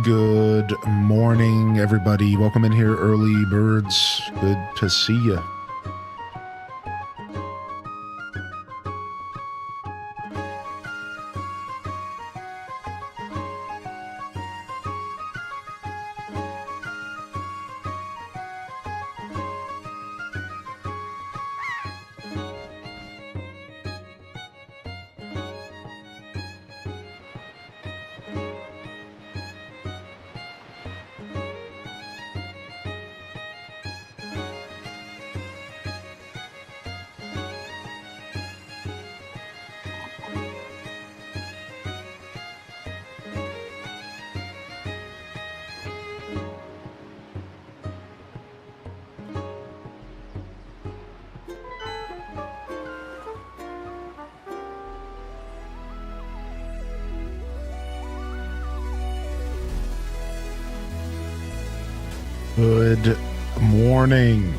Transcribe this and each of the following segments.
Good morning, everybody. Welcome in here, early birds. Good to see you. Good morning.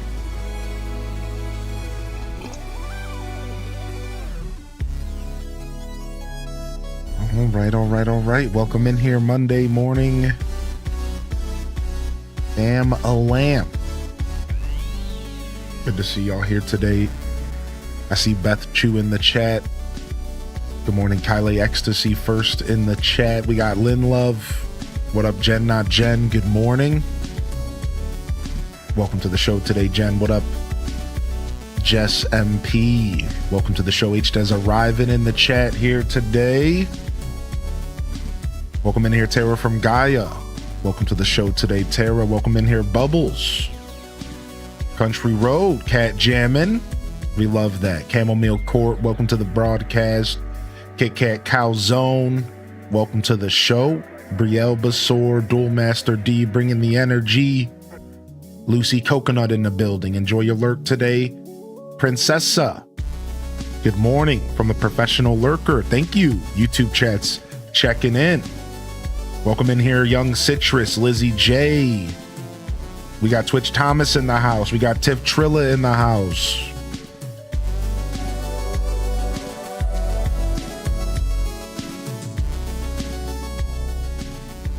All right. Welcome in here Monday morning. Am a lamp. Good to see y'all here today. I see Beth Chu in the chat. Good morning, Kylie Ecstasy first in the chat. We got Lynn Love. What up, Jen Not Jen? Good morning. Welcome to the show today, Jen. What up? Jess MP. Welcome to the show. H-Des arriving in the chat here today. Welcome in here, Tara from Gaia. Welcome to the show today, Tara. Welcome in here, Bubbles. Country Road, Cat Jammin'. We love that. Chamomile Court, welcome to the broadcast. Kit Kat Calzone, welcome to the show. Brielle Basor, Dual Master D, bringing the energy. Lucy Coconut in the building. Enjoy your lurk today. Princessa, good morning from the Professional Lurker. Thank you. YouTube chats checking in. Welcome in here, Young Citrus, Lizzie J. We got Twitch Thomas in the house. We got Tiff Trilla in the house.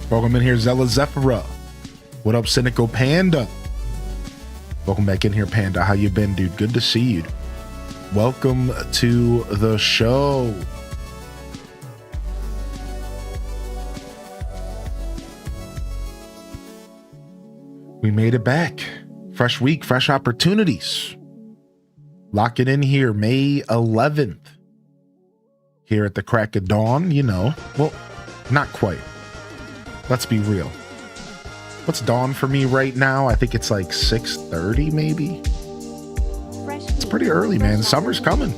Welcome in here, Zella Zephira. What up, Cynical Panda? Welcome back in here, Panda. How you been, dude? Good to see you. Welcome to the show. We made it back. Fresh week, fresh opportunities. Lock it in here, May 11th. Here at the crack of dawn, you know. Well, not quite. Let's be real. What's dawn for me right now? I think it's like 6:30 maybe. It's pretty early, man. Summer's coming.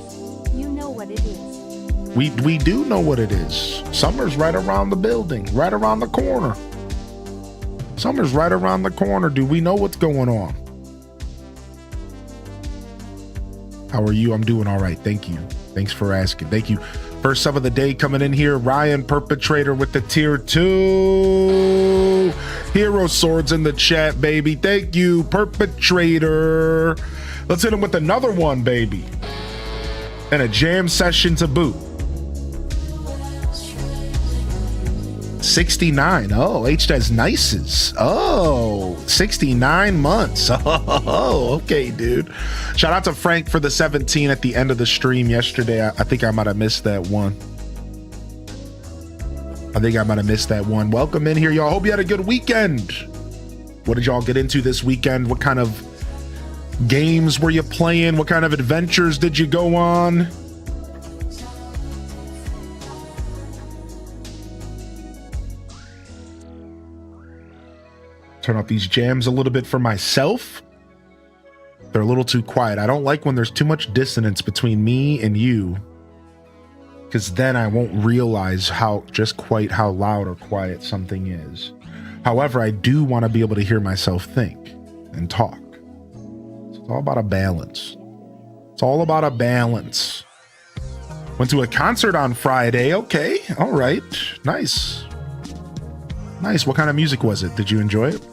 You know what it is. We do know what it is. Summer's right around the building, right around the corner. Summer's right around the corner, dude. We know what's going on. How are you? I'm doing all right. Thank you. Thanks for asking. Thank you. First sub of the day coming in here. Ryan Perpetrator with the tier 2. Hero Swords in the chat, baby. Thank you, Perpetrator. Let's hit him with another one, baby. And a jam session to boot. 69. Oh, H-Des Nices. Oh, 69 months. Oh, okay, dude. Shout out to Frank for the 17 at the end of the stream yesterday. I think I might have missed that one. Welcome in here, y'all. Hope you had a good weekend. What did y'all get into this weekend? What kind of games were you playing? What kind of adventures did you go on? Turn off these jams a little bit for myself. They're a little too quiet. I don't like when there's too much dissonance between me and you, because then I won't realize just quite how loud or quiet something is. However, I do want to be able to hear myself think and talk. So it's all about a balance. Went to a concert on Friday. Okay. All right. Nice. What kind of music was it? Did you enjoy it?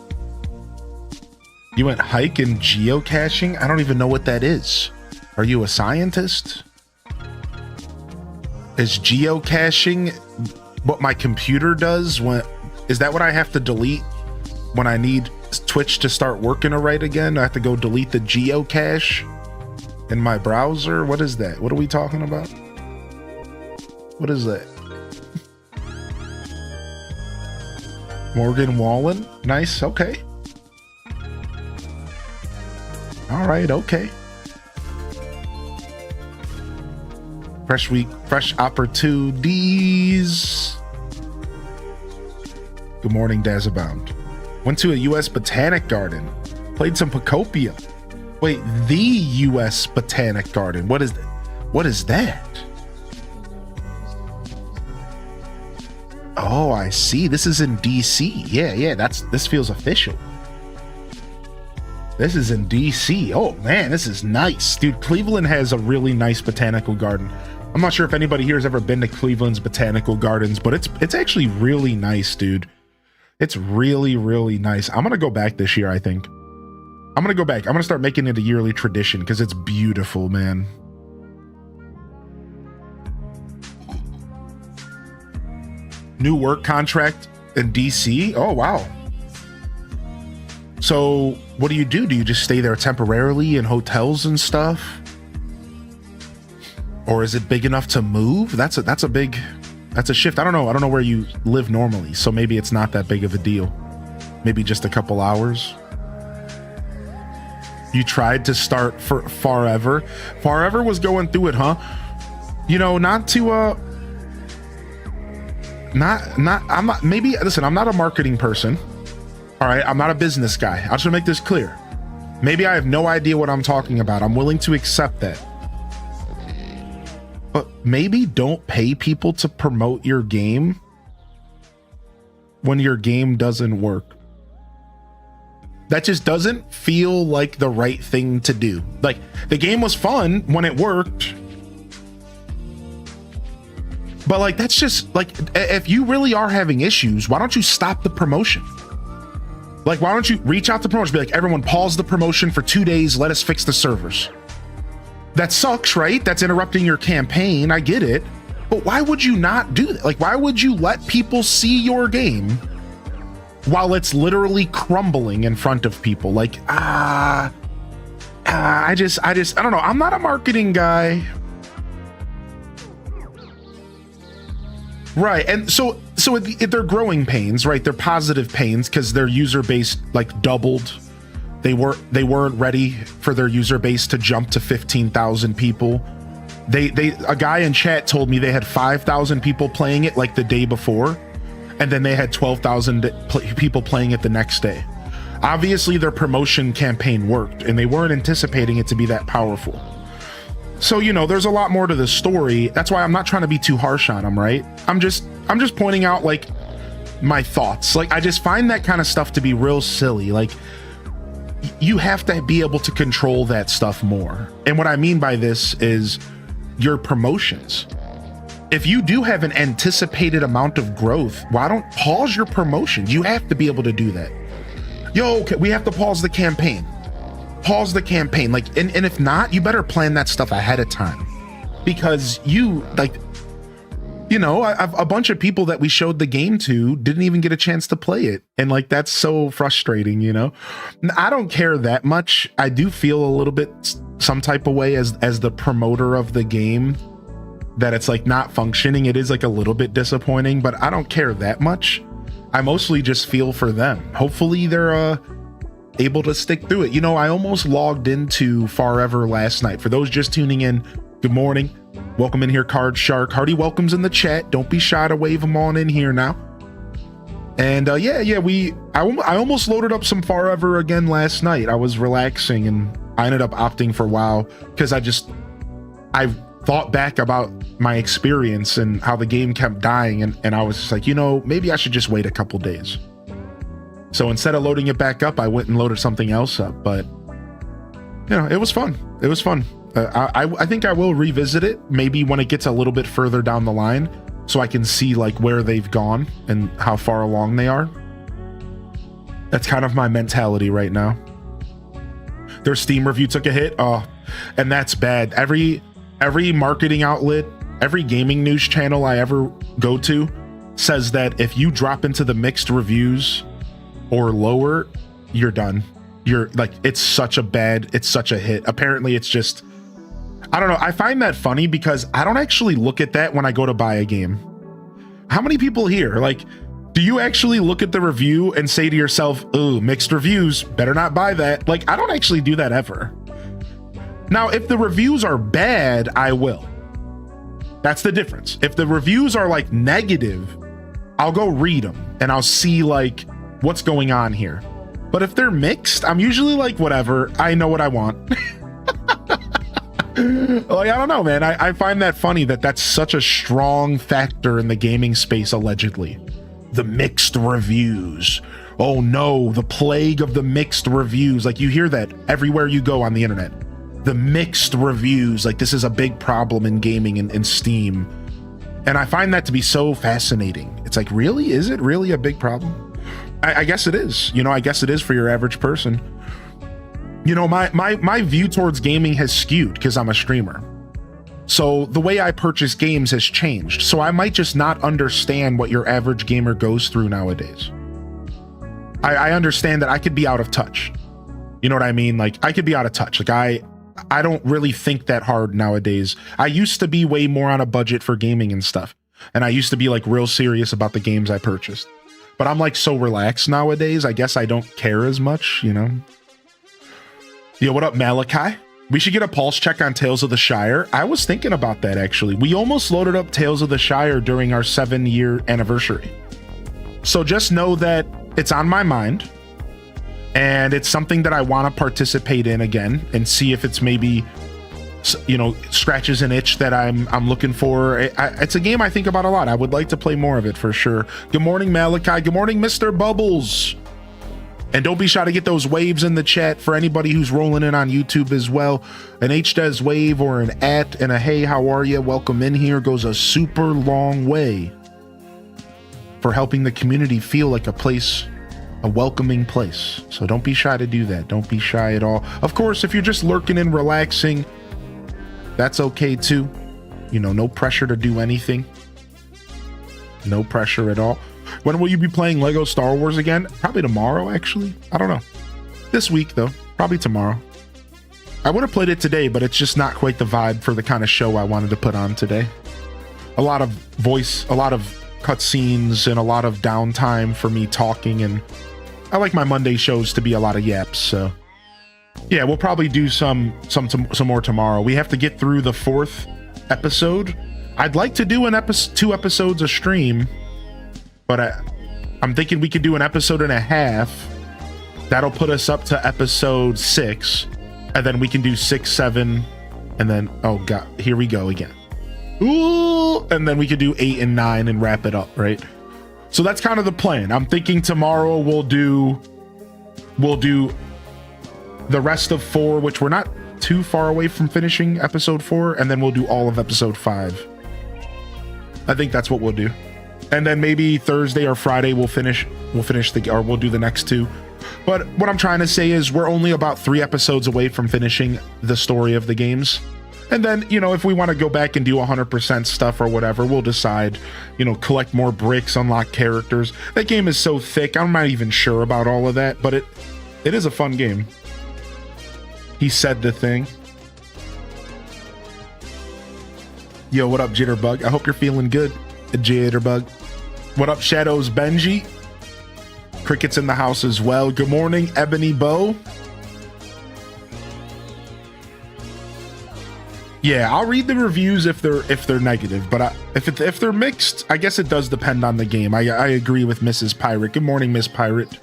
You went hiking geocaching? I don't even know what that is. Are you a scientist? Is geocaching what my computer does when Is that what I have to delete when I need Twitch to start working right again? I have to go delete the geocache in my browser? What is that? What are we talking about? What is that? Morgan Wallen? Nice, okay. All right, okay. Fresh week, fresh opportunities. Good morning, Dazabound. Went to a U.S. Botanic Garden. Played some Pocopia. Wait, the U.S. Botanic Garden. What is that? What is that? Oh, I see. This is in D.C. Yeah. This feels official. This is in D.C. Oh man, this is nice, dude. Cleveland has a really nice botanical garden. I'm not sure if anybody here has ever been to Cleveland's botanical gardens, but it's actually really nice, dude. It's really, really nice. I'm gonna go back this year, I think. I'm gonna go back. I'm gonna start making it a yearly tradition because it's beautiful, man. New work contract in DC? Oh, wow. So what do? Do you just stay there temporarily in hotels and stuff? Or is it big enough to move? That's a shift. I don't know where you live normally, so maybe it's not that big of a deal. Maybe just a couple hours. You tried to start for Forever. Forever was going through it, huh? You know, I'm not a marketing person. All right, I'm not a business guy. I just want to make this clear. Maybe I have no idea what I'm talking about. I'm willing to accept that. But maybe don't pay people to promote your game when your game doesn't work. That just doesn't feel like the right thing to do. Like, the game was fun when it worked. But like, that's just like, if you really are having issues, why don't you stop the promotion? Like, why don't you reach out to promotion? Be like, everyone pause the promotion for 2 days. Let us fix the servers. That sucks, right? That's interrupting your campaign. I get it. But why would you not do that? Like, why would you let people see your game while it's literally crumbling in front of people? Like, I don't know. I'm not a marketing guy. Right. And so they're growing pains, right? They're positive pains because their user base like doubled. They weren't ready for their user base to jump to 15,000 people. A guy in chat told me they had 5,000 people playing it like the day before, and then they had 12,000 people playing it the next day. Obviously their promotion campaign worked, and they weren't anticipating it to be that powerful. So, you know, there's a lot more to the story. That's why I'm not trying to be too harsh on them, right? I'm just pointing out like my thoughts. Like, I just find that kind of stuff to be real silly. Like, you have to be able to control that stuff more. And what I mean by this is your promotions. If you do have an anticipated amount of growth, why don't pause your promotions? You have to be able to do that. We have to pause the campaign. Pause the campaign. Like, and if not, you better plan that stuff ahead of time, because a bunch of people that we showed the game to didn't even get a chance to play it. And like, that's so frustrating, you know? I don't care that much. I do feel a little bit some type of way as the promoter of the game that it's like not functioning. It is like a little bit disappointing, but I don't care that much. I mostly just feel for them. Hopefully they're able to stick through it. You know, I almost logged into Forever last night. For those just tuning in, good morning. Welcome in here, Card Shark. Hearty welcomes in the chat. Don't be shy to wave them on in here now. And I almost loaded up some Forever again last night. I was relaxing and I ended up opting for WoW because I thought back about my experience and how the game kept dying, and I was just like, you know, maybe I should just wait a couple days. So instead of loading it back up, I went and loaded something else up. But, you know, it was fun. It was fun. I think I will revisit it maybe when it gets a little bit further down the line, so I can see like where they've gone and how far along they are. That's kind of my mentality right now. Their Steam review took a hit. And that's bad. Every marketing outlet, every gaming news channel I ever go to, says that if you drop into the mixed reviews or lower, you're done. You're like, it's such a hit. Apparently it's just, I don't know. I find that funny because I don't actually look at that when I go to buy a game. How many people here, like, do you actually look at the review and say to yourself, ooh, mixed reviews, better not buy that? Like, I don't actually do that ever. Now, if the reviews are bad, I will. That's the difference. If the reviews are like negative, I'll go read them and I'll see like what's going on here. But if they're mixed, I'm usually like, whatever, I know what I want. Like, I don't know, man. I find that funny that that's such a strong factor in the gaming space, allegedly. The mixed reviews. Oh no, the plague of the mixed reviews. Like, you hear that everywhere you go on the internet. The mixed reviews. Like, this is a big problem in gaming and Steam. And I find that to be so fascinating. It's like, really? Is it really a big problem? I guess it is. You know, I guess it is for your average person. You know, my view towards gaming has skewed because I'm a streamer. So the way I purchase games has changed. So I might just not understand what your average gamer goes through nowadays. I understand that I could be out of touch. You know what I mean? Like, I could be out of touch. Like, I don't really think that hard nowadays. I used to be way more on a budget for gaming and stuff. And I used to be like real serious about the games I purchased. But I'm like so relaxed nowadays. I guess I don't care as much, you know? Yo, what up, Malachi? We should get a pulse check on Tales of the Shire. I was thinking about that, actually. We almost loaded up Tales of the Shire during our 7-year anniversary. So just know that it's on my mind. And it's something that I want to participate in again and see if it's maybe, you know, scratches an itch that I'm looking for. It's a game I think about a lot. I would like to play more of it for sure. Good morning, Malachi. Good morning, Mr. Bubbles. And don't be shy to get those waves in the chat for anybody who's rolling in on YouTube as well. An HDES wave or an @ and a hey, how are you? Welcome in here goes a super long way for helping the community feel like a place, a welcoming place. So don't be shy to do that. Don't be shy at all. Of course, if you're just lurking and relaxing, that's okay too. You know, no pressure to do anything. No pressure at all. When will you be playing Lego Star Wars again? Probably tomorrow, actually. I don't know. This week, though. Probably tomorrow. I would have played it today, but it's just not quite the vibe for the kind of show I wanted to put on today. A lot of voice, a lot of cutscenes, and a lot of downtime for me talking, and I like my Monday shows to be a lot of yaps, so yeah, we'll probably do some more tomorrow. We have to get through the 4th episode. I'd like to do 2 episodes a stream, but I'm thinking we could do an episode and a half. That'll put us up to episode 6, and then we can do 6, 7, and then, oh god, here we go again. Ooh, and then we could do 8 and 9 and wrap it up, right? So that's kind of the plan. I'm thinking tomorrow we'll do the rest of 4, which we're not too far away from finishing episode 4, and then we'll do all of episode 5. I think that's what we'll do. And then maybe Thursday or Friday we'll do the next 2. But what I'm trying to say is we're only about 3 episodes away from finishing the story of the games. And then, you know, if we want to go back and do 100% stuff or whatever, we'll decide, you know, collect more bricks, unlock characters. That game is so thick, I'm not even sure about all of that, but it is a fun game. He said the thing. Yo, what up, Jitterbug? I hope you're feeling good, Jitterbug. What up, Shadows Benji? Cricket's in the house as well. Good morning, Ebony Bow. Yeah, I'll read the reviews if they're negative, but if they're mixed, I guess it does depend on the game. I agree with Mrs. Pirate. Good morning, Miss Pirate.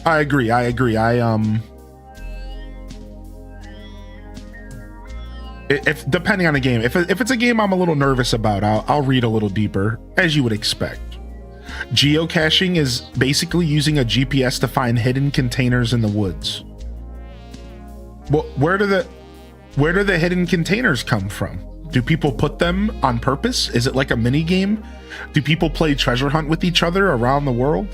I agree. If depending on the game, if it's a game I'm a little nervous about, I'll read a little deeper, as you would expect. Geocaching is basically using a GPS to find hidden containers in the woods. Well, where do the hidden containers come from? Do people put them on purpose? Is it like a mini game? Do people play treasure hunt with each other around the world?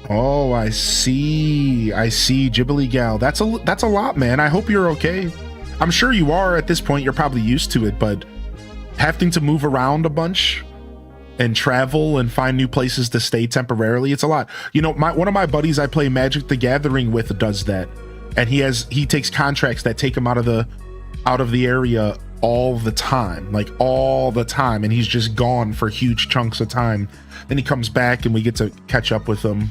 Oh, I see, Ghibli Gal. That's a lot, man. I hope you're okay. I'm sure you are at this point. You're probably used to it, but having to move around a bunch and travel and find new places to stay temporarily. It's a lot. You know, one of my buddies I play Magic the Gathering with does that. And he takes contracts that take him out of the area all the time, like all the time. And he's just gone for huge chunks of time. Then he comes back and we get to catch up with him.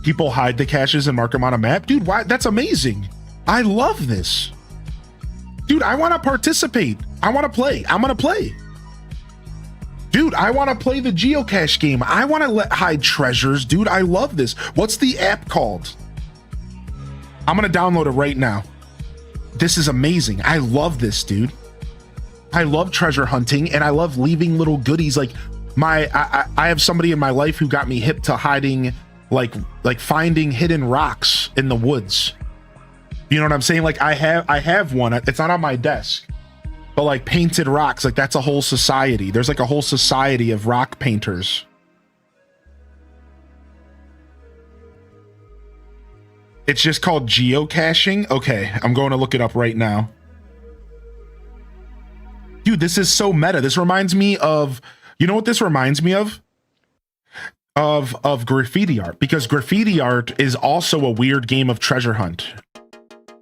People hide the caches and mark them on a map. Dude, why? That's amazing. I love this. Dude, I want to participate. I want to play. I'm going to play. Dude, I want to play the geocache game. I want to hide treasures. Dude, I love this. What's the app called? I'm going to download it right now. This is amazing. I love this, dude. I love treasure hunting and I love leaving little goodies. Like I have somebody in my life who got me hip to hiding, like finding hidden rocks in the woods. You know what I'm saying? Like I have one. It's not on my desk, but like painted rocks, like that's a whole society. There's like a whole society of rock painters. It's just called geocaching. Okay, I'm going to look it up right now. Dude, this is so meta. This reminds me of, you know what this reminds me of? Of graffiti art, because graffiti art is also a weird game of treasure hunt.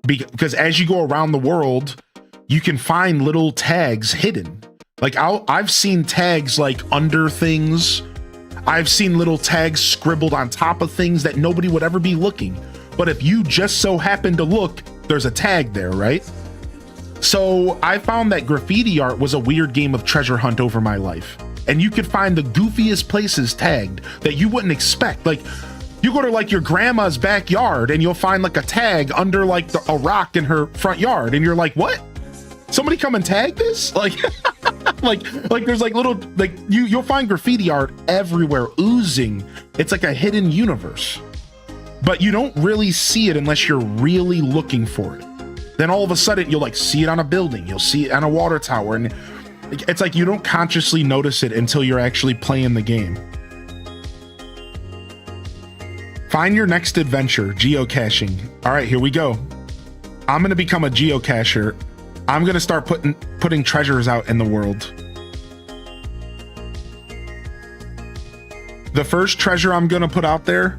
Because as you go around the world, you can find little tags hidden. Like I've seen tags like under things. I've seen little tags scribbled on top of things that nobody would ever be looking. But if you just so happen to look, there's a tag there, right? So I found that graffiti art was a weird game of treasure hunt over my life. And you could find the goofiest places tagged that you wouldn't expect. Like you go to like your grandma's backyard and you'll find like a tag under like a rock in her front yard. And you're like, what? Somebody come and tag this? Like, like there's like little, like you'll find graffiti art everywhere oozing. It's like a hidden universe. But you don't really see it unless you're really looking for it. Then all of a sudden you'll like see it on a building, you'll see it on a water tower, and it's like you don't consciously notice it until you're actually playing the game. Find your next adventure, geocaching. All right, here we go. I'm gonna become a geocacher. I'm gonna start putting treasures out in the world. The first treasure I'm gonna put out there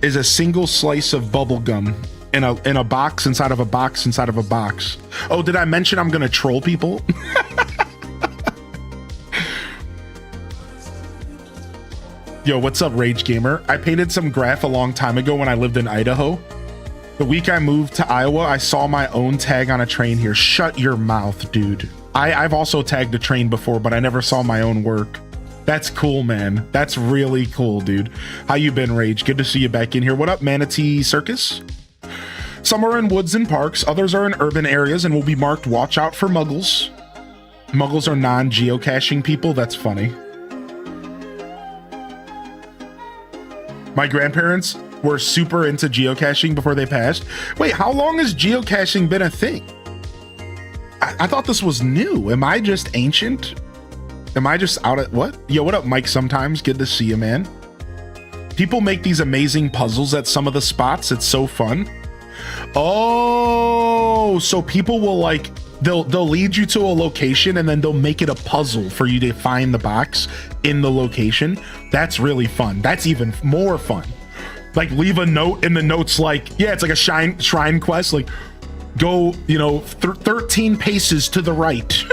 is a single slice of bubble gum in a box inside of a box inside of a box. Oh, did I mention I'm gonna troll people? Yo, what's up, Rage Gamer? I painted some graph a long time ago when I lived in Idaho. The week I moved to Iowa, I saw my own tag on a train here. Shut your mouth, dude. I've also tagged a train before, but I never saw my own work. That's cool, man. That's really cool, dude. How you been, Rage? Good to see you back in here. What up, Manatee Circus? Some are in woods and parks, others are in urban areas and will be marked watch out for muggles. Muggles are non-geocaching people? That's funny. My grandparents were super into geocaching before they passed. Wait, how long has geocaching been a thing? I thought this was new. Am I just ancient? Am I just out at what? Yo, what up, Mike? Sometimes good to see you, man. People make these amazing puzzles at some of the spots. It's so fun. Oh, so people will like, they'll lead you to a location and then they'll make it a puzzle for you to find the box in the location. That's really fun. That's even more fun. Like leave a note in the notes like, yeah, it's like a shrine quest. Like go, 13 paces to the right.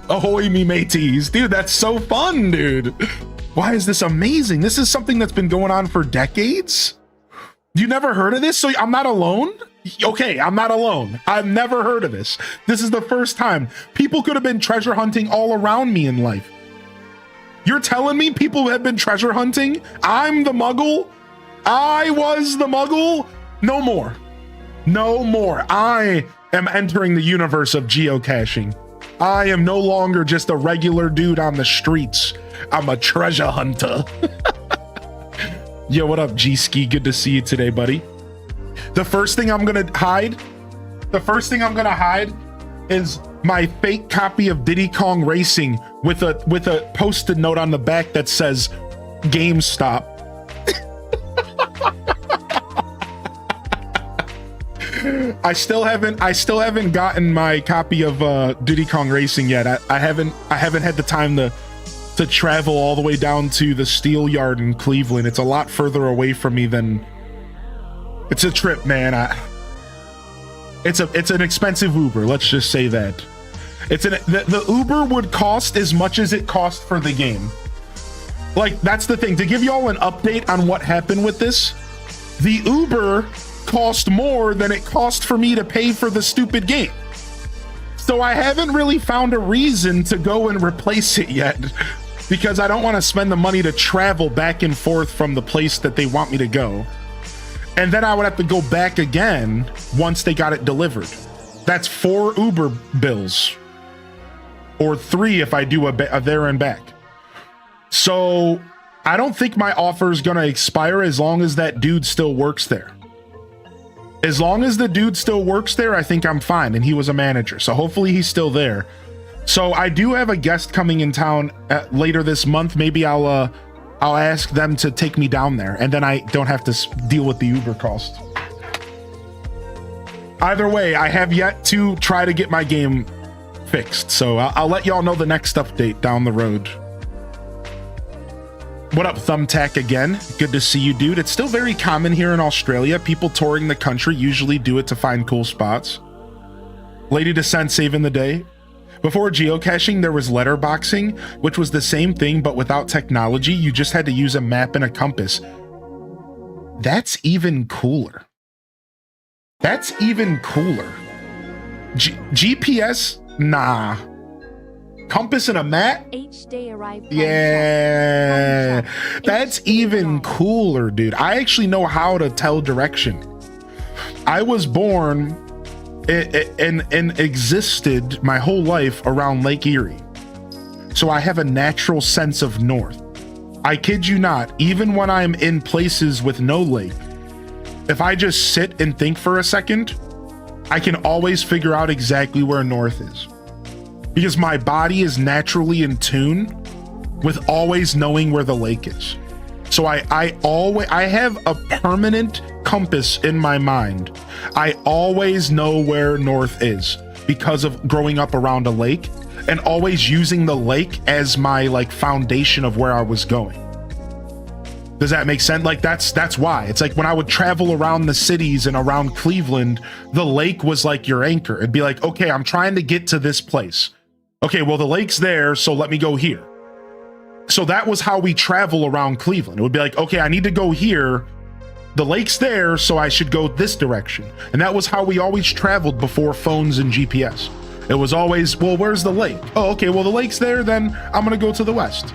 Ahoy me mateys. Dude, that's so fun, dude. Why is this amazing? This is something that's been going on for decades. You never heard of this? So I'm not alone? Okay, I'm not alone. I've never heard of this. This is the first time. People could have been treasure hunting all around me in life. You're telling me people have been treasure hunting? I'm the muggle? I was the muggle? No more. No more. I am entering the universe of geocaching. I am no longer just a regular dude on the streets. I'm a treasure hunter. Yo, what up, G-Ski? Good to see you today, buddy. The first thing I'm gonna hide is my fake copy of Diddy Kong Racing with a post-it note on the back that says GameStop. I still haven't gotten my copy of Diddy Kong Racing yet. I haven't had the time to travel all the way down to the Steel Yard in Cleveland. It's a lot further away from me than it's a trip, man. It's an expensive Uber, let's just say that. The Uber would cost as much as it cost for the game. Like, that's the thing. To give y'all an update on what happened with this, the Uber cost more than it cost for me to pay for the stupid game. So I haven't really found a reason to go and replace it yet, because I don't want to spend the money to travel back and forth from the place that they want me to go. And then I would have to go back again once they got it delivered. That's 4 Uber bills. Or 3 if I do a there and back. So I don't think my offer is going to expire as long as that dude still works there. As long as the dude still works there, I think I'm fine. And he was a manager, so hopefully he's still there. So I do have a guest coming in town later this month. Maybe I'll ask them to take me down there, and then I don't have to deal with the Uber cost. Either way, I have yet to try to get my game fixed, so I'll let y'all know the next update down the road. What up, Thumbtack again? Good to see you, dude. It's still very common here in Australia. People touring the country usually do it to find cool spots. Lady Descent saving the day. Before geocaching, there was letterboxing, which was the same thing, but without technology. You just had to use a map and a compass. That's even cooler. That's even cooler. GPS? Nah. Compass and a map? H-Day arrived. Yeah. That's even cooler, dude. I actually know how to tell direction. I was born and existed my whole life around Lake Erie. So I have a natural sense of north. I kid you not, even when I'm in places with no lake, if I just sit and think for a second, I can always figure out exactly where north is. Because my body is naturally in tune with always knowing where the lake is. So I have a permanent compass in my mind. I always know where north is because of growing up around a lake and always using the lake as my like foundation of where I was going. Does that make sense? Like that's why. It's like when I would travel around the cities and around Cleveland, the lake was like your anchor. It'd be like, okay, I'm trying to get to this place. Okay, well, the lake's there, so let me go here. So that was how we travel around Cleveland. It would be like, okay, I need to go here. The lake's there, so I should go this direction. And that was how we always traveled before phones and GPS. It was always, well, where's the lake? Oh, okay, well, the lake's there, then I'm gonna go to the west.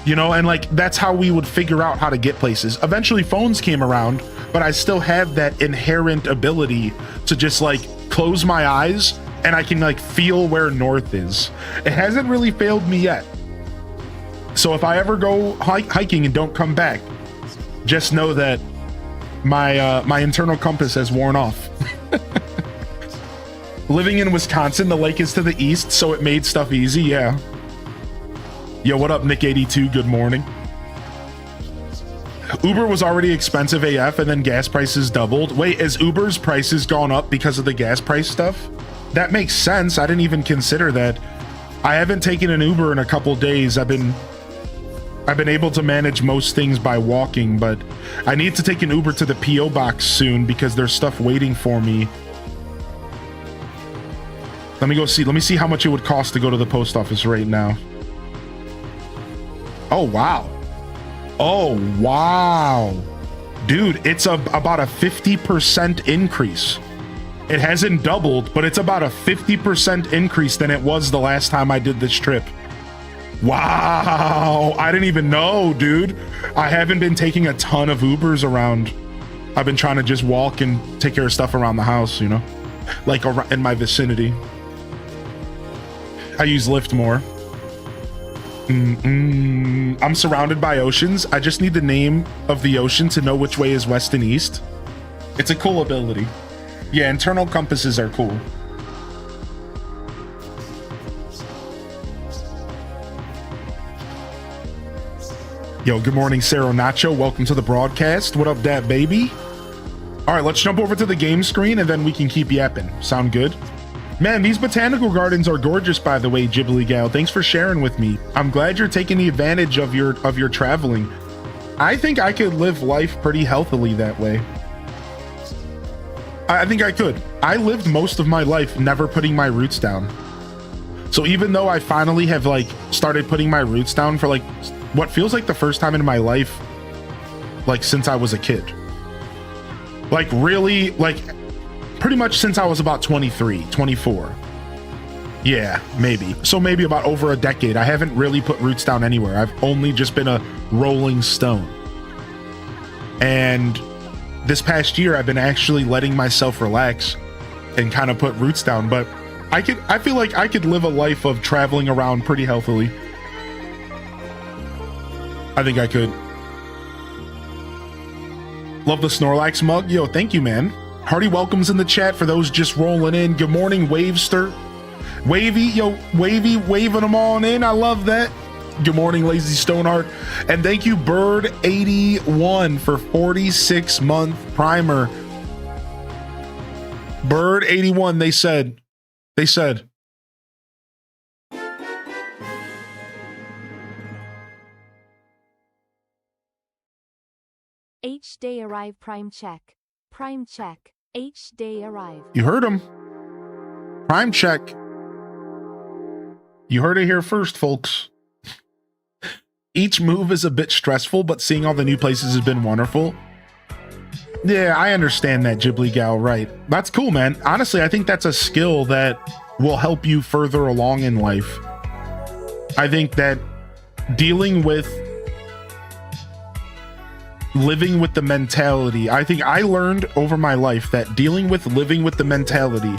You know, and like, that's how we would figure out how to get places. Eventually phones came around, but I still have that inherent ability to just like close my eyes and I can like feel where north is. It hasn't really failed me yet. So if I ever go hiking and don't come back, just know that my internal compass has worn off. Living in Wisconsin, the lake is to the east, so it made stuff easy, yeah. Yo, what up, Nick82? Good morning. Uber was already expensive AF and then gas prices doubled. Wait, is Uber's prices gone up because of the gas price stuff? That makes sense. I didn't even consider that. I haven't taken an Uber in a couple days. I've been able to manage most things by walking, but I need to take an Uber to the PO box soon because there's stuff waiting for me. Let me go see. Let me see how much it would cost to go to the post office right now. Oh, wow. Oh, wow. Dude, it's about a 50% increase. It hasn't doubled, but it's about a 50% increase than it was the last time I did this trip. Wow. I didn't even know, dude. I haven't been taking a ton of Ubers around. I've been trying to just walk and take care of stuff around the house, you know, like in my vicinity. I use Lyft more. I'm surrounded by oceans. I just need the name of the ocean to know which way is west and east. It's a cool ability. Yeah, internal compasses are cool. Yo, good morning, Sarah Nacho. Welcome to the broadcast. What up, Dad Baby? All right, let's jump over to the game screen and then we can keep yapping. Sound good? Man, these botanical gardens are gorgeous, by the way, Ghibli Gal. Thanks for sharing with me. I'm glad you're taking the advantage of your traveling. I think I could live life pretty healthily that way. I think I could. I lived most of my life never putting my roots down. So even though I finally have like started putting my roots down for like what feels like the first time in my life, like since I was a kid, like really, like pretty much since I was about 23, 24. Yeah, maybe. So maybe about over a decade. I haven't really put roots down anywhere. I've only just been a rolling stone. And this past year, I've been actually letting myself relax and kind of put roots down. But I feel like I could live a life of traveling around pretty healthily. I think I could. Love the Snorlax mug. Yo, thank you, man. Hearty welcomes in the chat for those just rolling in. Good morning, Wavester. Wavy, yo, Wavy, waving them on in. I love that. Good morning, Lazy Stoneheart. And thank you, Bird81, for 46-month primer. Bird81, they said. H-Day arrive prime check. Prime check. H-Day arrive. You heard him. Prime check. You heard it here first, folks. Each move is a bit stressful, but seeing all the new places has been wonderful. Yeah, I understand that, Ghibli Gal, right. That's cool, man. Honestly, I think that's a skill that will help you further along in life. I think that dealing with living with the mentality, I think I learned over my life that dealing with living with the mentality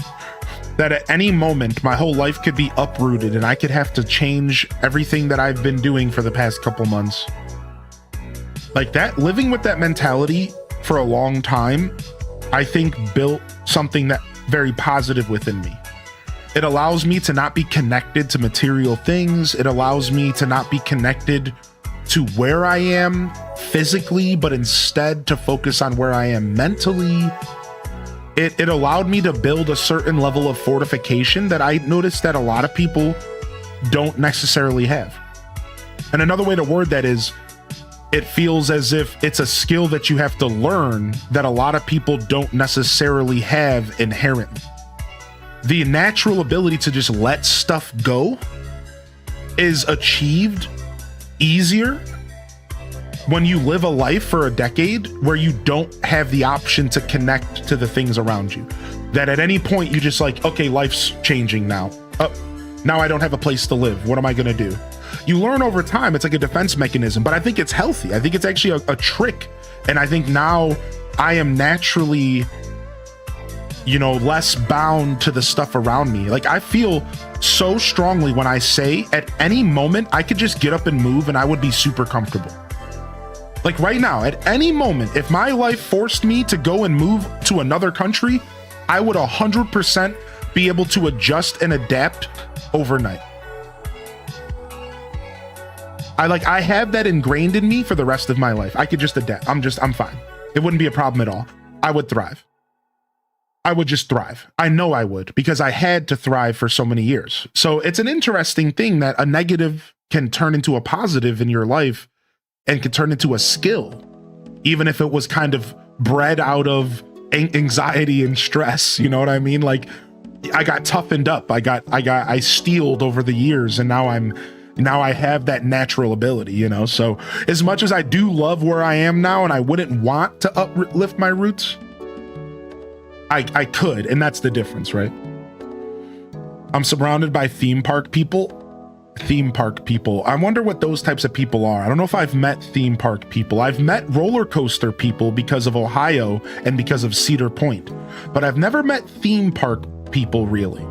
that at any moment my whole life could be uprooted and I could have to change everything that I've been doing for the past couple months. Like that, living with that mentality for a long time, I think built something that very positive within me. It allows me to not be connected to material things. It allows me to not be connected to where I am physically, but instead to focus on where I am mentally. It allowed me to build a certain level of fortification that I noticed that a lot of people don't necessarily have. And another way to word that is, it feels as if it's a skill that you have to learn that a lot of people don't necessarily have inherently. The natural ability to just let stuff go is achieved easier when you live a life for a decade where you don't have the option to connect to the things around you. That at any point you just like, okay, life's changing now. Now I don't have a place to live. What am I gonna do? You learn over time. It's like a defense mechanism, but I think it's healthy. I think it's actually a trick. And I think now I am naturally, you know, less bound to the stuff around me. Like I feel so strongly when I say at any moment I could just get up and move and I would be super comfortable. Like right now, at any moment, if my life forced me to go and move to another country, I would 100% be able to adjust and adapt overnight. I have that ingrained in me for the rest of my life. I could just adapt. I'm fine. It wouldn't be a problem at all. I would thrive. I would just thrive. I know I would, because I had to thrive for so many years. So it's an interesting thing that a negative can turn into a positive in your life and can turn into a skill, even if it was kind of bred out of anxiety and stress. You know what I mean? Like I got toughened up. I steeled over the years, and now I have that natural ability, you know? So as much as I do love where I am now and I wouldn't want to uplift my roots, I could, and that's the difference, right? I'm surrounded by theme park people. I wonder what those types of people are. I don't know if I've met theme park people. I've met roller coaster people because of Ohio and because of Cedar Point, but I've never met theme park people really.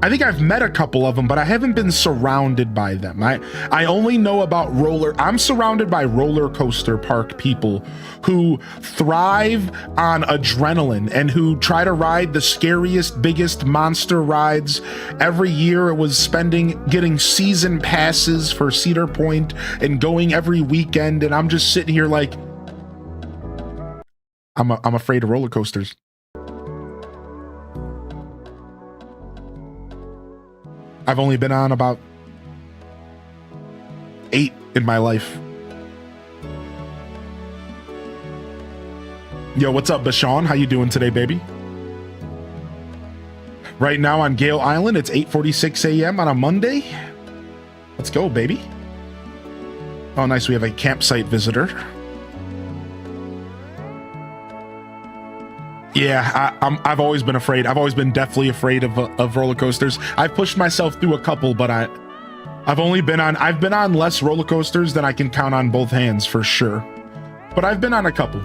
I think I've met a couple of them, but I haven't been surrounded by them. I only know about I'm surrounded by roller coaster park people who thrive on adrenaline and who try to ride the scariest, biggest monster rides. Every year it was getting season passes for Cedar Point and going every weekend. And I'm just sitting here like, I'm afraid of roller coasters. I've only been on about 8 in my life. Yo, what's up, Bashan? How you doing today, baby? Right now on Gale Island, it's 8:46 a.m. on a Monday. Let's go, baby. Oh, nice. We have a campsite visitor. Yeah, I've always been afraid. I've always been deathly afraid of roller coasters. I've pushed myself through a couple, but I've been on less roller coasters than I can count on both hands for sure. But I've been on a couple.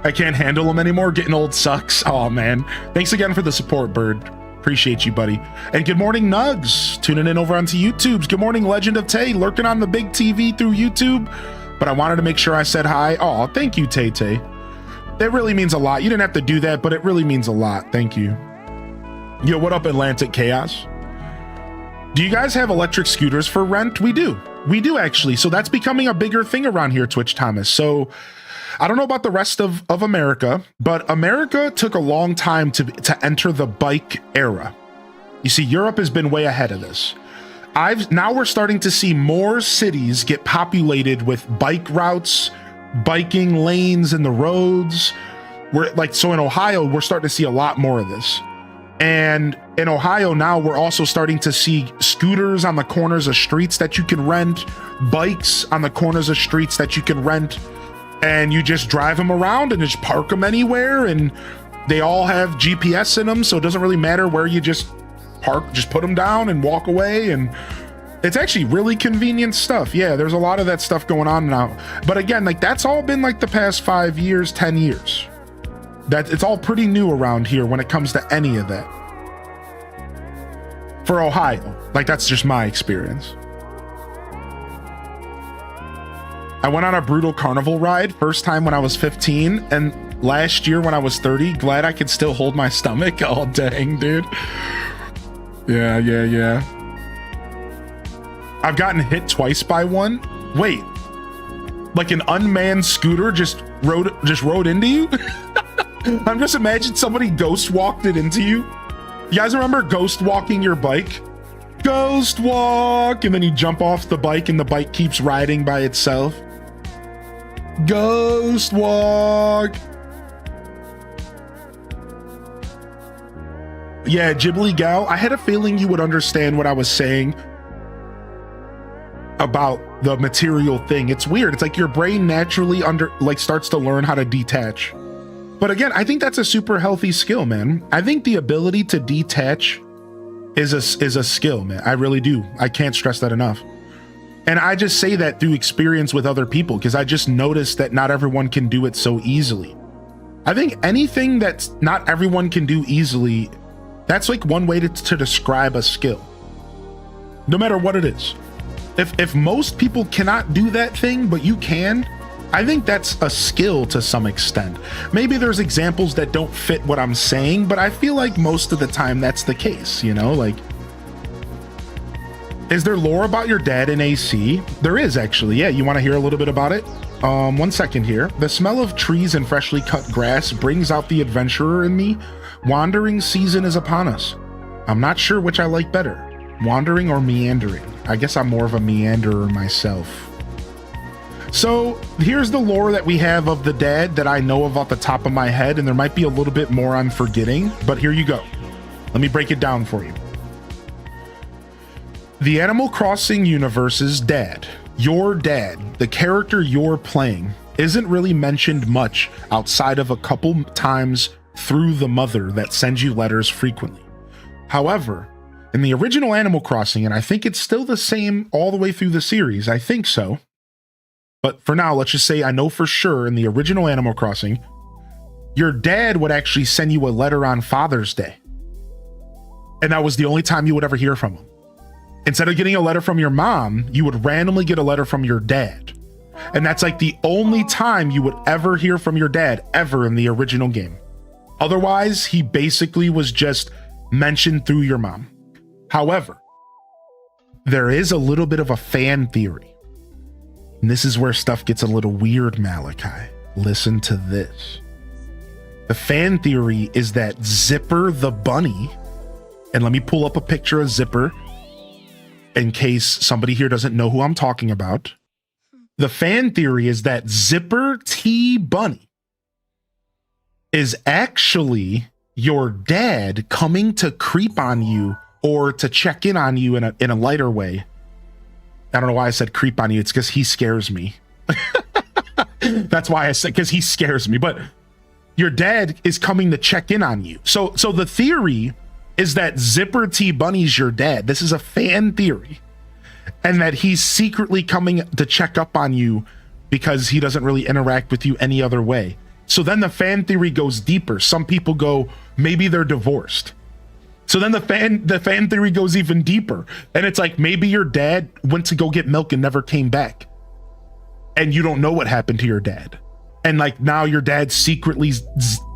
I can't handle them anymore. Getting old sucks. Oh man. Thanks again for the support, Bird. Appreciate you, buddy. And good morning, Nugs. Tuning in over onto YouTube's. Good morning, Legend of Tay. Lurking on the big TV through YouTube. But I wanted to make sure I said hi. Oh, thank you, Tay Tay. That really means a lot. You didn't have to do that, but it really means a lot. Thank you. Yo, what up, Atlantic Chaos? Do you guys have electric scooters for rent? We do. We do, actually. So that's becoming a bigger thing around here, Twitch Thomas. So I don't know about the rest of America, but America took a long time to enter the bike era. You see, Europe has been way ahead of this. Now we're starting to see more cities get populated with bike routes, biking lanes in the roads. So in Ohio, we're starting to see a lot more of this. And in Ohio now, we're also starting to see scooters on the corners of streets that you can rent, bikes on the corners of streets that you can rent, and you just drive them around and just park them anywhere. And they all have GPS in them, so it doesn't really matter where you just park, just put them down and walk away. And it's actually really convenient stuff. Yeah, there's a lot of that stuff going on now. But again, like that's all been like the past 5 years, 10 years. That it's all pretty new around here when it comes to any of that. For Ohio, like that's just my experience. I went on a brutal carnival ride first time when I was 15, and last year when I was 30. Glad I could still hold my stomach. Oh dang, dude. Yeah. I've gotten hit twice by one. Wait, like an unmanned scooter just rode into you? I'm just imagining somebody ghost walked it into you. You guys remember ghost walking your bike? Ghost walk, and then you jump off the bike and the bike keeps riding by itself. Ghost walk. Yeah, Ghibli Gal, I had a feeling you would understand what I was saying about the material thing. It's weird. It's like your brain naturally starts to learn how to detach. But again, I think that's a super healthy skill, man. I think the ability to detach is a skill, man. I really do. I can't stress that enough. And I just say that through experience with other people, because I just noticed that not everyone can do it so easily. I think anything that's not everyone can do easily, that's like one way to describe a skill. No matter what it is. If most people cannot do that thing, but you can, I think that's a skill to some extent. Maybe there's examples that don't fit what I'm saying, but I feel like most of the time that's the case, you know? Like, is there lore about your dad in AC? There is, actually. Yeah, you want to hear a little bit about it? 1 second here. The smell of trees and freshly cut grass brings out the adventurer in me. Wandering season is upon us. I'm not sure which I like better, wandering or meandering. I guess I'm more of a meanderer myself. So here's the lore that we have of the dad that I know of off the top of my head, and there might be a little bit more I'm forgetting, but here you go. Let me break it down for you. The Animal Crossing universe's dad, your dad, the character you're playing, isn't really mentioned much outside of a couple times through the mother that sends you letters frequently. However, in the original Animal Crossing, and I think it's still the same all the way through the series, I think so. But for now, let's just say I know for sure in the original Animal Crossing, your dad would actually send you a letter on Father's Day. And that was the only time you would ever hear from him. Instead of getting a letter from your mom, you would randomly get a letter from your dad. And that's like the only time you would ever hear from your dad ever in the original game. Otherwise, he basically was just mentioned through your mom. However, there is a little bit of a fan theory And this is where stuff gets a little weird, Malachi. Listen to this. The fan theory is that Zipper the bunny, and let me pull up a picture of Zipper in case somebody here doesn't know who I'm talking about. The fan theory is that Zipper T Bunny is actually your dad coming to creep on you or to check in on you in a lighter way. I don't know why I said creep on you. It's because he scares me. That's why I said, because he scares me. But your dad is coming to check in on you. So the theory is that Zipper T Bunny's your dad. This is a fan theory. And that he's secretly coming to check up on you because he doesn't really interact with you any other way. So then the fan theory goes deeper. Some people go, maybe they're divorced. So then the fan theory goes even deeper. And it's like, maybe your dad went to go get milk and never came back. And you don't know what happened to your dad. And like now your dad's secretly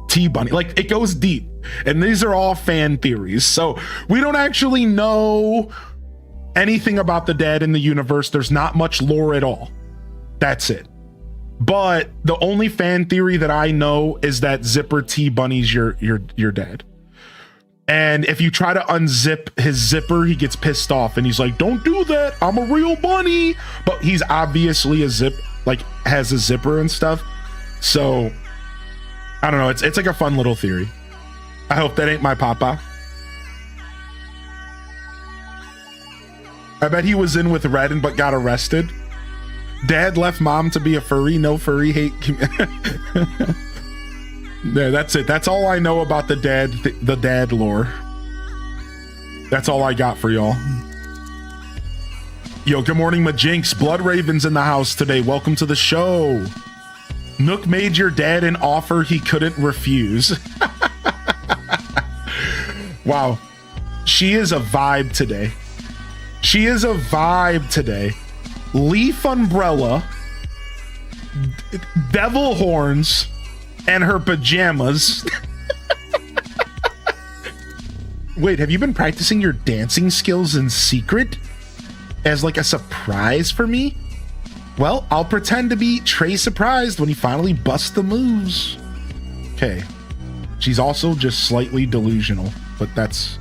T Bunny. Like it goes deep. And these are all fan theories. So we don't actually know anything about the dad in the universe. There's not much lore at all. That's it. But the only fan theory that I know is that Zipper T Bunny's your dad. And if you try to unzip his zipper, he gets pissed off and he's like, don't do that. I'm a real bunny. But he's obviously has a zipper and stuff. So I don't know. It's like a fun little theory. I hope that ain't my papa. I bet he was in with Redden but got arrested. Dad left mom to be a furry. No furry hate. Yeah, that's it. That's all I know about the dad lore. That's all I got for y'all. Yo, good morning, Majinx. Blood Raven's in the house today. Welcome to the show. Nook made your dad an offer he couldn't refuse. Wow. She is a vibe today. She is a vibe today. Leaf umbrella, devil horns, and her pajamas. Wait, have you been practicing your dancing skills in secret as like a surprise for me? Well, I'll pretend to be Trey surprised when he finally busts the moves. Okay. She's also just slightly delusional, but that's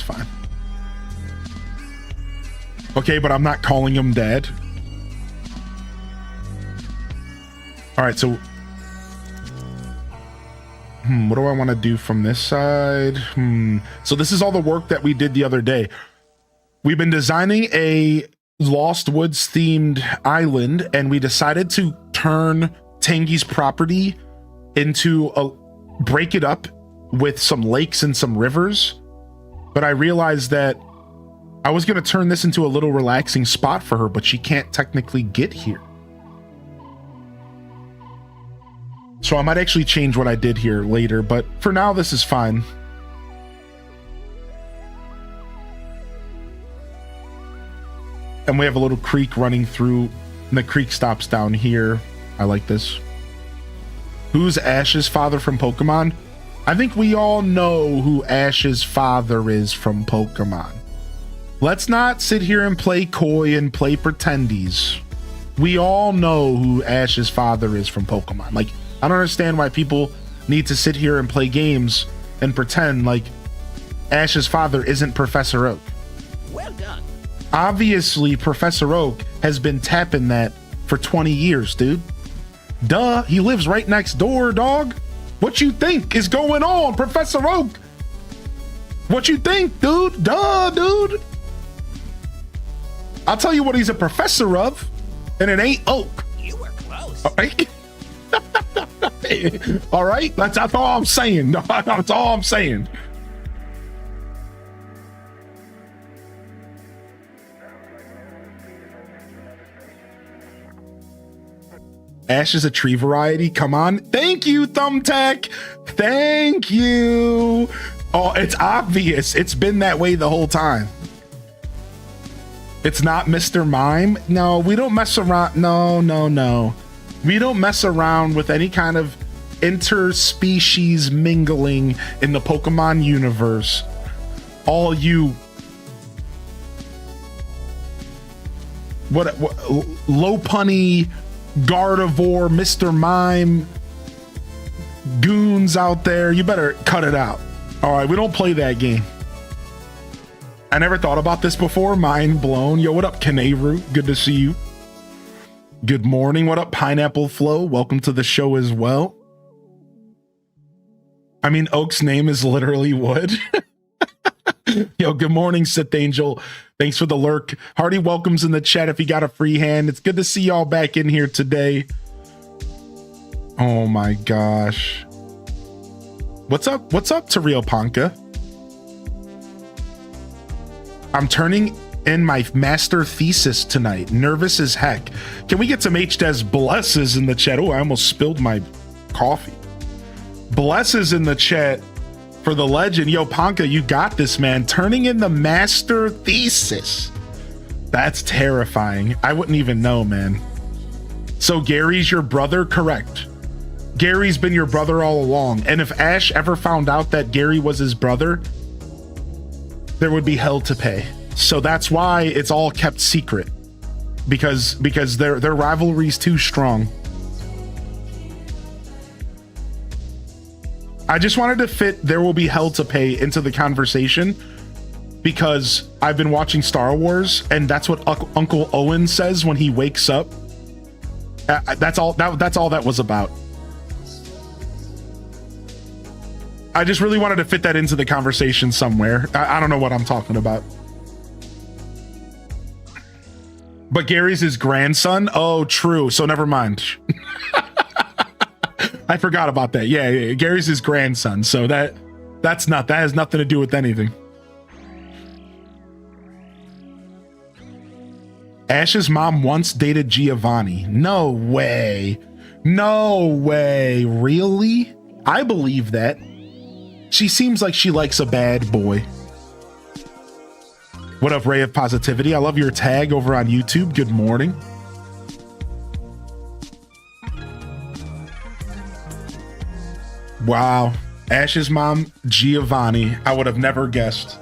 fine. Okay, but I'm not calling him dad. All right, so what do I want to do from this side? So this is all the work that we did the other day. We've been designing a Lost Woods themed island, and we decided to turn Tangy's property break it up with some lakes and some rivers. But I realized that I was going to turn this into a little relaxing spot for her, but she can't technically get here. So I might actually change what I did here later, but for now, this is fine. And we have a little creek running through, and the creek stops down here. I like this. Who's Ash's father from Pokemon? I think we all know who Ash's father is from Pokemon. Let's not sit here and play coy and play pretendies. We all know who Ash's father is from Pokemon. Like, I don't understand why people need to sit here and play games and pretend like Ash's father isn't Professor Oak. Well done. Obviously, Professor Oak has been tapping that for 20 years, dude. Duh, he lives right next door, dog. What you think is going on, Professor Oak? What you think, dude? Duh, dude. I'll tell you what he's a professor of, and it ain't Oak. You were close. All right? All right? That's all I'm saying. That's all I'm saying. Ash is a tree variety. Come on. Thank you, Thumbtack. Thank you. Oh, it's obvious. It's been that way the whole time. It's not Mr. Mime. No, we don't mess around. No. We don't mess around with any kind of interspecies mingling in the Pokemon universe. All you what low punny, Gardevoir, Mr. Mime, goons out there. You better cut it out. All right, we don't play that game. I never thought about this before. Mind blown. Yo, what up, Kaneru? Good to see you. Good morning. What up, Pineapple Flow? Welcome to the show as well. I mean, Oak's name is literally wood. Yo, good morning, Sith Angel. Thanks for the lurk. Hearty welcomes in the chat if you got a free hand. It's good to see y'all back in here today. Oh my gosh. What's up? What's up, Tariel Panka? I'm turning in my master thesis tonight. Nervous as heck. Can we get some HDES blesses in the chat? Oh, I almost spilled my coffee. Blesses in the chat for the legend. Yo, Panka, you got this, man. Turning in the master thesis. That's terrifying. I wouldn't even know, man. So Gary's your brother? Correct. Gary's been your brother all along. And if Ash ever found out that Gary was his brother, there would be hell to pay. So that's why it's all kept secret. Because their rivalry's too strong. I just wanted to fit "there will be hell to pay" into the conversation because I've been watching Star Wars and that's what Uncle Owen says when he wakes up. That's all that was about. I just really wanted to fit that into the conversation somewhere. I don't know what I'm talking about. But Gary's his grandson? Oh, true. So never mind. I forgot about that. Yeah, Gary's his grandson. So that has nothing to do with anything. Ash's mom once dated Giovanni. No way. No way. Really? I believe that. She seems like she likes a bad boy. What up, Ray of Positivity? I love your tag over on YouTube. Good morning. Wow. Ash's mom, Giovanni. I would have never guessed.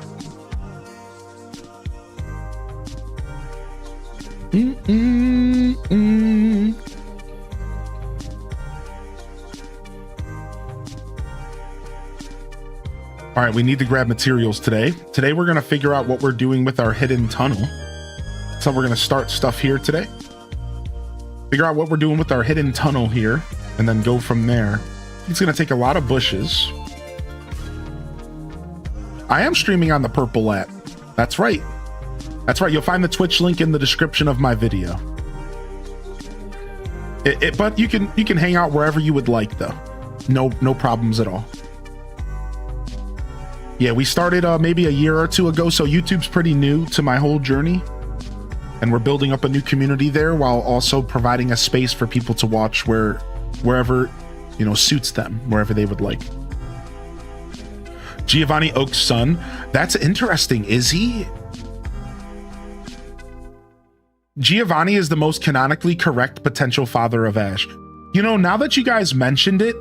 All right, we need to grab materials today. Today, we're going to figure out what we're doing with our hidden tunnel. So we're going to start stuff here today. Figure out what we're doing with our hidden tunnel here, and then go from there. It's going to take a lot of bushes. I am streaming on the Purple app. That's right. That's right. You'll find the Twitch link in the description of my video. But you can hang out wherever you would like, though. No problems at all. Yeah, we started maybe a year or two ago, so YouTube's pretty new to my whole journey. And we're building up a new community there while also providing a space for people to watch wherever, you know, suits them, wherever they would like. Giovanni Oak's son. That's interesting. Is he? Giovanni is the most canonically correct potential father of Ash. You know, now that you guys mentioned it,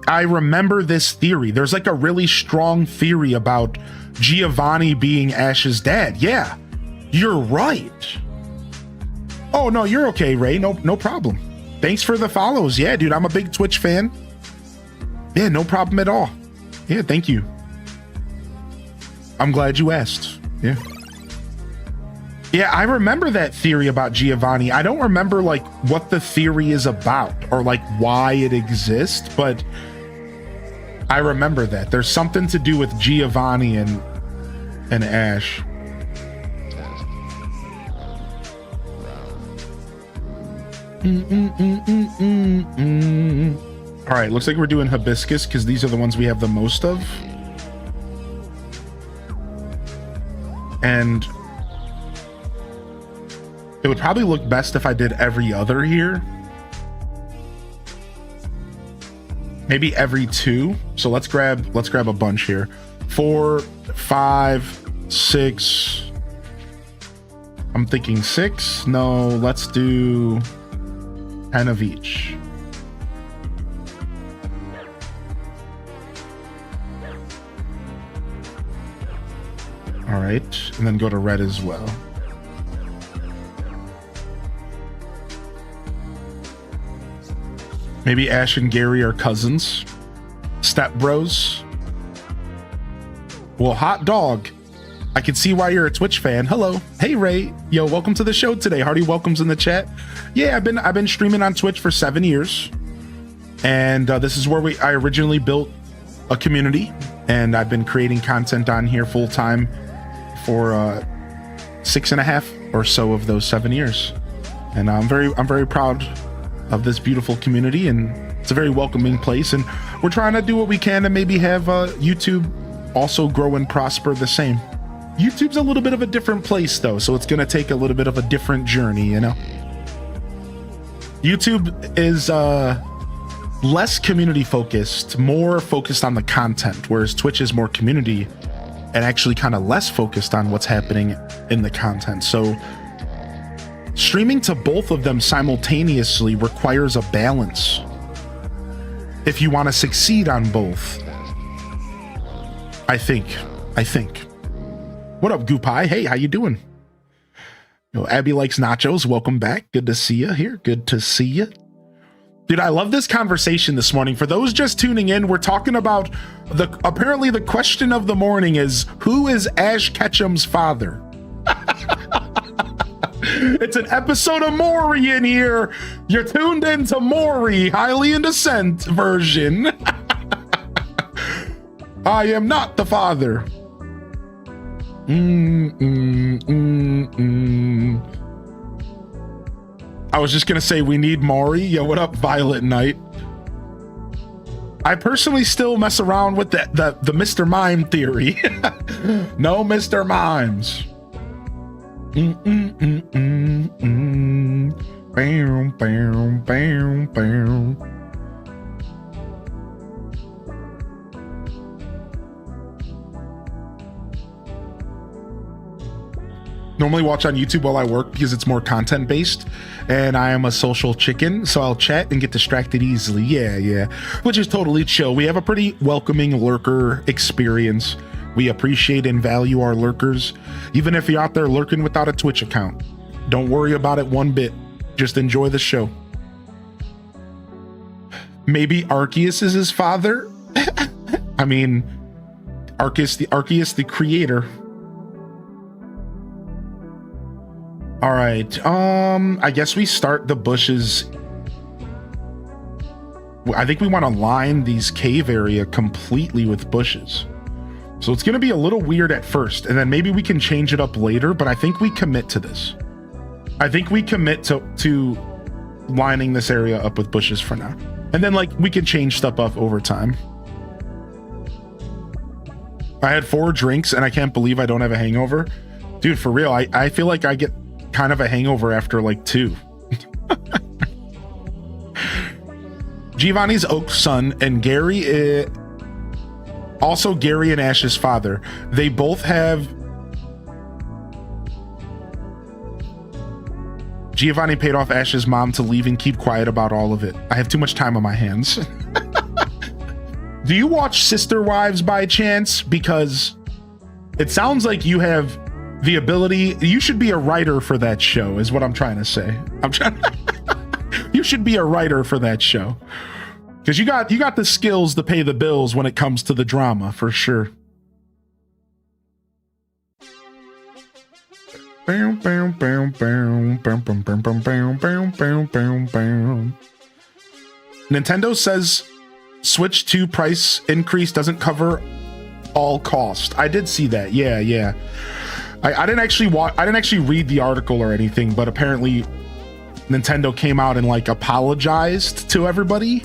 I remember this theory. There's like a really strong theory about Giovanni being Ash's dad. Yeah, you're right. Oh, no, you're okay, Ray. No problem. Thanks for the follows. Yeah, dude, I'm a big Twitch fan. Yeah, no problem at all. Yeah, thank you. I'm glad you asked. Yeah. Yeah, I remember that theory about Giovanni. I don't remember like what the theory is about or like why it exists, but I remember that there's something to do with Giovanni and Ash. All right, looks like we're doing hibiscus because these are the ones we have the most of. And it would probably look best if I did every other here. Maybe every two. So let's grab a bunch here. 4, 5, 6. I'm thinking 6. No, let's do 10 of each. All right, and then go to red as well. Maybe Ash and Gary are cousins. Step bros. Well, hot dog. I can see why you're a Twitch fan. Hello. Hey, Ray. Yo, welcome to the show today. Hearty welcomes in the chat. Yeah, I've been streaming on Twitch for 7 years. And this is where I originally built a community. And I've been creating content on here full time for 6.5 or so of those 7 years. And I'm very proud of this beautiful community, and it's a very welcoming place. And we're trying to do what we can to maybe have YouTube also grow and prosper the same. YouTube's a little bit of a different place though, so it's going to take a little bit of a different journey, you know? YouTube is less community focused, more focused on the content, whereas Twitch is more community and actually kind of less focused on what's happening in the content. So streaming to both of them simultaneously requires a balance if you want to succeed on both. I think. What up, Goopie? Hey, how you doing? Yo, Abby likes nachos. Welcome back. Good to see you here. Good to see you. Dude, I love this conversation this morning. For those just tuning in, we're talking about apparently the question of the morning is, who is Ash Ketchum's father? It's an episode of Maury in here. You're tuned into Maury, highly in descent version. I am not the father. I was just gonna say we need Maury. Yo, what up, Violet Knight? I personally still mess around with the Mr. Mime theory. No Mr. Mimes. Bam, bam, bam, bam. Normally watch on YouTube while I work because it's more content based, and I am a social chicken, so I'll chat and get distracted easily. Yeah, which is totally chill. We have a pretty welcoming lurker experience. We appreciate and value our lurkers, even if you're out there lurking without a Twitch account. Don't worry about it one bit. Just enjoy the show. Maybe Arceus is his father? I mean, Arceus the creator. All right, I guess we start the bushes. I think we want to line these cave area completely with bushes. So it's going to be a little weird at first, and then maybe we can change it up later, but I think we commit to this. I think we commit to lining this area up with bushes for now. And then like we can change stuff up over time. I had 4 drinks and I can't believe I don't have a hangover. Dude, for real, I feel like I get kind of a hangover after like 2. Giovanni's Oak's son and Gary, also Gary and Ash's father. They both have. Giovanni paid off Ash's mom to leave and keep quiet about all of it. I have too much time on my hands. Do you watch Sister Wives by chance? Because it sounds like you have the ability. You should be a writer for that show, is what I'm trying to say. You should be a writer for that show. Because you got the skills to pay the bills when it comes to the drama, for sure. Nintendo says Switch 2 price increase doesn't cover all cost. I did see that. Yeah. I didn't actually read the article or anything, but apparently Nintendo came out and like apologized to everybody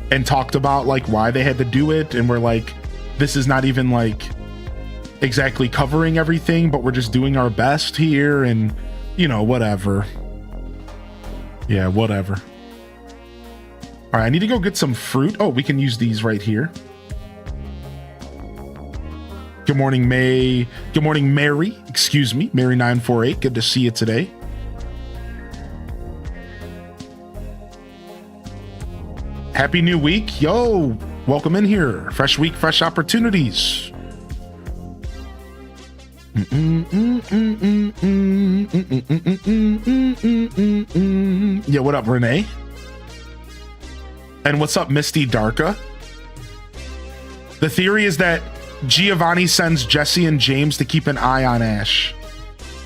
and talked about like why they had to do it, and we're like, this is not even like exactly covering everything, but we're just doing our best here, and you know, whatever. Yeah, whatever. All right, I need to go get some fruit. Oh, we can use these right here. Good morning, May. Good morning, Mary. Excuse me, Mary948. Good to see you today. Happy new week. Yo, welcome in here. Fresh week, fresh opportunities. Yeah, what up, Renee? And what's up, Misty Darka? The theory is that Giovanni sends Jesse and James to keep an eye on Ash.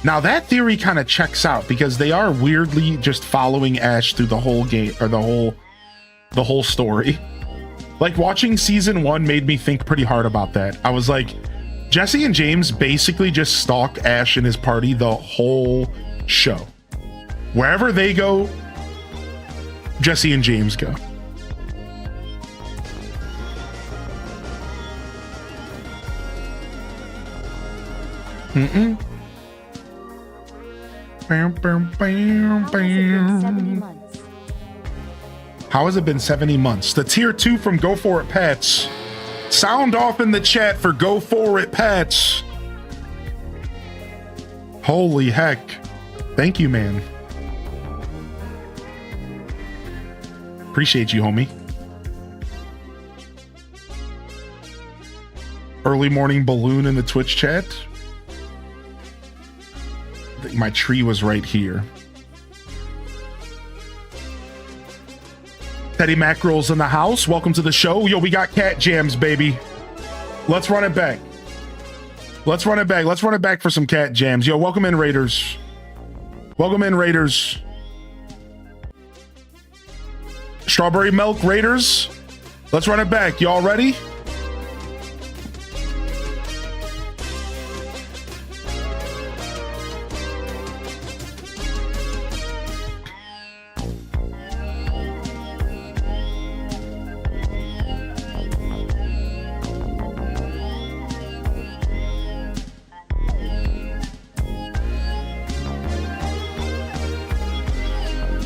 Now that theory kind of checks out because they are weirdly just following Ash through the whole game, or the whole story. Like, watching season 1 made me think pretty hard about that. I was like, Jesse and James basically just stalk Ash and his party the whole show. Wherever they go, Jesse and James go. How has it been 70 months? The tier 2 from Go For It Pets. Sound off in the chat for Go For It Pets. Holy heck. Thank you, man. Appreciate you, homie. Early morning balloon in the Twitch chat. I think my tree was right here. Teddy Mackerel's in the house. Welcome to the show. Yo, we got cat jams, baby. Let's run it back. Let's run it back. Let's run it back for some cat jams. Yo, welcome in, Raiders. Welcome in, Raiders. Strawberry milk, Raiders. Let's run it back. Y'all ready?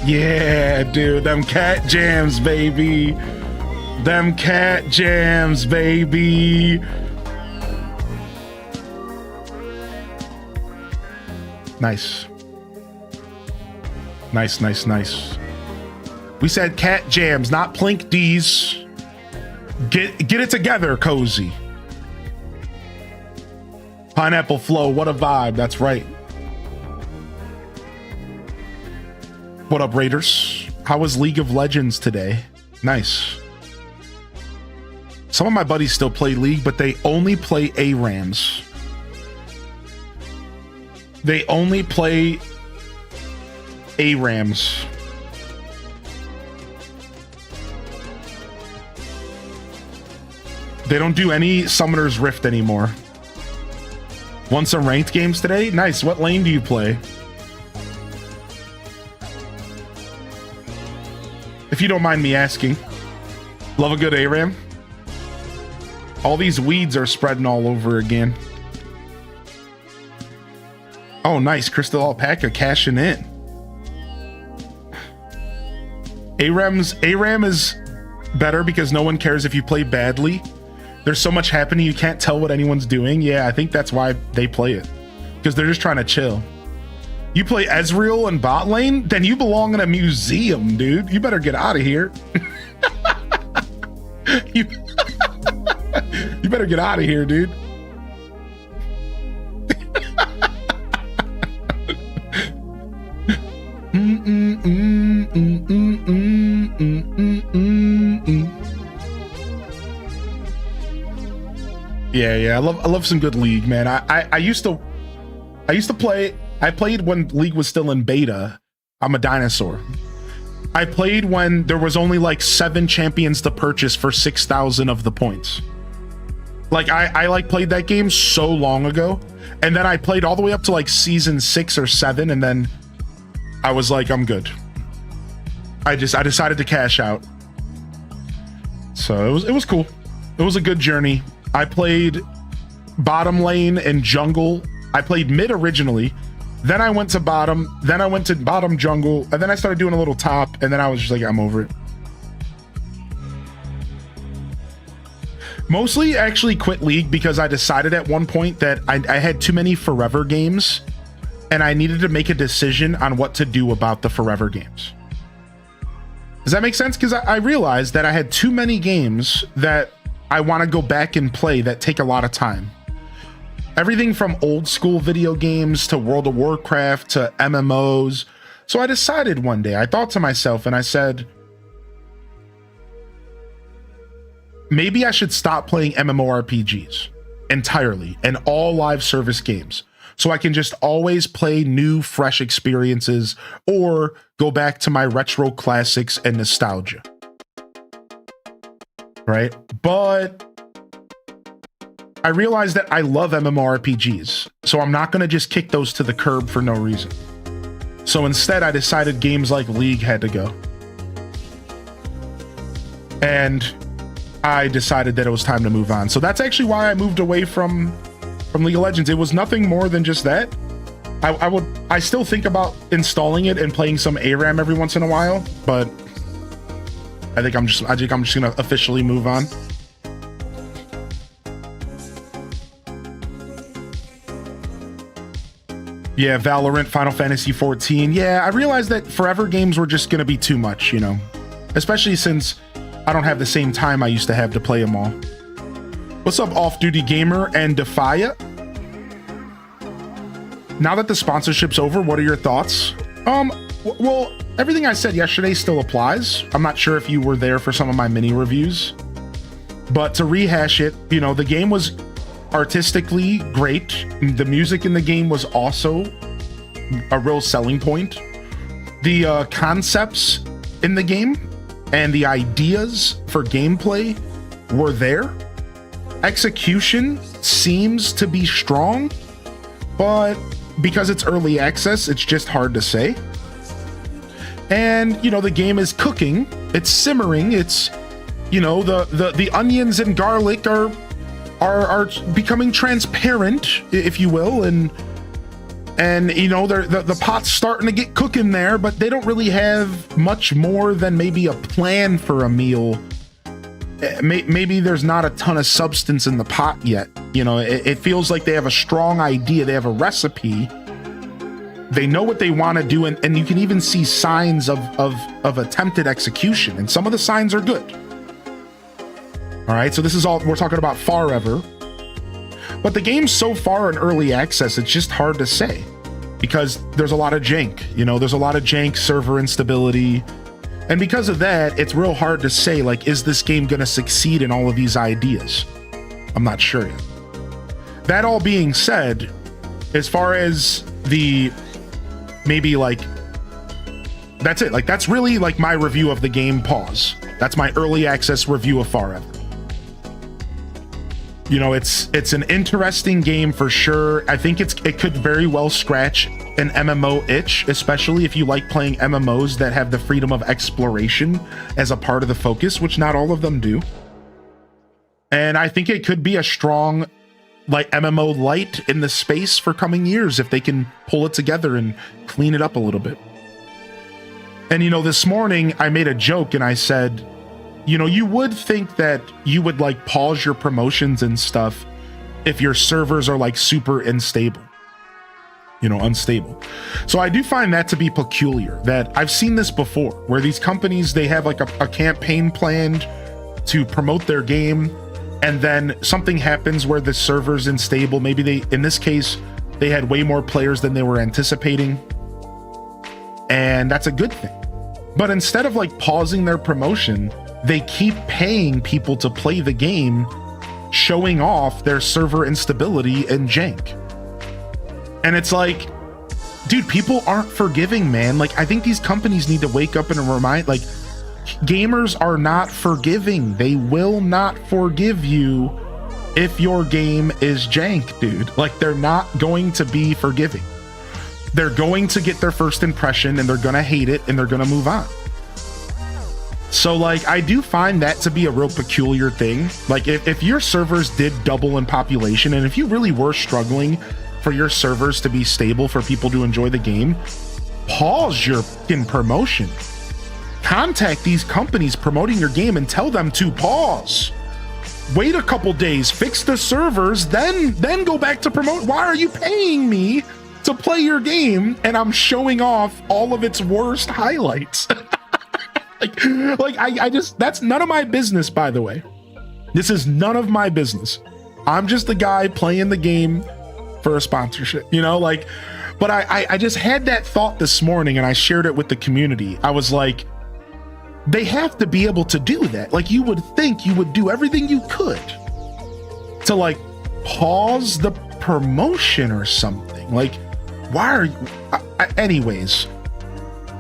Yeah, dude, them cat jams, baby. Them cat jams, baby. Nice. Nice, nice, nice. We said cat jams, not Plink D's. Get it together, Cozy. Pineapple Flow, what a vibe. That's right. What up, Raiders? How was League of Legends today? Nice. Some of my buddies still play League, but they only play ARAMs. They only play ARAMs. They don't do any Summoner's Rift anymore. Won some ranked games today? Nice. What lane do you play? If you don't mind me asking. Love a good ARAM. All these weeds are spreading all over again. Oh, nice. Crystal Alpaca cashing in. ARAM is better because no one cares if you play badly. There's so much happening, you can't tell what anyone's doing. Yeah, I think that's why they play it. Because they're just trying to chill. You play Ezreal in bot lane? Then you belong in a museum, dude. You better get out of here. you better get out of here, dude. Yeah. I love some good League, man. I used to play. I played when League was still in beta. I'm a dinosaur. I played when there was only like 7 champions to purchase for 6,000 of the points. Like I played that game so long ago, and then I played all the way up to like season 6 or 7, and then I was like, I'm good. I decided to cash out. So it was cool. It was a good journey. I played bottom lane and jungle. I played mid originally. Then I went to bottom. Then I went to bottom jungle. And then I started doing a little top. And then I was just like, I'm over it. Mostly actually quit League because I decided at one point that I had too many forever games. And I needed to make a decision on what to do about the forever games. Does that make sense? Because I realized that I had too many games that I want to go back and play that take a lot of time. Everything from old school video games to World of Warcraft to MMOs. So I decided one day, I thought to myself and I said, maybe I should stop playing MMORPGs entirely and all live service games, so I can just always play new, fresh experiences or go back to my retro classics and nostalgia. Right? But I realized that I love MMORPGs, so I'm not going to just kick those to the curb for no reason. So instead, I decided games like League had to go. And I decided that it was time to move on. So that's actually why I moved away from League of Legends. It was nothing more than just that. I still think about installing it and playing some ARAM every once in a while, but I think I'm just gonna officially move on. Yeah, Valorant, Final Fantasy 14. Yeah, I realized that forever games were just gonna be too much, you know, especially since I don't have the same time I used to have to play them all. What's up, Off Duty Gamer and Defia? Now that the sponsorship's over, what are your thoughts? Well, everything I said yesterday still applies. I'm not sure if you were there for some of my mini reviews, but to rehash it, you know, the game was artistically great. The music in the game was also a real selling point. The concepts in the game and the ideas for gameplay were there. Execution seems to be strong, but because it's early access, it's just hard to say. And, you know, the game is cooking, it's simmering, it's, you know, the onions and garlic are becoming transparent, if you will, and you know, the pot's starting to get cooking there, but they don't really have much more than maybe a plan for a meal. Maybe there's not a ton of substance in the pot yet. You know, it feels like they have a strong idea, they have a recipe, they know what they want to do, and you can even see signs of attempted execution, and some of the signs are good. All right, so this is all we're talking about Forever. But the game's so far in early access, it's just hard to say because there's a lot of jank, you know, there's a lot of jank, server instability. And because of that, it's real hard to say, like, is this game going to succeed in all of these ideas? I'm not sure yet. That all being said, as far as the maybe like, that's it. Like, that's really like my review of the game. Pause. That's my early access review of Forever. You know, it's an interesting game for sure. I think it could very well scratch an MMO itch, especially if you like playing MMOs that have the freedom of exploration as a part of the focus, which not all of them do. And I think it could be a strong, like, MMO light in the space for coming years if they can pull it together and clean it up a little bit. And, you know, this morning I made a joke and I said, you know, you would think that you would like pause your promotions and stuff if your servers are like super unstable, you know, unstable. So I do find that to be peculiar, that I've seen this before where these companies, they have like a campaign planned to promote their game, and then something happens where the server's unstable. Maybe they, in this case, they had way more players than they were anticipating, and that's a good thing. But instead of like pausing their promotion, they keep paying people to play the game, showing off their server instability and jank. And it's like, dude, people aren't forgiving, man. Like, I think these companies need to wake up and remind, like, gamers are not forgiving. They will not forgive you if your game is jank, dude. Like, they're not going to be forgiving. They're going to get their first impression and they're gonna hate it and they're gonna move on. So, like, I do find that to be a real peculiar thing. Like, if your servers did double in population, and if you really were struggling for your servers to be stable for people to enjoy the game, pause your fucking promotion. Contact these companies promoting your game and tell them to pause. Wait a couple days, fix the servers, then go back to promote. Why are you paying me to play your game and I'm showing off all of its worst highlights? I just, that's none of my business, by the way. This is none of my business. I'm just the guy playing the game for a sponsorship, you know, like, but I just had that thought this morning and I shared it with the community. I was like, they have to be able to do that. Like, you would think you would do everything you could to like pause the promotion or something. Like, why are you anyways,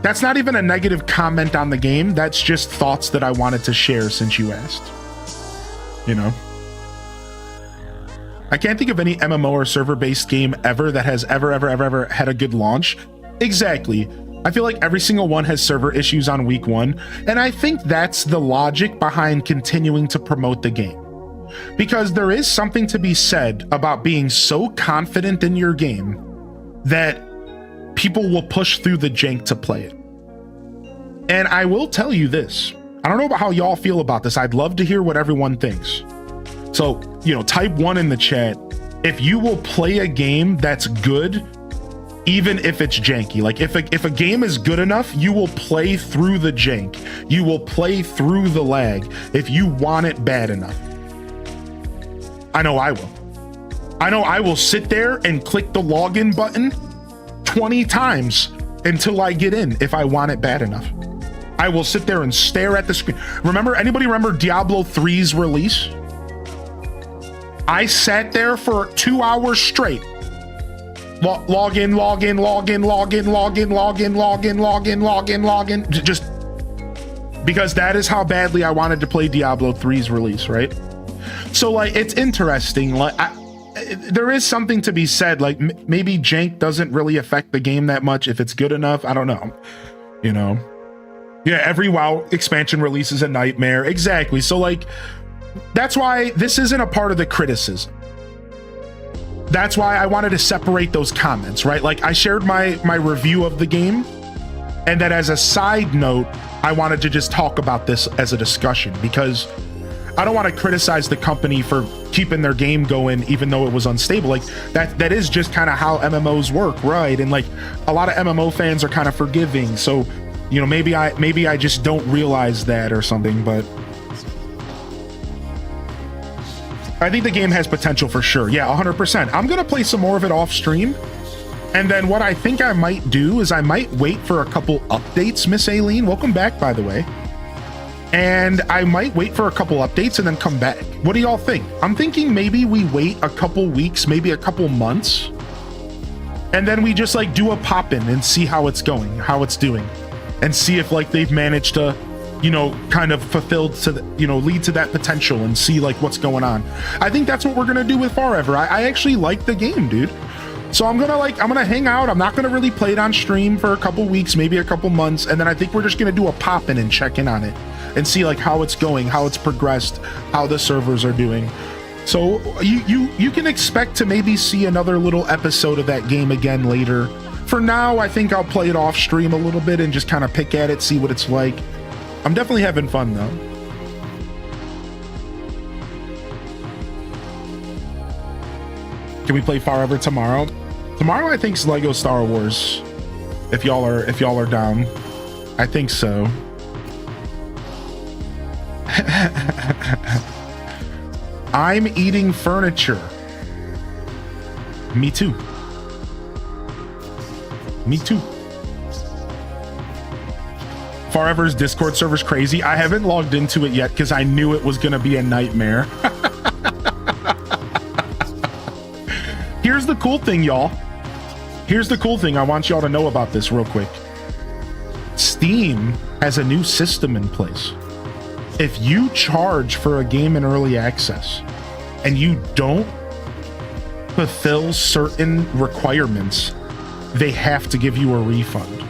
that's not even a negative comment on the game. That's just thoughts that I wanted to share since you asked. You know, I can't think of any MMO or server-based game ever that has ever had a good launch. Exactly. I feel like every single one has server issues on week one, and I think that's the logic behind continuing to promote the game. Because there is something to be said about being so confident in your game that people will push through the jank to play it. And I will tell you this, I don't know about how y'all feel about this. I'd love to hear what everyone thinks. So, you know, type 1 in the chat if you will play a game that's good, even if it's janky. Like, if a game is good enough, you will play through the jank. You will play through the lag if you want it bad enough. I know I will. I know I will sit there and click the login button 20 times until I get in if I want it bad enough. I will sit there and stare at the screen. Anybody remember Diablo 3's release? I sat there for 2 hours straight. Log in. Just because that is how badly I wanted to play Diablo 3's release, right? So like, it's interesting. Like, there is something to be said. Like, maybe jank doesn't really affect the game that much if it's good enough. I don't know. You know? Yeah, every WoW expansion release is a nightmare. Exactly. So like, that's why this isn't a part of the criticism. That's why I wanted to separate those comments, right? Like, I shared my review of the game, and then as a side note, I wanted to just talk about this as a discussion, because I don't want to criticize the company for keeping their game going even though it was unstable. Like, that is just kind of how MMOs work, right? And like, a lot of MMO fans are kind of forgiving, so you know, maybe I just don't realize that or something. But I think the game has potential for sure. Yeah, 100%. I'm gonna play some more of it off stream, and then what I think I might do is I might wait for a couple updates. Miss Aileen, welcome back, by the way. And I might wait for a couple updates and then come back. What do y'all think? I'm thinking maybe we wait a couple weeks, maybe a couple months, and then we just like do a pop-in and see how it's going, how it's doing, and see if like they've managed to, you know, kind of fulfilled to the, you know, lead to that potential, and see like what's going on. I think that's what we're gonna do with Forever. I actually like the game, dude. So I'm gonna hang out. I'm not gonna really play it on stream for a couple weeks, maybe a couple months, and then I think we're just gonna do a pop-in and check in on it and see like how it's going, how it's progressed, how the servers are doing. So you can expect to maybe see another little episode of that game again later. For now, I think I'll play it off stream a little bit and just kind of pick at it, see what it's like. I'm definitely having fun though. Can we play Forever tomorrow? Tomorrow I think is Lego Star Wars. If y'all are down. I think so. I'm eating furniture. Me too. Me too. Forever's Discord server's crazy. I haven't logged into it yet because I knew it was gonna be a nightmare. Here's the cool thing, y'all. Here's the cool thing. I want y'all to know about this real quick. Steam has a new system in place. If you charge for a game in early access and you don't fulfill certain requirements, they have to give you a refund.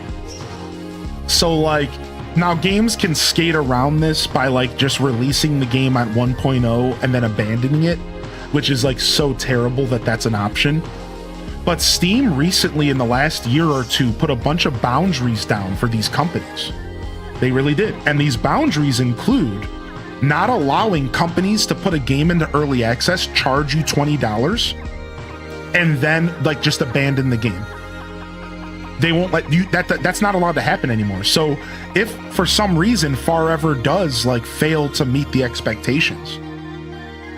So like, now games can skate around this by like just releasing the game at 1.0 and then abandoning it, which is like so terrible that that's an option. But Steam recently in the last year or two put a bunch of boundaries down for these companies. They really did. And these boundaries include not allowing companies to put a game into early access, charge you $20, and then like just abandon the game. They won't let you, that's not allowed to happen anymore. So if for some reason Forever does like fail to meet the expectations,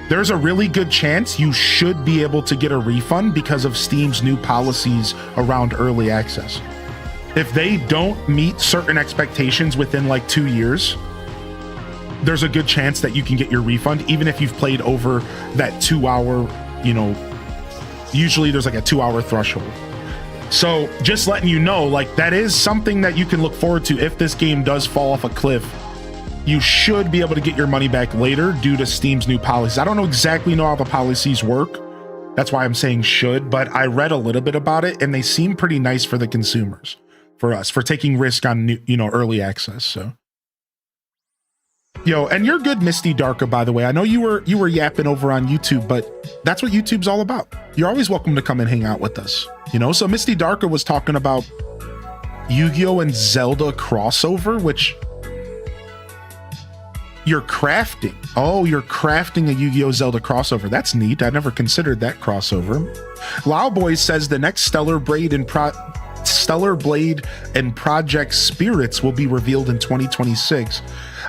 there's a really good chance you should be able to get a refund because of Steam's new policies around early access. If they don't meet certain expectations within like 2 years, there's a good chance that you can get your refund, even if you've played over that 2 hour, you know, usually there's like a 2 hour threshold. So just letting you know, like, that is something that you can look forward to. If this game does fall off a cliff, you should be able to get your money back later due to Steam's new policies. I don't exactly know how the policies work. That's why I'm saying should, but I read a little bit about it and they seem pretty nice for the consumers, for us, for taking risk on new, you know, early access. So, yo, and you're good, Misty Darka, by the way. I know you were yapping over on YouTube, but that's what YouTube's all about. You're always welcome to come and hang out with us, you know? So Misty Darka was talking about Yu-Gi-Oh! And Zelda crossover, which you're crafting. Oh, you're crafting a Yu-Gi-Oh! Zelda crossover. That's neat. I never considered that crossover. Loudboy says the next Stellar Blade and Project Spirits will be revealed in 2026.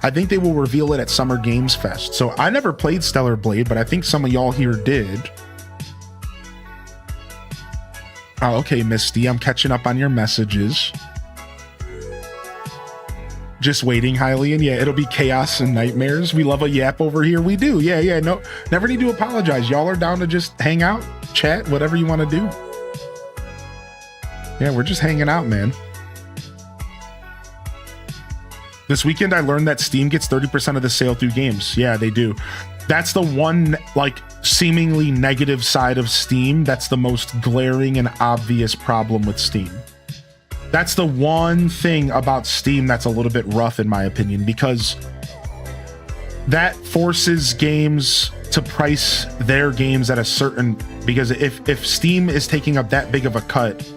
I think they will reveal it at Summer Games Fest. So I never played Stellar Blade, but I think some of y'all here did. Oh, okay, Misty, I'm catching up on your messages. Just waiting, Hylian. Yeah, it'll be chaos and nightmares. We love a yap over here. We do. Yeah. No, never need to apologize. Y'all are down to just hang out, chat, whatever you want to do. Yeah, we're just hanging out, man. This weekend, I learned that Steam gets 30% of the sale through games. Yeah, they do. That's the one, like, seemingly negative side of Steam. That's the most glaring and obvious problem with Steam. That's the one thing about Steam that's a little bit rough, in my opinion, because that forces games to price their games at a certain, because if Steam is taking up that big of a cut,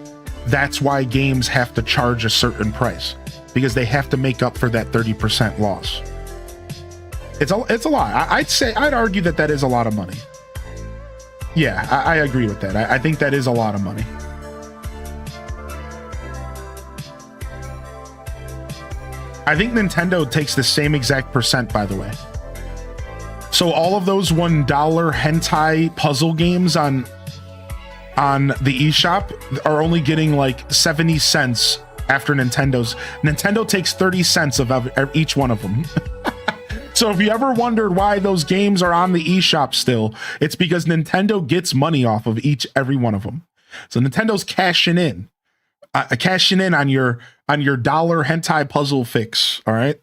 that's why games have to charge a certain price, because they have to make up for that 30% loss. It's a lot. I'd argue that is a lot of money. Yeah, I agree with that. I think that is a lot of money. I think Nintendo takes the same exact percent, by the way. So all of those $1 hentai puzzle games on the eShop are only getting like 70 cents after Nintendo takes 30 cents of each one of them. So if you ever wondered why those games are on the eShop still, it's because Nintendo gets money off of every one of them. So Nintendo's cashing in on your $1 hentai puzzle fix. All right.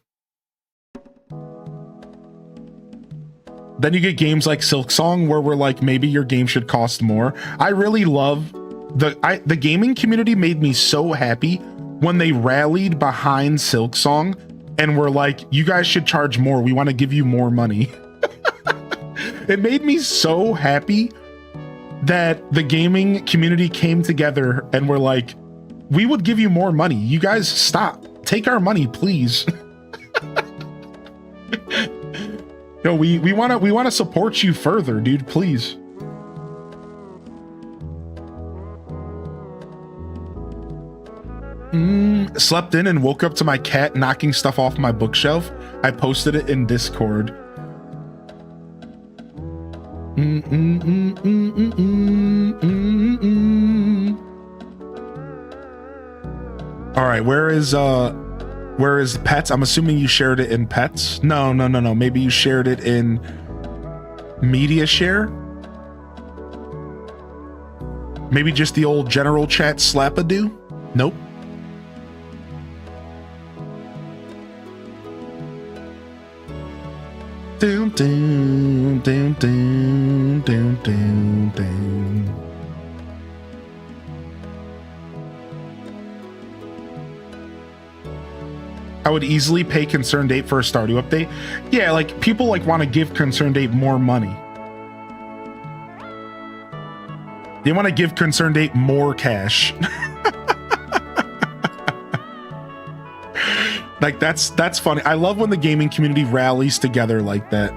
Then you get games like Silksong, where we're like, maybe your game should cost more. I really love the gaming community. Made me so happy when they rallied behind Silksong and were like, you guys should charge more. We want to give you more money. It made me so happy that the gaming community came together and were like, we would give you more money. You guys stop. Take our money, please. No, we want to support you further, dude, please. Slept in and woke up to my cat knocking stuff off my bookshelf. I posted it in Discord. All right, where is Pets? I'm assuming you shared it in Pets. No. Maybe you shared it in Media Share. Maybe just the old general chat slap-a-doo. Nope. Doom, doom, doom, doom, doom, doom, doom. I would easily pay Concerned Ape for a Stardew update. Yeah, like people like want to give Concerned Ape more money. They want to give Concerned Ape more cash. Like that's funny. I love when the gaming community rallies together like that.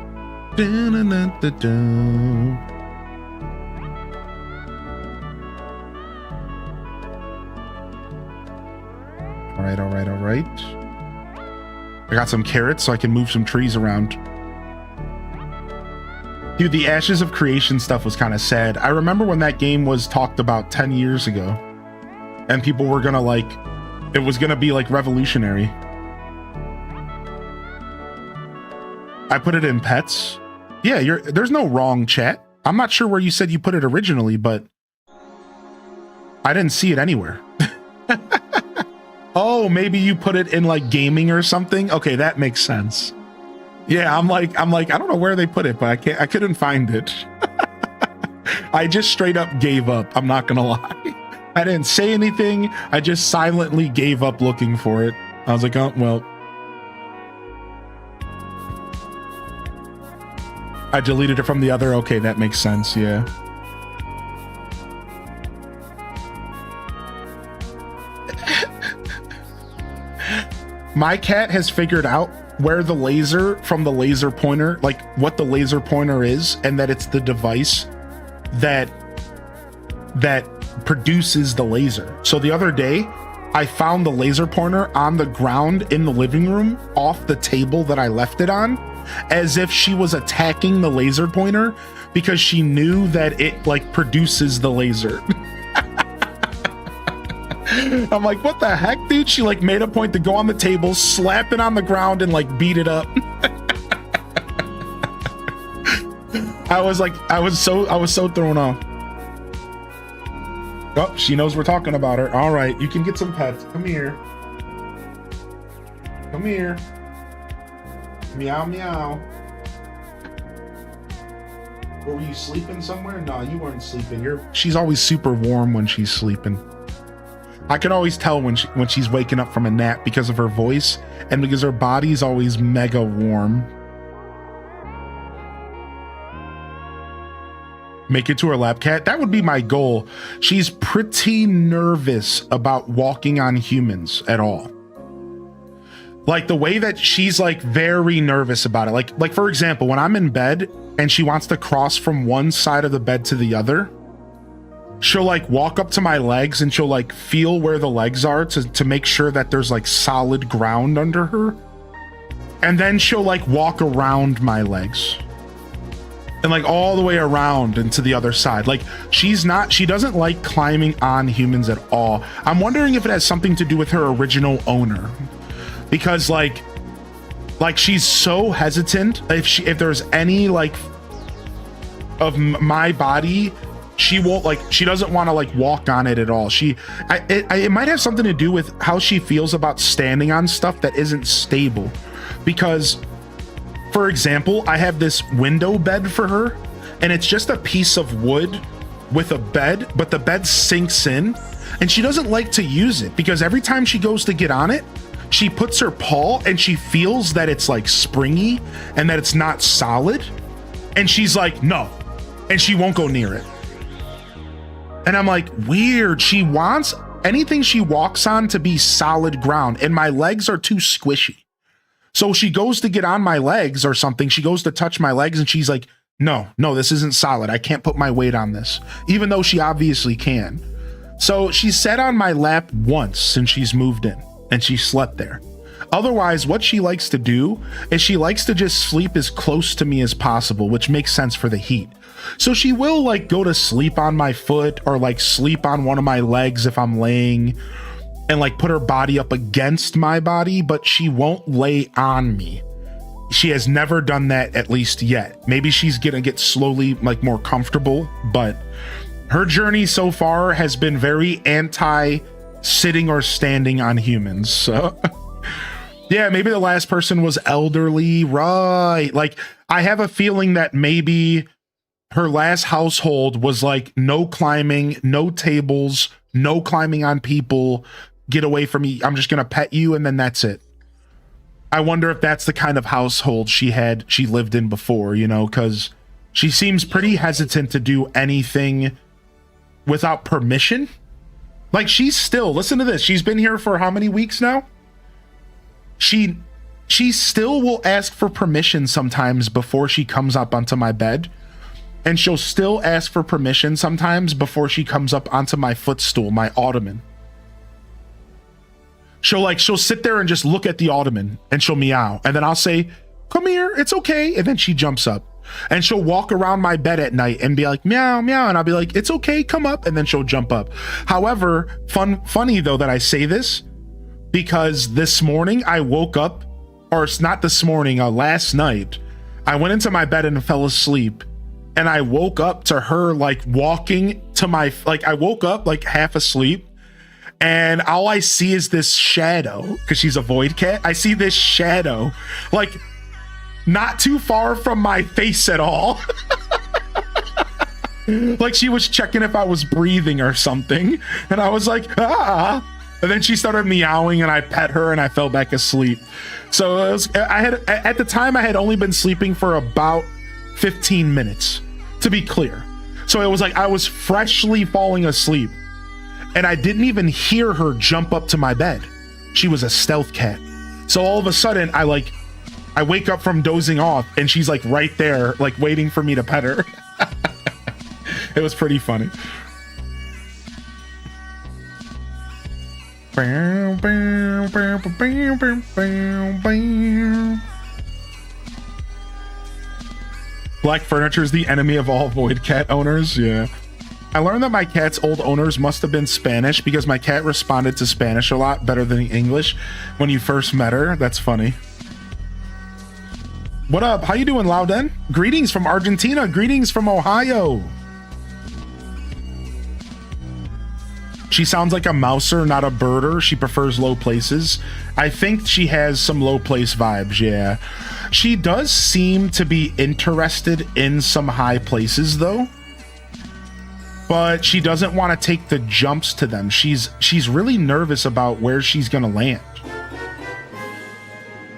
All right. I got some carrots so I can move some trees around. Dude, the Ashes of Creation stuff was kind of sad. I remember when that game was talked about 10 years ago and people were gonna like, it was gonna be like revolutionary. I put it in pets. Yeah, there's no wrong, chat. I'm not sure where you said you put it originally, but I didn't see it anywhere. Oh, maybe you put it in like gaming or something. Okay, that makes sense. Yeah, I'm like, I don't know where they put it, but I couldn't find it. I just straight up gave up. I'm not gonna lie. I didn't say anything. I just silently gave up looking for it. I was like, oh, well. I deleted it from the other. Okay, that makes sense. Yeah. My cat has figured out where the laser from the laser pointer, like what the laser pointer is, and that it's the device that produces the laser. So the other day, I found the laser pointer on the ground in the living room off the table that I left it on, as if she was attacking the laser pointer because she knew that it like produces the laser. I'm like, what the heck, dude? She like made a point to go on the table, slap it on the ground, and like beat it up. I was so thrown off. Oh, she knows we're talking about her. All right, you can get some pets. Come here. Come here. Meow, meow. Were you sleeping somewhere? No, you weren't sleeping. She's always super warm when she's sleeping. I can always tell when she's waking up from a nap because of her voice and because her body's always mega warm. Make it to her lap, cat. That would be my goal. She's pretty nervous about walking on humans at all. Like the way that she's like very nervous about it. Like for example, when I'm in bed and she wants to cross from one side of the bed to the other, she'll like walk up to my legs and she'll like feel where the legs are to make sure that there's like solid ground under her. And then she'll like walk around my legs and like all the way around and to the other side. Like she doesn't like climbing on humans at all. I'm wondering if it has something to do with her original owner, because like she's so hesitant. If there's any like of my body, she won't like, she doesn't want to like walk on it at all. It might have something to do with how she feels about standing on stuff that isn't stable. Because for example, I have this window bed for her and it's just a piece of wood with a bed, but the bed sinks in and she doesn't like to use it because every time she goes to get on it, she puts her paw and she feels that it's like springy and that it's not solid. And she's like, no, and she won't go near it. And I'm like, weird. She wants anything she walks on to be solid ground, and my legs are too squishy. So she goes to get on my legs or something. She goes to touch my legs and she's like, no, this isn't solid. I can't put my weight on this, even though she obviously can. So she sat on my lap once since she's moved in and she slept there. Otherwise, what she likes to do is she likes to just sleep as close to me as possible, which makes sense for the heat. So she will like go to sleep on my foot or like sleep on one of my legs if I'm laying and like put her body up against my body, but she won't lay on me. She has never done that, at least yet. Maybe she's gonna get slowly like more comfortable, but her journey so far has been very anti sitting or standing on humans. So yeah, maybe the last person was elderly, right? Like I have a feeling that maybe her last household was like no climbing, no tables, no climbing on people, get away from me. I'm just going to pet you. And then that's it. I wonder if that's the kind of household she lived in before, you know, because she seems pretty hesitant to do anything without permission. Like she's still, listen to this. She's been here for how many weeks now? She still will ask for permission sometimes before she comes up onto my bed. And she'll still ask for permission sometimes before she comes up onto my footstool, my ottoman. She'll sit there and just look at the ottoman and she'll meow. And then I'll say, come here, it's okay. And then she jumps up and she'll walk around my bed at night and be like, meow, meow. And I'll be like, it's okay, come up. And then she'll jump up. However, funny though that I say this, because this morning I woke up, or it's not this morning, last night, I went into my bed and fell asleep, and I woke up to her like walking to my, like I woke up like half asleep, and all I see is this shadow, because she's a void cat. I see this shadow like not too far from my face at all. Like she was checking if I was breathing or something, and I was like, ah. And then she started meowing, and I pet her, and I fell back asleep. So it was, at the time I had only been sleeping for about 15 minutes, to be clear. So it was like I was freshly falling asleep, and I didn't even hear her jump up to my bed. She was a stealth cat. So all of a sudden I wake up from dozing off, and she's like right there, like waiting for me to pet her. It was pretty funny. Black furniture is the enemy of all void cat owners. Yeah. I learned that my cat's old owners must have been Spanish because my cat responded to Spanish a lot better than English when you first met her. That's funny. What up? How you doing, Louden? Greetings from Argentina. Greetings from Ohio. She sounds like a mouser, not a birder. She prefers low places. I think she has some low place vibes, yeah. She does seem to be interested in some high places, though. But she doesn't want to take the jumps to them. She's really nervous about where she's going to land.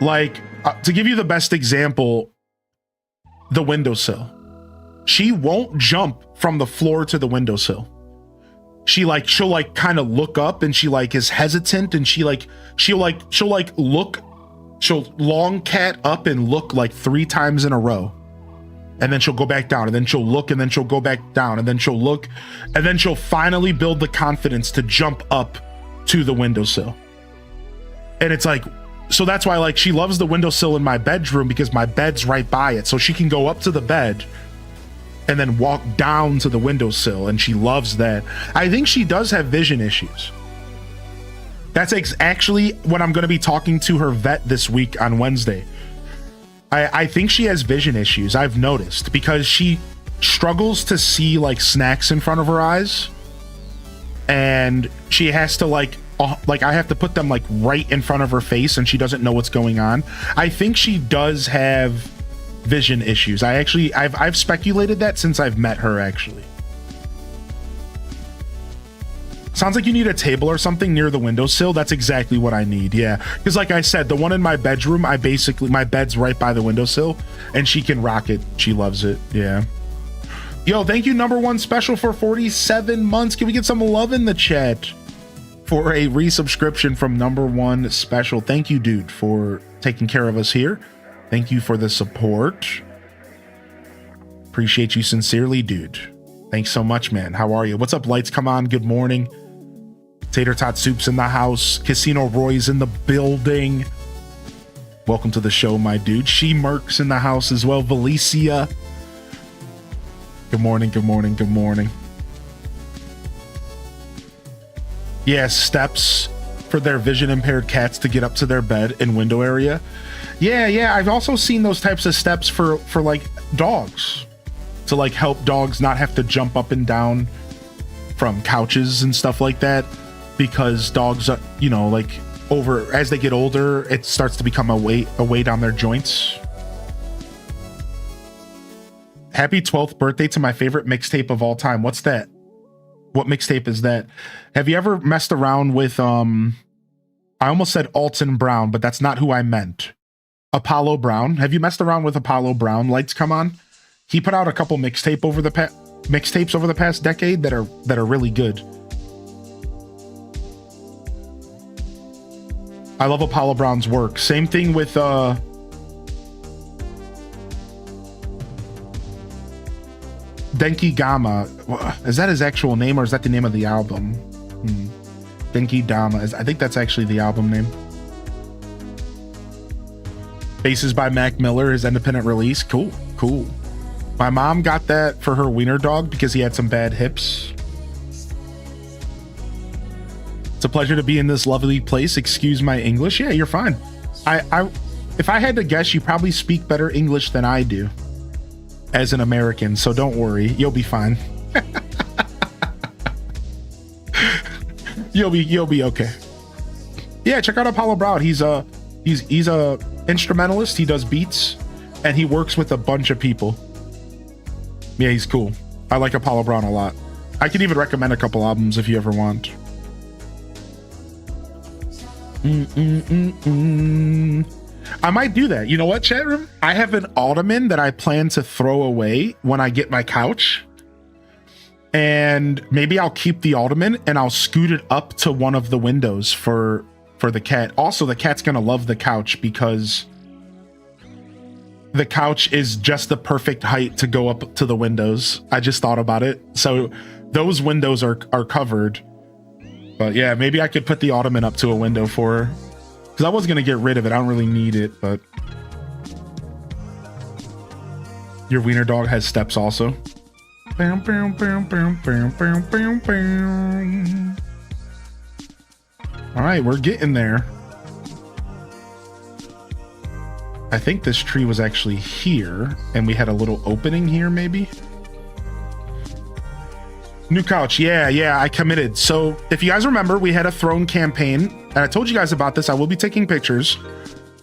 Like, to give you the best example, the windowsill. She won't jump from the floor to the windowsill. She'll kind of look up, and she like is hesitant, and she'll long cat up and look like 3 times in a row, and then she'll go back down, and then she'll look, and then she'll go back down, and then she'll look, and then she'll finally build the confidence to jump up to the windowsill. And it's like, so that's why like she loves the windowsill in my bedroom, because my bed's right by it, so she can go up to the bed and then walk down to the windowsill, and she loves that. I think she does have vision issues. That's actually what I'm going to be talking to her vet this week on Wednesday. I think she has vision issues, I've noticed, because she struggles to see like snacks in front of her eyes, and she has to like I have to put them like right in front of her face, and she doesn't know what's going on. I think she does have vision issues. I've speculated that since I've met her, actually. Sounds like you need a table or something near the windowsill. That's exactly what I need. Yeah, because like I said, the one in my bedroom, my bed's right by the windowsill, and she can rock it. She loves it. Yeah. Yo, thank you, number one special, for 47 months. Can we get some love in the chat for a resubscription from number one special? Thank you, dude, for taking care of us here. Thank you for the support. Appreciate you sincerely, dude. Thanks so much, man. How are you? What's up, Lights? Come on. Good morning. Tater Tot Soup's in the house. Casino Roy's in the building. Welcome to the show, my dude. She Merc's in the house as well. Valicia. Good morning. Good morning. Good morning. Yeah, steps for their vision impaired cats to get up to their bed and window area. Yeah, I've also seen those types of steps for like dogs, to like help dogs not have to jump up and down from couches and stuff like that, because dogs are, you know, like as they get older, it starts to become a weight on their joints. Happy 12th birthday to my favorite mixtape of all time. What's that? What mixtape is that? Have you ever messed around with I almost said Alton Brown, but that's not who I meant. Apollo Brown. Have you messed around with Apollo Brown? Lights, come on. He put out a couple mixtapes over the past decade that are really good. I love Apollo Brown's work. Same thing with Denki Gama. Is that his actual name, or is that the name of the album? Denki Dama. I think that's actually the album name. Bases by Mac Miller, his independent release. Cool. My mom got that for her wiener dog because he had some bad hips. It's a pleasure to be in this lovely place. Excuse my English. Yeah, you're fine. if I had to guess, you probably speak better English than I do as an American, so don't worry, you'll be fine. You'll be okay. Yeah, check out Apollo Broad. He's a instrumentalist. He does beats, and he works with a bunch of people. Yeah, he's cool. I like Apollo Brown a lot. I can even recommend a couple albums if you ever want. I might do that. You know what, chat room? I have an ottoman that I plan to throw away when I get my couch. And maybe I'll keep the ottoman and I'll scoot it up to one of the windows for the cat. Also, the cat's gonna love the couch because the couch is just the perfect height to go up to the windows. I just thought about it. So those windows are covered. But yeah, maybe I could put the ottoman up to a window for her. Because I was going to get rid of it. I don't really need it, but... Your wiener dog has steps also. All right, we're getting there. I think this tree was actually here, and we had a little opening here, maybe? New couch, yeah, I committed. So if you guys remember, we had a throne campaign, and I told you guys about this. I will be taking pictures.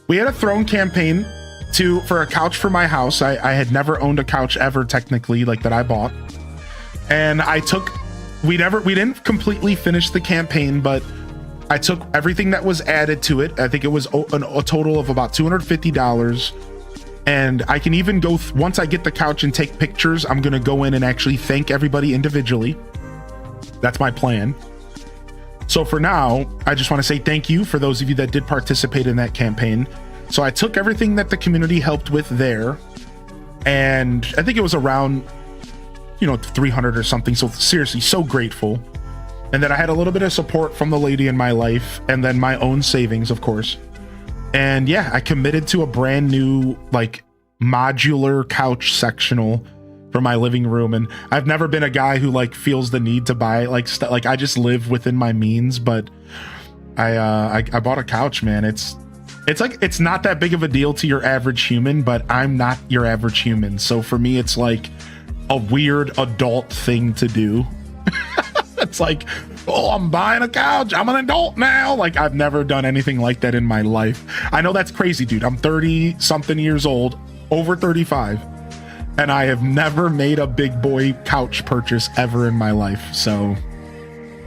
We had a throne campaign for a couch for my house. I had never owned a couch ever, technically, like that I bought. And we didn't completely finish the campaign, but I took everything that was added to it. I think it was a total of about $250. And I can even go, once I get the couch and take pictures, I'm going to go in and actually thank everybody individually. That's my plan. So for now, I just want to say thank you for those of you that did participate in that campaign. So I took everything that the community helped with there, and I think it was around, 300 or something. So seriously, so grateful. And then I had a little bit of support from the lady in my life, and then my own savings, of course. And yeah, I committed to a brand new, like, modular couch sectional for my living room. And I've never been a guy who, like, feels the need to buy, like, like, I just live within my means. But I bought a couch, man. It's like, it's not that big of a deal to your average human, but I'm not your average human. So for me, it's like a weird adult thing to do. It's like, oh, I'm buying a couch. I'm an adult now. Like, I've never done anything like that in my life. I know that's crazy, dude. I'm 30 something years old, over 35, and I have never made a big boy couch purchase ever in my life. So,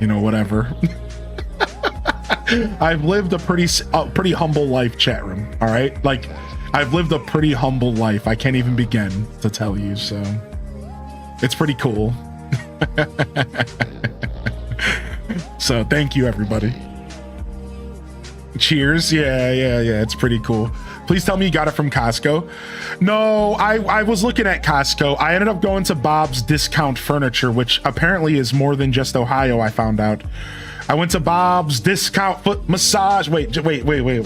whatever. I've lived a pretty humble life, chat room. All right. Like, I've lived a pretty humble life. I can't even begin to tell you. So it's pretty cool. So thank you, everybody. Cheers. Yeah, it's pretty cool. Please tell me you got it from Costco. No, I was looking at Costco. I ended up going to Bob's Discount Furniture, which apparently is more than just Ohio, I found out. I went to Bob's Discount Foot Massage. Wait,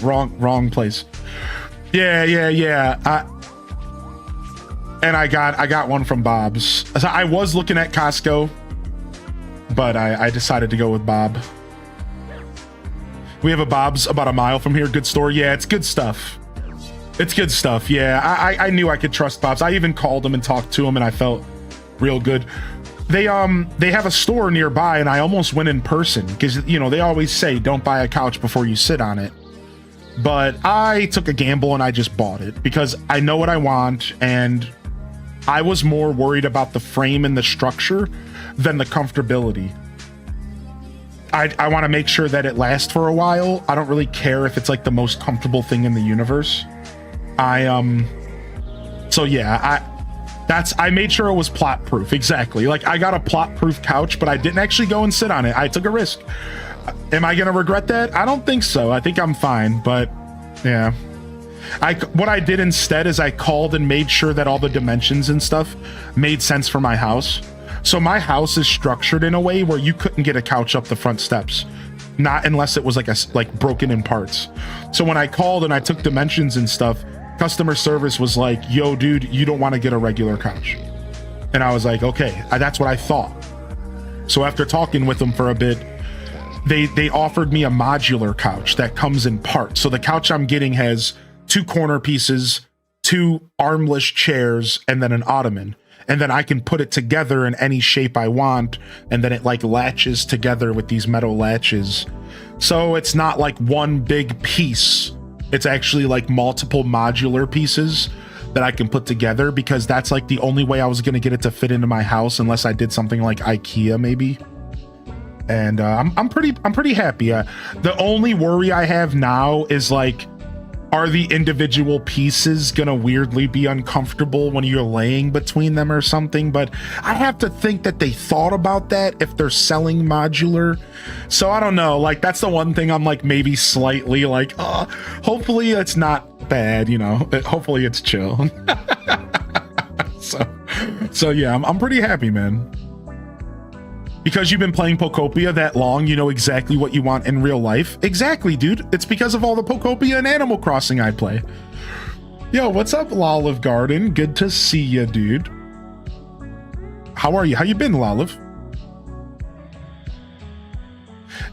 wrong place. Yeah. And I got one from Bob's. So I was looking at Costco, but I decided to go with Bob. We have a Bob's about a mile from here. Good store. Yeah, it's good stuff. Yeah, I knew I could trust Bob's. I even called him and talked to him, and I felt real good. They have a store nearby, and I almost went in person because they always say don't buy a couch before you sit on it. But I took a gamble and I just bought it because I know what I want, and I was more worried about the frame and the structure than the comfortability. I want to make sure that it lasts for a while. I don't really care if it's like the most comfortable thing in the universe. I made sure it was plot proof. Exactly. Like, I got a plot proof couch, but I didn't actually go and sit on it. I took a risk. Am I going to regret that? I don't think so. I think I'm fine, but yeah. What I did instead is I called and made sure that all the dimensions and stuff made sense for my house. So my house is structured in a way where you couldn't get a couch up the front steps, not unless it was like broken in parts. So when I called and I took dimensions and stuff, customer service was like, yo, dude, you don't want to get a regular couch. And I was like, okay, that's what I thought. So after talking with them for a bit, they offered me a modular couch that comes in parts. So the couch I'm getting has 2 corner pieces, 2 armless chairs, and then an ottoman. And then I can put it together in any shape I want, and then it like latches together with these metal latches. So it's not like one big piece. It's actually like multiple modular pieces that I can put together, because that's like the only way I was gonna get it to fit into my house, unless I did something like IKEA maybe. And I'm pretty happy. The only worry I have now is like, are the individual pieces gonna weirdly be uncomfortable when you're laying between them or something? But I have to think that they thought about that if they're selling modular. So I don't know, like that's the one thing I'm like maybe slightly like, hopefully it's not bad, you know, hopefully it's chill. so yeah, I'm pretty happy, man. Because you've been playing Pokopia that long, you know exactly what you want in real life. Exactly, dude. It's because of all the Pokopia and Animal Crossing I play. Yo, what's up, Lolive Garden? Good to see you, dude. How are you? How you been, Lolive?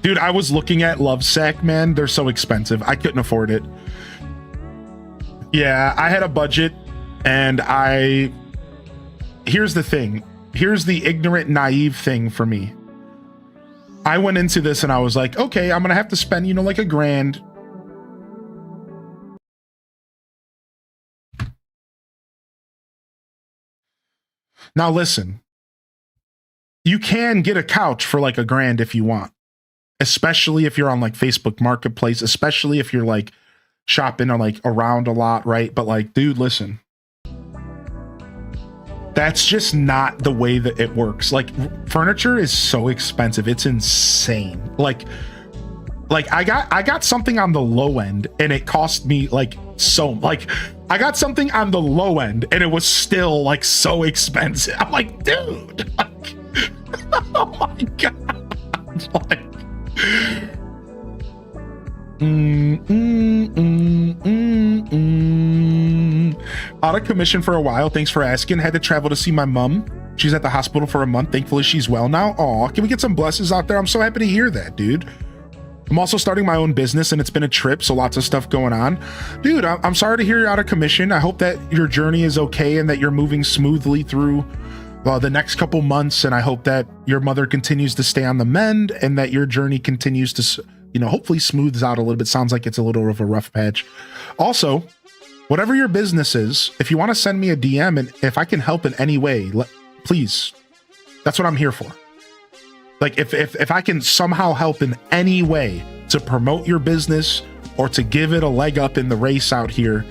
Dude, I was looking at Lovesac, man. They're so expensive. I couldn't afford it. Yeah, I had a budget, and here's the thing. Here's the ignorant, naive thing for me. I went into this and I was like, okay, I'm gonna have to spend, you know, like $1,000. Now listen, you can get a couch for like $1,000 if you want, especially if you're on like Facebook Marketplace, especially if you're like shopping or like around a lot, right? But like, dude, listen. That's just not the way that it works. Like, furniture is so expensive. It's insane. Like I got something on the low end and it cost me like I got something on the low end and it was still like so expensive. I'm like, dude, like, oh my God. Like, out of commission for a while. Thanks for asking. Had to travel to see my mom. She's at the hospital for a month. Thankfully, she's well now. Aw, can we get some blessings out there? I'm so happy to hear that, dude. I'm also starting my own business and it's been a trip, so lots of stuff going on. Dude, I'm sorry to hear you're out of commission. I hope that your journey is okay and that you're moving smoothly through the next couple months. And I hope that your mother continues to stay on the mend and that your journey continues to, you know, hopefully smooths out a little bit. Sounds like it's a little of a rough patch. Also, whatever your business is, if you want to send me a DM and if I can help in any way, please, that's what I'm here for. Like if I can somehow help in any way to promote your business or to give it a leg up in the race out here,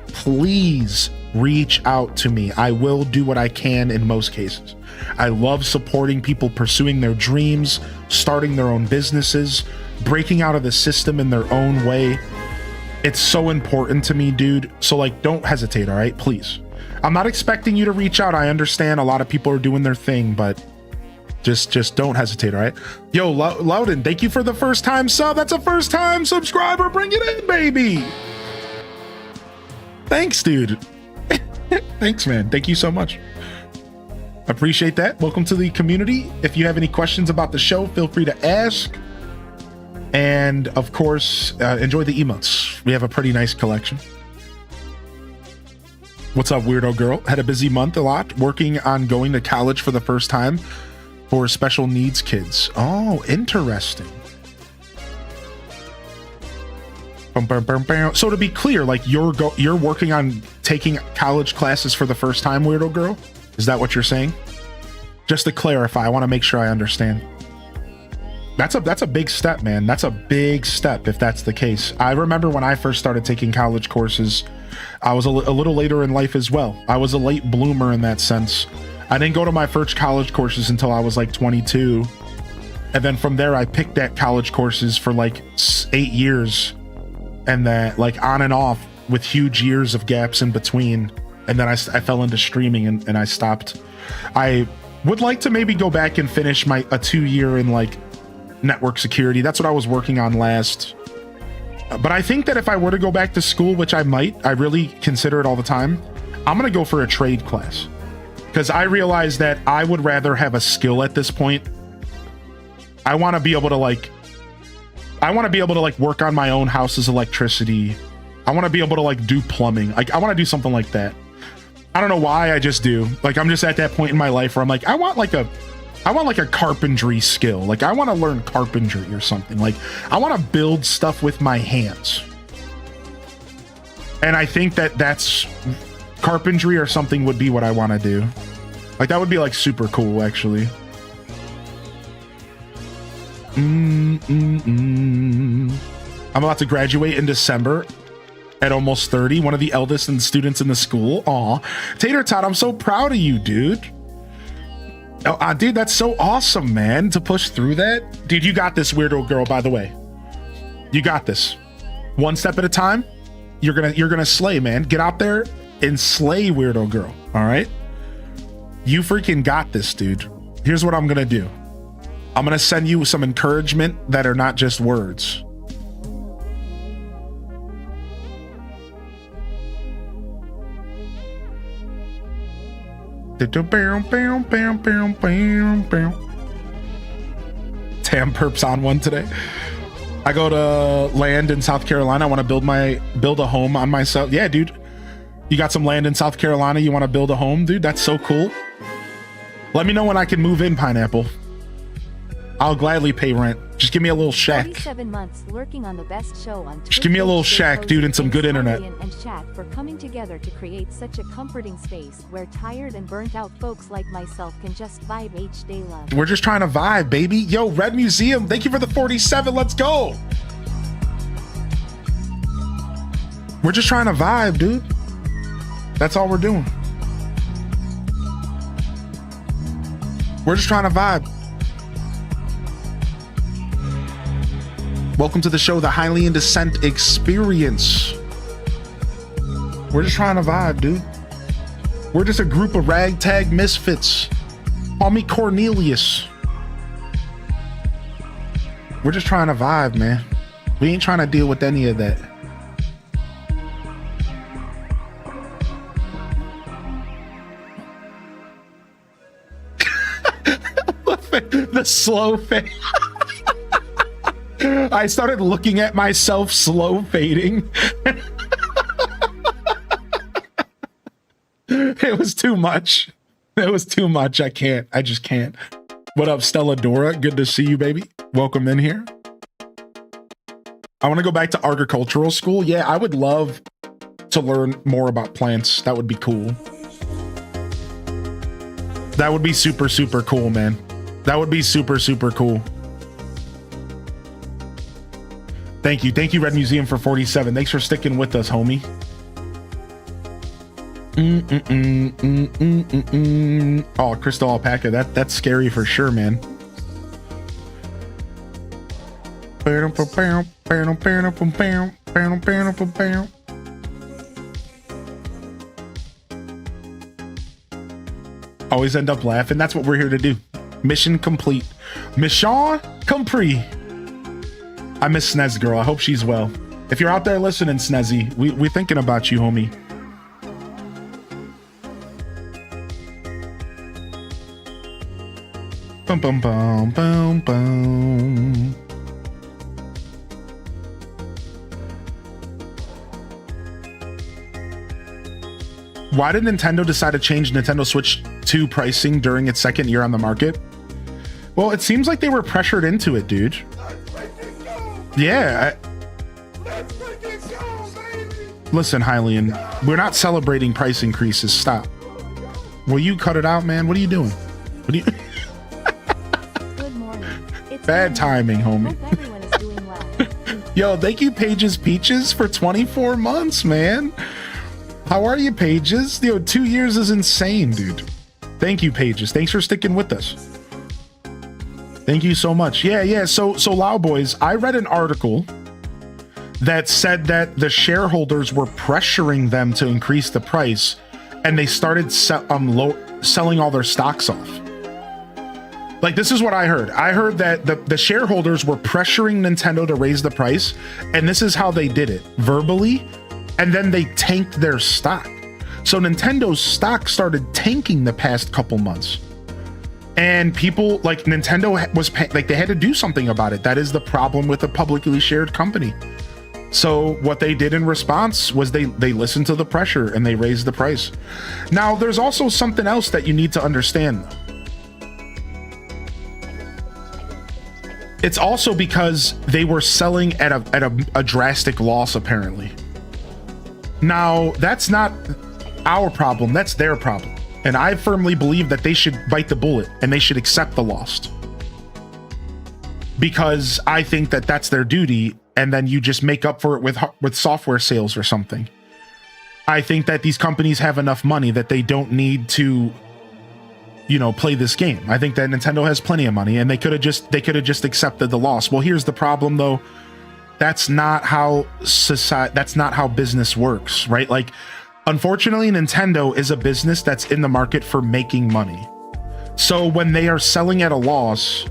please reach out to me. I will do what I can in most cases. I love supporting people pursuing their dreams, starting their own businesses, breaking out of the system in their own way. It's so important to me, dude. So like, don't hesitate, all right? Please. I'm not expecting you to reach out. I understand a lot of people are doing their thing, but just don't hesitate, all right? Yo, Loudon, thank you for the first time sub. That's a first time subscriber. Bring it in, baby. Thanks, dude. Thanks, man. Thank you so much. Appreciate that. Welcome to the community. If you have any questions about the show, feel free to ask. And of course, enjoy the emotes. We have a pretty nice collection. What's up, weirdo girl? Had a busy month a lot, working on going to college for the first time for special needs kids. Oh, interesting. So to be clear, like you're working on taking college classes for the first time, weirdo girl? Is that what you're saying? Just to clarify, I want to make sure I understand. That's a big step, man. That's a big step if that's the case. I remember when I first started taking college courses, I was a little later in life as well. I was a late bloomer in that sense. I didn't go to my first college courses until I was like 22. And then from there, I picked at college courses for like 8 years. And then like on and off with huge years of gaps in between. And then I fell into streaming and I stopped. I would like to maybe go back and finish a 2-year in like network security. That's what I was working on last. But I think that if I were to go back to school, which I might, I really consider it all the time, I'm going to go for a trade class. Because I realize that I would rather have a skill at this point. I want to be able to like work on my own house's electricity. I want to be able to like do plumbing. Like I want to do something like that. I don't know why, I just do. Like I'm just at that point in my life where I'm like, I want like a carpentry skill. Like I want to learn carpentry or something. Like I want to build stuff with my hands. And I think that's carpentry or something would be what I want to do. Like that would be like super cool actually. I'm about to graduate in December at almost 30, one of the eldest and students in the school. Aw, Tater Tot, I'm so proud of you, dude. Dude, that's so awesome, man, to push through that. Dude, you got this, weirdo girl, by the way. You got this. One step at a time. You're gonna slay, man. Get out there and slay, weirdo girl. All right? You freaking got this, dude. Here's what I'm gonna do. I'm gonna send you some encouragement that are not just words. Tam Perp's on one today. I go to land in South Carolina. I want to build a home on myself. Yeah, dude. You got some land in South Carolina. You want to build a home, dude? That's so cool. Let me know when I can move in, Pineapple. I'll gladly pay rent. Just give me a little shack. 47 months lurking on the best show on Twitch. Just give me a little shack, dude, and some good internet. And chat for coming together to create such a comforting space where tired and burnt out folks like myself can just vibe each day love. We're just trying to vibe, baby. Yo, Red Museum, thank you for the 47. Let's go. We're just trying to vibe, dude. That's all we're doing. We're just trying to vibe. Welcome to the show, the Highly in Descent Experience. We're just trying to vibe, dude. We're just a group of ragtag misfits. Call me Cornelius. We're just trying to vibe, man. We ain't trying to deal with any of that. The slow fade. I started looking at myself slow fading. It was too much. It was too much. I just can't. What up, Stella Dora? Good to see you, baby. Welcome in here. I want to go back to agricultural school. Yeah, I would love to learn more about plants. That would be cool. That would be super, super cool, man. That would be super, super cool. Thank you, Red Museum, for 47. Thanks for sticking with us, homie. Oh, crystal alpaca. That's scary for sure, man. Always end up laughing. That's what we're here to do. Mission complete. Mission complete. I miss Snez girl. I hope she's well. If you're out there listening, Snezzy, we're thinking about you, homie. Bum bum bum bum bum. Why did Nintendo decide to change Nintendo Switch 2 pricing during its second year on the market? Well, it seems like they were pressured into it, dude. Yeah. Listen, Hylian, we're not celebrating price increases. Stop. Will you cut it out, man? What are you doing? What are you? Good morning. It's Bad timing, homie. Hope everyone is doing well. Yo, thank you, Pages Peaches, for 24 months, man. How are you, Pages? Yo, 2 years is insane, dude. Thank you, Pages. Thanks for sticking with us. Thank you so much. Yeah. So Loud Boys, I read an article that said that the shareholders were pressuring them to increase the price, and they started selling all their stocks off. Like, this is what I heard. I heard that the shareholders were pressuring Nintendo to raise the price, and this is how they did it, verbally, and then they tanked their stock. So Nintendo's stock started tanking the past couple months. And people like Nintendo was like, they had to do something about it. That is the problem with a publicly shared company. So what they did in response was they listened to the pressure and they raised the price. Now, there's also something else that you need to understand. It's also because they were selling at a drastic loss, apparently. Now, that's not our problem, that's their problem. And I firmly believe that they should bite the bullet and they should accept the loss. Because I think that that's their duty, and then you just make up for it with software sales or something. I think that these companies have enough money that they don't need to, you know, play this game. I think that Nintendo has plenty of money, and they could have just accepted the loss. Well, here's the problem though. That's not how business works, right? Like, unfortunately, Nintendo is a business that's in the market for making money. So when they are selling at a loss,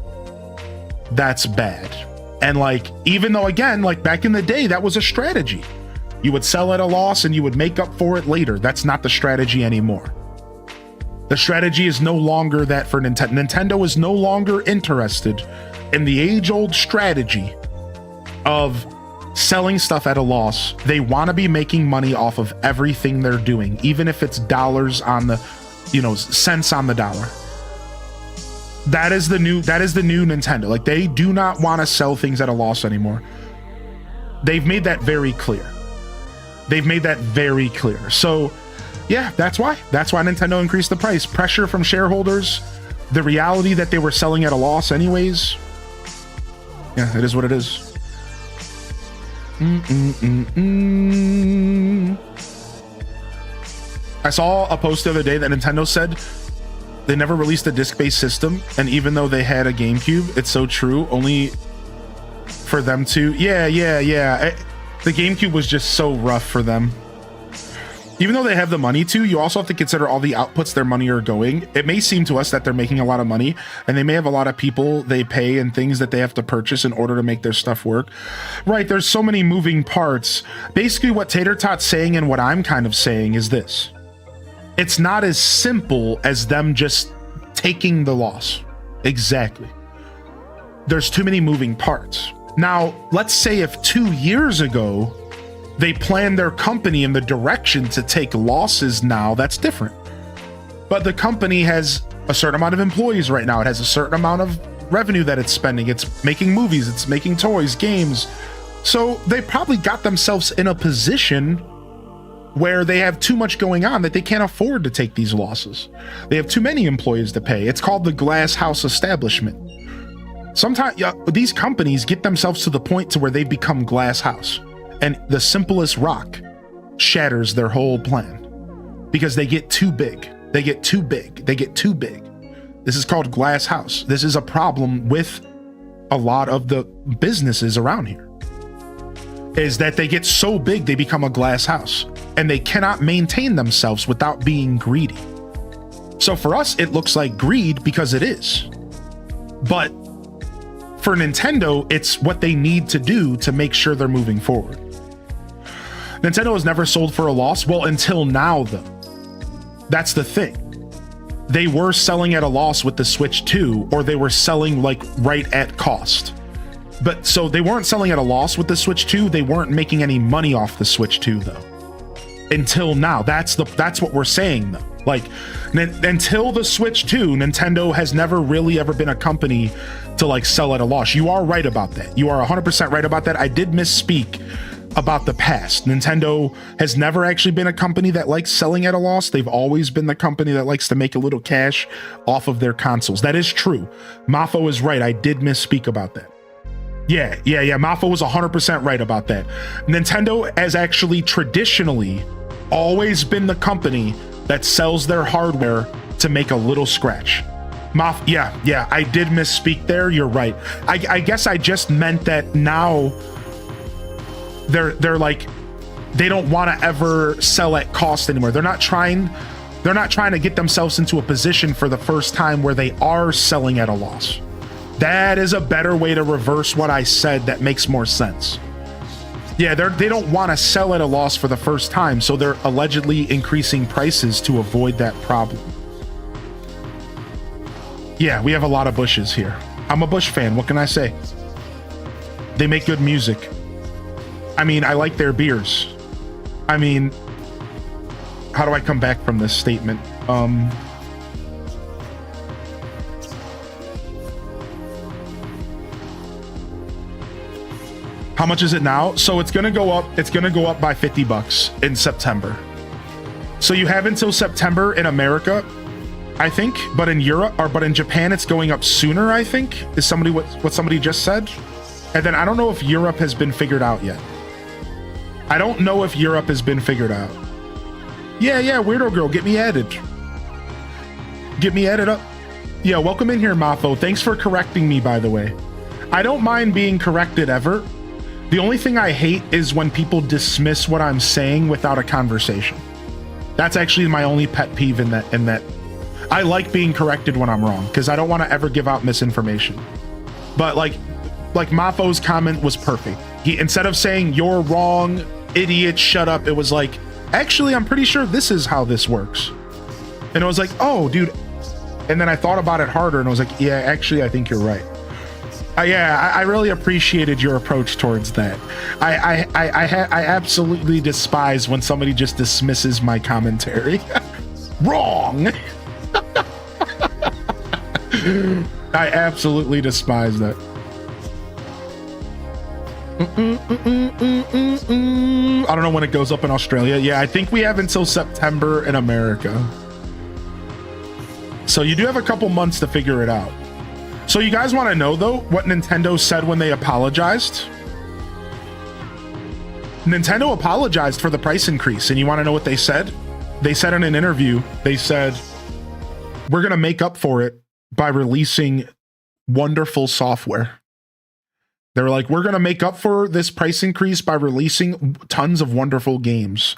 that's bad. And like, even though, again, like back in the day, that was a strategy. You would sell at a loss and you would make up for it later. That's not the strategy anymore. The strategy is no longer that for Nintendo. Nintendo is no longer interested in the age-old strategy of selling stuff at a loss. They want to be making money off of everything they're doing, even if it's dollars on the, you know, cents on the dollar. That is the new Nintendo. Like, they do not want to sell things at a loss anymore. They've made that very clear. So yeah, that's why Nintendo increased the price. Pressure from shareholders, the reality that they were selling at a loss anyways. Yeah, it is what it is. I saw a post the other day that Nintendo said they never released a disc-based system, and even though they had a GameCube, it's so true, only for them to... Yeah. The GameCube was just so rough for them. Even though they have the money to, you also have to consider all the outputs their money are going. It may seem to us that they're making a lot of money, and they may have a lot of people they pay and things that they have to purchase in order to make their stuff work. Right, there's so many moving parts. Basically, what Tater Tot's saying and what I'm kind of saying is this. It's not as simple as them just taking the loss. Exactly. There's too many moving parts. Now, let's say if 2 years ago, they planned their company in the direction to take losses now, that's different. But the company has a certain amount of employees right now. It has a certain amount of revenue that it's spending. It's making movies, it's making toys, games. So they probably got themselves in a position where they have too much going on that they can't afford to take these losses. They have too many employees to pay. It's called the glass house establishment. Sometimes these companies get themselves to the point to where they become glass house, and the simplest rock shatters their whole plan because they get too big. They get too big. This is called glass house. This is a problem with a lot of the businesses around here, is that they get so big they become a glass house and they cannot maintain themselves without being greedy. So for us, it looks like greed because it is. But for Nintendo, it's what they need to do to make sure they're moving forward. Nintendo has never sold for a loss. Well, until now, though. That's the thing. They were selling at a loss with the Switch 2, or they were selling like right at cost. But so they weren't selling at a loss with the Switch 2. They weren't making any money off the Switch 2, though. Until now. That's what we're saying, though. Like, until the Switch 2, Nintendo has never really ever been a company to like sell at a loss. You are right about that. You are 100% right about that. I did misspeak about the past. Nintendo has never actually been a company that likes selling at a loss. They've always been the company that likes to make a little cash off of their consoles. That is true. Mafo is right. I did misspeak about that. Yeah. Mafo was 100% right about that. Nintendo has actually traditionally always been the company that sells their hardware to make a little scratch. Yeah, I did misspeak there. You're right. I guess I just meant that now they're like, they don't want to ever sell at cost anymore. They're not trying to get themselves into a position for the first time where they are selling at a loss. That is a better way to reverse what I said. That makes more sense. Yeah, they don't want to sell at a loss for the first time, so they're allegedly increasing prices to avoid that problem. Yeah, we have a lot of Bushes here. I'm a Bush fan. What can I say? They make good music. I mean, I like their beers. I mean, how do I come back from this statement? How much is it now? So it's gonna go up. It's gonna go up by $50 in September. So you have until September in America, I think, but in Europe but in Japan, it's going up sooner. I think is what somebody just said, and then I don't know if Europe has been figured out yet. I don't know if Europe has been figured out. Yeah, Weirdo Girl, get me added. Get me added up. Yeah, welcome in here, Mafo. Thanks for correcting me, by the way. I don't mind being corrected ever. The only thing I hate is when people dismiss what I'm saying without a conversation. That's actually my only pet peeve in that. I like being corrected when I'm wrong because I don't want to ever give out misinformation. But like Mafo's comment was perfect. He, instead of saying you're wrong, idiot, shut up, it was like, actually, I'm pretty sure this is how this works. And it was like, oh, dude. And then I thought about it harder and I was like, yeah, actually, I think you're right. I really appreciated your approach towards that. I absolutely despise when somebody just dismisses my commentary. Wrong. I absolutely despise that. I don't know when it goes up in Australia. Yeah, I think we have until September in America. So you do have a couple months to figure it out. So you guys want to know, though, what Nintendo said when they apologized? Nintendo apologized for the price increase, and you want to know what they said? They said in an interview, they said, we're going to make up for it by releasing wonderful software. They were like, we're going to make up for this price increase by releasing tons of wonderful games.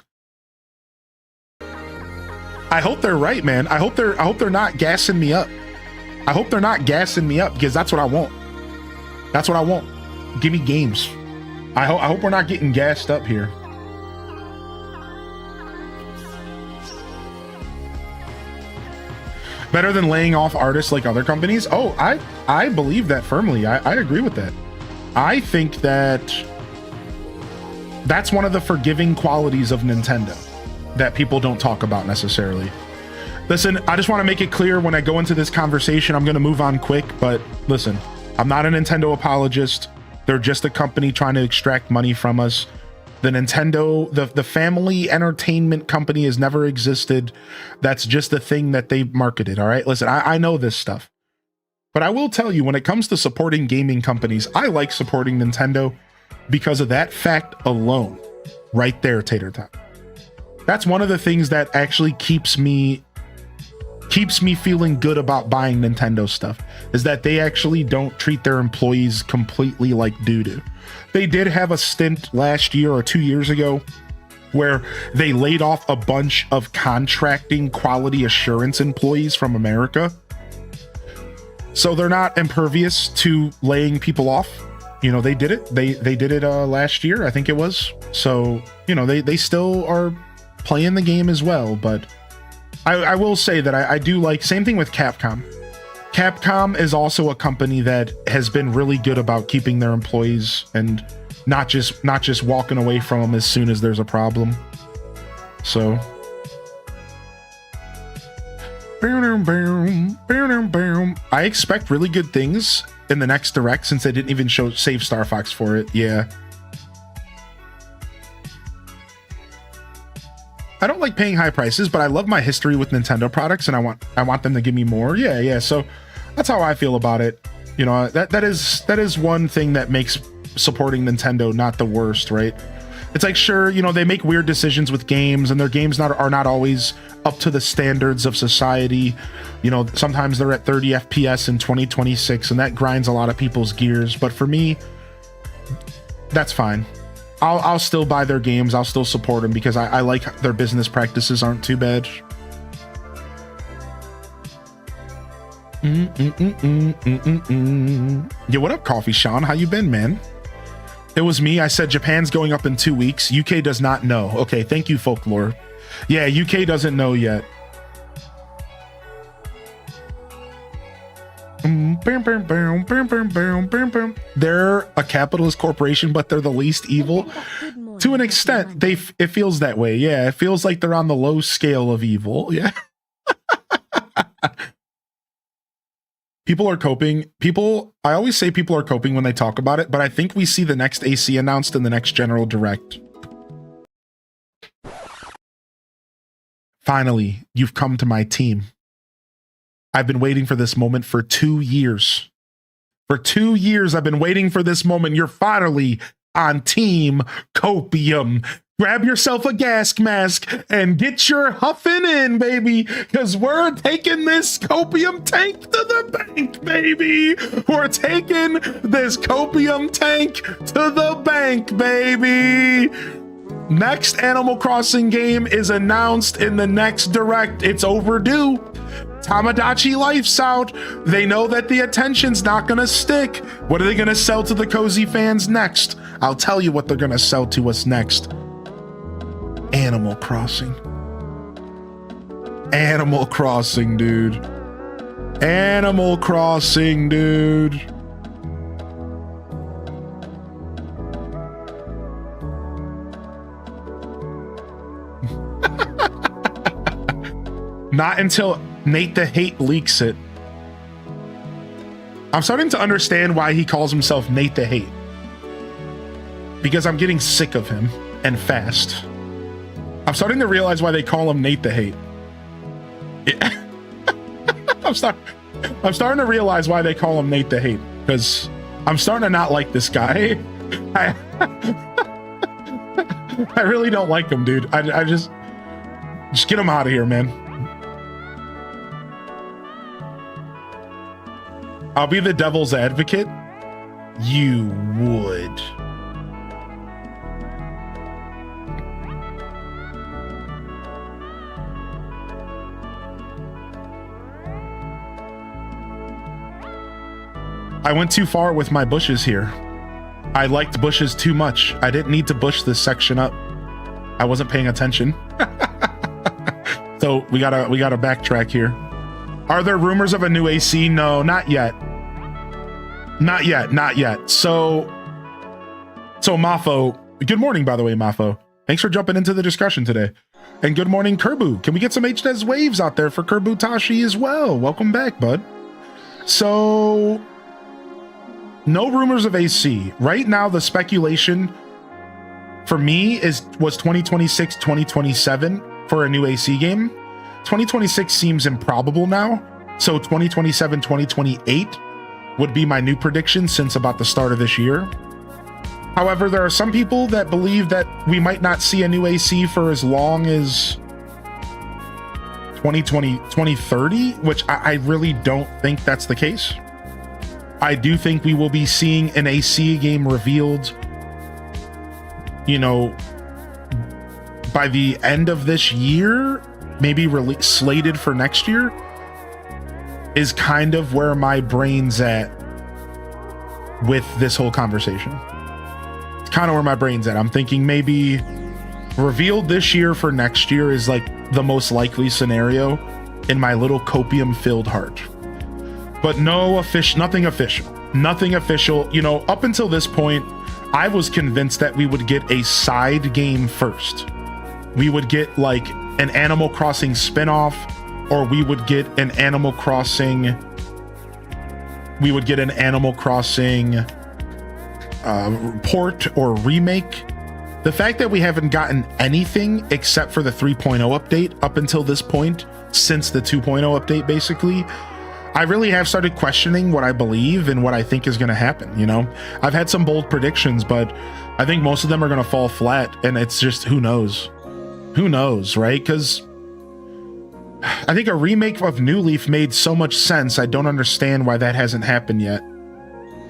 I hope they're right, man. I hope they're not gassing me up. I hope they're not gassing me up because that's what I want. That's what I want. Give me games. I hope we're not getting gassed up here. Better than laying off artists like other companies? Oh, I believe that firmly. I agree with that. I think that that's one of the forgiving qualities of Nintendo that people don't talk about necessarily. Listen, I just want to make it clear when I go into this conversation, I'm going to move on quick, but listen, I'm not a Nintendo apologist. They're just a company trying to extract money from us. The Nintendo, the family entertainment company has never existed. That's just the thing that they marketed, all right? Listen, I know this stuff. But I will tell you, when it comes to supporting gaming companies, I like supporting Nintendo because of that fact alone. Right there, Tater Tot. That's one of the things that actually keeps me feeling good about buying Nintendo stuff, is that they actually don't treat their employees completely like doo-doo. They did have a stint last year or 2 years ago where they laid off a bunch of contracting quality assurance employees from America. So they're not impervious to laying people off. You know, they did it. They did it last year, I think it was. So, you know, they still are playing the game as well, but I will say that I do like, same thing with Capcom. Capcom is also a company that has been really good about keeping their employees and not just walking away from them as soon as there's a problem. So I expect really good things in the next Direct, since they didn't even save Star Fox for it. Yeah. I don't like paying high prices, but I love my history with Nintendo products, and I want them to give me more. Yeah. So that's how I feel about it. You know, that is one thing that makes supporting Nintendo not the worst, right? It's like, sure, you know, they make weird decisions with games, and their games are not always up to the standards of society. You know, sometimes they're at 30 FPS in 2026, and that grinds a lot of people's gears. But for me, that's fine. I'll still buy their games. I'll still support them because I like their business practices aren't too bad. Yo, what up, Coffee Sean? How you been, man? It was me. I said Japan's going up in 2 weeks. UK does not know. Okay, thank you, Folklore. Yeah, UK doesn't know yet. They're a capitalist corporation, but they're the least evil. To an extent, it feels that way. Yeah, it feels like they're on the low scale of evil. Yeah. People are coping. I always say people are coping when they talk about it, but I think we see the next AC announced in the next General Direct. Finally, you've come to my team. I've been waiting for this moment for 2 years. For 2 years, I've been waiting for this moment. You're finally on Team Copium. Grab yourself a gas mask and get your huffing in, baby, because we're taking this Copium tank to the bank, baby. We're taking this Copium tank to the bank, baby. Next Animal Crossing game is announced in the next Direct. It's overdue. Tamagotchi Life's out. They know that the attention's not gonna stick. What are they gonna sell to the cozy fans next? I'll tell you what they're gonna sell to us next. Animal Crossing. Animal Crossing, dude. Animal Crossing, dude. Not until Nate the Hate leaks it. I'm starting to understand why he calls himself Nate the Hate. Because I'm getting sick of him, and fast. I'm starting to realize why they call him Nate the Hate. I'm starting to realize why they call him Nate the Hate, because I'm starting to not like this guy. I really don't like him, dude. I just get him out of here, man. I'll be the devil's advocate. You would. I went too far with my bushes here. I liked bushes too much. I didn't need to bush this section up. I wasn't paying attention. So we gotta backtrack here. Are there rumors of a new AC? No, not yet. Not yet. So Mafo, good morning, by the way, Mafo. Thanks for jumping into the discussion today. And good morning, Kerbu. Can we get some HDES waves out there for Kerbu Tashi as well? Welcome back, bud. So, no rumors of AC. Right now, the speculation for me was 2026, 2027 for a new AC game. 2026 seems improbable now. So 2027, 2028 would be my new prediction since about the start of this year. However, there are some people that believe that we might not see a new AC for as long as 2030, which I really don't think that's the case. I do think we will be seeing an AC game revealed, by the end of this year, maybe slated for next year, is kind of where my brain's at with this whole conversation. It's kind of where my brain's at. I'm thinking maybe revealed this year for next year is like the most likely scenario in my little copium-filled heart. But nothing official. Up until this point, I was convinced that we would get a side game first. We would get like an Animal Crossing spinoff, or we would get an Animal Crossing. Port or remake. The fact that we haven't gotten anything except for the 3.0 update up until this point, since the 2.0 update, basically, I really have started questioning what I believe and what I think is going to happen. I've had some bold predictions, but I think most of them are going to fall flat, and it's just who knows, right? Because I think a remake of New Leaf made so much sense. I don't understand why that hasn't happened yet.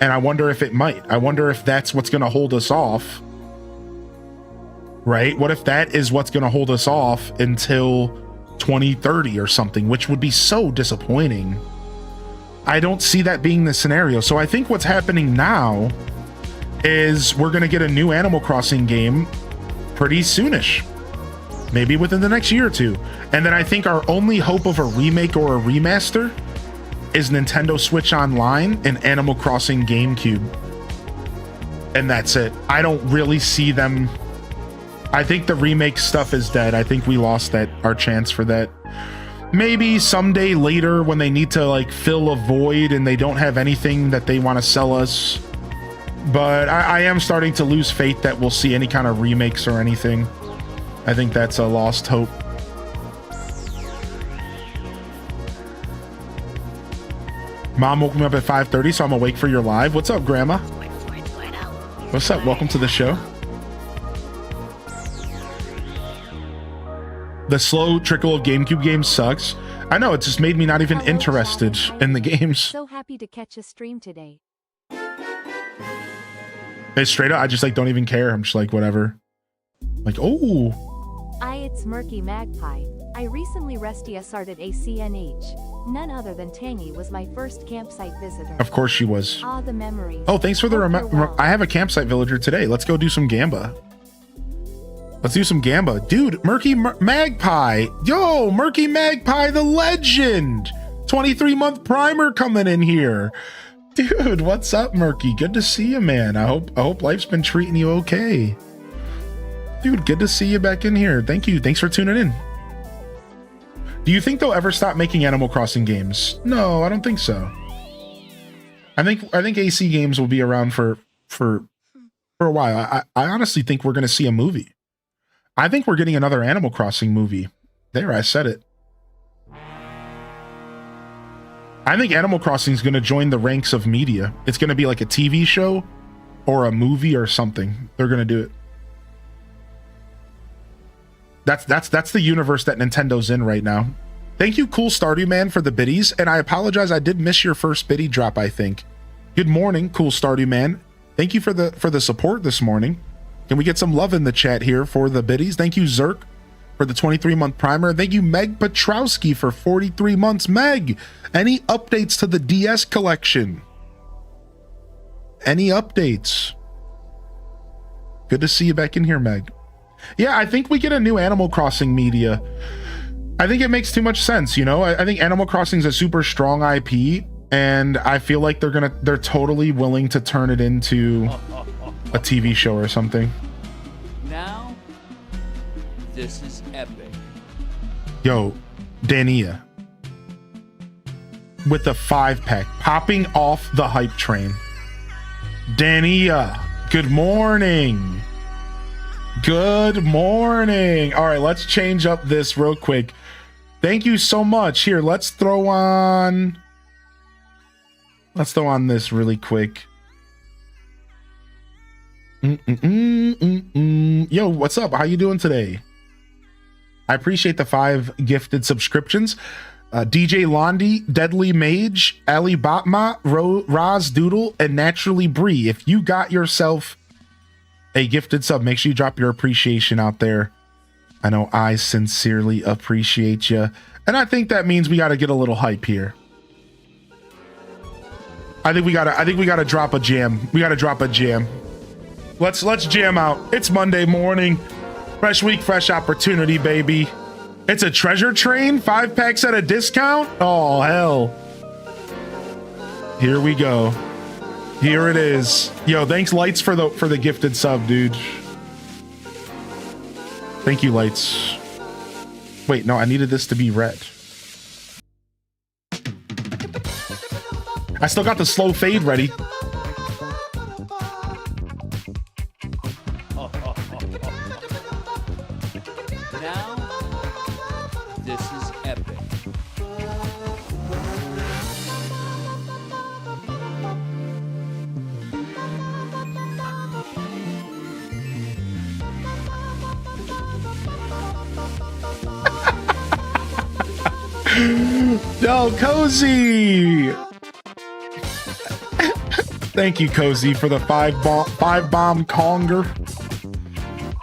And I wonder if it might. I wonder if that's what's going to hold us off. Right? What if that is what's going to hold us off until 2030 or something, which would be so disappointing. I don't see that being the scenario. So I think what's happening now is we're going to get a new Animal Crossing game pretty soonish. Maybe within the next year or two. And then I think our only hope of a remake or a remaster is Nintendo Switch Online and Animal Crossing GameCube. And that's it. I don't really see them I think the remake stuff is dead. I think we lost our chance for that. Maybe someday later when they need to like fill a void and they don't have anything that they want to sell us. But I am starting to lose faith that we'll see any kind of remakes or anything. I think that's a lost hope. Mom woke me up at 5:30, so I'm awake for your live. What's up, Grandma? What's up? Welcome to the show. The slow trickle of GameCube games sucks. I know, it just made me not even interested in the games. So happy to catch a stream today. It's straight up, I just like don't even care. I'm just like, whatever. Like, oh. It's Murky Magpie. I recently started ACNH. None other than Tangy was my first campsite visitor. Of course she was. Ah, the memories. Oh, thanks for the I have a campsite villager today. Let's go do some Gamba. Let's do some Gamba. Dude, Murky Magpie. Yo, Murky Magpie, the legend. 23-month primer coming in here. Dude, what's up, Murky? Good to see you, man. I hope life's been treating you okay. Dude, good to see you back in here. Thank you. Thanks for tuning in. Do you think they'll ever stop making Animal Crossing games? No, I don't think so. I think AC games will be around for a while. I honestly think we're going to see a movie. I think we're getting another Animal Crossing movie. There, I said it. I think Animal Crossing is going to join the ranks of media. It's going to be like a TV show or a movie or something. They're going to do it. That's the universe that Nintendo's in right now. Thank you, Cool Stardew Man, for the biddies, and I apologize, I did miss your first biddy drop, I think. Good morning, Cool Stardew Man. Thank you for the support this morning. Can we get some love in the chat here for the biddies? Thank you, Zerk, for the 23-month primer. Thank you, Meg Petrowski, for 43 months. Meg, any updates to the DS collection? Any updates? Good to see you back in here, Meg. Yeah, I think we get a new Animal Crossing media. I think it makes too much sense, you know? I think Animal Crossing is a super strong IP, and I feel like they're totally willing to turn it into a TV show or something. Now, this is epic. Yo, Dania. With the 5-pack, popping off the hype train. Dania, good morning. Good morning. All right, let's change up this real quick. Thank you so much. Here, let's throw on this really quick. Yo, what's up? How you doing today? I appreciate the 5 gifted subscriptions. DJ Londi, Deadly Mage, Ali Batma, Raz Doodle, and Naturally Bree. If you got yourself a gifted sub, make sure you drop your appreciation out there. I know I sincerely appreciate you, and I think that means we got to get a little hype here. I think we gotta drop a jam. We gotta drop a jam. Let's jam out. It's Monday morning, fresh week, fresh opportunity, baby. It's a treasure train, 5 packs at a discount. Oh hell! Here we go. Here it is. Yo, thanks Lights for the gifted sub, dude. Thank you, Lights. Wait, no, I needed this to be red. I still got the slow fade ready. Now, this is epic. Yo, Cozy! Thank you, Cozy, for the 5-bomb conger.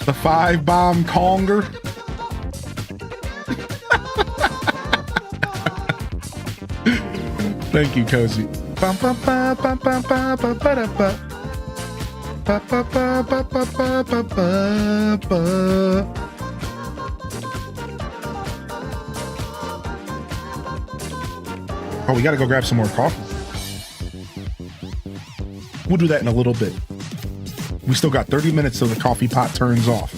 The 5-bomb conger. Thank you, Cozy. Oh, we gotta go grab some more coffee. We'll do that in a little bit. We still got 30 minutes till the coffee pot turns off.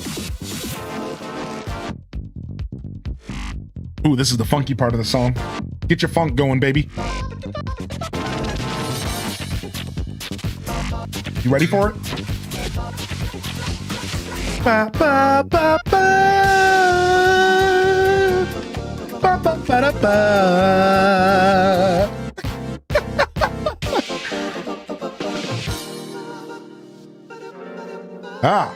Ooh, this is the funky part of the song. Get your funk going, baby. You ready for it? Ba, ba, ba, ba. Ba, ba, ba, da, ba. Ah.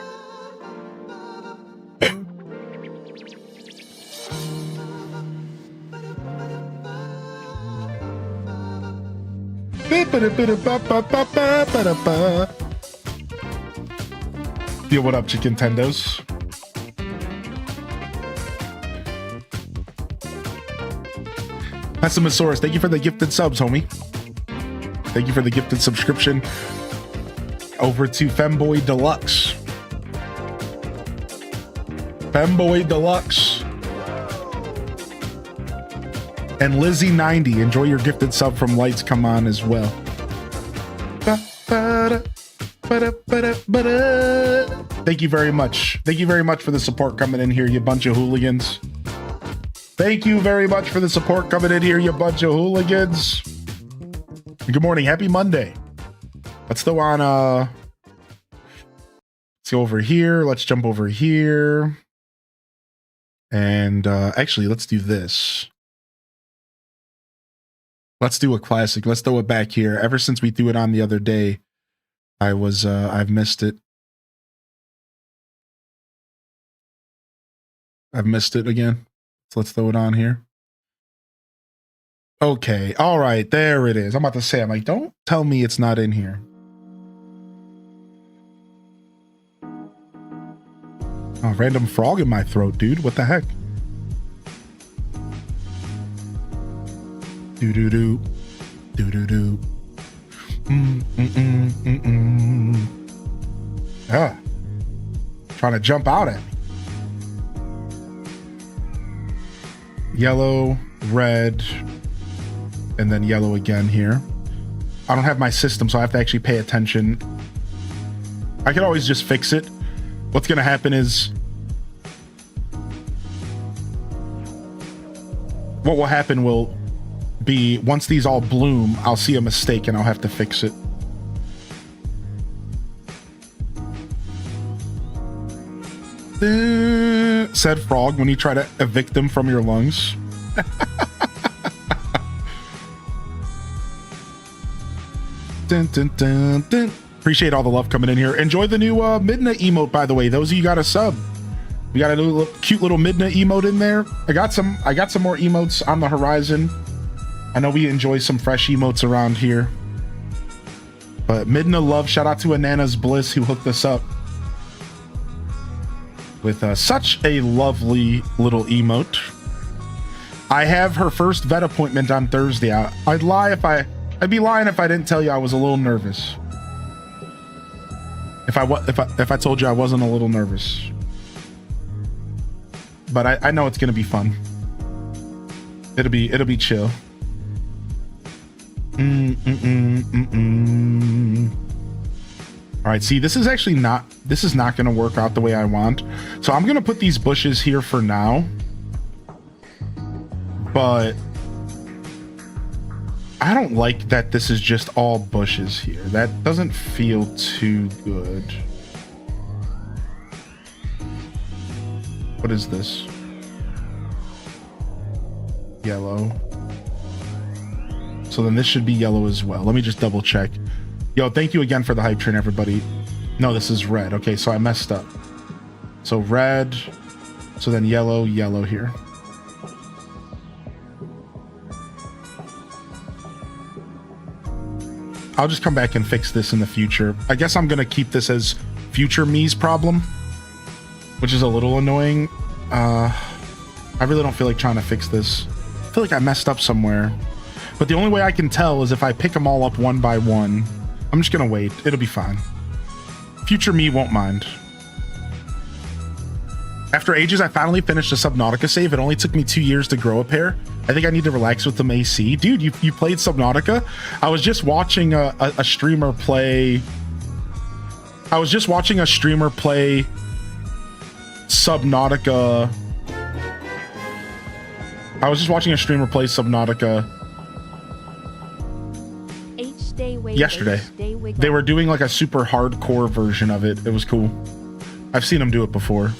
Yo, what up, Chicken Tendos? Pessimosaurus, thank you for the gifted subs, homie. Thank you for the gifted subscription over to Femboy Deluxe. Femboy Deluxe. And Lizzie90, enjoy your gifted sub from Lights Come On as well. Thank you very much. Thank you very much for the support coming in here, you bunch of hooligans. Thank you very much for the support coming in here, you bunch of hooligans. Good morning. Happy Monday. Let's go on. Let's go over here. Let's jump over here. And actually, let's do this. Let's do a classic. Let's throw it back here. Ever since we threw it on the other day, I've missed it. I've missed it again. So let's throw it on here. Okay. All right. There it is. I'm about to say, I'm like, don't tell me it's not in here. Oh, random frog in my throat, dude. What the heck? Do-do-do. Do-do-do. Ah. Trying to jump out at me. Yellow, red, and then yellow again here. I don't have my system, so I have to actually pay attention. I can always just fix it. What's going to happen is... what will happen will be, once these all bloom, I'll see a mistake and I'll have to fix it. Said frog when you try to evict them from your lungs. Dun, dun, dun, dun. Appreciate all the love coming in here. Enjoy the new Midna emote, by the way. Those of you got a sub. We got a new cute little Midna emote in there. I got some more emotes on the horizon. I know we enjoy some fresh emotes around here. But Midna love, shout out to Anana's Bliss who hooked us up with such a lovely little emote. I have her first vet appointment on Thursday. I'd be lying if I didn't tell you I was a little nervous. If I told you I wasn't a little nervous. But I know it's gonna be fun. It'll be chill. All right, see, this is not going to work out the way I want. So I'm going to put these bushes here for now. But I don't like that this is just all bushes here. That doesn't feel too good. What is this? Yellow. So then this should be yellow as well. Let me just double check. Yo, thank you again for the hype train, everybody. No, this is red. Okay, so I messed up. So red, so then yellow, yellow here. I'll just come back and fix this in the future. I guess I'm gonna keep this as future me's problem, which is a little annoying. I really don't feel like trying to fix this. I feel like I messed up somewhere. But the only way I can tell is if I pick them all up one by one. I'm just gonna wait. It'll be fine. Future me won't mind. After ages, I finally finished a Subnautica save. It only took me 2 years to grow a pair. I think I need to relax with them AC. Dude, you played Subnautica? I was just watching a streamer play... I was just watching a streamer play Subnautica I was just watching a streamer play Subnautica yesterday. They were doing like a super hardcore version of it. It was cool. I've seen them do it before.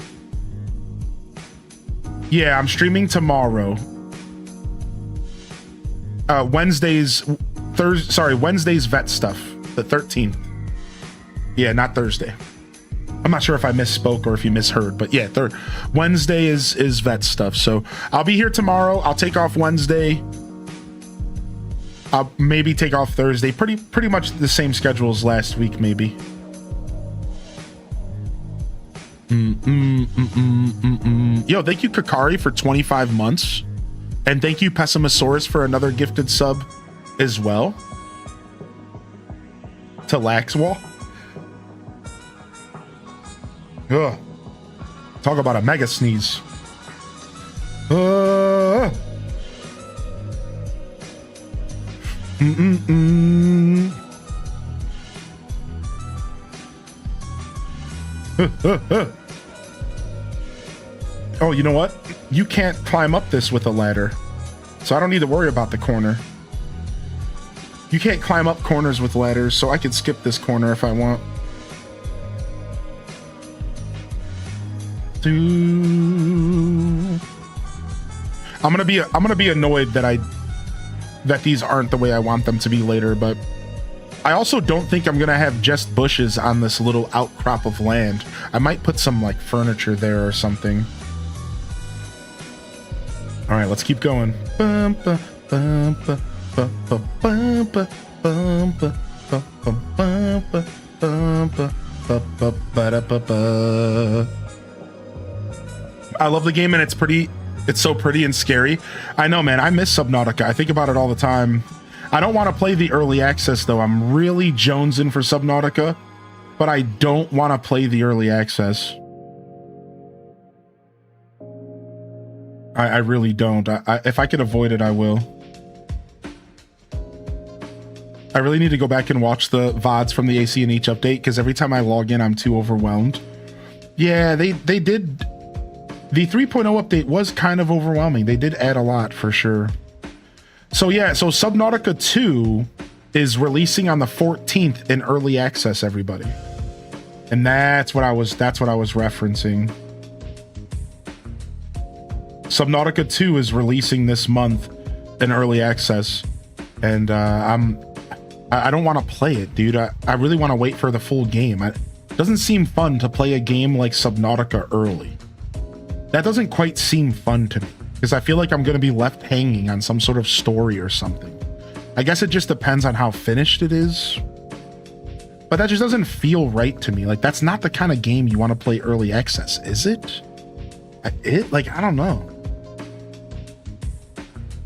Yeah, I'm streaming tomorrow. Wednesday's vet stuff, the 13th. Yeah, not Thursday. I'm not sure if I misspoke or if you misheard, but yeah, Wednesday is vet stuff. So I'll be here tomorrow. I'll take off Wednesday. I'll maybe take off Thursday. Pretty much the same schedule as last week, maybe. Yo, thank you Kakari for 25 months. And thank you Pessimosaurus for another gifted sub as well. To Laxwall. Ugh. Talk about a mega sneeze. Oh, you know what? You can't climb up this with a ladder, so I don't need to worry about the corner. You can't climb up corners with ladders, so I could skip this corner if I want. I'm gonna be annoyed that these aren't the way I want them to be later, but I also don't think I'm gonna have just bushes on this little outcrop of land. I might put some like furniture there or something. All right, let's keep going. I love the game and it's so pretty and scary. I know, man. I miss Subnautica. I think about it all the time. I don't want to play the early access though. I'm really jonesing for Subnautica, but I don't want to play the early access. I really don't. If I could avoid it, I will. I really need to go back and watch the VODs from the AC and H update because every time I log in, I'm too overwhelmed. Yeah, they did. The 3.0 update was kind of overwhelming. They did add a lot for sure. So yeah, so Subnautica 2 is releasing on the 14th in early access, everybody. And that's what I was referencing. Subnautica 2 is releasing this month in early access. And I don't want to play it, dude. I really want to wait for the full game. It doesn't seem fun to play a game like Subnautica early. That doesn't quite seem fun to me because I feel like I'm going to be left hanging on some sort of story or something. I guess it just depends on how finished it is. But that just doesn't feel right to me. Like, that's not the kind of game you want to play early access, is it? I don't know.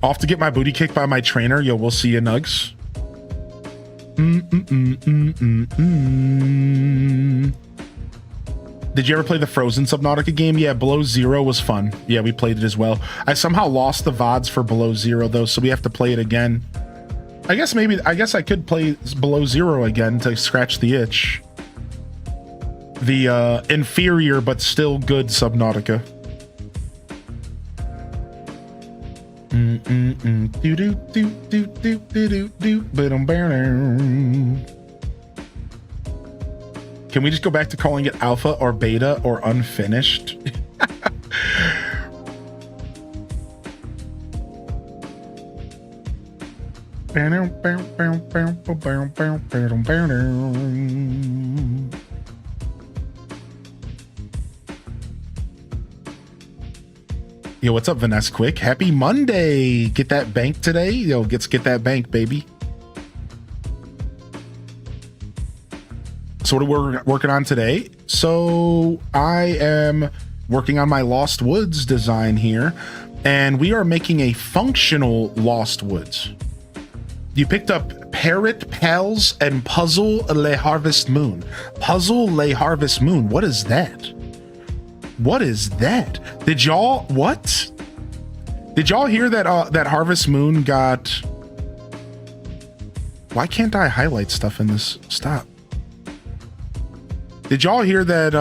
Off to get my booty kicked by my trainer. Yo, we'll see you, Nugs. Did you ever play the Frozen Subnautica game? Yeah, Below Zero was fun. Yeah, we played it as well. I somehow lost the VODs for Below Zero though, so we have to play it again. I guess I could play Below Zero again to scratch the itch. The inferior but still good Subnautica. Can we just go back to calling it alpha or beta or unfinished? Yo, what's up, Vanessa Quick? Happy Monday. Get that bank today. Yo, get that bank, baby. So what are we working on today? So I am working on my Lost Woods design here, and we are making a functional Lost Woods. You picked up Parrot Pals and Puzzle Le Harvest Moon. Puzzle Le Harvest Moon. What is that? What is that? Did y'all hear that that Harvest Moon got... Why can't I highlight stuff in this? Stop. Did y'all hear that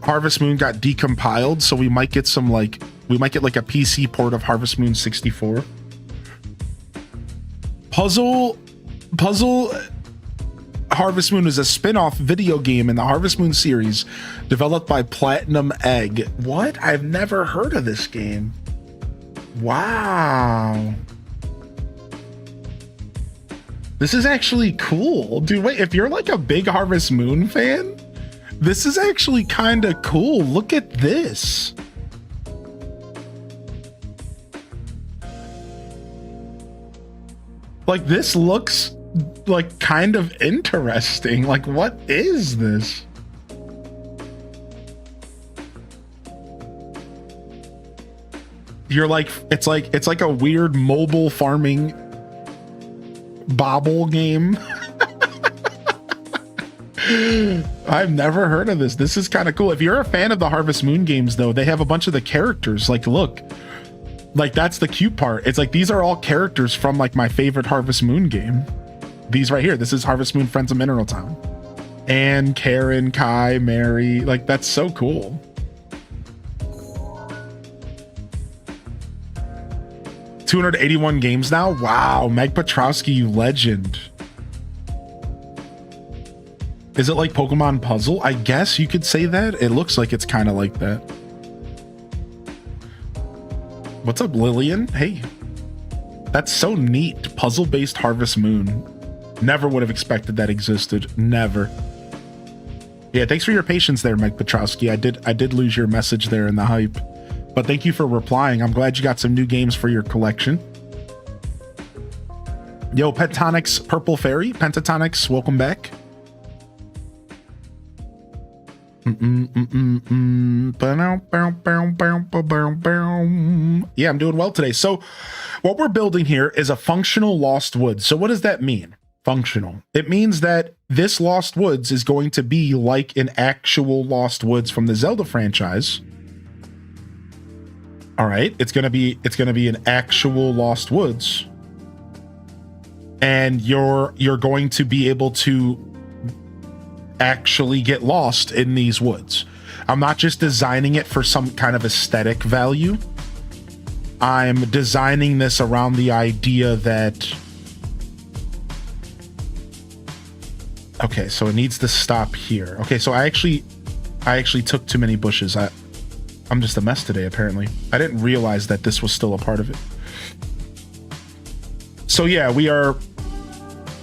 Harvest Moon got decompiled, so we might get some like a PC port of Harvest Moon 64. Puzzle Harvest Moon is a spin-off video game in the Harvest Moon series developed by Platinum Egg. What? I've never heard of this game. Wow. This is actually cool. Dude, wait, if you're like a big Harvest Moon fan, this is actually kind of cool. Look at this. Like, this looks like kind of interesting. Like, what is this? You're like, it's like a weird mobile farming bobble game. I've never heard of this. This is kind of cool. If you're a fan of the Harvest Moon games, though, they have a bunch of the characters. Like, look, like, that's the cute part. It's like, these are all characters from like my favorite Harvest Moon game. These right here. This is Harvest Moon Friends of Mineral Town. Anne, Karen, Kai, Mary. Like, that's so cool. $281 games now. Wow, Meg Petrowski, you legend. Is it like Pokemon Puzzle? I guess you could say that. It looks like it's kind of like that. What's up, Lillian? Hey, that's so neat. Puzzle-based Harvest Moon. Never would have expected that existed. Never. Yeah, thanks for your patience there, Meg Petrowski. I did lose your message there in the hype, but thank you for replying. I'm glad you got some new games for your collection. Yo, Pentatonics Purple Fairy. Pentatonics, welcome back. Yeah, I'm doing well today. So what we're building here is a functional Lost Woods. So what does that mean? Functional. It means that this Lost Woods is going to be like an actual Lost Woods from the Zelda franchise. All right, it's gonna be an actual Lost Woods, and you're going to be able to actually get lost in these woods. I'm not just designing it for some kind of aesthetic value. I'm designing this around the idea that, okay, so it needs to stop here. Okay, so I actually took too many bushes. I'm just a mess today, apparently. I didn't realize that this was still a part of it. So yeah, we are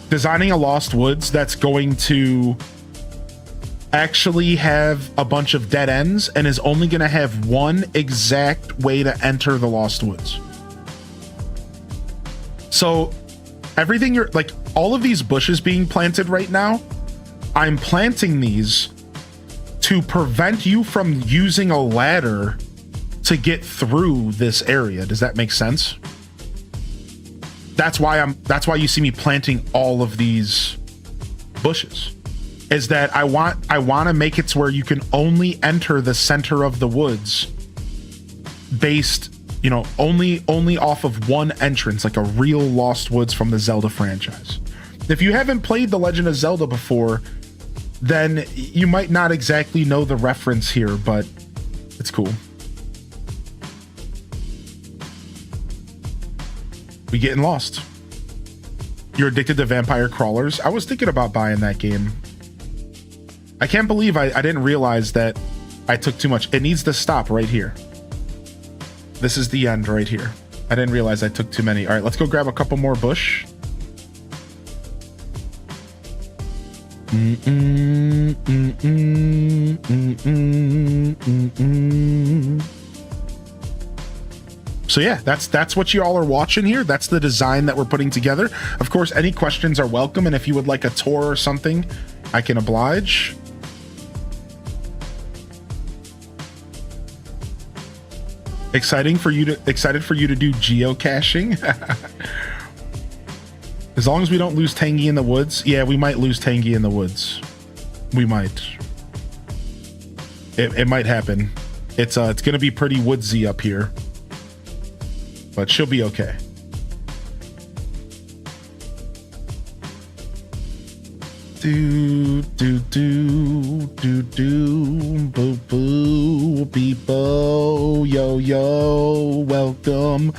designing a Lost Woods that's going to actually have a bunch of dead ends and is only going to have one exact way to enter the Lost Woods. So everything you're like, all of these bushes being planted right now, I'm planting these to prevent you from using a ladder to get through this area. Does that make sense? That's why you see me planting all of these bushes. Is that I want to make it to where you can only enter the center of the woods based, you know, only off of one entrance, like a real Lost Woods from the Zelda franchise. If you haven't played The Legend of Zelda before, then you might not exactly know the reference here, but it's cool. We getting lost. You're addicted to vampire crawlers? I was thinking about buying that game. I can't believe I didn't realize that I took too much. It needs to stop right here. This is the end right here. I didn't realize I took too many. All right, let's go grab a couple more bush. So yeah, that's what you all are watching here. That's the design that we're putting together. Of course, any questions are welcome, and if you would like a tour or something, I can oblige. Excited for you to do geocaching. As long as we don't lose Tangy in the woods. Yeah, we might lose Tangy in the woods. We might. It might happen. It's gonna be pretty woodsy up here, but she'll be okay. Do do do do do boo boo people, yo yo, welcome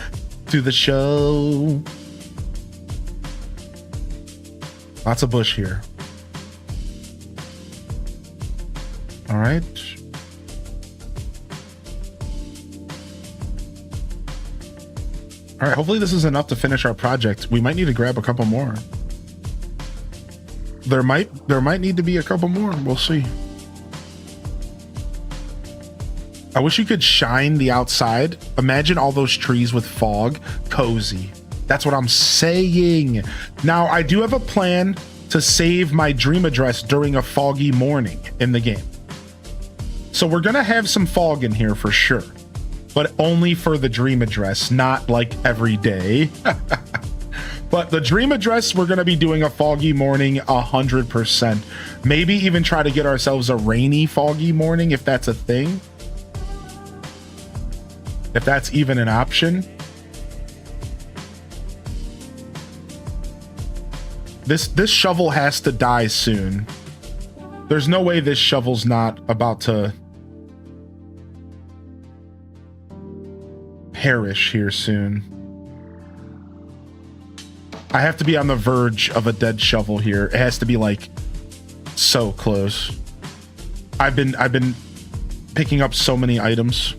to the show. Lots of bush here. All right. All right, hopefully this is enough to finish our project. We might need to grab a couple more. There might need to be a couple more. We'll see. I wish you could shine the outside. Imagine all those trees with fog. Cozy. That's what I'm saying. Now, I do have a plan to save my dream address during a foggy morning in the game. So we're going to have some fog in here for sure, but only for the dream address, not like every day. But the dream address, we're going to be doing a foggy morning 100%. Maybe even try to get ourselves a rainy foggy morning if that's a thing. If that's even an option. This shovel has to die soon. There's no way this shovel's not about to perish here soon. I have to be on the verge of a dead shovel here. It has to be like so close. I've been picking up so many items.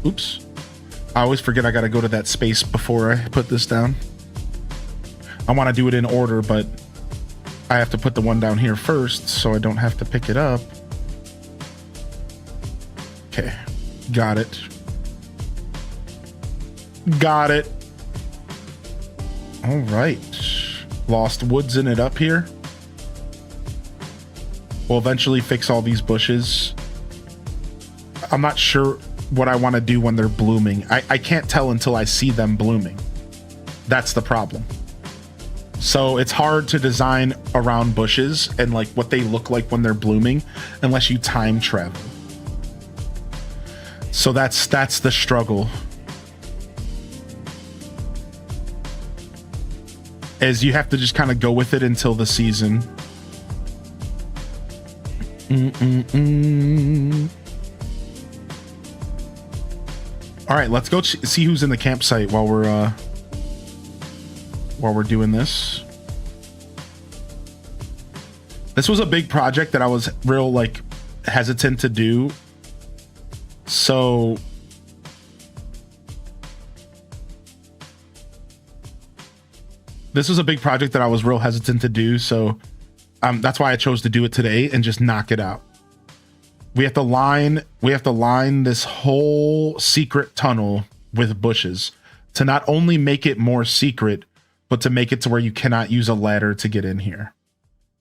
Oops. I always forget I gotta go to that space before I put this down. I want to do it in order, but I have to put the one down here first so I don't have to pick it up. Okay, got it. Got it. All right. Lost woods in it up here. We'll eventually fix all these bushes. I'm not sure what I want to do when they're blooming. I can't tell until I see them blooming. That's the problem. So it's hard to design around bushes and like what they look like when they're blooming unless you time travel. So that's the struggle. Is you have to just kind of go with it until the season. All right, let's go see who's in the campsite while we're doing this. This was a big project that I was real like hesitant to do. So this was a big project that I was real hesitant to do. So that's why I chose to do it today and just knock it out. We have to line this whole secret tunnel with bushes to not only make it more secret, but to make it to where you cannot use a ladder to get in here.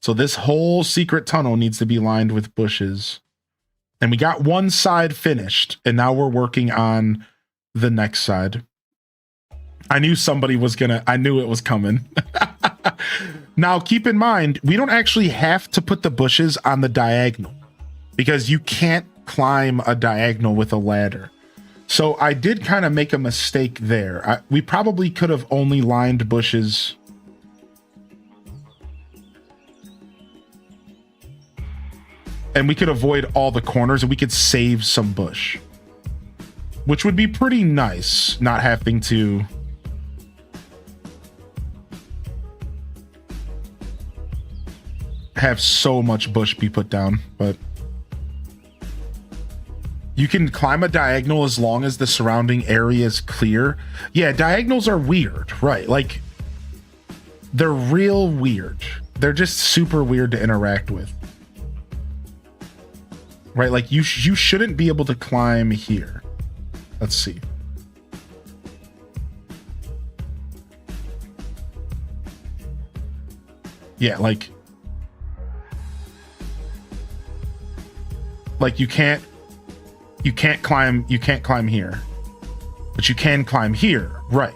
So this whole secret tunnel needs to be lined with bushes. And we got one side finished, and now we're working on the next side. I knew I knew it was coming. Now, keep in mind, we don't actually have to put the bushes on the diagonal because you can't climb a diagonal with a ladder. So I did kind of make a mistake there. We probably could have only lined bushes. And we could avoid all the corners and we could save some bush, which would be pretty nice, not having to have so much bush be put down. But you can climb a diagonal as long as the surrounding area is clear. Yeah, diagonals are weird, right? Like, they're real weird. They're just super weird to interact with. Right, like you shouldn't be able to climb here. Let's see. Yeah, like you can't climb here, but you can climb here, right?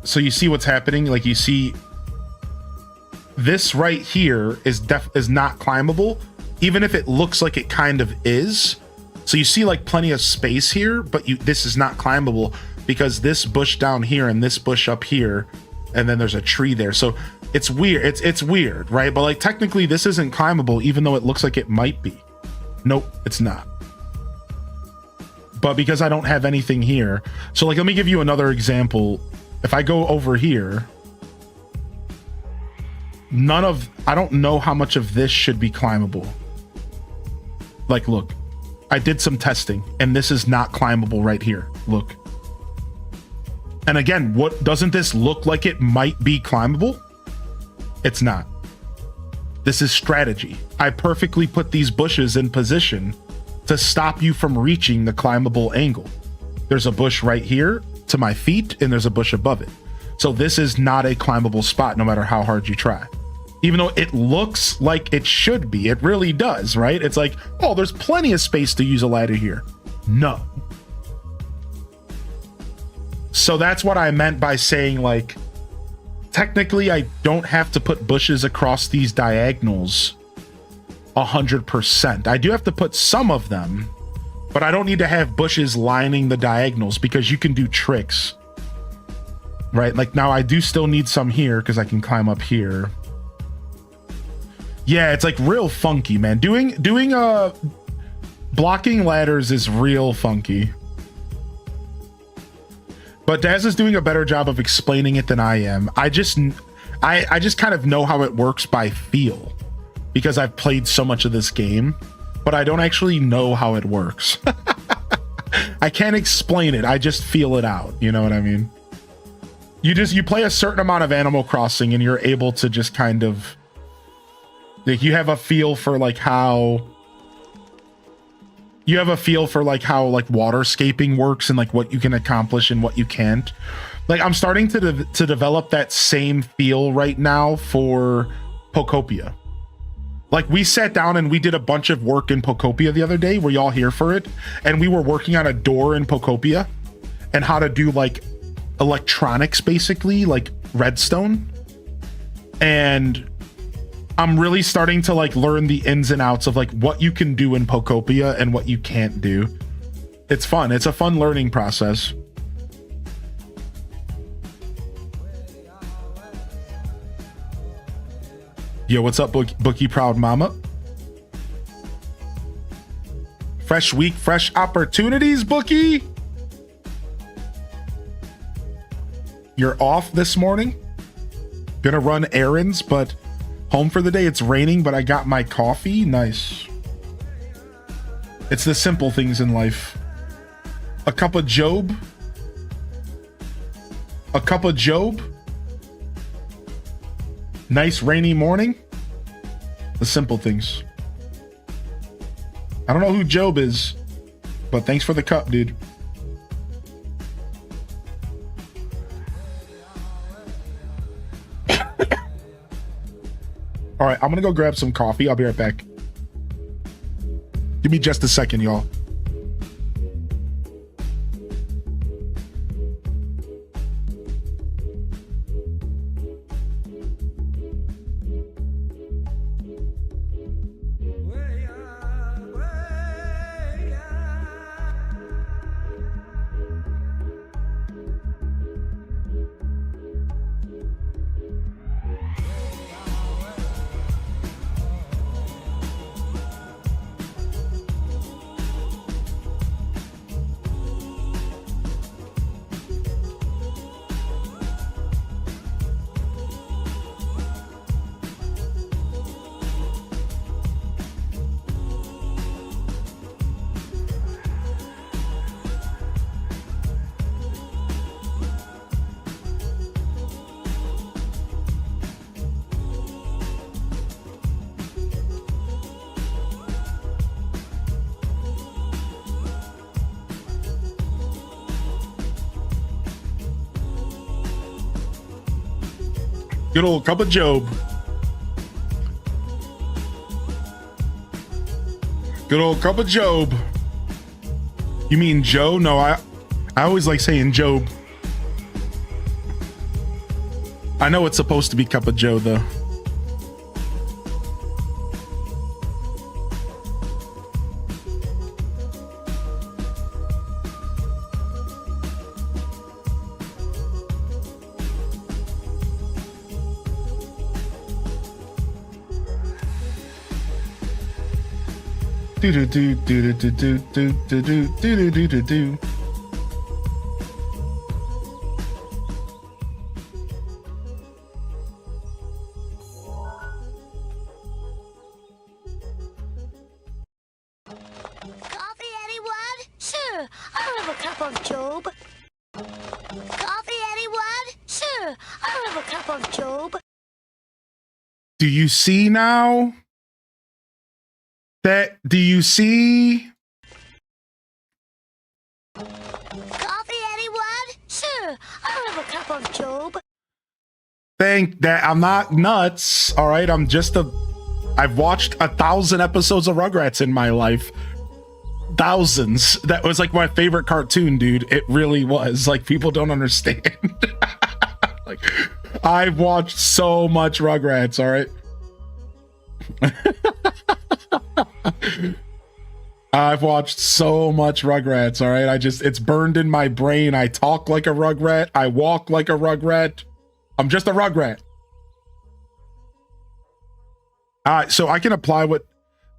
So you see what's happening? Like you see this right here is not climbable, even if it looks like it kind of is. So you see like plenty of space here, but this is not climbable because this bush down here and this bush up here, and then there's a tree there. So it's weird. It's weird, right? But like technically this isn't climbable, even though it looks like it might be. Nope, it's not. But because I don't have anything here, so like let me give you another example. If I go over here, I don't know how much of this should be climbable. Like, look, I did some testing and this is not climbable right here. Look. And again, doesn't this look like it might be climbable? It's not. This is strategy. I perfectly put these bushes in position to stop you from reaching the climbable angle. There's a bush right here to my feet and there's a bush above it. So this is not a climbable spot no matter how hard you try. Even though it looks like it should be, it really does, right? It's like, oh, there's plenty of space to use a ladder here. No. So that's what I meant by saying, like, technically I don't have to put bushes across these diagonals 100%. I do have to put some of them, but I don't need to have bushes lining the diagonals because you can do tricks, right? Like now I do still need some here because I can climb up here. Yeah, it's like real funky, man. Doing blocking ladders is real funky. But Daz is doing a better job of explaining it than I am. I just kind of know how it works by feel because I've played so much of this game, but I don't actually know how it works. I can't explain it. I just feel it out. You know what I mean? You play a certain amount of Animal Crossing and you're able to just kind of, like, you have a feel for like how like waterscaping works and like what you can accomplish and what you can't. Like I'm starting to develop that same feel right now for Pokopia. Like we sat down and we did a bunch of work in Pokopia the other day. Were y'all here for it? And we were working on a door in Pokopia and how to do like electronics, basically like redstone. And I'm really starting to like learn the ins and outs of like what you can do in Pokopia and what you can't do. It's fun. It's a fun learning process. Yo, what's up, Bookie Proud Mama? Fresh week, fresh opportunities, Bookie. You're off this morning. Gonna run errands, but home for the day. It's raining, but I got my coffee. Nice. It's the simple things in life. A cup of Job. A cup of Job. Nice rainy morning. The simple things. I don't know who Job is, but thanks for the cup, dude. All right, I'm gonna go grab some coffee. I'll be right back. Give me just a second, y'all. Good old cup of Job. Good old cup of Job. You mean Joe? No, I always like saying Job. I know it's supposed to be cup of Joe though. Do do do do do do do do do do do do do. Coffee, anyone? Sure, I'll have a cup of Job. Coffee, anyone? Sure, I'll have a cup of Job. Do you see now? Do you see? Coffee, anyone? Sure, I'll have a cup of Job. Think that I'm not nuts. All right. I've watched 1,000 episodes of Rugrats in my life. Thousands. That was like my favorite cartoon, dude. It really was. Like, people don't understand. Like, I've watched so much Rugrats. All right. I've watched so much Rugrats. All right. It's burned in my brain. I talk like a Rugrat. I walk like a Rugrat. I'm just a Rugrat. So I can apply what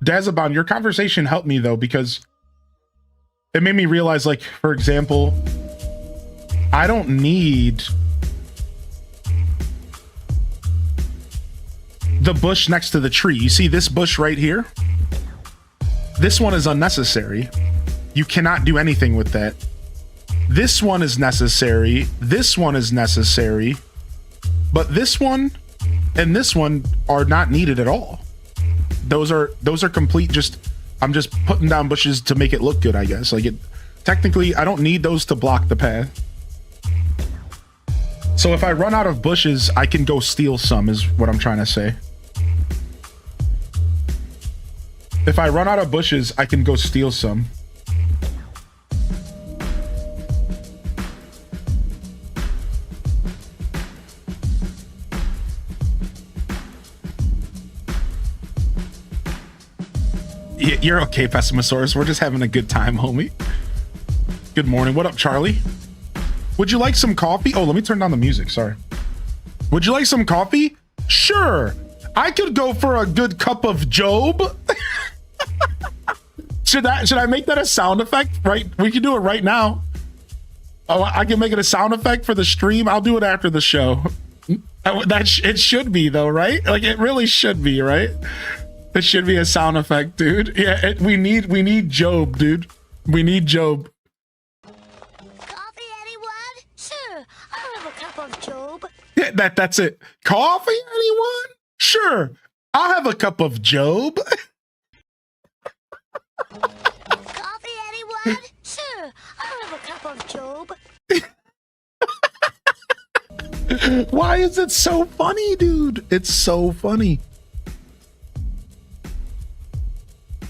Dazaban, your conversation helped me though, because it made me realize, like, for example, I don't need the bush next to the tree. You see this bush right here? This one is unnecessary. You cannot do anything with that. This one is necessary. This one is necessary. But this one and this one are not needed at all. Those are complete, I'm just putting down bushes to make it look good, I guess. Like, technically I don't need those to block the path. So if I run out of bushes, I can go steal some, is what I'm trying to say. If I run out of bushes, I can go steal some. You're okay, Pessimosaurus. We're just having a good time, homie. Good morning. What up, Charlie? Would you like some coffee? Oh, let me turn down the music. Sorry. Would you like some coffee? Sure. I could go for a good cup of Job. Should I make that a sound effect? Right? We can do it right now. Oh, I can make it a sound effect for the stream. I'll do it after the show. It should be though, right? Like, it really should be, right? It should be a sound effect, dude. Yeah, we need Job, dude. We need Job. Coffee, anyone? Sure, I'll have a cup of Job. Yeah, that's it. Coffee, anyone? Sure, I'll have a cup of Job. Coffee, anyone? Sure, I'll have a cup of Job. Why is it so funny, dude? It's so funny.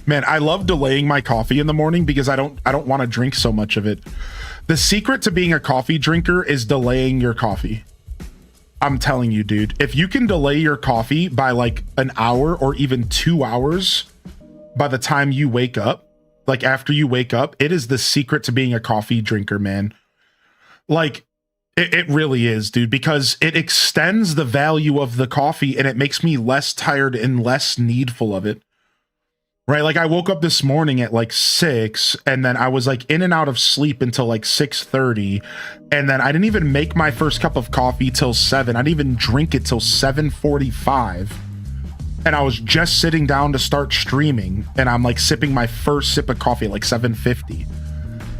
Man, I love delaying my coffee in the morning because I don't want to drink so much of it. The secret to being a coffee drinker is delaying your coffee. I'm telling you, dude, if you can delay your coffee by like an hour or even 2 hours by the time you wake up, like after you wake up, it is the secret to being a coffee drinker, man. Like, it really is, dude, because it extends the value of the coffee and it makes me less tired and less needful of it. Right? Like, I woke up this morning at like 6 and then I was like in and out of sleep until like 6:30. And then I didn't even make my first cup of coffee till 7. I didn't even drink it till 7:45. And I was just sitting down to start streaming and I'm like sipping my first sip of coffee at like 7:50.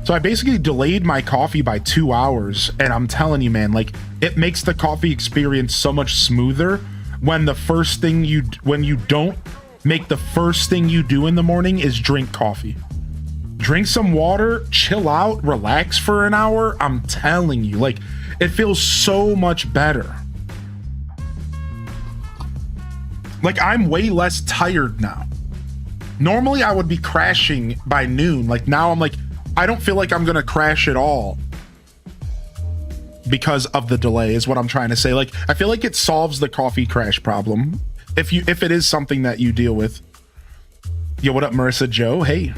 So I basically delayed my coffee by 2 hours. And I'm telling you, man, like, it makes the coffee experience so much smoother when when you don't make the first thing you do in the morning is drink coffee. Drink some water, chill out, relax for an hour. I'm telling you, like, it feels so much better. Like, I'm way less tired now. Normally I would be crashing by noon. Like, now I'm like, I don't feel like I'm gonna crash at all because of the delay is what I'm trying to say. Like, I feel like it solves the coffee crash problem if it is something that you deal with. Yo, what up, Marissa Joe? Hey.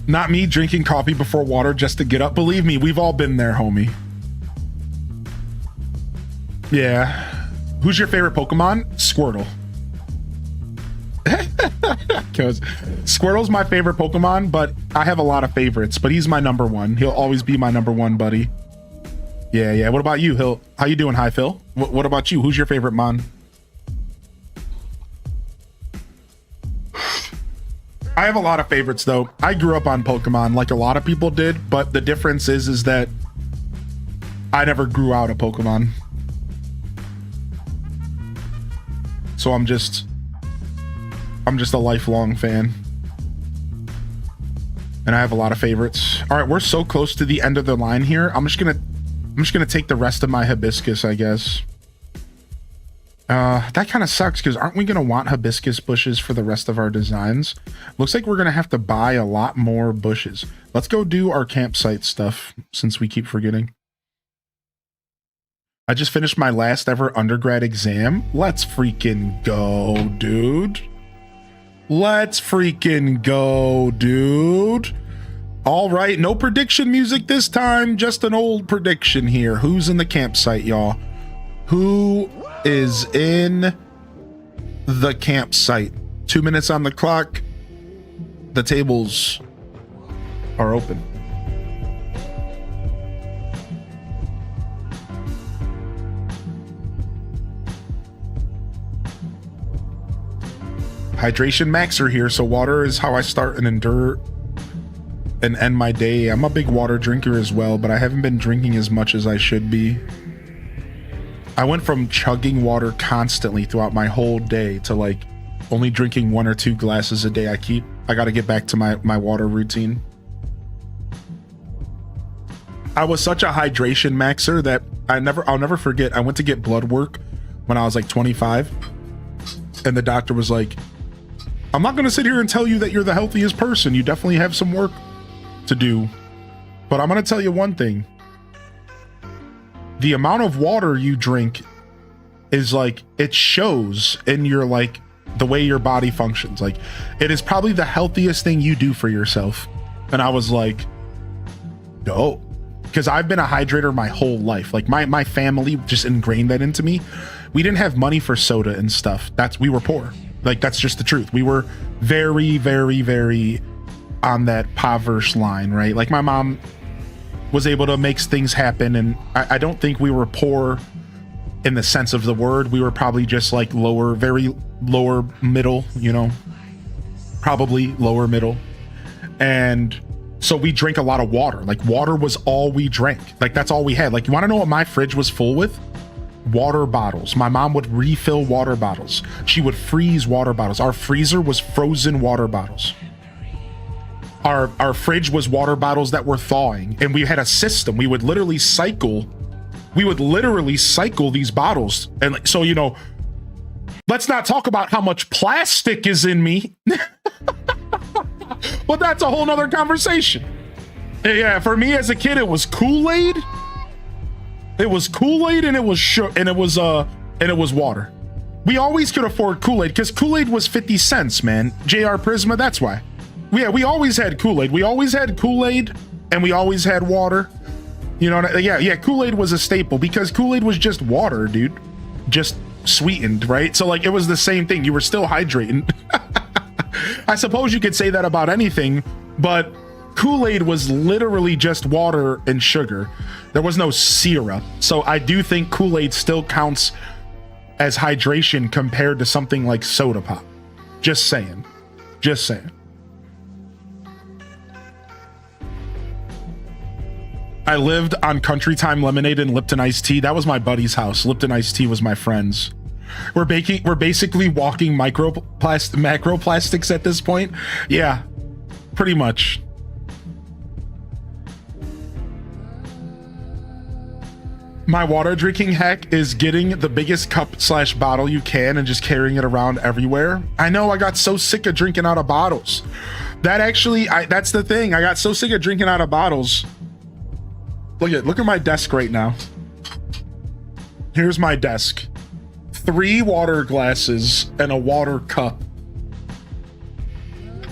Not me drinking coffee before water just to get up. Believe me, we've all been there, homie. Yeah. Who's your favorite Pokemon? Squirtle. Because Squirtle's my favorite Pokemon, but I have a lot of favorites, but he's my number one. He'll always be my number one, buddy. Yeah. What about you, Hill? How you doing, Hi Phil? What about you? Who's your favorite Mon? I have a lot of favorites, though. I grew up on Pokemon like a lot of people did, but the difference is that I never grew out of Pokemon. So I'm just a lifelong fan. And I have a lot of favorites. All right, we're so close to the end of the line here. I'm just gonna take the rest of my hibiscus, I guess. That kind of sucks because aren't we gonna want hibiscus bushes for the rest of our designs? Looks like we're gonna have to buy a lot more bushes. Let's go do our campsite stuff since we keep forgetting. I just finished my last ever undergrad exam. Let's freaking go, dude. Let's freaking go, dude. All right, no prediction music this time, just an old prediction here. Who's in the campsite, y'all? Who is in the campsite? 2 minutes on the clock. The tables are open. Hydration maxer here, so water is how I start and endure and end my day. I'm a big water drinker as well, but I haven't been drinking as much as I should be. I went from chugging water constantly throughout my whole day to like only drinking 1 or 2 glasses a day. I got to get back to my water routine. I was such a hydration maxer that I'll never forget. I went to get blood work when I was like 25, and the doctor was like, I'm not going to sit here and tell you that you're the healthiest person. You definitely have some work to do. But I'm going to tell you one thing. The amount of water you drink is like, it shows in your like the way your body functions. Like, it is probably the healthiest thing you do for yourself. And I was like, dope. Because I've been a hydrator my whole life. Like my family just ingrained that into me. We didn't have money for soda and stuff. We were poor. Like, that's just the truth. We were very, very, very on that impoverished line, right? Like, my mom was able to make things happen, and I don't think we were poor in the sense of the word. We were probably just like very lower middle, you know, probably lower middle. And so we drank a lot of water. Like, water was all we drank. Like, that's all we had. Like, you want to know what my fridge was full with? Water bottles. My mom would refill water bottles. She would freeze water bottles. Our freezer was frozen water bottles. Our fridge was water bottles that were thawing, and we had a system. We would literally cycle these bottles. And like, so, you know, let's not talk about how much plastic is in me. But that's a whole nother conversation. Yeah, for me as a kid, it was Kool-Aid. It was Kool-Aid, and it was water. We always could afford Kool-Aid because Kool-Aid was 50 cents, man. JR Prisma, that's why. Yeah, we always had Kool-Aid. We always had Kool-Aid, and we always had water. You know, yeah, Kool-Aid was a staple because Kool-Aid was just water, dude. Just sweetened, right? So like, it was the same thing. You were still hydrating. I suppose you could say that about anything, but Kool-Aid was literally just water and sugar. There was no syrup. So I do think Kool-Aid still counts as hydration compared to something like soda pop. Just saying. Just saying. I lived on Country Time lemonade and Lipton iced tea. That was my buddy's house. Lipton iced tea was my friend's. We're basically walking macroplastics at this point. Yeah, pretty much. My water drinking hack is getting the biggest cup/bottle you can and just carrying it around everywhere. I know, I got so sick of drinking out of bottles. That's the thing. I got so sick of drinking out of bottles. Look at my desk right now. Here's my desk. 3 water glasses and a water cup.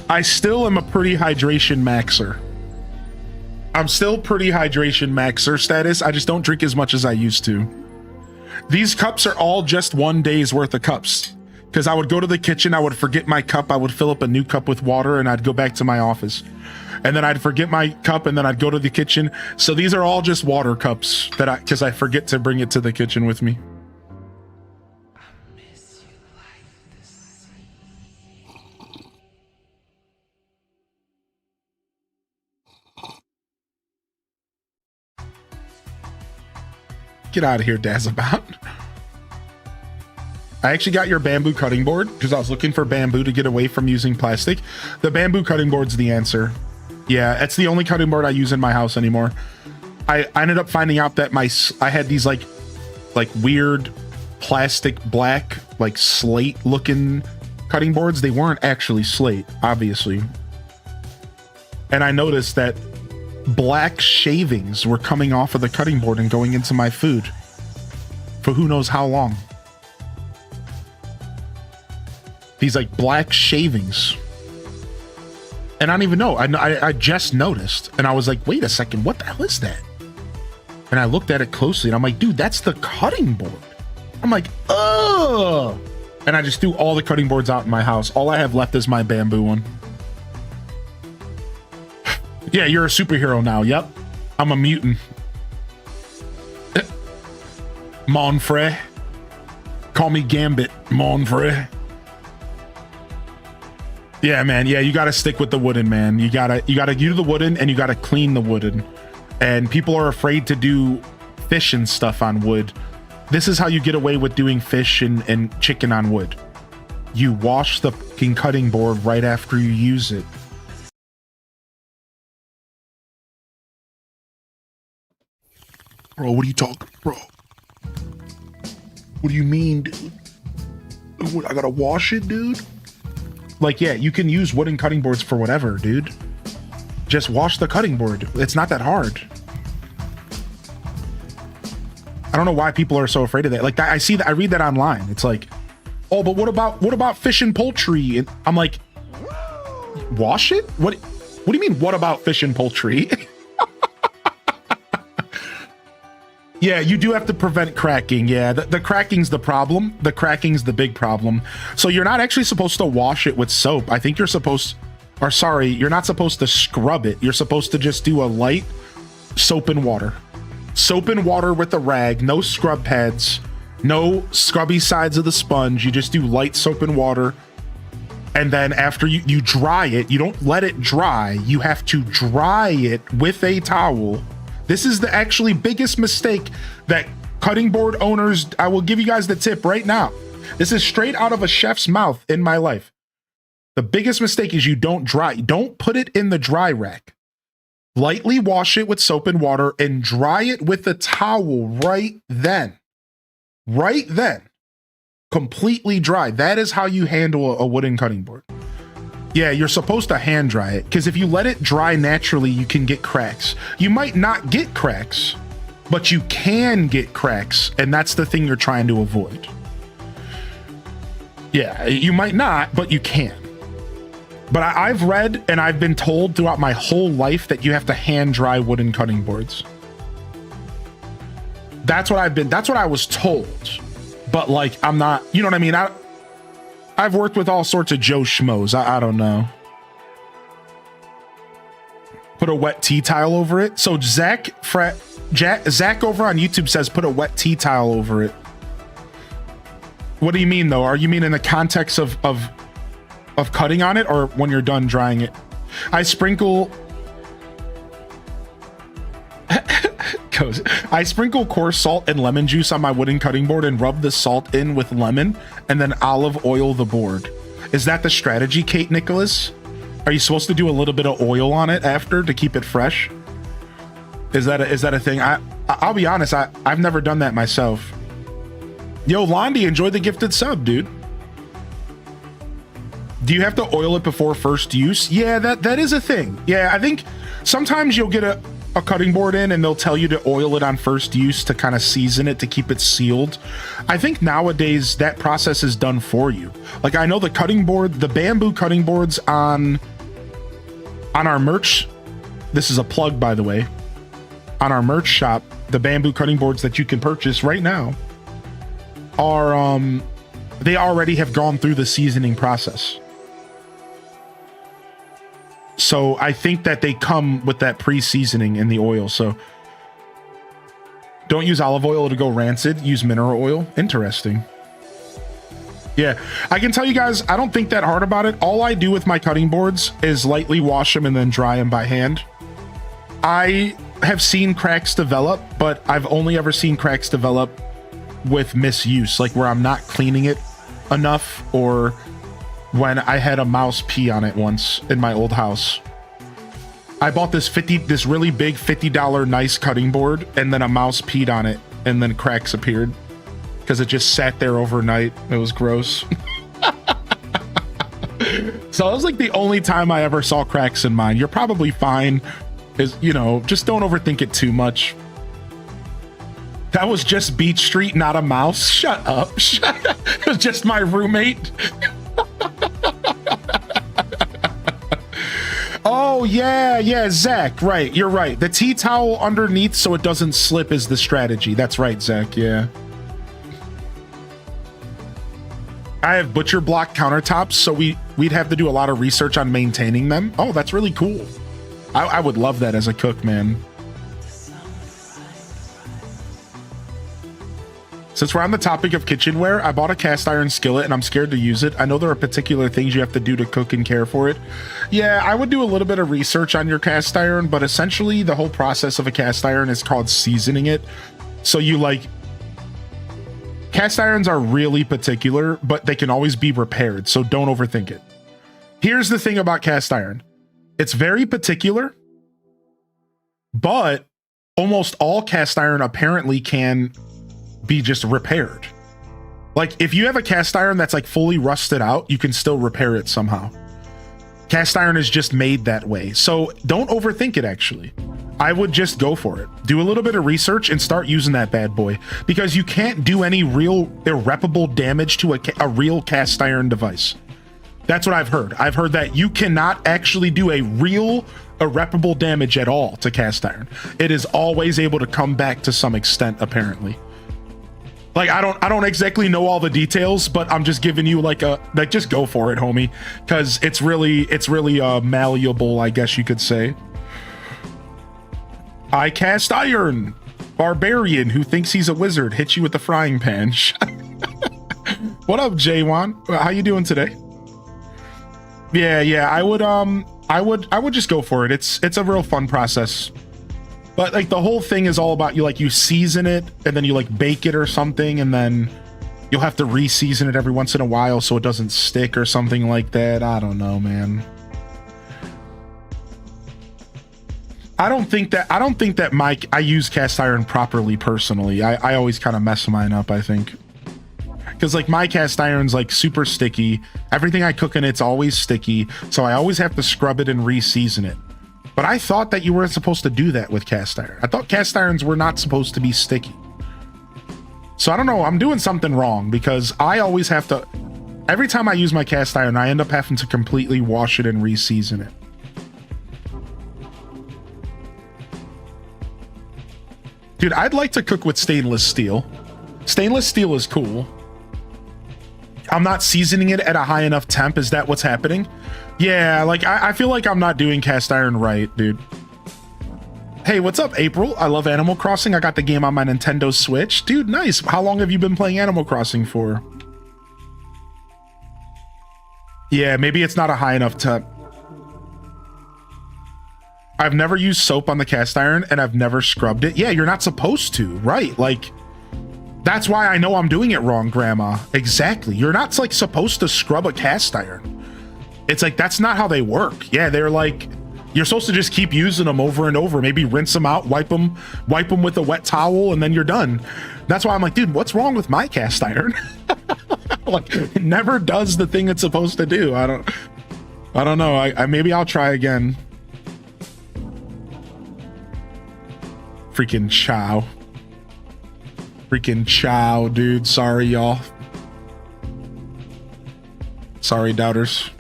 I still am a pretty hydration maxer. I'm still pretty hydration maxer status. I just don't drink as much as I used to. These cups are all just 1 day's worth of cups. Because I would go to the kitchen, I would forget my cup, I would fill up a new cup with water, and I'd go back to my office. And then I'd forget my cup, and then I'd go to the kitchen. So these are all just water cups because I forget to bring it to the kitchen with me. Get out of here, Dazabout. I actually got your bamboo cutting board because I was looking for bamboo to get away from using plastic. The bamboo cutting board's the answer. Yeah, it's the only cutting board I use in my house anymore. I ended up finding out that I had these like weird plastic black, like slate looking cutting boards. They weren't actually slate, obviously. And I noticed that black shavings were coming off of the cutting board and going into my food for who knows how long. These like black shavings. And I don't even know. I just noticed. And I was like, wait a second, what the hell is that? And I looked at it closely and I'm like, dude, that's the cutting board. I'm like, oh. And I just threw all the cutting boards out in my house. All I have left is my bamboo one. Yeah, you're a superhero now. Yep. I'm a mutant. Monfrey. Call me Gambit, Monfrey. Yeah, man. Yeah, you got to stick with the wooden, man. You got to do the wooden and you got to clean the wooden. And people are afraid to do fish and stuff on wood. This is how you get away with doing fish and chicken on wood. You wash the fucking cutting board right after you use it. Bro, what are you talking, bro? What do you mean, dude? What, I gotta wash it, dude? Like, yeah, you can use wooden cutting boards for whatever, dude. Just wash the cutting board. It's not that hard. I don't know why people are so afraid of that. Like, I see that, I read that online. It's like, oh, but what about fish and poultry? And I'm like, wash it? What do you mean? What about fish and poultry? Yeah, you do have to prevent cracking. Yeah, the cracking's the problem. The cracking's the big problem. So you're not actually supposed to wash it with soap. I think you're not supposed to scrub it. You're supposed to just do a light soap and water. Soap and water with a rag, no scrub pads, no scrubby sides of the sponge. You just do light soap and water. And then after you dry it, you don't let it dry. You have to dry it with a towel. This is the actually biggest mistake that cutting board owners, I will give you guys the tip right now. This is straight out of a chef's mouth in my life. The biggest mistake is you don't put it in the dry rack. Lightly wash it with soap and water and dry it with a towel right then. Right then. Completely dry. That is how you handle a wooden cutting board. Yeah, you're supposed to hand dry it because if you let it dry naturally, you can get cracks. You might not get cracks, but you can get cracks, and that's the thing you're trying to avoid. Yeah, you might not, but you can. But I've read and I've been told throughout my whole life that you have to hand dry wooden cutting boards. That's what I was told. But like, I'm not, you know what I mean? I've worked with all sorts of Joe Schmoes. I don't know. Put a wet tea towel over it. So Zach over on YouTube says put a wet tea towel over it. What do you mean though? Are you mean in the context of cutting on it or when you're done drying it? I sprinkle coarse salt and lemon juice on my wooden cutting board and rub the salt in with lemon and then olive oil the board. Is that the strategy, Kate Nicholas? Are you supposed to do a little bit of oil on it after to keep it fresh? Is that a thing? I'll be honest, I've never done that myself. Yo, Londi, enjoy the gifted sub, dude. Do you have to oil it before first use? Yeah, that is a thing. Yeah, I think sometimes you'll get a cutting board in and they'll tell you to oil it on first use to kind of season it to keep it sealed. I think nowadays that process is done for you. Like I know the bamboo cutting boards on our merch. This is a plug, by the way. On our merch shop, the bamboo cutting boards that you can purchase right now are they already have gone through the seasoning process. So I think that they come with that pre-seasoning in the oil. So don't use olive oil to go rancid. Use mineral oil. Interesting. Yeah, I can tell you guys, I don't think that hard about it. All I do with my cutting boards is lightly wash them and then dry them by hand. I have seen cracks develop, but I've only ever seen cracks develop with misuse, like where I'm not cleaning it enough, or when I had a mouse pee on it once in my old house. I bought this really big $50 nice cutting board, and then a mouse peed on it, and then cracks appeared because it just sat there overnight. It was gross. So it was like the only time I ever saw cracks in mine. You're probably fine. Is, you know, just don't overthink it too much. That was just Beach Street, not a mouse. Shut up. Shut up. It was just my roommate. Oh, yeah, Zach. Right, you're right. The tea towel underneath so it doesn't slip is the strategy. That's right, Zach, yeah. I have butcher block countertops, so we'd have to do a lot of research on maintaining them. Oh, that's really cool. I would love that as a cook, man. Since we're on the topic of kitchenware, I bought a cast iron skillet and I'm scared to use it. I know there are particular things you have to do to cook and care for it. Yeah, I would do a little bit of research on your cast iron, but essentially the whole process of a cast iron is called seasoning it. So you like, cast irons are really particular, but they can always be repaired. So don't overthink it. Here's the thing about cast iron. It's very particular, but almost all cast iron apparently can be just repaired. Like if you have a cast iron that's like fully rusted out, you can still repair it somehow. Cast iron is just made that way. So don't overthink it, actually. I would just go for it. Do a little bit of research and start using that bad boy, because you can't do any real irreparable damage to a real cast iron device. That's what I've heard. I've heard that you cannot actually do a real irreparable damage at all to cast iron. It is always able to come back to some extent, apparently. Like I don't exactly know all the details, but I'm just giving you like just go for it, homie, because it's really malleable, I guess you could say. I cast iron. Barbarian who thinks he's a wizard hits you with the frying pan. What up, Jaywan? How you doing today? Yeah, I would just go for it. It's a real fun process. But like the whole thing is all about you season it and then you like bake it or something, and then you'll have to re-season it every once in a while so it doesn't stick or something like that. I don't know, man. I don't think that I use cast iron properly personally. I always kind of mess mine up, I think. Because like my cast iron's like super sticky. Everything I cook in it's always sticky, so I always have to scrub it and re-season it. But I thought that you weren't supposed to do that with cast iron. I thought cast irons were not supposed to be sticky. So I don't know, I'm doing something wrong, because I always have to, every time I use my cast iron, I end up having to completely wash it and re-season it. Dude, I'd like to cook with stainless steel. Stainless steel is cool. I'm not seasoning it at a high enough temp. Is that what's happening? Yeah, like I feel like I'm not doing cast iron right, dude. Hey, what's up, April? I love Animal Crossing. I got the game on my Nintendo Switch. Dude, nice. How long have you been playing Animal Crossing for? Yeah, maybe it's not a high enough temp. I've never used soap on the cast iron and I've never scrubbed it. Yeah, you're not supposed to, right? Like, that's why I know I'm doing it wrong, Grandma. Exactly. You're not like supposed to scrub a cast iron. It's like, that's not how they work. Yeah, they're like, you're supposed to just keep using them over and over. Maybe rinse them out, wipe them with a wet towel, and then you're done. That's why I'm like, dude, what's wrong with my cast iron? Like, it never does the thing it's supposed to do. I don't know. I maybe I'll try again. Freaking chow. Freaking chow, dude. Sorry, y'all. Sorry, doubters.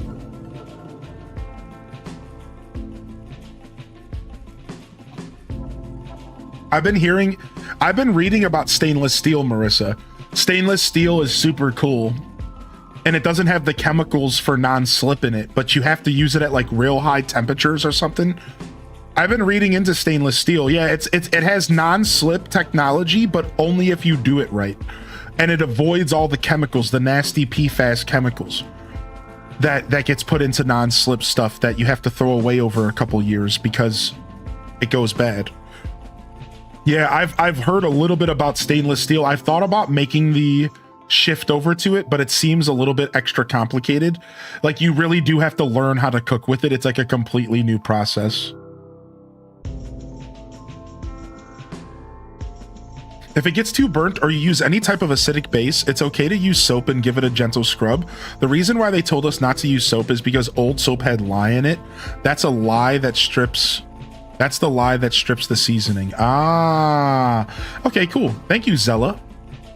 I've been reading about stainless steel, Marissa. Stainless steel is super cool. and it doesn't have the chemicals for non-slip in it, but you have to use it at like real high temperatures or something. I've been reading into stainless steel. Yeah, it has non-slip technology, but only if you do it right. And it avoids all the chemicals, the nasty PFAS chemicals that gets put into non-slip stuff that you have to throw away over a couple years because it goes bad. Yeah, I've heard a little bit about stainless steel. I've thought about making the shift over to it, but it seems a little bit extra complicated. Like, you really do have to learn how to cook with it. It's like a completely new process. If it gets too burnt or you use any type of acidic base, it's okay to use soap and give it a gentle scrub. The reason why they told us not to use soap is because old soap had lye in it. That's a lye that strips... That's the lye that strips the seasoning. Ah, okay, cool. Thank you, Zella.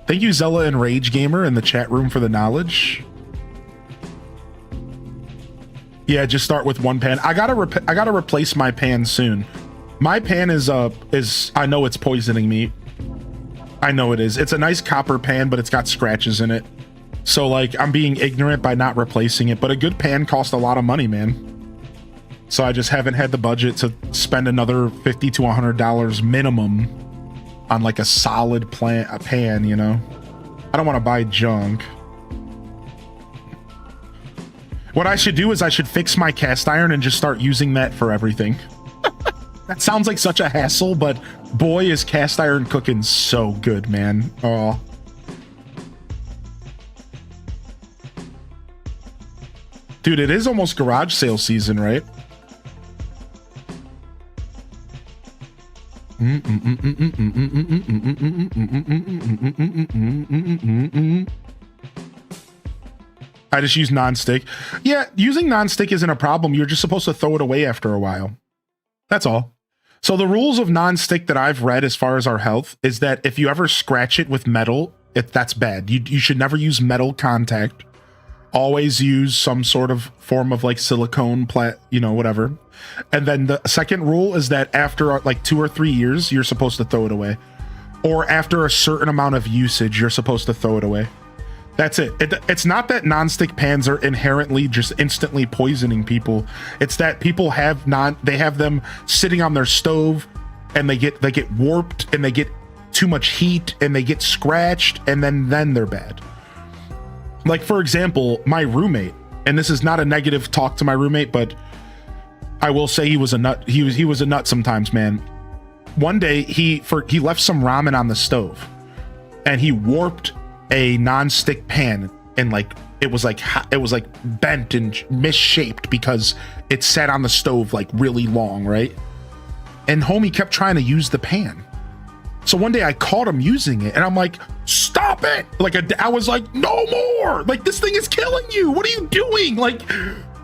Thank you, Zella and Rage Gamer in the chat room for the knowledge. Yeah, just start with one pan. I gotta replace my pan soon. My pan is I know it's poisoning me. I know it is. It's a nice copper pan, but it's got scratches in it. So like, I'm being ignorant by not replacing it, but a good pan costs a lot of money, man. So I just haven't had the budget to spend another $50 to $100 minimum on like a solid pan, you know? I don't want to buy junk. What I should do is I should fix my cast iron and just start using that for everything. That sounds like such a hassle, but boy, is cast iron cooking so good, man. Oh. Dude, it is almost garage sale season, right? I just use non-stick. Yeah, using non-stick isn't a problem. You're just supposed to throw it away after a while. That's all. So the rules of non-stick that I've read as far as our health is that if you ever scratch it with metal, that's bad. You should never use metal contact. Always use some sort of form of like silicone, whatever. And then the second rule is that after like 2 or 3 years, you're supposed to throw it away. Or after a certain amount of usage, you're supposed to throw it away. That's it. It's not that non-stick pans are inherently just instantly poisoning people. It's that people they have them sitting on their stove and they get warped and they get too much heat and they get scratched and then they're bad. Like, for example, my roommate, and this is not a negative talk to my roommate, but I will say he was a nut. He was a nut sometimes, man. One day he left some ramen on the stove and he warped a non-stick pan, and like it was like bent and misshaped because it sat on the stove like really long, right? And homie kept trying to use the pan. So one day I caught him using it and I'm like, stop it. Like I was like, no more. Like, this thing is killing you. What are you doing? Like,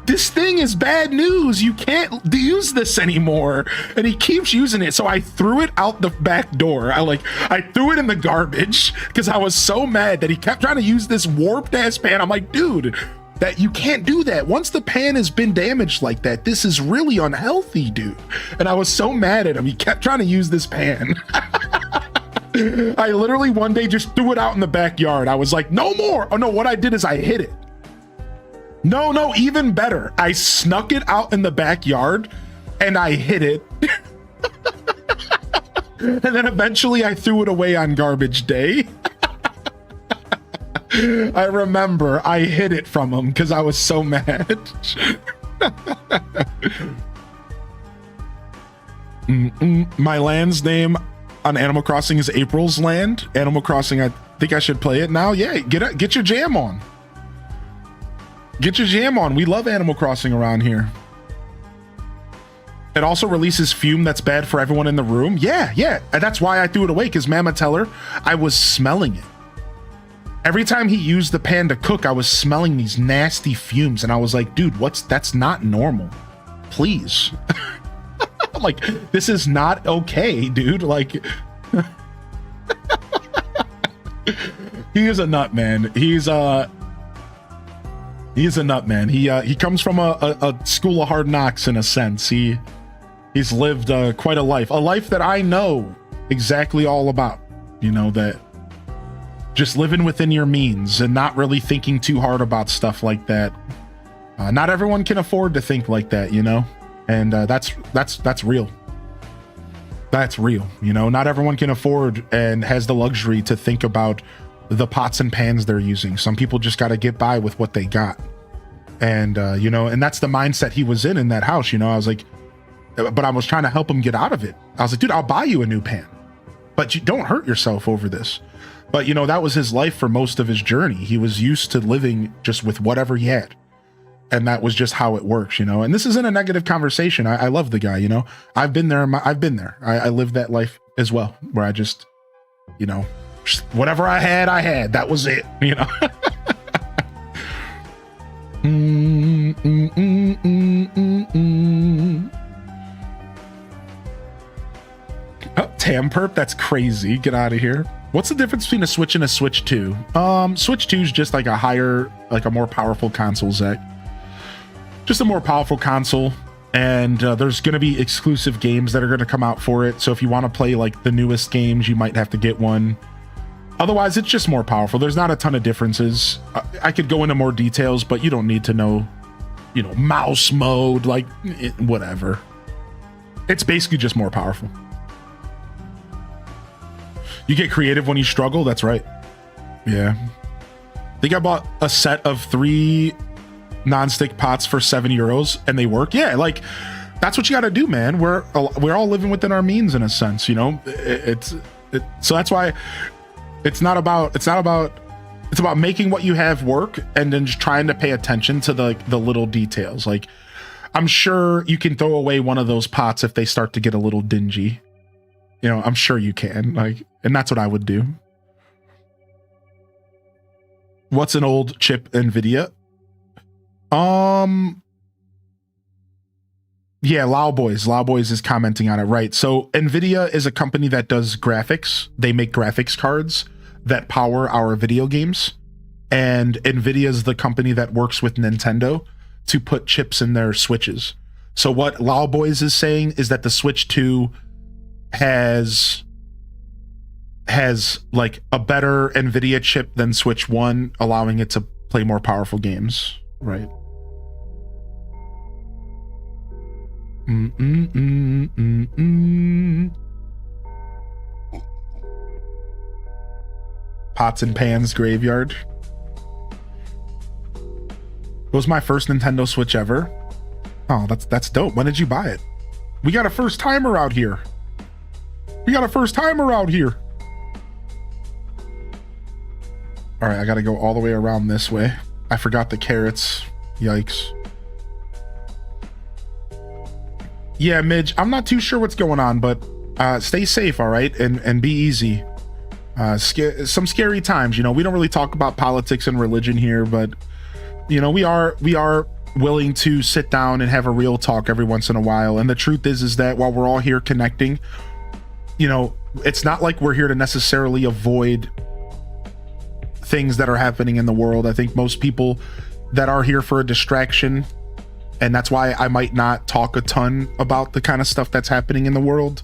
this thing is bad news. You can't use this anymore. And he keeps using it. So I threw it out the back door. I threw it in the garbage because I was so mad that he kept trying to use this warped ass pan. I'm like, dude, that you can't do that. Once the pan has been damaged like that, this is really unhealthy, dude. And I was so mad at him. He kept trying to use this pan. I literally one day just threw it out in the backyard. I was like, no more. Oh no, what I did is I hid it. No, even better. I snuck it out in the backyard and I hid it. And then eventually I threw it away on garbage day. I remember I hid it from him because I was so mad. My land's name on Animal Crossing is April's Land. Animal Crossing, I think I should play it now. Yeah, get your jam on. Get your jam on. We love Animal Crossing around here. It also releases fume that's bad for everyone in the room. Yeah. And that's why I threw it away, because Mama tell her I was smelling it. Every time he used the pan to cook, I was smelling these nasty fumes. And I was like, dude, that's not normal. Please. Like, this is not okay, dude. Like, he is a nut, man. He's a nut, man. He comes from a school of hard knocks in a sense. He's lived quite a life that I know exactly all about. You know, that just living within your means and not really thinking too hard about stuff like that. Not everyone can afford to think like that, you know, and that's real. That's real. You know, not everyone can afford and has the luxury to think about the pots and pans they're using. Some people just got to get by with what they got. And, you know, and that's the mindset he was in that house. You know, I was like, but I was trying to help him get out of it. I was like, dude, I'll buy you a new pan, but you don't hurt yourself over this. But, you know, that was his life for most of his journey. He was used to living just with whatever he had. And that was just how it works, you know. And this isn't a negative conversation. I love the guy, you know. I've been there. I lived that life as well, where I just, you know, just whatever I had. That was it, you know. Oh, Tamperp, that's crazy. Get out of here. What's the difference between a Switch and a Switch 2? Switch 2 is just like a more powerful console, Zach. Just a more powerful console, and there's going to be exclusive games that are going to come out for it. So if you want to play like the newest games, you might have to get one. Otherwise, it's just more powerful. There's not a ton of differences. I could go into more details, but you don't need to know, you know, mouse mode, like whatever. It's basically just more powerful. You get creative when you struggle. That's right. Yeah. I think I bought a set of 3 non-stick pots for €7 and they work. Yeah, like that's what you got to do, man. We're all living within our means in a sense, you know. So that's why it's about making what you have work and then just trying to pay attention to the little details. Like I'm sure you can throw away one of those pots if they start to get a little dingy. You know, I'm sure you can, like, and that's what I would do. What's an old chip NVIDIA? Yeah, Loudboys is commenting on it, right? So NVIDIA is a company that does graphics. They make graphics cards that power our video games. And NVIDIA is the company that works with Nintendo to put chips in their Switches. So what Loudboys is saying is that the Switch 2 has like a better NVIDIA chip than Switch 1, allowing it to play more powerful games, right? Pots and Pans Graveyard. It was my first Nintendo Switch ever. Oh, that's dope. When did you buy it? We got a first timer out here. All right, I gotta go all the way around this way. I forgot the carrots. Yikes. Yeah, Midge, I'm not too sure what's going on, but stay safe, all right? And be easy. Some scary times, you know. We don't really talk about politics and religion here, but you know, we are willing to sit down and have a real talk every once in a while. And the truth is that while we're all here connecting, you know, it's not like we're here to necessarily avoid things that are happening in the world. I think most people that are here for a distraction, and that's why I might not talk a ton about the kind of stuff that's happening in the world,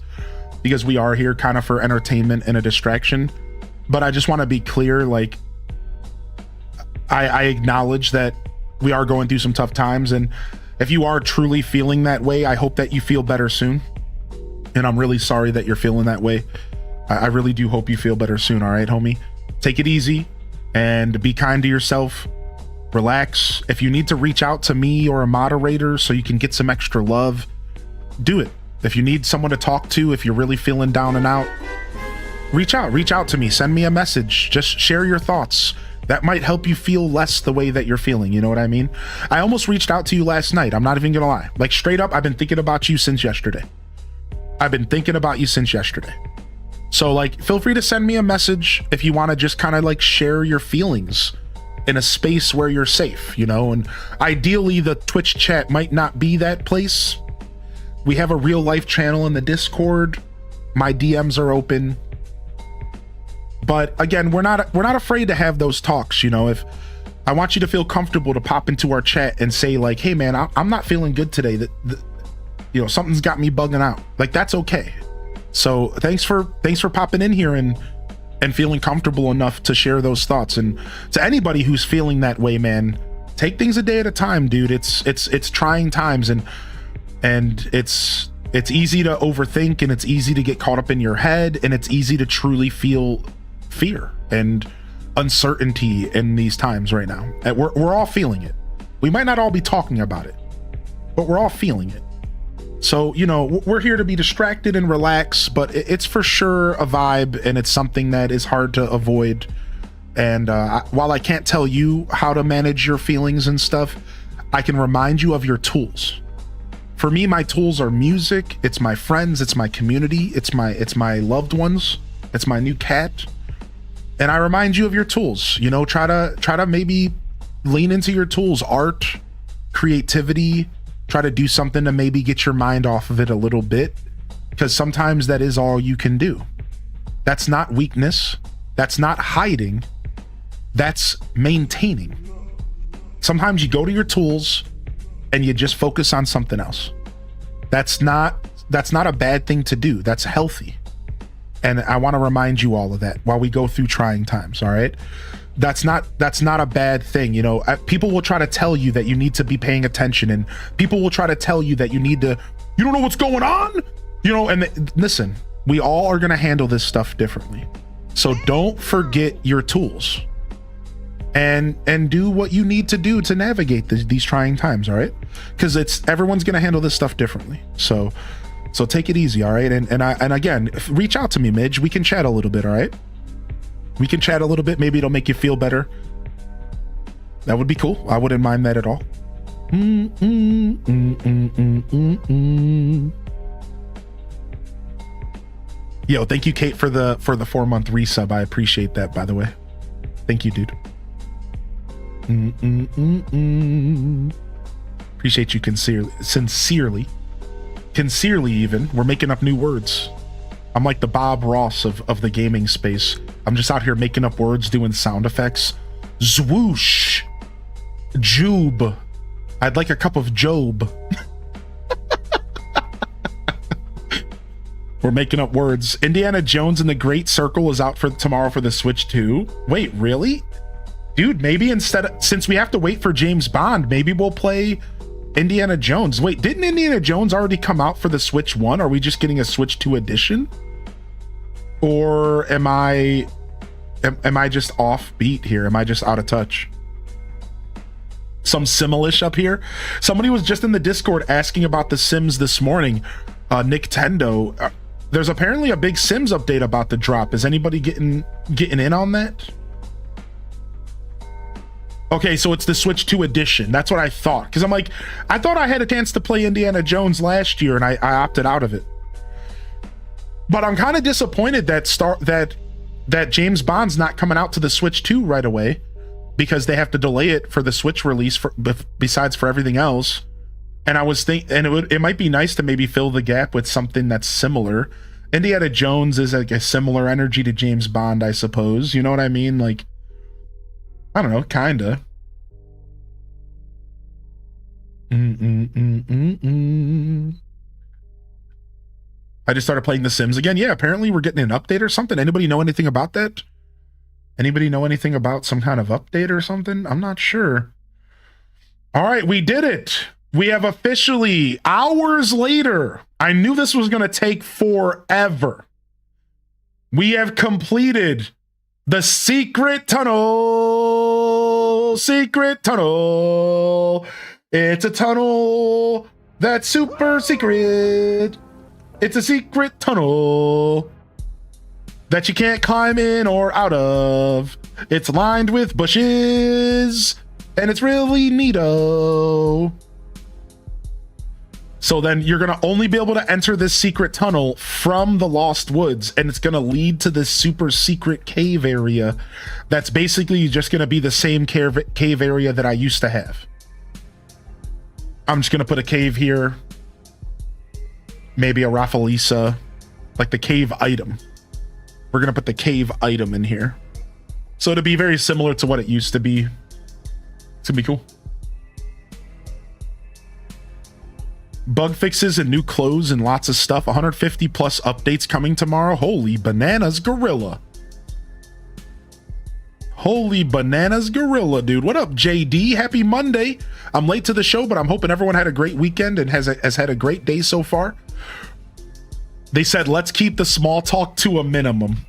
because we are here kind of for entertainment and a distraction. But I just want to be clear, like, I acknowledge that we are going through some tough times, and if you are truly feeling that way, I hope that you feel better soon. And I'm really sorry that you're feeling that way. I really do hope you feel better soon, all right, homie? Take it easy and be kind to yourself. Relax. If you need to reach out to me or a moderator so you can get some extra love, do it. If you need someone to talk to, if you're really feeling down and out, reach out to me. Send me a message. Just share your thoughts. That might help you feel less the way that you're feeling. You know what I mean? I almost reached out to you last night. I'm not even gonna lie. Like, straight up, I've been thinking about you since yesterday. So like, feel free to send me a message if you want to just kind of like share your feelings in a space where you're safe, you know. And ideally the Twitch chat might not be that place. We have a real life channel in the Discord. My DMs are open. But again, we're not afraid to have those talks, you know. If I want you to feel comfortable to pop into our chat and say like, hey man, I'm not feeling good today, that you know, something's got me bugging out. Like, that's okay. So thanks for popping in here and and feeling comfortable enough to share those thoughts. And to anybody who's feeling that way, man, take things a day at a time, dude. It's trying times, and it's easy to overthink, and it's easy to get caught up in your head, and it's easy to truly feel fear and uncertainty in these times right now. And we're all feeling it. We might not all be talking about it, but we're all feeling it. So, you know, we're here to be distracted and relax, but it's for sure a vibe, and it's something that is hard to avoid. And while I can't tell you how to manage your feelings and stuff, I can remind you of your tools. For me, my tools are music, it's my friends, it's my community, it's my loved ones, it's my new cat. And I remind you of your tools. You know, try to maybe lean into your tools, art, creativity. Try to do something to maybe get your mind off of it a little bit, because sometimes that is all you can do. That's not weakness. That's not hiding. That's maintaining. Sometimes you go to your tools and you just focus on something else. That's not a bad thing to do. That's healthy. And I want to remind you all of that while we go through trying times. All right. That's not a bad thing. You know, people will try to tell you that you need to be paying attention, and people will try to tell you that you don't know what's going on, you know, and listen, we all are going to handle this stuff differently. So don't forget your tools and do what you need to do to navigate these trying times. All right. Cause everyone's going to handle this stuff differently. So take it easy. All right. And again, reach out to me, Midge. We can chat a little bit. All right. We can chat a little bit. Maybe it'll make you feel better. That would be cool. I wouldn't mind that at all. Yo, thank you, Kate, for the 4-month resub. I appreciate that, by the way. Thank you, dude. Appreciate you sincerely even. We're making up new words. I'm like the Bob Ross of the gaming space. I'm just out here making up words, doing sound effects. Zwoosh. Jube. I'd like a cup of Job. We're making up words. Indiana Jones and the Great Circle is out for tomorrow for the Switch 2. Wait, really? Dude, maybe since we have to wait for James Bond, maybe we'll play Indiana Jones. Wait, didn't Indiana Jones already come out for the Switch 1? Are we just getting a Switch 2 edition? Or am I just off beat here? Am I just out of touch? Some Similish up here. Somebody was just in the Discord asking about the Sims this morning. Nintendo. There's apparently a big Sims update about the drop. Is anybody getting in on that? Okay, so it's the Switch 2 edition. That's what I thought. Because I'm like, I thought I had a chance to play Indiana Jones last year, and I opted out of it. But I'm kind of disappointed that James Bond's not coming out to the Switch 2 right away, because they have to delay it for the Switch release besides for everything else. And I was thinking, and it might be nice to maybe fill the gap with something that's similar. Indiana Jones is like a similar energy to James Bond, I suppose. You know what I mean? Like, I don't know, kinda. I just started playing The Sims again. Yeah, apparently we're getting an update or something. Anybody know anything about that? Anybody know anything about some kind of update or something? I'm not sure. All right, we did it. We have officially, hours later, I knew this was going to take forever. We have completed the secret tunnel. Secret tunnel. It's a tunnel that's super secret. It's a secret tunnel that you can't climb in or out of. It's lined with bushes, and it's really neato. So then you're going to only be able to enter this secret tunnel from the Lost Woods, and it's going to lead to this super secret cave area that's basically just going to be the same cave area that I used to have. I'm just going to put a cave here. Maybe a Raffalisa, like the cave item. We're going to put the cave item in here. So it'll be very similar to what it used to be. It's going to be cool. Bug fixes and new clothes and lots of stuff. 150 plus updates coming tomorrow. Holy bananas, gorilla. Holy bananas gorilla, dude. What up, JD? Happy Monday. I'm late to the show, but I'm hoping everyone had a great weekend and has had a great day so far. They said, let's keep the small talk to a minimum.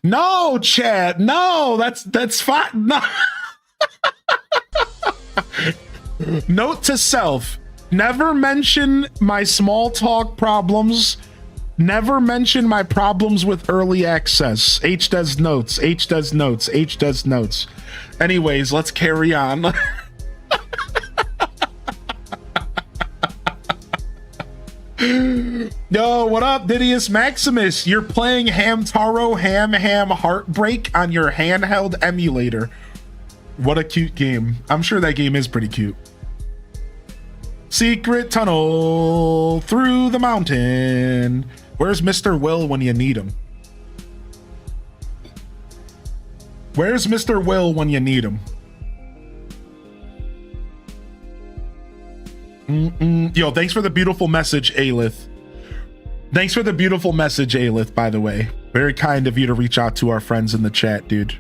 No, Chad. No, that's fine. No. Note to self, never mention my small talk problems. Never mention my problems with early access. H does notes. H does notes. H does notes. Anyways, let's carry on. Yo, what up, Didius Maximus? You're playing Hamtaro Ham Heartbreak on your handheld emulator. What a cute game. I'm sure that game is pretty cute. Secret tunnel through the mountain. Where's Mr. Will when you need him? Where's Mr. Will when you need him? Yo, thanks for the beautiful message, Alith. Thanks for the beautiful message, Alith, by the way. Very kind of you to reach out to our friends in the chat, dude.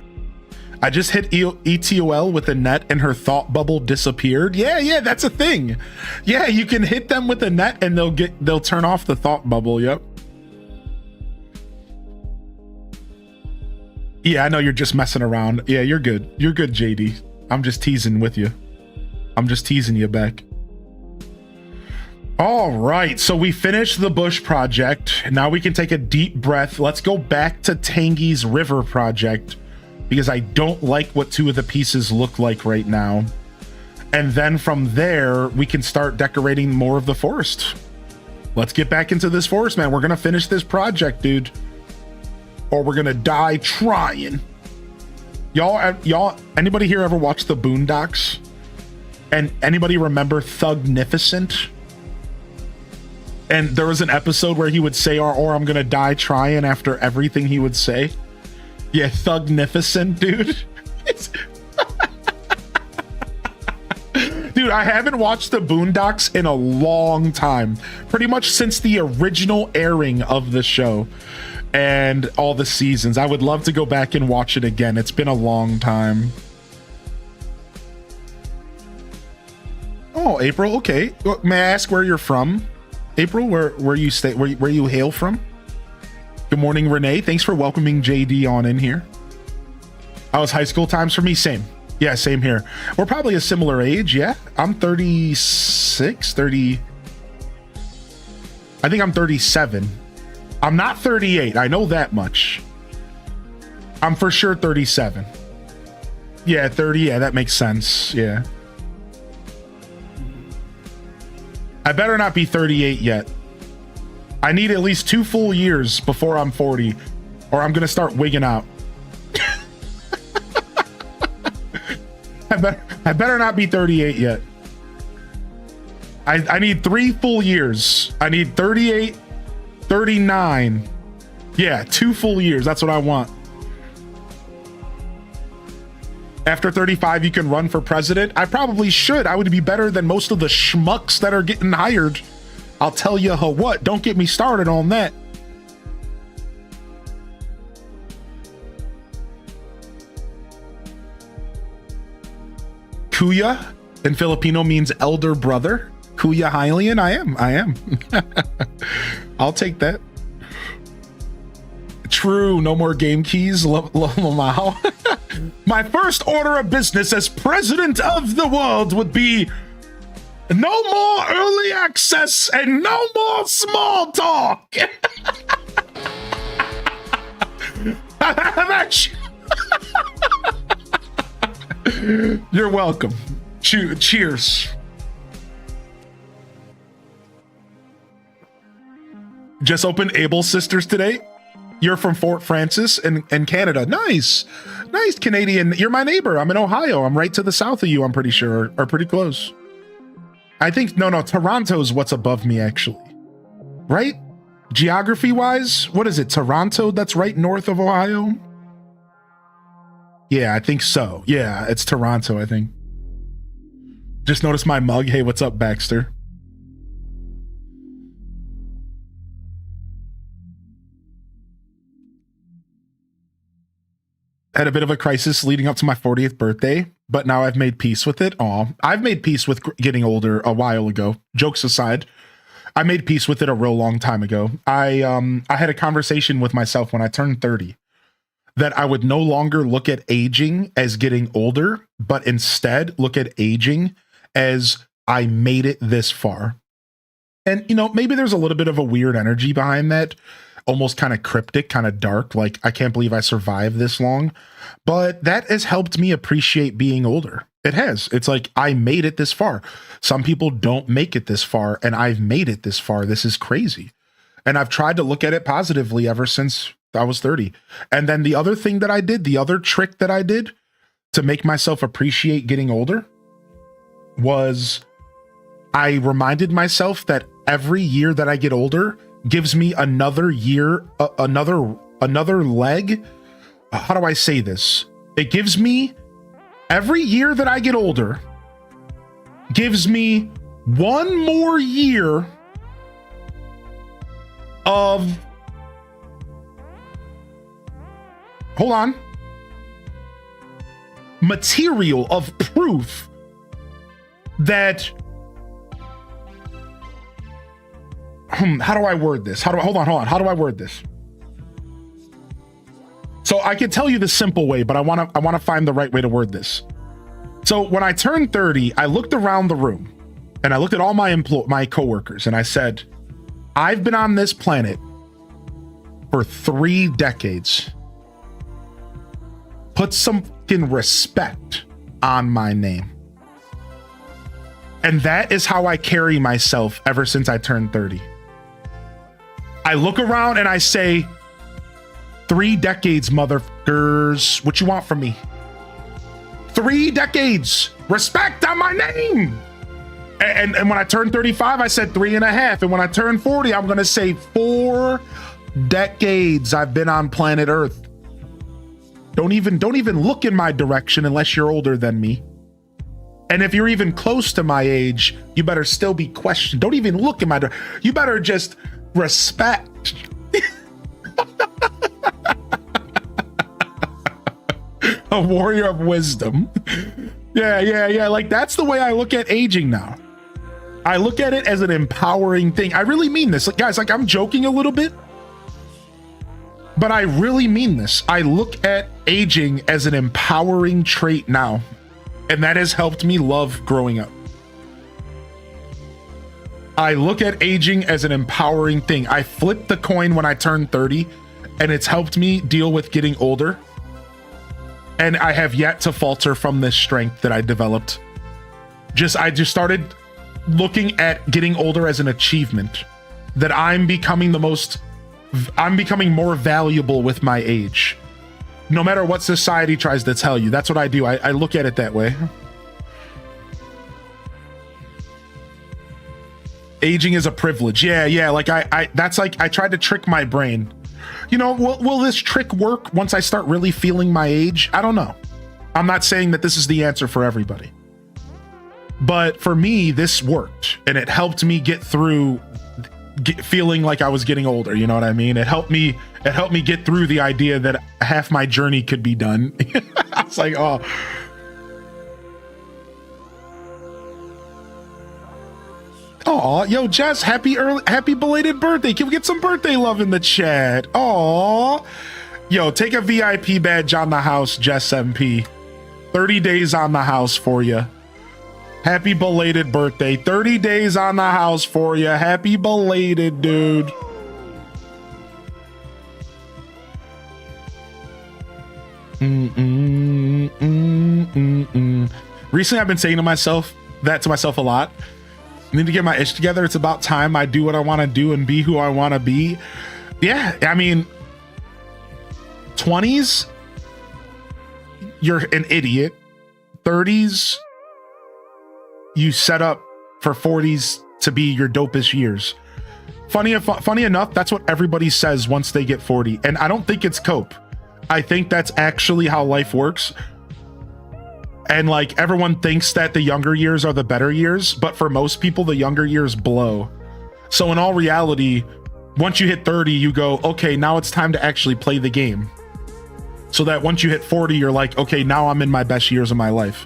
I just hit ETOL with a net and her thought bubble disappeared. Yeah, that's a thing. Yeah, you can hit them with a net and they'll turn off the thought bubble. Yep. Yeah, I know you're just messing around. Yeah, you're good. You're good, JD. I'm just teasing with you. I'm just teasing you back. All right, so we finished the Bush project. Now we can take a deep breath. Let's go back to Tangy's River project because I don't like what two of the pieces look like right now. And then from there, we can start decorating more of the forest. Let's get back into this forest, man. We're gonna finish this project, dude. Or we're gonna die trying. Y'all, anybody here ever watch the Boondocks? And anybody remember Thugnificent? And there was an episode where he would say, or I'm gonna die trying after everything he would say. Yeah, Thugnificent, dude. Dude, I haven't watched the Boondocks in a long time. Pretty much since the original airing of the show. And all the seasons. I would love to go back and watch it again. It's been a long time. Oh, April, okay. May I ask where you're from? April, where you stay, where you hail from? Good morning, Renee. Thanks for welcoming JD on in here. Oh, it's high school times for me. Same. Yeah, same here. We're probably a similar age. Yeah, I'm 36, 30. I think I'm 37. I'm not 38. I know that much. I'm for sure 37. Yeah, 30. Yeah, that makes sense. Yeah. I better not be 38 yet. I need at least 2 full years before I'm 40, or I'm gonna start wigging out. I better not be 38 yet. I need 3 full years. I need 38, 39. Yeah, 2 full years. That's what I want. After 35, you can run for president. I probably should. I would be better than most of the schmucks that are getting hired. I'll tell you what. Don't get me started on that. Kuya in Filipino means elder brother. Kuya Hylian. I am. I'll take that. True, no more game keys. Lamau. My first order of business as president of the world would be no more early access and no more small talk. You're welcome. Cheers. Just opened Able Sisters today. You're from Fort Francis in Canada. Nice Canadian. You're my neighbor. I'm in Ohio. I'm right to the south of you, I'm pretty sure, or pretty close. I think, no, Toronto's what's above me, actually. Right? Geography wise, what is it? Toronto, that's right north of Ohio? Yeah, I think so. Yeah, it's Toronto, I think. Just noticed my mug. Hey, what's up, Baxter? had a bit of a crisis leading up to my 40th birthday, but now I've made peace with it. I've made peace with getting older a while ago. Jokes aside, I made peace with it a real long time ago. I had a conversation with myself when I turned 30 that I would no longer look at aging as getting older, but instead look at aging as I made it this far. And, you know, maybe there's a little bit of a weird energy behind that, almost kind of cryptic, kind of dark, like I can't believe I survived this long. But that has helped me appreciate being older. It has. It's like I made it this far. Some people don't make it this far, and I've made it this far. This is crazy. And I've tried to look at it positively ever since I was 30. And then the other thing that I did, the other trick that I did to make myself appreciate getting older was I reminded myself that every year that I get older gives me another year, another leg. How do I say this? It gives me, every year that I get older gives me one more year of, hold on, material of proof that, how do I word this? Hold on. How do I word this? So I can tell you the simple way, but I want to find the right way to word this. So when I turned 30, I looked around the room and I looked at all my coworkers and I said, I've been on this planet for 3 decades. Put some fucking respect on my name. And that is how I carry myself ever since I turned 30. I look around and I say, 3 decades, motherfuckers. What you want from me? 3 decades. Respect on my name. And when I turned 35, I said 3.5. And when I turned 40, I'm going to say 4 decades I've been on planet Earth. Don't even look in my direction unless you're older than me. And if you're even close to my age, you better still be questioned. Don't even look in my direction. You better just respect. A warrior of wisdom. Yeah. Like, that's the way I look at aging now. I look at it as an empowering thing. I really mean this. Like, guys, like, I'm joking a little bit, but I really mean this. I look at aging as an empowering trait now, and that has helped me love growing up. I look at aging as an empowering thing. I flipped the coin when I turned 30, and it's helped me deal with getting older. And I have yet to falter from this strength that I developed. I just started looking at getting older as an achievement, that I'm becoming more valuable with my age. No matter what society tries to tell you, that's what I do. I look at it that way. Aging is a privilege. Yeah. Like that's like, I tried to trick my brain. You know, will this trick work once I start really feeling my age? I don't know. I'm not saying that this is the answer for everybody. But for me, this worked. And it helped me get through feeling like I was getting older. You know what I mean? It helped me get through the idea that half my journey could be done. I was like, oh. Aw, yo, Jess, happy belated birthday. Can we get some birthday love in the chat? Aw. Yo, take a VIP badge on the house, Jess MP. 30 days on the house for you. Happy belated birthday. 30 days on the house for you. Happy belated, dude. Recently, I've been saying to myself a lot. I need to get my ish together. It's about time I do what I want to do and be who I want to be. Yeah, I mean, 20s, you're an idiot. 30s, you set up for 40s to be your dopest years. Funny enough, that's what everybody says once they get 40. And I don't think it's cope. I think that's actually how life works. And like, everyone thinks that the younger years are the better years, but for most people, the younger years blow. So in all reality, once you hit 30, you go, okay, now it's time to actually play the game. so that once you hit 40, you're like, okay, now I'm in my best years of my life.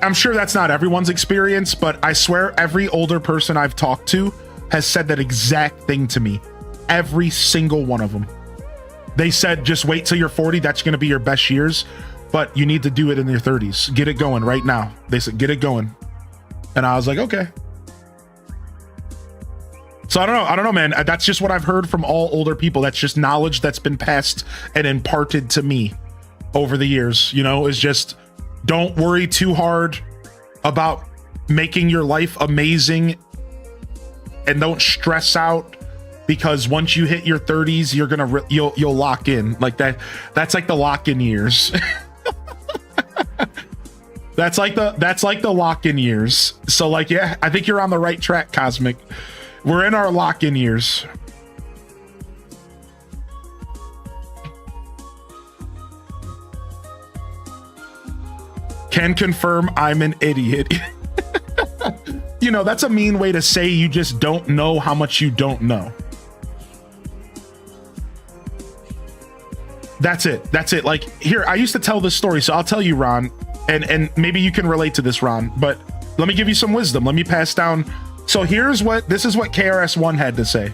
I'm sure that's not everyone's experience, but I swear every older person I've talked to has said that exact thing to me. Every single one of them. They said, just wait till you're 40. That's going to be your best years, but you need to do it in your 30s. Get it going right now. They said, get it going. And I was like, okay. So I don't know, man. That's just what I've heard from all older people. That's just knowledge that's been passed and imparted to me over the years, you know, is just don't worry too hard about making your life amazing, and don't stress out, because once you hit your 30s, you're gonna you'll lock in like that. That's like the lock-in years. That's like the lock-in years. So like, yeah, I think you're on the right track, Cosmic. We're in our lock-in years. Can confirm I'm an idiot. You know, that's a mean way to say you just don't know how much you don't know. That's it. That's it. Like, here, I used to tell this story, so I'll tell you, Ron, and maybe you can relate to this, Ron, but let me give you some wisdom. Let me pass down. So this is what KRS-One had to say.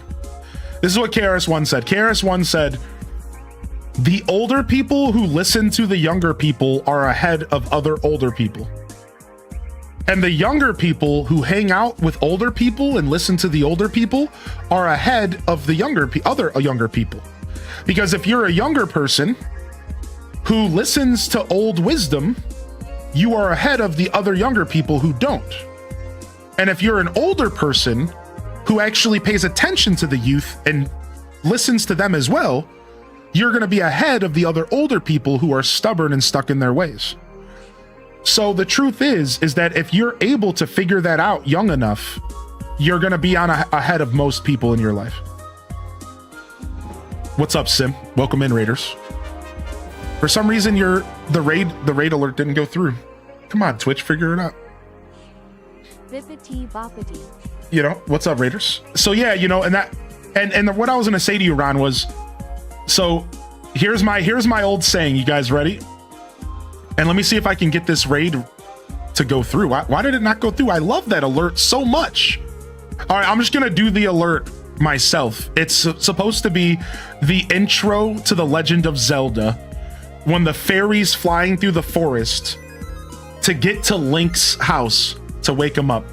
This is what KRS-One said. KRS-One said, the older people who listen to the younger people are ahead of other older people. And the younger people who hang out with older people and listen to the older people are ahead of the other younger people. Because if you're a younger person who listens to old wisdom, you are ahead of the other younger people who don't. And if you're an older person who actually pays attention to the youth and listens to them as well, you're going to be ahead of the other older people who are stubborn and stuck in their ways. So the truth is that if you're able to figure that out young enough, you're going to be ahead of most people in your life. What's up, Sim? Welcome in, Raiders. For some reason, the raid alert didn't go through. Come on, Twitch, figure it out. Bippity boppity. You know, what's up, Raiders? So yeah, you know, and what I was going to say to you, Ron, was, so here's my old saying. You guys ready? And let me see if I can get this raid to go through. Why did it not go through? I love that alert so much. All right, I'm just gonna do the alert myself. It's supposed to be the intro to The Legend of Zelda, when the fairy's flying through the forest to get to Link's house to wake him up.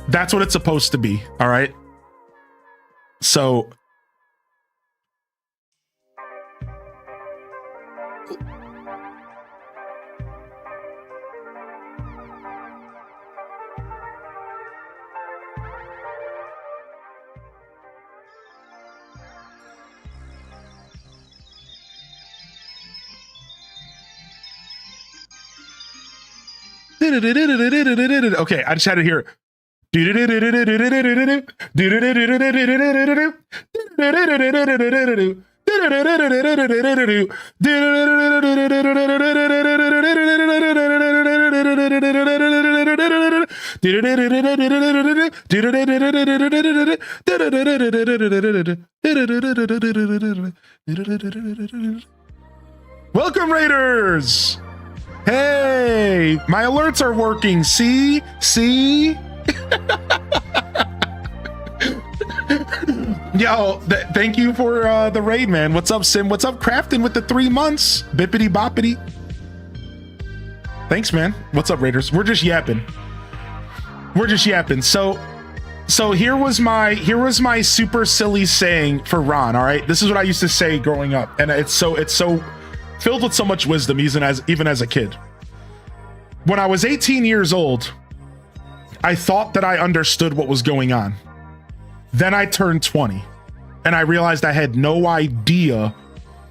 That's what it's supposed to be. All right. So okay, I just had to hear it. Welcome, Raiders. Hey, my alerts are working. See? Yo, thank you for the raid, man. What's up, Sim? What's up, Crafton, with the 3 months? Bippity boppity. Thanks, man. What's up, Raiders? We're just yapping. So here was my super silly saying for Ron. All right, this is what I used to say growing up, and it's so filled with so much wisdom, even as a kid. When I was 18 years old, I thought that I understood what was going on. Then I turned 20, and I realized I had no idea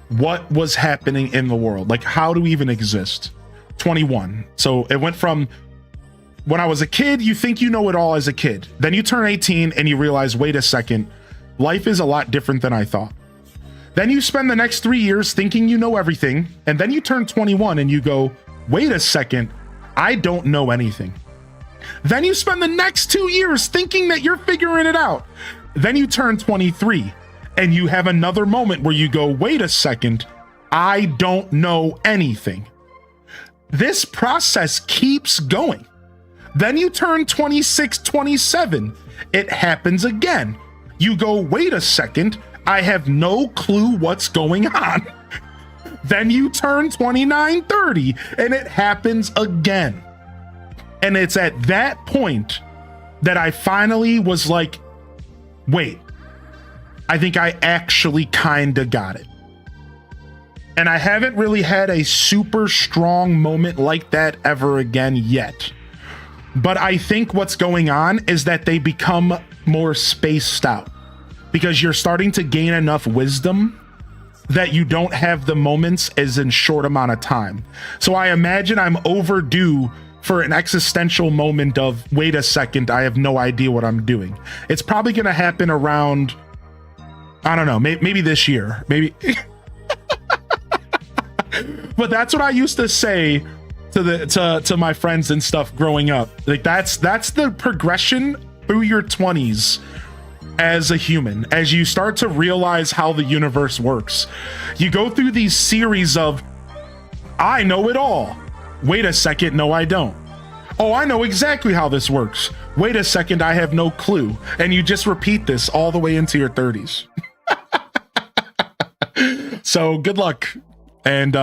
what was happening in the world. Like, how do we even exist? 21. So it went from, when I was a kid, you think you know it all as a kid. Then you turn 18 and you realize, wait a second, life is a lot different than I thought. Then you spend the next 3 years thinking you know everything, and then you turn 21 and you go, wait a second, I don't know anything. Then you spend the next 2 years thinking that you're figuring it out. Then you turn 23 and you have another moment where you go, wait a second, I don't know anything. This process keeps going. Then you turn 26, 27. It happens again. You go, wait a second, I have no clue what's going on. Then you turn 29, 30, and it happens again. And it's at that point that I finally was like, wait, I think I actually kind of got it. And I haven't really had a super strong moment like that ever again yet. But I think what's going on is that they become more spaced out because you're starting to gain enough wisdom that you don't have the moments as in short amount of time. So I imagine I'm overdue for an existential moment of, wait a second, I have no idea what I'm doing. It's probably going to happen around, I don't know, maybe this year, maybe. But that's what I used to say to my friends and stuff growing up. Like that's the progression through your 20s as a human, as you start to realize how the universe works. You go through these series of, I know it all. Wait a second, no, I don't. Oh, I know exactly how this works. Wait a second, I have no clue. And you just repeat this all the way into your 30s. So good luck. And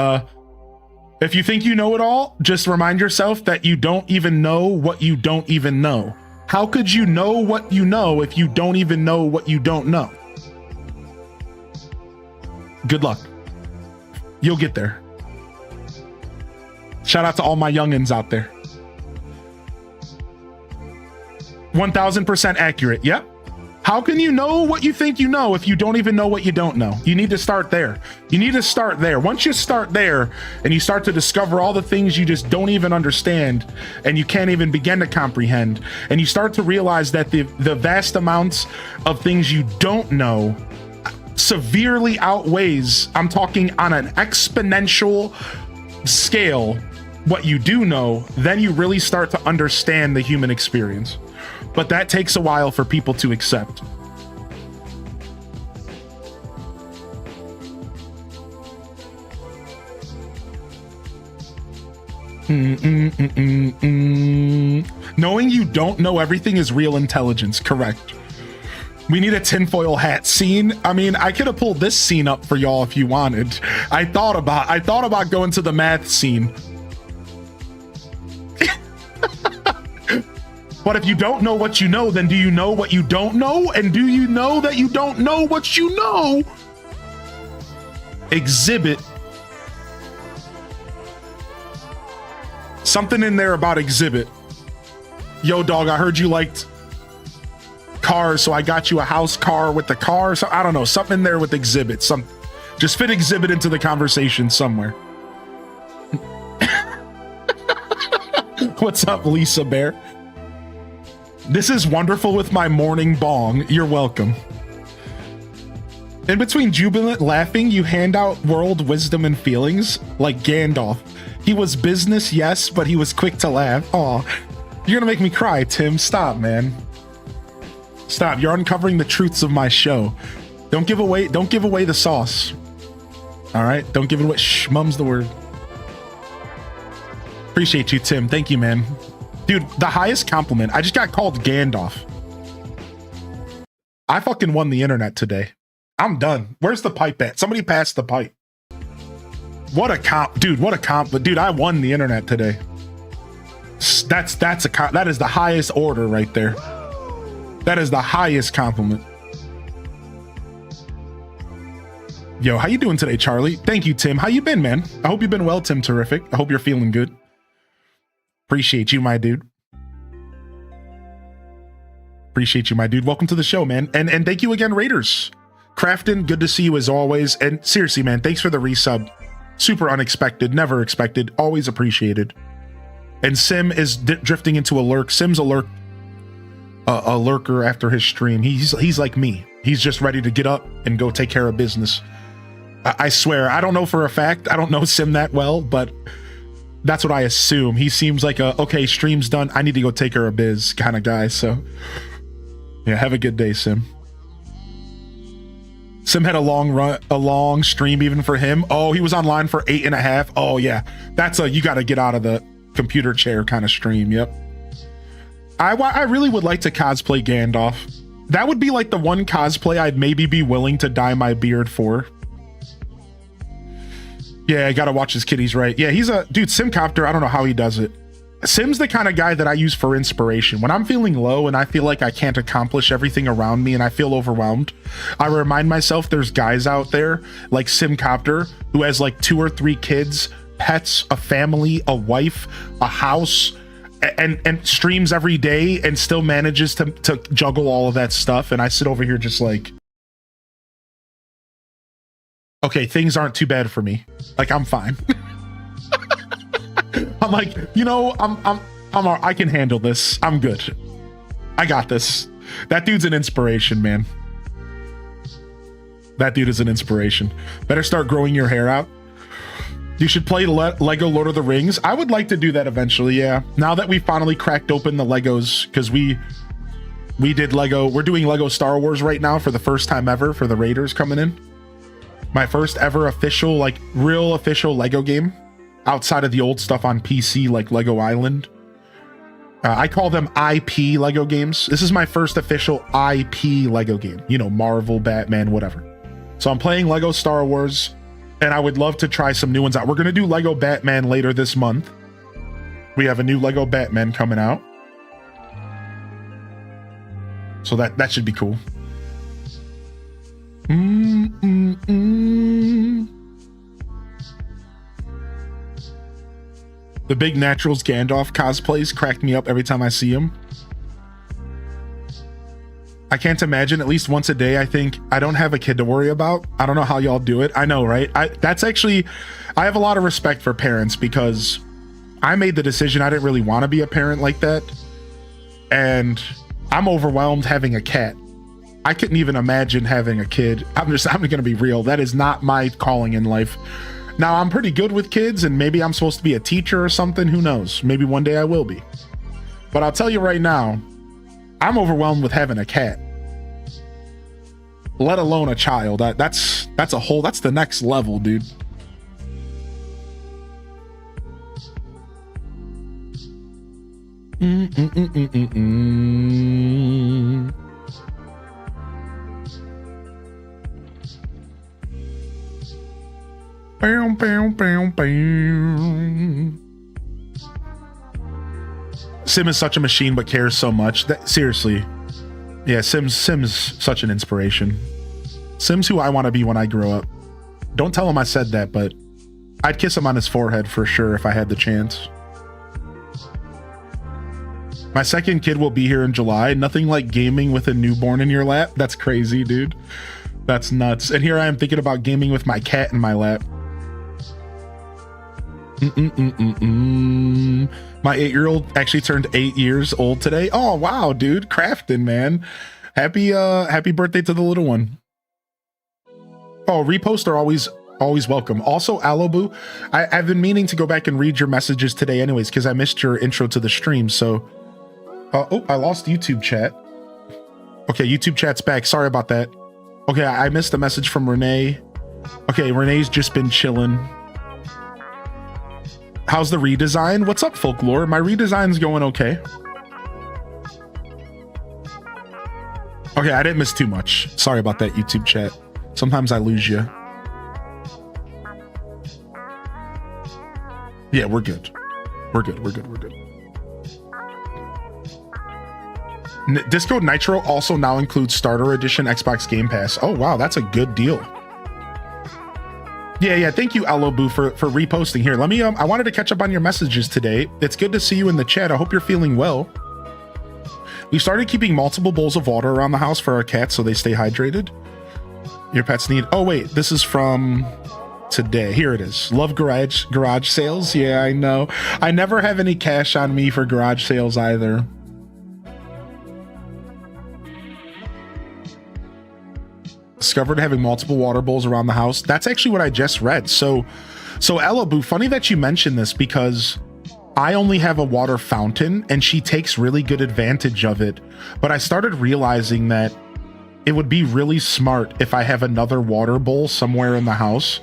if you think you know it all, just remind yourself that you don't even know what you don't even know. How could you know what you know if you don't even know what you don't know? Good luck. You'll get there. Shout out to all my youngins out there. 1000% accurate. Yep. How can you know what you think you know if you don't even know what you don't know? You need to start there. You need to start there. Once you start there and you start to discover all the things you just don't even understand and you can't even begin to comprehend, and you start to realize that the vast amounts of things you don't know severely outweighs, I'm talking on an exponential scale, what you do know, then you really start to understand the human experience. But that takes a while for people to accept. Knowing you don't know everything is real intelligence, correct. We need a tinfoil hat scene. I mean, I could have pulled this scene up for y'all if you wanted. I thought about going to the math scene. But if you don't know what you know, then do you know what you don't know? And do you know that you don't know what you know? Exhibit. Something in there about exhibit. Yo, dog, I heard you liked cars, so I got you a house car with the car. So I don't know, something in there with exhibit. Just fit exhibit into the conversation somewhere. What's up, Lisa Bear? This is wonderful with my morning bong. You're welcome. In between jubilant laughing, you hand out world wisdom and feelings like Gandalf. He was business, yes, but he was quick to laugh. Aw, you're gonna make me cry, Tim. Stop, man. Stop. You're uncovering the truths of my show. Don't give away the sauce. All right? Don't give it away. Shh, mum's the word. Appreciate you, Tim. Thank you, man. Dude, the highest compliment. I just got called Gandalf. I fucking won the internet today. I'm done. Where's the pipe at? Somebody pass the pipe. What a comp, dude. What a comp. But dude, I won the internet today. That is the highest order right there. That is the highest compliment. Yo, how you doing today, Charlie? Thank you, Tim. How you been, man? I hope you've been well, Tim. Terrific. I hope you're feeling good. Appreciate you, my dude. Appreciate you, my dude. Welcome to the show, man. And thank you again, Raiders. Crafton, good to see you as always. And seriously, man, thanks for the resub. Super unexpected, never expected, always appreciated. And Sim is drifting into a lurk. Sim's a lurker after his stream. He's like me. He's just ready to get up and go take care of business. I swear, I don't know for a fact. I don't know Sim that well, but that's what I assume. He seems like okay, stream's done, I need to go take care of biz kind of guy. So yeah, have a good day, Sim. Sim had a long stream even for him. Oh, he was online for 8.5. Oh yeah, that's a you got to get out of the computer chair kind of stream. Yep. I really would like to cosplay Gandalf. That would be like the one cosplay I'd maybe be willing to dye my beard for. Yeah, I gotta watch his kitties, right? Yeah, he's a dude. Simcopter, I don't know how he does it. Sim's the kind of guy that I use for inspiration. When I'm feeling low and I feel like I can't accomplish everything around me and I feel overwhelmed, I remind myself there's guys out there like Simcopter who has like 2 or 3 kids, pets, a family, a wife, a house, and streams every day and still manages to juggle all of that stuff. And I sit over here just like, okay, things aren't too bad for me. Like, I'm fine. I'm like, you know, I can handle this. I'm good. I got this. That dude's an inspiration, man. That dude is an inspiration. Better start growing your hair out. You should play Lego Lord of the Rings. I would like to do that eventually, yeah. Now that we finally cracked open the Legos, because we did Lego. We're doing Lego Star Wars right now for the first time ever for the Raiders coming in. My first ever official, like real official Lego game outside of the old stuff on PC like Lego Island. I call them IP Lego games. This is my first official IP Lego game. You know, Marvel, Batman, whatever. So I'm playing Lego Star Wars, and I would love to try some new ones out. We're going to do Lego Batman later this month. We have a new Lego Batman coming out. So that should be cool. The Big Naturals Gandalf cosplays cracked me up every time I see him. I can't imagine at least once a day. I think I don't have a kid to worry about. I don't know how y'all do it. I know, right? I have a lot of respect for parents because I made the decision. I didn't really want to be a parent like that. And I'm overwhelmed having a cat. I couldn't even imagine having a kid. I'm going to be real. That is not my calling in life. Now, I'm pretty good with kids, and maybe I'm supposed to be a teacher or something. Who knows? Maybe one day I will be. But I'll tell you right now, I'm overwhelmed with having a cat, let alone a child. That's the next level, dude. Bam, bam, bam, bam. Sim is such a machine, but cares so much. Seriously. Yeah, Sim's such an inspiration. Sim's who I want to be when I grow up. Don't tell him I said that, but I'd kiss him on his forehead for sure if I had the chance. My second kid will be here in July. Nothing like gaming with a newborn in your lap. That's crazy, dude. That's nuts. And here I am thinking about gaming with my cat in my lap. My 8-year-old actually turned 8 years old today. Oh wow, dude, Crafton, man. Happy birthday to the little one. Oh, reposts are always welcome. Also, Aloboo, I've been meaning to go back and read your messages today anyways, because I missed your intro to the stream. So oh, I lost YouTube chat. Okay, YouTube chat's back. Sorry about that. Okay, I missed a message from Renee. Okay, Renee's just been chilling. How's the redesign? What's up, Folklore? My redesign's going okay. Okay, I didn't miss too much. Sorry about that, YouTube chat. Sometimes I lose you. Yeah, we're good. We're good. Disco Nitro also now includes Starter Edition Xbox Game Pass. Oh, wow, that's a good deal. Yeah, thank you, Aloboo, for reposting here. Let me, I wanted to catch up on your messages today. It's good to see you in the chat. I hope you're feeling well. We started keeping multiple bowls of water around the house for our cats so they stay hydrated. Your pets need, oh wait, this is from today. Here it is. Love garage sales. Yeah, I know. I never have any cash on me for garage sales either. Discovered having multiple water bowls around the house. That's actually what I just read. So Aloboo, funny that you mentioned this because I only have a water fountain and she takes really good advantage of it. But I started realizing that it would be really smart if I have another water bowl somewhere in the house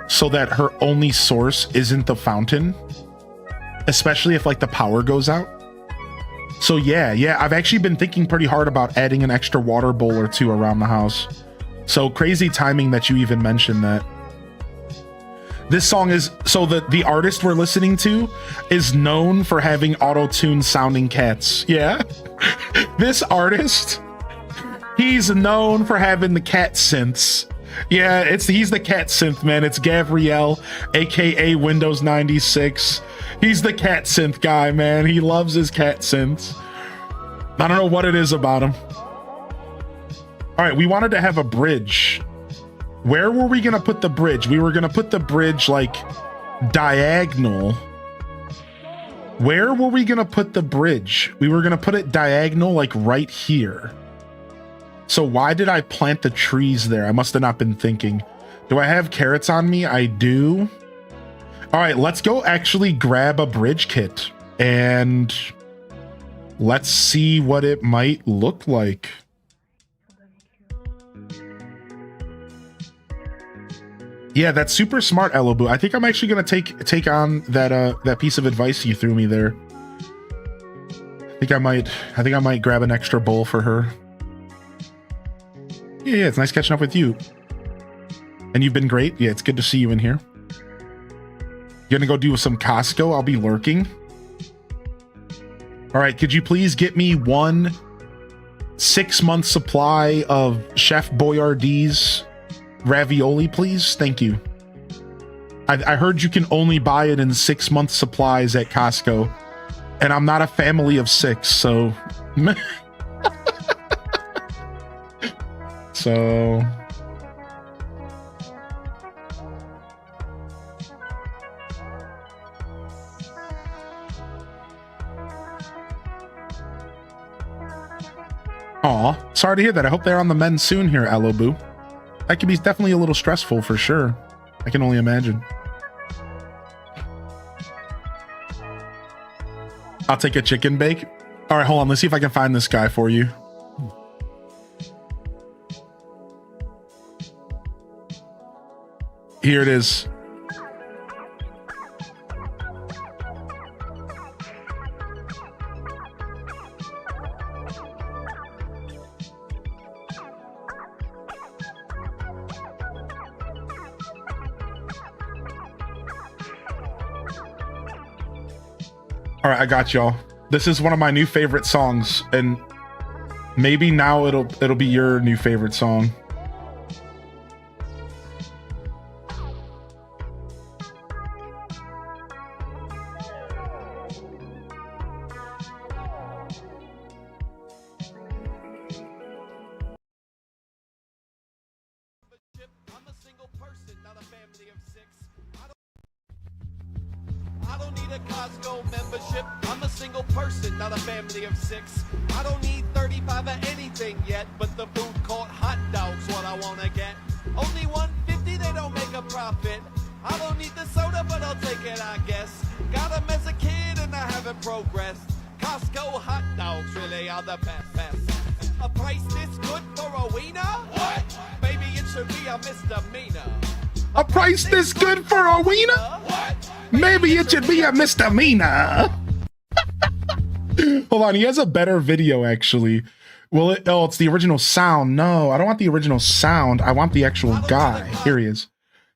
so that her only source isn't the fountain, especially if like the power goes out. So yeah, I've actually been thinking pretty hard about adding an extra water bowl or two around the house. So crazy timing that you even mentioned that. This song is, so the artist we're listening to is known for having auto-tune sounding cats. Yeah. This artist, he's known for having the cat synths. Yeah, he's the cat synth, man. It's Gabrielle, aka Windows 96. He's the cat synth guy, man. He loves his cat synths. I don't know what it is about him. All right, we wanted to have a bridge. Where were we gonna put the bridge? We were gonna put the bridge like diagonal. Where were we gonna put the bridge? We were gonna put it diagonal, like right here. So why did I plant the trees there? I must have not been thinking. Do I have carrots on me? I do. All right, let's go actually grab a bridge kit and let's see what it might look like. Yeah, that's super smart, Elobu. I think I'm actually gonna take on that piece of advice you threw me there. I think I might grab an extra bowl for her. Yeah, it's nice catching up with you. And you've been great. Yeah, it's good to see you in here. You're gonna go do some Costco. I'll be lurking. All right, could you please get me 1 6-month supply of Chef Boyardee's ravioli, please? Thank you. I heard you can only buy it in 6-month supplies at Costco, and I'm not a family of 6, so so aw, sorry to hear that. I hope they're on the mend soon here, Alobu. That could be definitely a little stressful for sure. I can only imagine. I'll take a chicken bake. All right, hold on. Let's see if I can find this guy for you. Here it is. All right, I got y'all. This is one of my new favorite songs, and maybe now it'll be your new favorite song. I don't need a Costco membership. I'm a single person, not a family of 6. I don't need 35 or anything yet, but the food court hot dogs what I wanna get. Only 150, they don't make a profit. I don't need the soda, but I'll take it, I guess. Got 'em as a kid and I haven't progressed. Costco hot dogs really are the best. A price this good for a wiener? What? Maybe it should be a misdemeanor. A price this good for a wiener? What? Maybe it should be a misdemeanor. Hold on, he has a better video actually. Well, it's the original sound. No, I don't want the original sound. I want the actual guy. Here he is.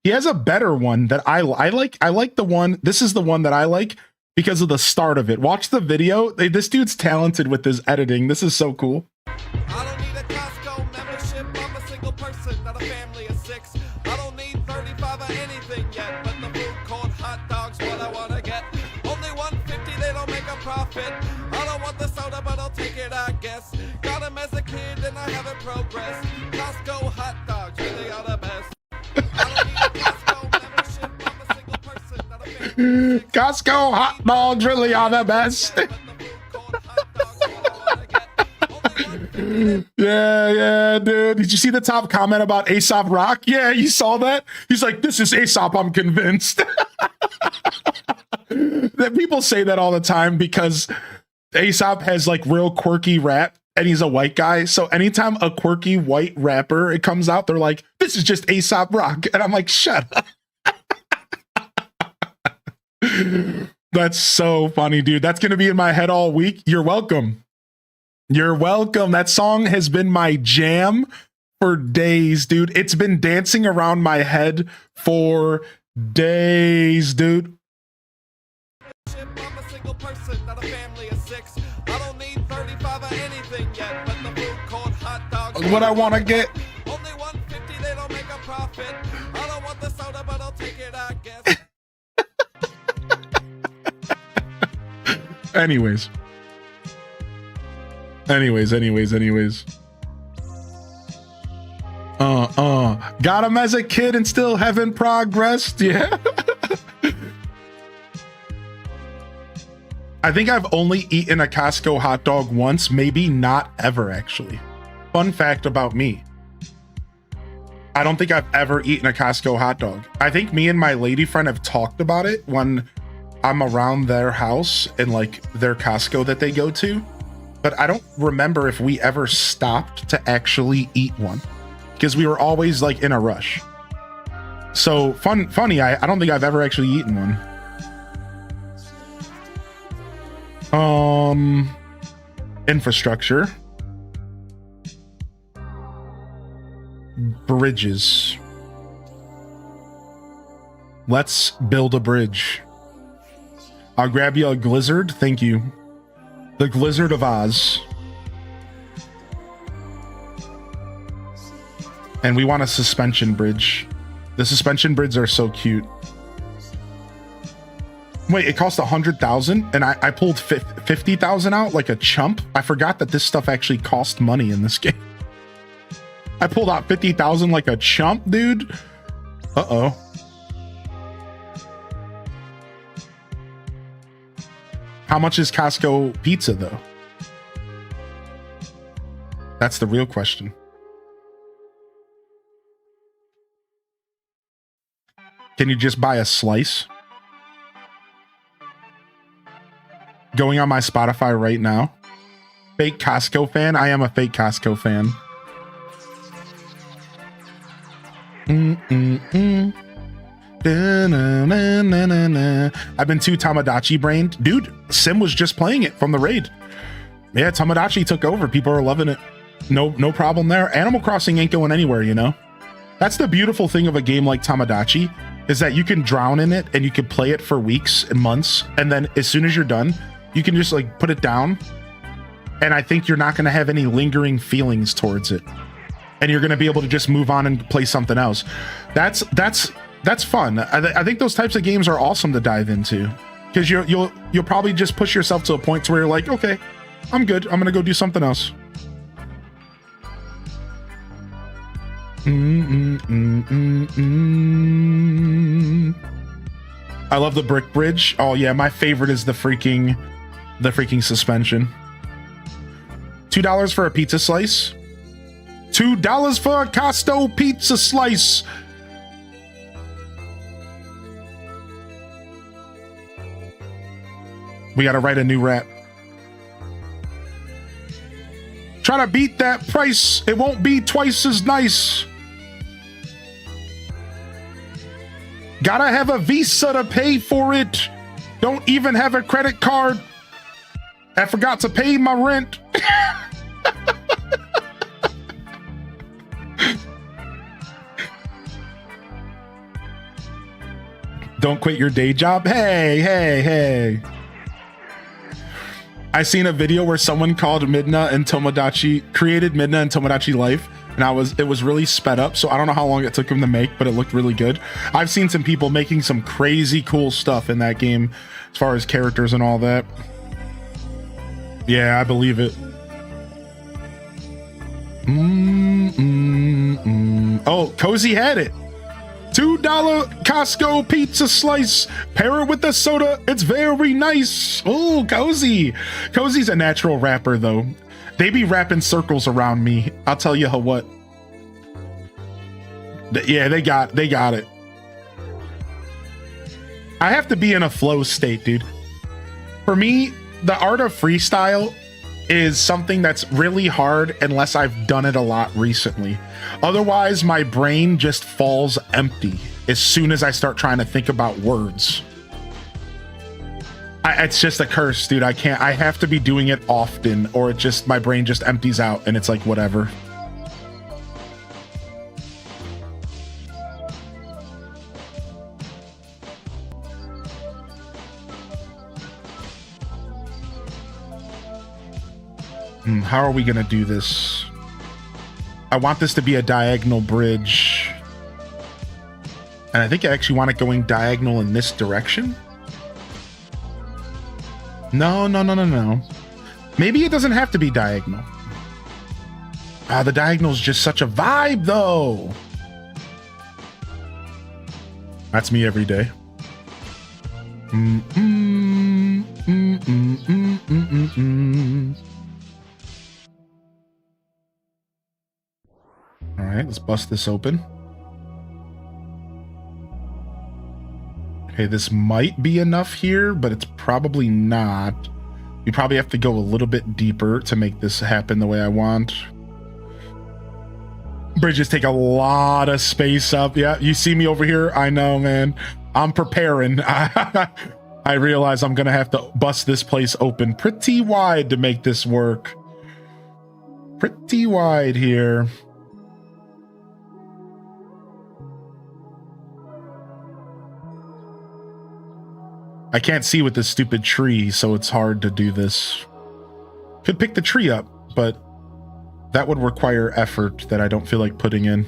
He has a better one that I like. I like the one. This is the one that I like because of the start of it. Watch the video. This dude's talented with his editing. This is so cool. I don't need a Costco membership. I'm a single person, not a family of 6. I don't need 35 or anything yet, but the food court hot dogs what I wanna get. Only 150, they don't make a profit. I don't want the soda, but I'll take it, I guess. Got 'em as a kid and I haven't progressed. Costco hot dogs really are the best. I don't need a Costco membership. I'm a single person, not a family of 6. Costco hot dogs really are the best. But the food court hot dogs what I wanna get. Only 150, Yeah, dude. Did you see the top comment about Aesop Rock? Yeah, you saw that? He's like, this is Aesop, I'm convinced. That people say that all the time because Aesop has like real quirky rap and he's a white guy. So anytime a quirky white rapper it comes out, they're like, "This is just Aesop Rock," and I'm like, "Shut up." That's so funny, dude. That's gonna be in my head all week. You're welcome. You're welcome. That song has been my jam for days, dude. It's been dancing around my head for days, dude. I'm a single person, not a family of six. I don't need 35 or anything yet, but the food called hot dogs. What I want to get. Only 150, they don't make a profit. I don't want the soda, but I'll take it, I guess. Anyways. Got him as a kid and still haven't progressed. Yeah. I think I've only eaten a Costco hot dog once, maybe not ever, actually. Fun fact about me. I don't think I've ever eaten a Costco hot dog. I think me and my lady friend have talked about it when I'm around their house and like their Costco that they go to, but I don't remember if we ever stopped to actually eat one because we were always like in a rush. So funny, I don't think I've ever actually eaten one. Infrastructure. Bridges. Let's build a bridge. I'll grab you a Glizzard. Thank you. The Glizzard of Oz. And we want a suspension bridge. The suspension bridges are so cute. Wait, it cost 100,000 and I pulled 50,000 out like a chump. I forgot that this stuff actually cost money in this game. I pulled out 50,000 like a chump, dude. Uh-oh. How much is Costco pizza, though? That's the real question. Can you just buy a slice? Going on my Spotify right now. Fake Costco fan? I am a fake Costco fan. I've been too Tamagotchi brained. Dude, Sim was just playing it from the raid. Yeah, Tamagotchi took over. People are loving it. No problem there. Animal Crossing ain't going anywhere, you know? That's the beautiful thing of a game like Tamagotchi, is that you can drown in it and you can play it for weeks and months. And then as soon as you're done, you can just like put it down. And I think you're not going to have any lingering feelings towards it. And you're going to be able to just move on and play something else. That's fun. I think those types of games are awesome to dive into, because you'll probably just push yourself to a point to where you're like, okay, I'm good. I'm going to go do something else. I love the brick bridge. Oh yeah, my favorite is the freaking suspension. $2 for a pizza slice. $2 for a Costco pizza slice. We gotta write a new rap. Try to beat that price. It won't be twice as nice. Gotta have a Visa to pay for it. Don't even have a credit card. I forgot to pay my rent. Don't quit your day job. Hey. I seen a video where someone called Midna and Tomodachi, created Midna and Tomodachi Life, and it was really sped up, so I don't know how long it took him to make, but it looked really good. I've seen some people making some crazy cool stuff in that game as far as characters and all that. Yeah, I believe it. Oh, Cozy had it. $2 Costco pizza slice. Pair it with the soda. It's very nice. Oh, Cozy. Cozy's a natural rapper, though. They be rapping circles around me. I'll tell you what. Yeah, they got it. I have to be in a flow state, dude. For me, the art of freestyle is something that's really hard unless I've done it a lot recently. Otherwise, my brain just falls empty as soon as I start trying to think about words. It's just a curse, dude. I can't. I have to be doing it often, or it just, my brain just empties out and it's like whatever. How are we gonna do this? I want this to be a diagonal bridge. And I think I actually want it going diagonal in this direction. No. Maybe it doesn't have to be diagonal. The diagonal is just such a vibe, though. That's me every day. All right, let's bust this open. Okay, this might be enough here, but it's probably not. We probably have to go a little bit deeper to make this happen the way I want. Bridges take a lot of space up. Yeah, you see me over here? I know, man. I'm preparing. I realize I'm gonna have to bust this place open pretty wide to make this work. Pretty wide here. I can't see with this stupid tree, so it's hard to do this. Could pick the tree up, but that would require effort that I don't feel like putting in.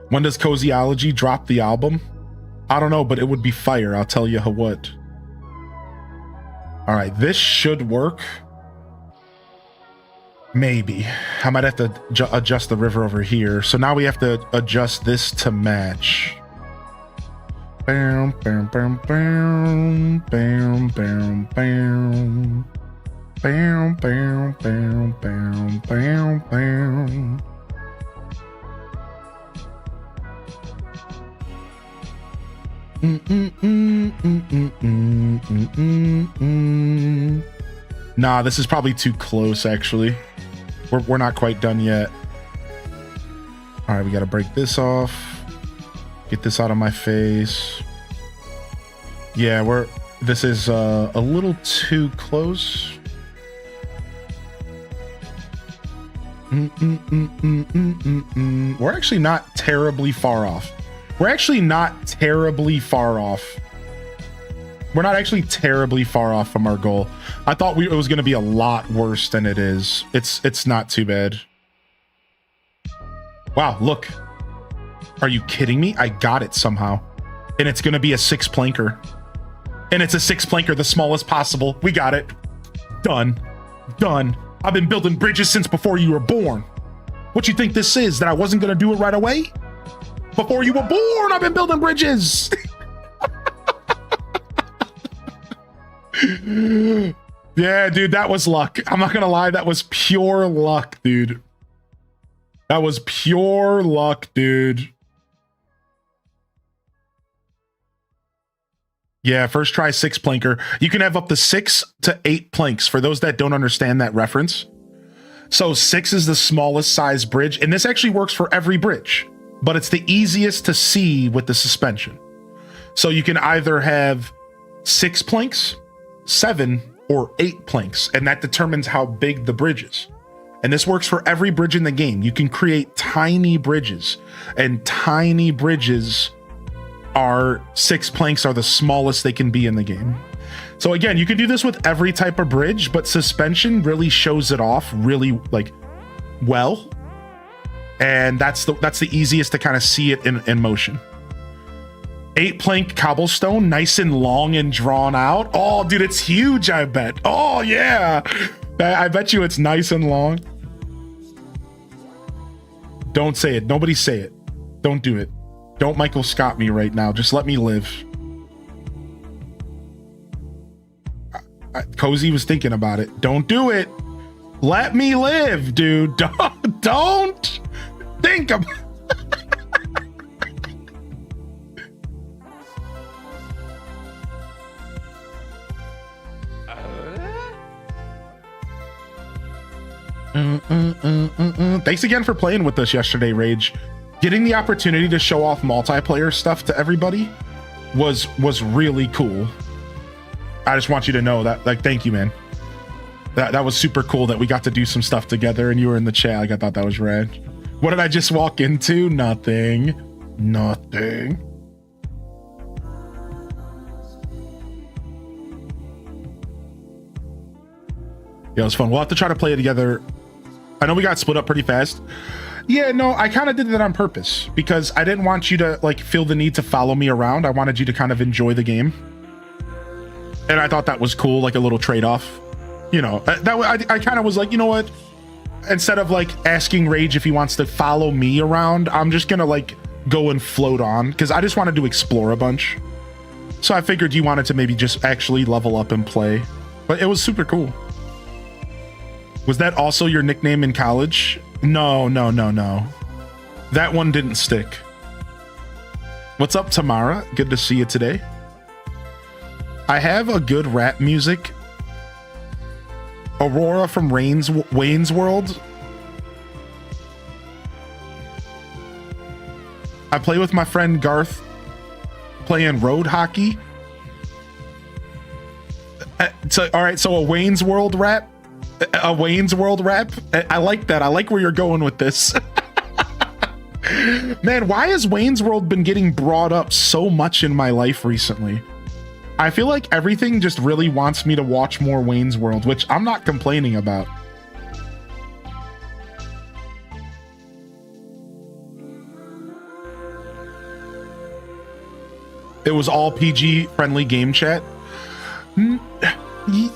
When does Cozyology drop the album? I don't know, but it would be fire. I'll tell you what. All right, this should work. Maybe. I might have to adjust the river over here. So now we have to adjust this to match. Bam, bam, bam, bam, bam, bam, bam. Bam, bam, bam, bam, bam, bam. Nah, this is probably too close, actually. We're not quite done yet. All right, we got to break this off. Get this out of my face. Yeah, this is a little too close. We're actually not terribly far off. We're actually not terribly far off. We're not actually terribly far off from our goal. I thought it was going to be a lot worse than it is. It's not too bad. Wow, look. Are you kidding me? I got it somehow. And it's going to be a 6-planker. And it's a 6-planker, the smallest possible. We got it. Done. Done. I've been building bridges since before you were born. What you think this is? That I wasn't going to do it right away? Before you were born, I've been building bridges. Yeah, dude, that was luck. I'm not going to lie. That was pure luck, dude. That was pure luck, dude. Yeah, first try 6-planker. You can have up to 6 to 8 planks for those that don't understand that reference. So 6 is the smallest size bridge, and this actually works for every bridge, but it's the easiest to see with the suspension. So you can either have 6 planks, 7, or 8 planks, and that determines how big the bridge is. And this works for every bridge in the game. You can create tiny bridges, and tiny bridges are 6 planks are the smallest they can be in the game. So again, you can do this with every type of bridge, but suspension really shows it off really well. And that's the easiest to kind of see it in motion. 8-plank cobblestone, nice and long and drawn out. Oh, dude, it's huge, I bet. Oh, yeah. I bet you it's nice and long. Don't say it. Nobody say it. Don't do it. Don't Michael Scott me right now. Just let me live. Cozy was thinking about it. Don't do it. Let me live, dude. Don't think about Thanks again for playing with us yesterday, Rage. Getting the opportunity to show off multiplayer stuff to everybody was really cool. I just want you to know that, like, thank you, man. That was super cool that we got to do some stuff together and you were in the chat. Like, I thought that was rad. What did I just walk into? Nothing. Yeah, it was fun. We'll have to try to play it together. I know we got split up pretty fast. Yeah, no, I kind of did that on purpose because I didn't want you to like feel the need to follow me around. I wanted you to kind of enjoy the game. And I thought that was cool, like a little trade-off. You know, I kind of was like, you know what? Instead of like asking Rage if he wants to follow me around, I'm just gonna like go and float on because I just wanted to explore a bunch. So I figured you wanted to maybe just actually level up and play. But it was super cool. Was that also your nickname in college? No. That one didn't stick. What's up, Tamara? Good to see you today. I have a good rap music. Aurora from Wayne's World. I play with my friend Garth playing road hockey. So, all right, so a Wayne's World rap. A Wayne's World rap. I like that. I like where you're going with this. Man, why has Wayne's World been getting brought up so much in my life recently? I feel like everything just really wants me to watch more Wayne's World, which I'm not complaining about. It was all PG friendly game chat.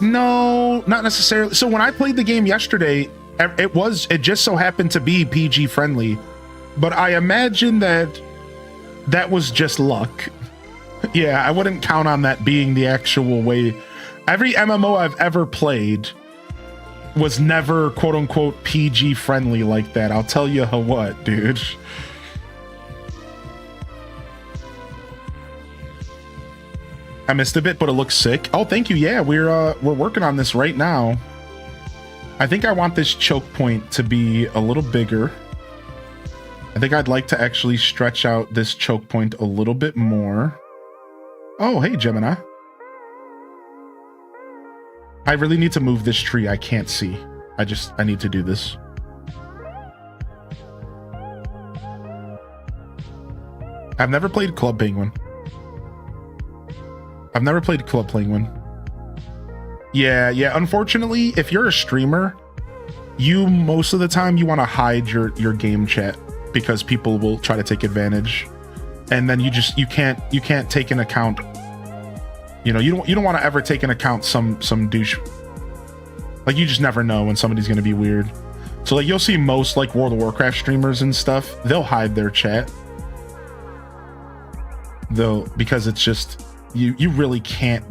No, not necessarily. So when I played the game yesterday, it just so happened to be PG friendly, but I imagine that was just luck. Yeah, I wouldn't count on that being the actual way. Every MMO I've ever played was never quote unquote PG friendly like that. I'll tell you what, dude. I missed a bit, but it looks sick. Oh, thank you. Yeah, we're working on this right now. I think I want this choke point to be a little bigger. I think I'd like to actually stretch out this choke point a little bit more. Oh, hey, Gemini. I really need to move this tree. I can't see. I need to do this. I've never played Club Penguin. Yeah. Unfortunately, if you're a streamer, most of the time you want to hide your game chat because people will try to take advantage. And then you can't take an account. You know, you don't want to ever take an account some douche. Like, you just never know when somebody's going to be weird. So like, you'll see most like World of Warcraft streamers and stuff, they'll hide their chat. Though, because it's just, you really can't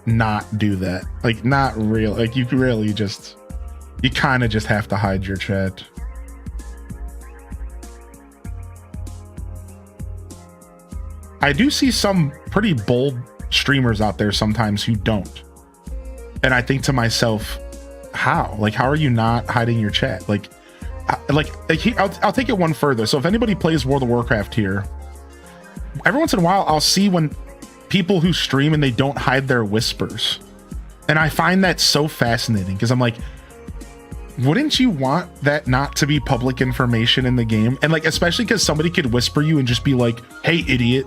not do that. Like, not real. Like, you kind of just have to hide your chat. I do see some pretty bold streamers out there sometimes who don't. And I think to myself, how? Like, how are you not hiding your chat? I'll take it one further. So if anybody plays World of Warcraft here, every once in a while, I'll see when people who stream and they don't hide their whispers. And I find that so fascinating because I'm like, wouldn't you want that not to be public information in the game? And like, especially because somebody could whisper you and just be like, hey, idiot.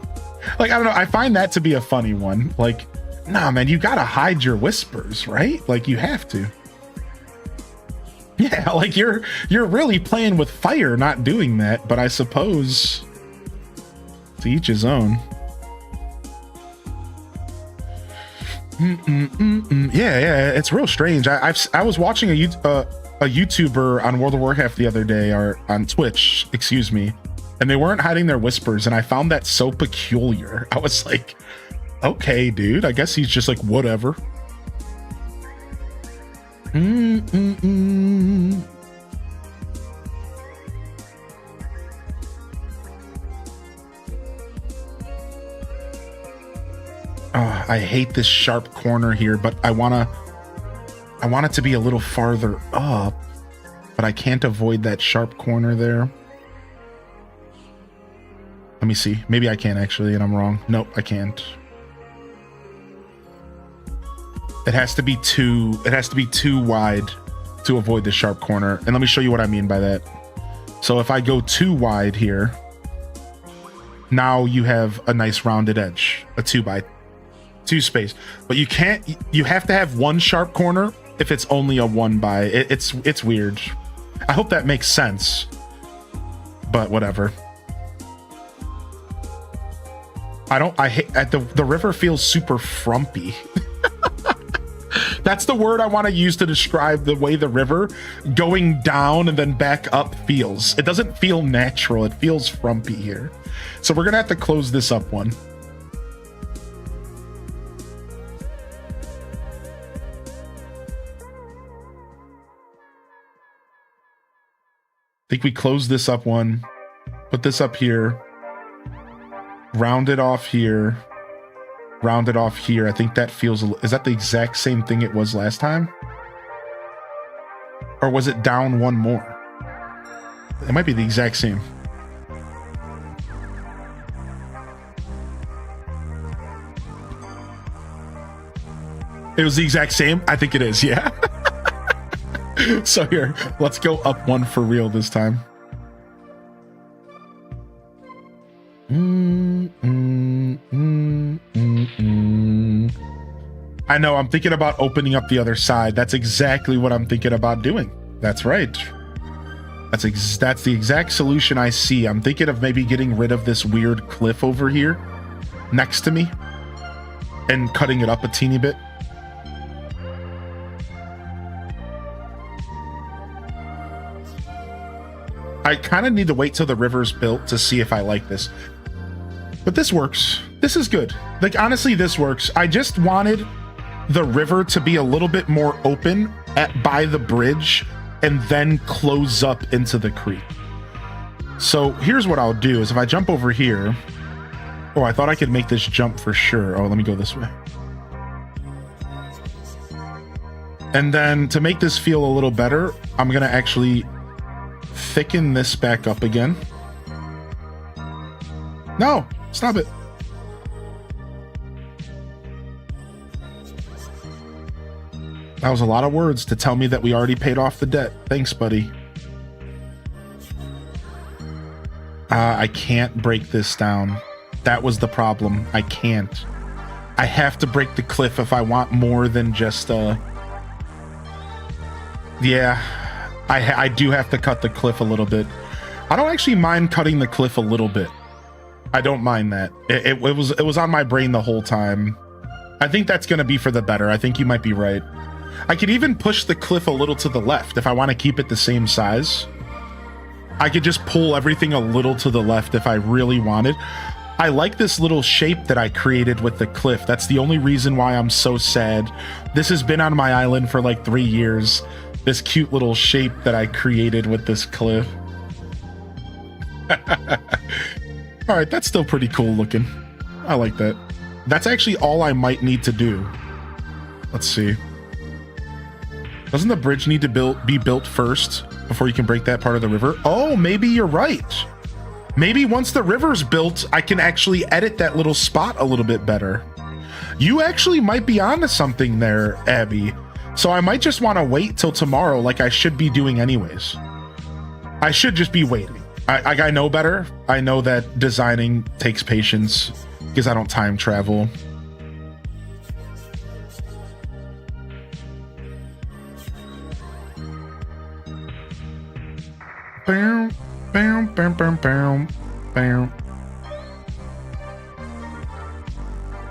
Like, I don't know. I find that to be a funny one. Like, nah, man, you gotta hide your whispers, right? Like, you have to. Yeah, like you're really playing with fire not doing that, but I suppose to each his own. Yeah, it's real strange. I was watching a YouTuber on World of Warcraft the other day, or on Twitch, excuse me, and they weren't hiding their whispers, and I found that so peculiar. I was like, okay, dude, I guess he's just like, whatever. Oh, I hate this sharp corner here, but I want it to be a little farther up. but I can't avoid that sharp corner there. Let me see. Maybe I can actually, and I'm wrong. Nope, I can't. It has to be too wide to avoid the sharp corner. And let me show you what I mean by that. So if I go too wide here, now you have a nice rounded edge, a 2x2 space. But you have to have one sharp corner if it's only a 1x. It's weird. I hope that makes sense, but whatever. I hate the river feels super frumpy. That's the word I want to use to describe the way the river going down and then back up feels. It doesn't feel natural. It feels frumpy here. So we're going to have to close this up one. I think we close this up one, put this up here, round it off here, round it off here. I think that feels, is that the exact same thing it was last time? Or was it down one more? It might be the exact same. It was the exact same? I think it is, yeah. So here, let's go up one for real this time. I know, I'm thinking about opening up the other side. That's exactly what I'm thinking about doing. That's right. That's the exact solution I see. I'm thinking of maybe getting rid of this weird cliff over here next to me and cutting it up a teeny bit. I kind of need to wait till the river's built to see if I like this. But this works. This is good. Like, honestly, this works. I just wanted the river to be a little bit more open by the bridge and then close up into the creek. So here's what I'll do is if I jump over here. Oh, I thought I could make this jump for sure. Oh, let me go this way. And then to make this feel a little better, I'm going to actually thicken this back up again. No, stop it. That was a lot of words to tell me that we already paid off the debt. Thanks, buddy. I can't break this down. That was the problem. I can't. I have to break the cliff if I want more than just yeah. I do have to cut the cliff a little bit. I don't actually mind cutting the cliff a little bit. I don't mind that. It was on my brain the whole time. I think that's going to be for the better. I think you might be right. I could even push the cliff a little to the left if I want to keep it the same size. I could just pull everything a little to the left if I really wanted. I like this little shape that I created with the cliff. That's the only reason why I'm so sad. This has been on my island for like 3 years. This cute little shape that I created with this cliff. All right, that's still pretty cool looking. I like that. That's actually all I might need to do. Let's see. Doesn't the bridge need to be built first before you can break that part of the river? Oh, maybe you're right. Maybe once the river's built, I can actually edit that little spot a little bit better. You actually might be onto something there, Abby. So I might just want to wait till tomorrow like I should be doing anyways. I should just be waiting. I know better. I know that designing takes patience because I don't time travel. Bam, bam, bam, bam, bam, bam.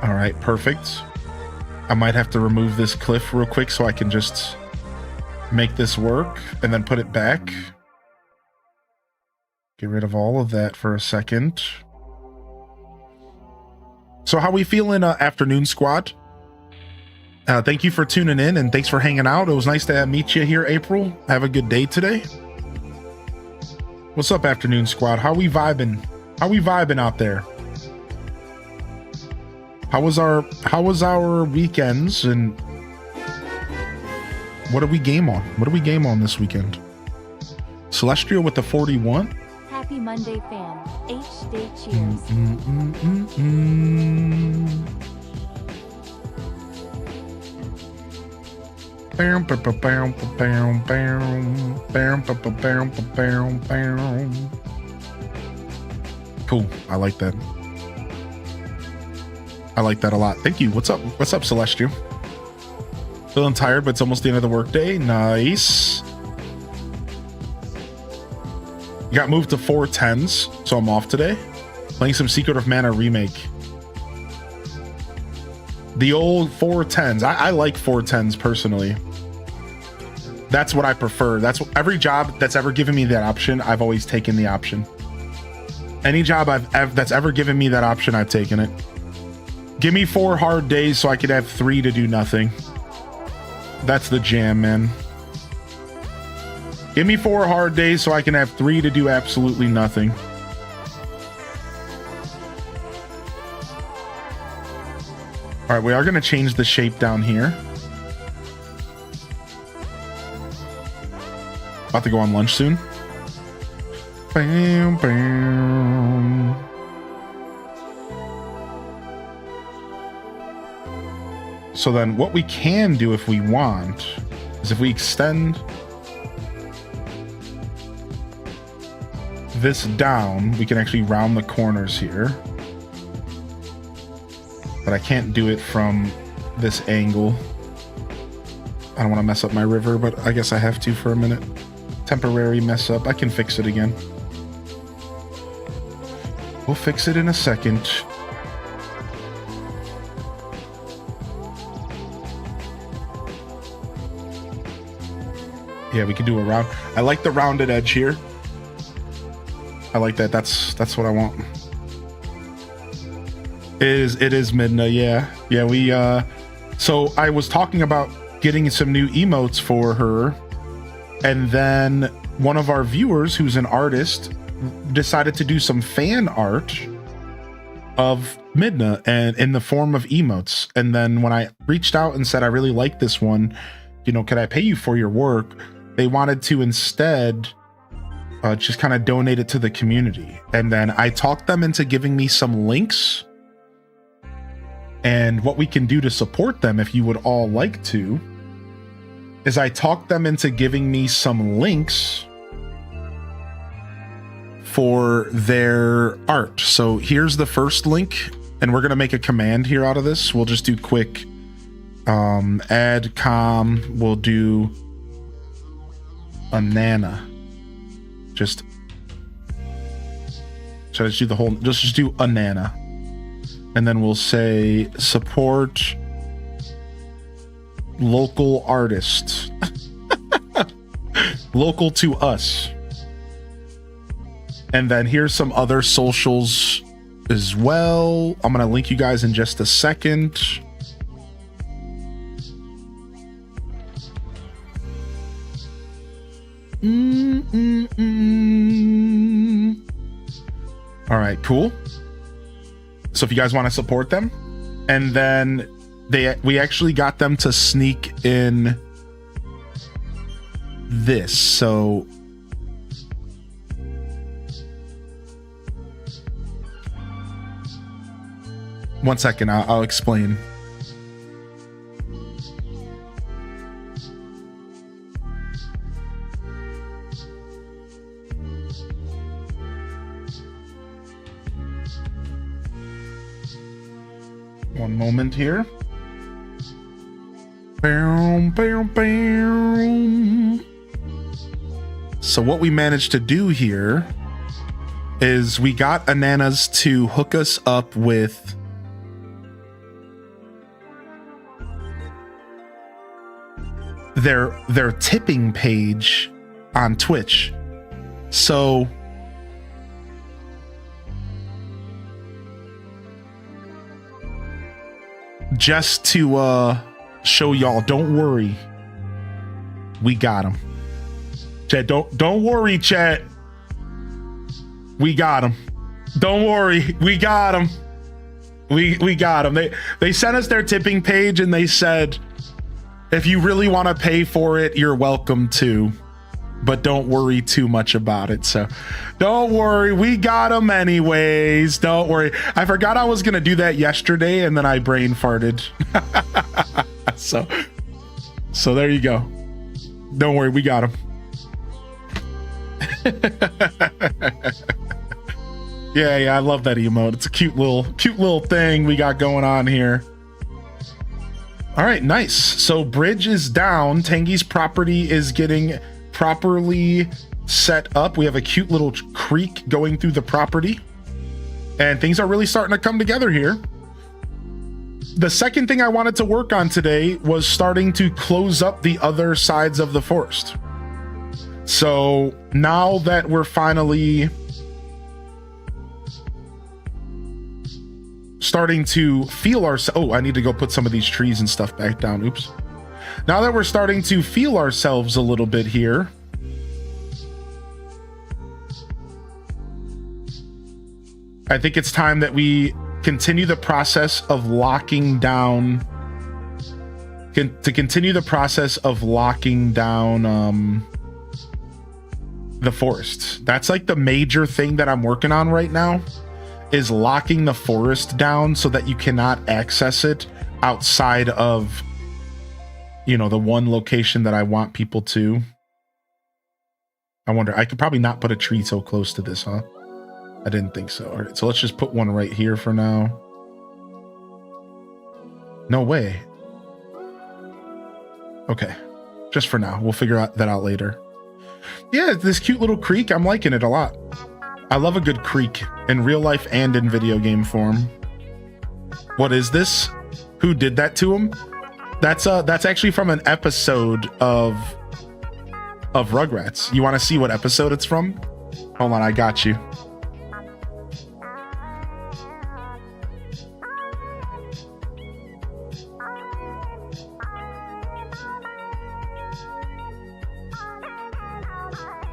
All right, perfect. I might have to remove this cliff real quick so I can just make this work and then put it back. Get rid of all of that for a second. So how we feeling, afternoon squad? Thank you for tuning in and thanks for hanging out. It was nice to meet you here, April. Have a good day today. What's up, afternoon squad? How we vibing? How we vibing out there? How was our weekends and what do we game on? What do we game on this weekend? Celestial with the 41. Happy Monday, fam. H-Day cheers. Cool. I like that. I like that a lot. Thank you. What's up? What's up, Celestial? Feeling tired, but it's almost the end of the workday. Nice. Got moved to 410s, so I'm off today. Playing some Secret of Mana remake. The old 410s. I like 410s personally. That's what I prefer. That's what, every job that's ever given me that option, I've always taken the option. Any job that's ever given me that option, I've taken it. Give me 4 hard days so I could have 3 to do nothing. That's the jam, man. Give me 4 hard days so I can have 3 to do absolutely nothing. All right, we are going to change the shape down here. About to go on lunch soon. Bam, bam. So then what we can do if we want is if we extend this down, we can actually round the corners here. But I can't do it from this angle. I don't want to mess up my river, but I guess I have to for a minute. Temporary mess up. I can fix it again. We'll fix it in a second. Yeah, we can do a round. I like the rounded edge here. I like that. That's what I want. It is Midna, yeah. Yeah, we so I was talking about getting some new emotes for her, and then one of our viewers who's an artist decided to do some fan art of Midna and in the form of emotes. And then when I reached out and said I really like this one, you know, could I pay you for your work? They wanted to instead just kind of donate it to the community. And then I talked them into giving me some links and what we can do to support them if you would all like to is I talked them into giving me some links for their art. So here's the first link, and we're gonna make a command here out of this. We'll just do quick add com. We'll do a nana. Should I just do the whole? Just do a nana, and then we'll say support local artists, local to us. And then here's some other socials as well. I'm gonna link you guys in just a second. All right, cool. So if you guys want to support them, and then we actually got them to sneak in this. So one second, I'll explain. One moment here. Bam, bam, bam. So what we managed to do here is we got Ananas to hook us up with their tipping page on Twitch. So just to show y'all, don't worry, we got him. Chat, don't worry, chat. We got him. Don't worry, we got him. We got him. They sent us their tipping page and they said, if you really want to pay for it, you're welcome to. but don't worry too much about it. So don't worry, we got them anyways. Don't worry. I forgot I was gonna do that yesterday, and then I brain farted. So there you go. Don't worry, we got them. Yeah, I love that emote. It's a cute little thing we got going on here. All right, nice. So bridge is down. Tangy's property is getting properly set up. We have a cute little creek going through the property, and things are really starting to come together here. The second thing I wanted to work on today was starting to close up the other sides of the forest. So now that we're finally starting to feel ourselves, I need to go put some of these trees and stuff back down. Oops. Now that we're starting to feel ourselves a little bit here, I think it's time that we continue the process of locking down the forest. That's like the major thing that I'm working on right now, is locking the forest down so that you cannot access it outside of, you know, the one location that I want people to. I wonder, I could probably not put a tree so close to this, huh? I didn't think so. All right, so let's just put one right here for now. No way. Okay, just for now. We'll figure that out later. Yeah, this cute little creek, I'm liking it a lot. I love a good creek in real life and in video game form. What is this? Who did that to him? That's actually from an episode of Rugrats. You want to see what episode it's from? Hold on, I got you.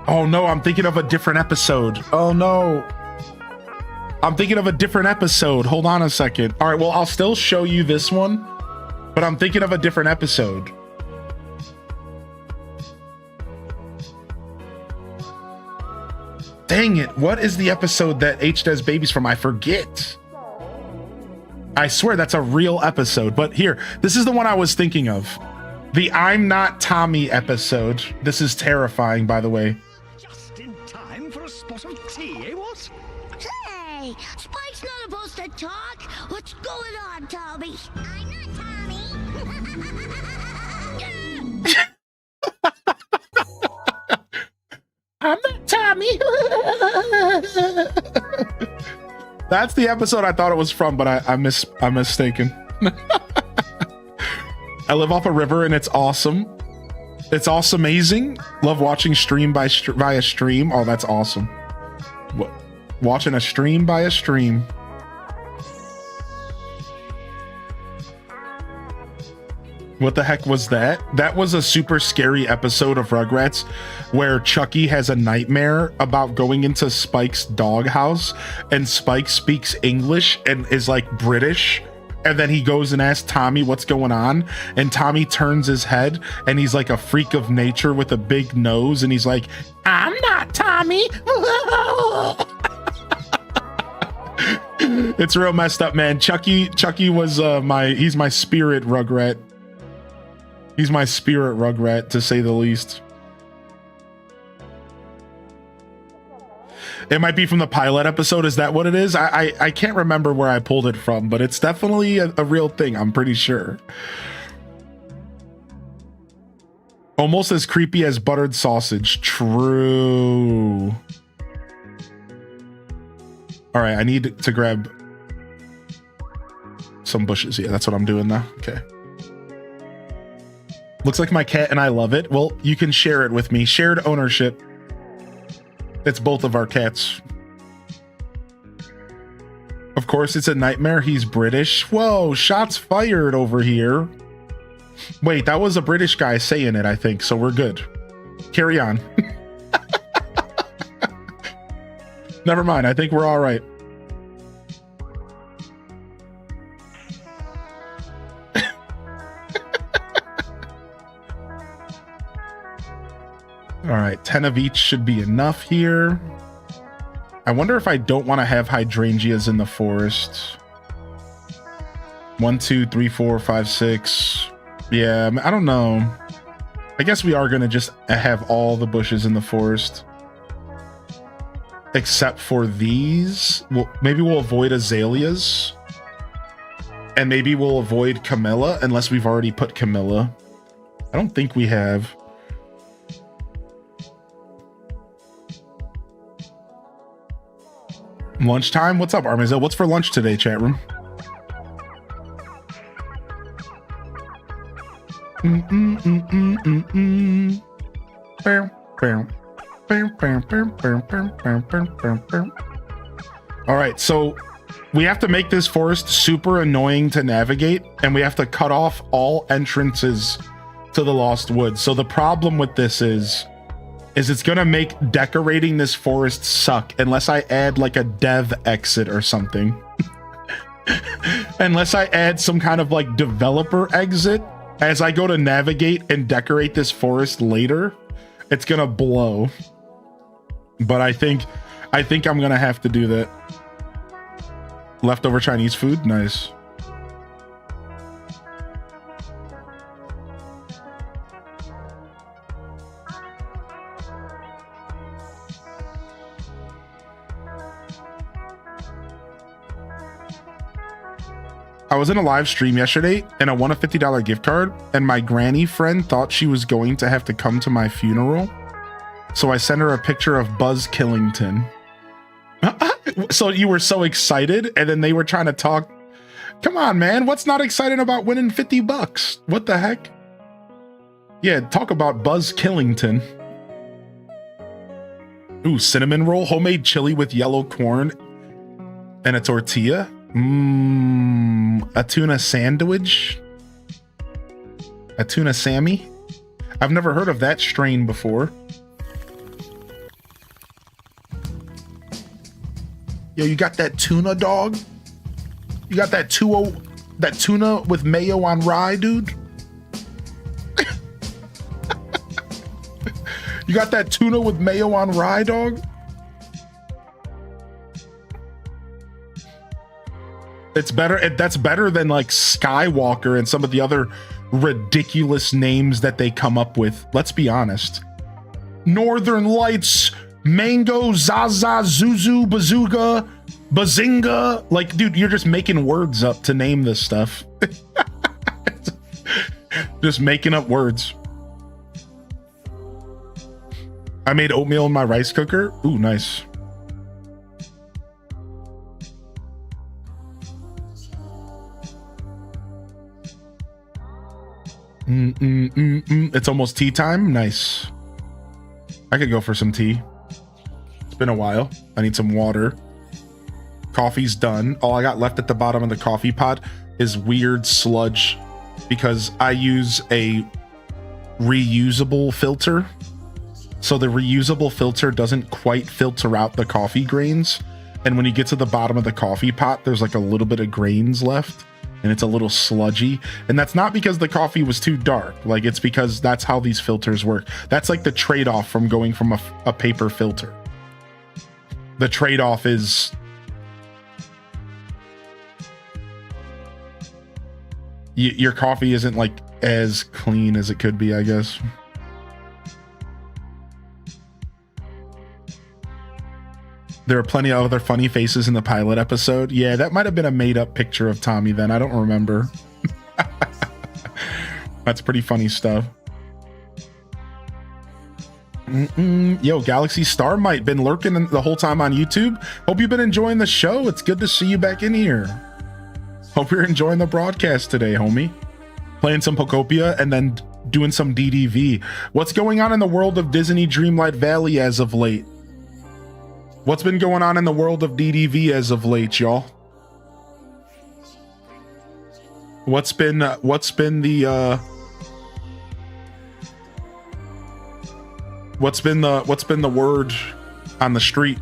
Oh no, I'm thinking of a different episode. Oh no. I'm thinking of a different episode. Hold on a second. All right, well, I'll still show you this one, but I'm thinking of a different episode. Dang it. What is the episode that H does babies from? I forget. I swear that's a real episode, but here, this is the one I was thinking of. The I'm Not Tommy episode. This is terrifying, by the way. Just in time for a spot of tea, eh, what? Hey, Spike's not supposed to talk. What's going on, Tommy? I'm not Tommy. I'm not Tommy. That's the episode I thought it was from, but I'm mistaken. I live off a river and it's awesome. It's awesome, amazing. Love watching stream via stream. Oh, that's awesome. What? Watching a stream by a stream. What the heck was that? That was a super scary episode of Rugrats where Chucky has a nightmare about going into Spike's doghouse, and Spike speaks English and is like British. And then he goes and asks Tommy what's going on, and Tommy turns his head and he's like a freak of nature with a big nose, and he's like, I'm not Tommy. It's real messed up, man. Chucky was he's my spirit Rugrat. He's my spirit Rugrat, to say the least. It might be from the pilot episode. Is that what it is? I can't remember where I pulled it from, but it's definitely a real thing. I'm pretty sure. Almost as creepy as buttered sausage. True. All right, I need to grab some bushes. Yeah, that's what I'm doing now. Okay. Looks like my cat and I love it. Well, you can share it with me. Shared ownership. It's both of our cats. Of course, it's a nightmare. He's British. Whoa, shots fired over here. Wait, that was a British guy saying it, I think. So we're good. Carry on. Never mind. I think we're all right. All right. 10 of each should be enough here. I wonder if I don't want to have hydrangeas in the forest. 1, 2, 3, 4, 5, 6. Yeah, I don't know. I guess we are going to just have all the bushes in the forest. Except for these. Well, maybe we'll avoid azaleas. And maybe we'll avoid Camilla unless we've already put Camilla. I don't think we have. Lunchtime? What's up, Armazel? What's for lunch today, chat room? All right, so we have to make this forest super annoying to navigate, and we have to cut off all entrances to the Lost Woods. So the problem with this is it's gonna make decorating this forest suck unless I add like a dev exit or something. Unless I add some kind of like developer exit as I go to navigate and decorate this forest later, it's gonna blow. But I think I'm gonna have to do that. Leftover Chinese food, nice. I was in a live stream yesterday and I won a $50 gift card, and my granny friend thought she was going to have to come to my funeral. So I sent her a picture of Buzz Killington. So you were so excited, and then they were trying to talk. Come on, man. What's not exciting about winning $50? What the heck? Yeah, talk about Buzz Killington. Ooh, cinnamon roll, homemade chili with yellow corn and a tortilla. A tuna sandwich? A tuna Sammy? I've never heard of that strain before. Yo, you got that tuna, dog? You got that tuna with mayo on rye, dude? You got that tuna with mayo on rye, dog? It's better. That's better than like Skywalker and some of the other ridiculous names that they come up with. Let's be honest. Northern Lights, Mango, Zaza, Zuzu, Bazooka, Bazinga. Like, dude, you're just making words up to name this stuff. Just making up words. I made oatmeal in my rice cooker. Ooh, nice. It's almost tea time. Nice. I could go for some tea. It's been a while. I need some water. Coffee's done. All I got left at the bottom of the coffee pot is weird sludge because I use a reusable filter. So the reusable filter doesn't quite filter out the coffee grains. And when you get to the bottom of the coffee pot, there's like a little bit of grains left. And it's a little sludgy. And that's not because the coffee was too dark. Like, it's because that's how these filters work. That's like the trade-off from going from a paper filter. The trade-off is your coffee isn't like as clean as it could be, I guess. There are plenty of other funny faces in the pilot episode. Yeah, that might have been a made-up picture of Tommy then. I don't remember. That's pretty funny stuff. Yo, Galaxy Star Might been lurking the whole time on YouTube. Hope you've been enjoying the show. It's good to see you back in here. Hope you're enjoying the broadcast today, homie. Playing some Pokopia and then doing some DDV. What's going on in the world of Disney Dreamlight Valley as of late? What's been going on in the world of DDV as of late, y'all? What's been the word on the street?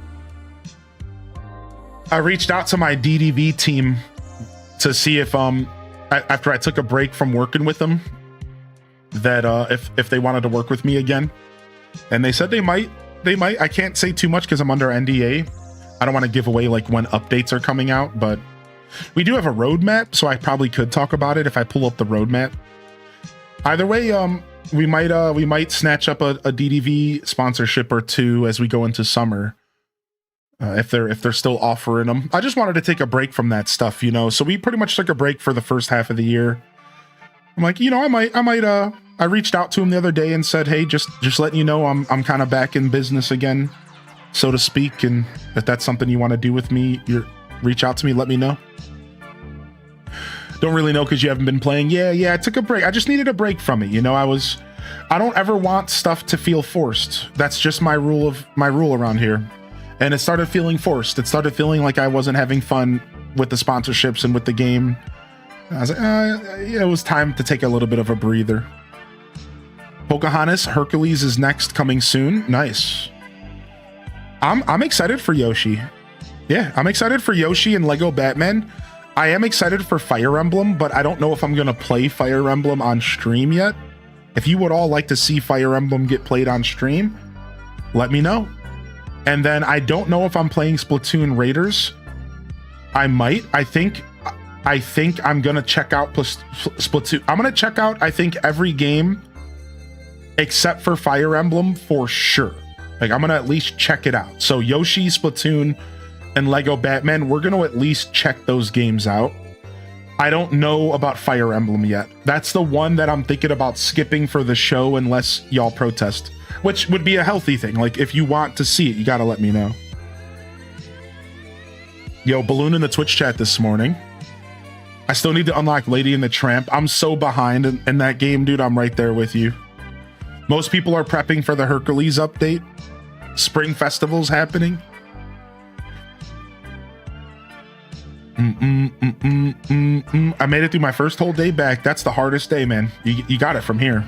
I reached out to my DDV team to see if after I took a break from working with them, that if they wanted to work with me again. and they said they might. I can't say too much because I'm under NDA. I don't want to give away like when updates are coming out, but we do have a roadmap, so I probably could talk about it if I pull up the roadmap. Either way, we might snatch up a DDV sponsorship or two as we go into summer, if they're still offering them. I just wanted to take a break from that stuff, you know. So we pretty much took a break for the first half of the year. I'm like, you know, I reached out to him the other day and said, hey, just letting you know I'm kind of back in business again, so to speak, and if that's something you want to do with me, reach out to me, let me know. Don't really know because you haven't been playing. Yeah, I took a break. I just needed a break from it, you know. I don't ever want stuff to feel forced. That's just my rule around here. And it started feeling forced. It started feeling like I wasn't having fun with the sponsorships and with the game. I was like, yeah, it was time to take a little bit of a breather. Pocahontas, Hercules is next, coming soon. Nice. I'm excited for Yoshi. Yeah, I'm excited for Yoshi and Lego Batman. I am excited for Fire Emblem, but I don't know if I'm going to play Fire Emblem on stream yet. If you would all like to see Fire Emblem get played on stream, let me know. And then I don't know if I'm playing Splatoon Raiders. I might. I think I'm going to check out Splatoon. I'm going to check out, I think, every game except for Fire Emblem for sure. Like, I'm going to at least check it out. So Yoshi, Splatoon, and Lego Batman, we're going to at least check those games out. I don't know about Fire Emblem yet. That's the one that I'm thinking about skipping for the show unless y'all protest, which would be a healthy thing. Like, if you want to see it, you got to let me know. Yo, Balloon in the Twitch chat this morning. I still need to unlock Lady and the Tramp. I'm so behind in that game, dude. I'm right there with you. Most people are prepping for the Hercules update. Spring Festival's happening. I made it through my first whole day back. That's the hardest day, man. You got it from here.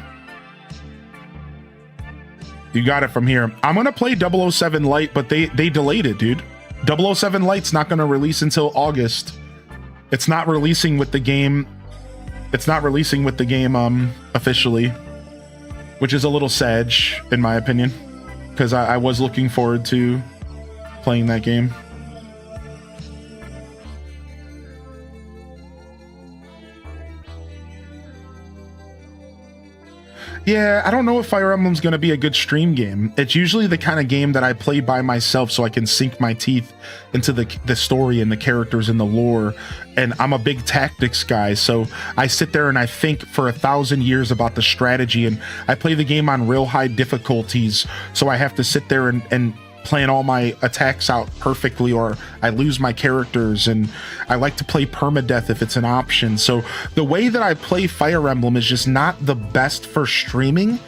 You got it from here. I'm gonna play 007 Light, but they delayed it, dude. 007 Light's not gonna release until August. It's not releasing with the game. It's not releasing with the game officially, which is a little sad, in my opinion, because I was looking forward to playing that game. Yeah, I don't know if Fire Emblem's going to be a good stream game. It's usually the kind of game that I play by myself so I can sink my teeth into the story and the characters and the lore. And I'm a big tactics guy, so I sit there and I think for 1,000 years about the strategy, and I play the game on real high difficulties, so I have to sit there and plan all my attacks out perfectly, or I lose my characters, and I like to play permadeath if it's an option. So the way that I play Fire Emblem is just not the best for streaming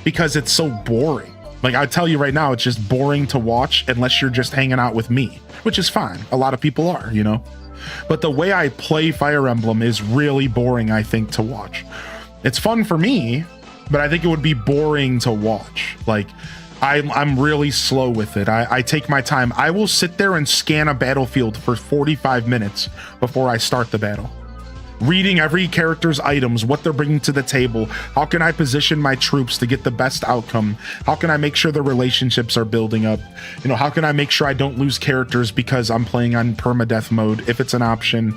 because it's so boring. Like, I tell you right now, it's just boring to watch unless you're just hanging out with me, which is fine. A lot of people are, you know, but the way I play Fire Emblem is really boring, I think, to watch. It's fun for me, but I think it would be boring to watch. Like, I'm really slow with it. I take my time. I will sit there and scan a battlefield for 45 minutes before I start the battle. Reading every character's items, what they're bringing to the table. How can I position my troops to get the best outcome? How can I make sure the relationships are building up? You know, how can I make sure I don't lose characters because I'm playing on permadeath mode, if it's an option?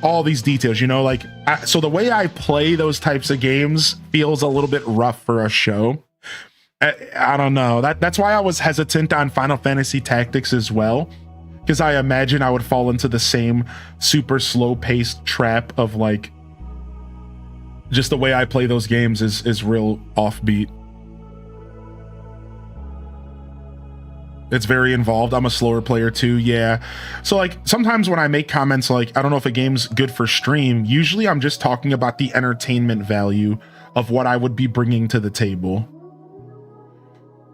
All these details, you know, like, so the way I play those types of games feels a little bit rough for a show. I don't know. That's why I was hesitant on Final Fantasy Tactics as well, because I imagine I would fall into the same super slow-paced trap of, like, just the way I play those games is real offbeat. It's very involved. I'm a slower player too, yeah. So, like, sometimes when I make comments like, I don't know if a game's good for stream, usually I'm just talking about the entertainment value of what I would be bringing to the table.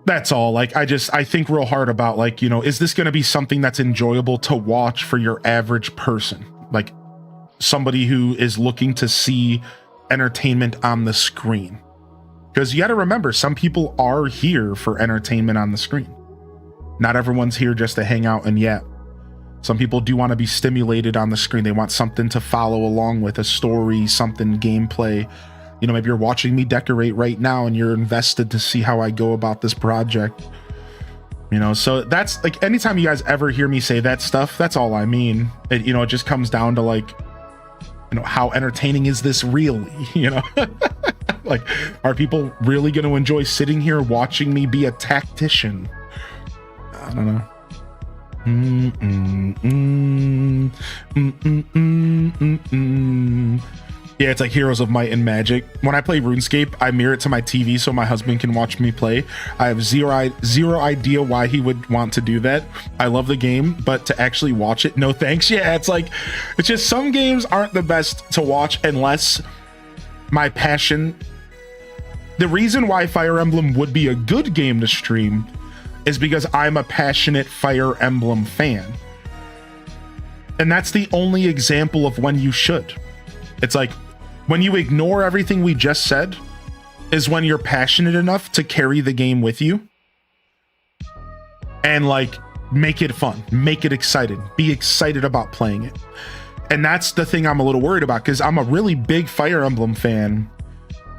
That's all. Like, I think real hard about, like, you know, is this going to be something that's enjoyable to watch for your average person? Like, somebody who is looking to see entertainment on the screen. Because you got to remember, some people are here for entertainment on the screen. Not everyone's here just to hang out and yap. Some people do want to be stimulated on the screen. They want something to follow along with, a story, something, gameplay. You know, maybe you're watching me decorate right now and you're invested to see how I go about this project. You know, so that's like, anytime you guys ever hear me say that stuff, that's all I mean. It, you know, it just comes down to like, you know, how entertaining is this really? You know, like, are people really going to enjoy sitting here watching me be a tactician? I don't know. Yeah, it's like Heroes of Might and Magic. When I play RuneScape, I mirror it to my TV so my husband can watch me play. I have zero idea why he would want to do that. I love the game, but to actually watch it, no thanks. Yeah, it's like, it's just some games aren't the best to watch unless my passion. The reason why Fire Emblem would be a good game to stream is because I'm a passionate Fire Emblem fan. And that's the only example of when you should. It's like, when you ignore everything we just said is when you're passionate enough to carry the game with you and like make it fun, make it exciting, be excited about playing it. And that's the thing I'm a little worried about, because I'm a really big Fire Emblem fan,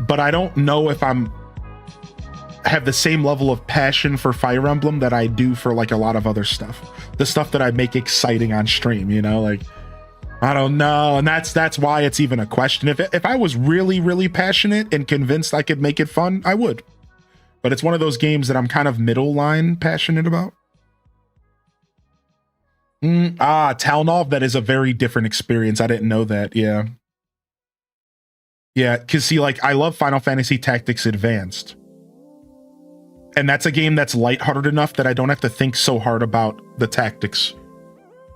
but I don't know if have the same level of passion for Fire Emblem that I do for like a lot of other stuff. The stuff that I make exciting on stream, you know, like, I don't know. And that's why it's even a question. If I was really, really passionate and convinced I could make it fun, I would. But it's one of those games that I'm kind of middle line passionate about. Talnov, that is a very different experience. I didn't know that. Yeah. Yeah, because see, like, I love Final Fantasy Tactics Advanced. And that's a game that's lighthearted enough that I don't have to think so hard about the tactics.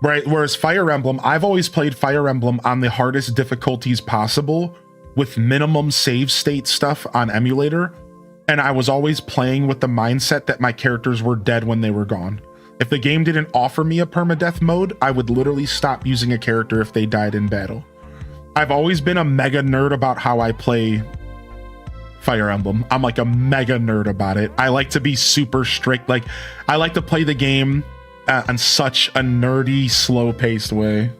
Right, whereas Fire Emblem, I've always played Fire Emblem on the hardest difficulties possible with minimum save state stuff on emulator, and I was always playing with the mindset that my characters were dead when they were gone. If the game didn't offer me a permadeath mode, I would literally stop using a character if they died in battle. I've always been a mega nerd about how I play Fire Emblem. I'm like a mega nerd about it. I like to be super strict. Like, I like to play the game on such a nerdy, slow-paced way.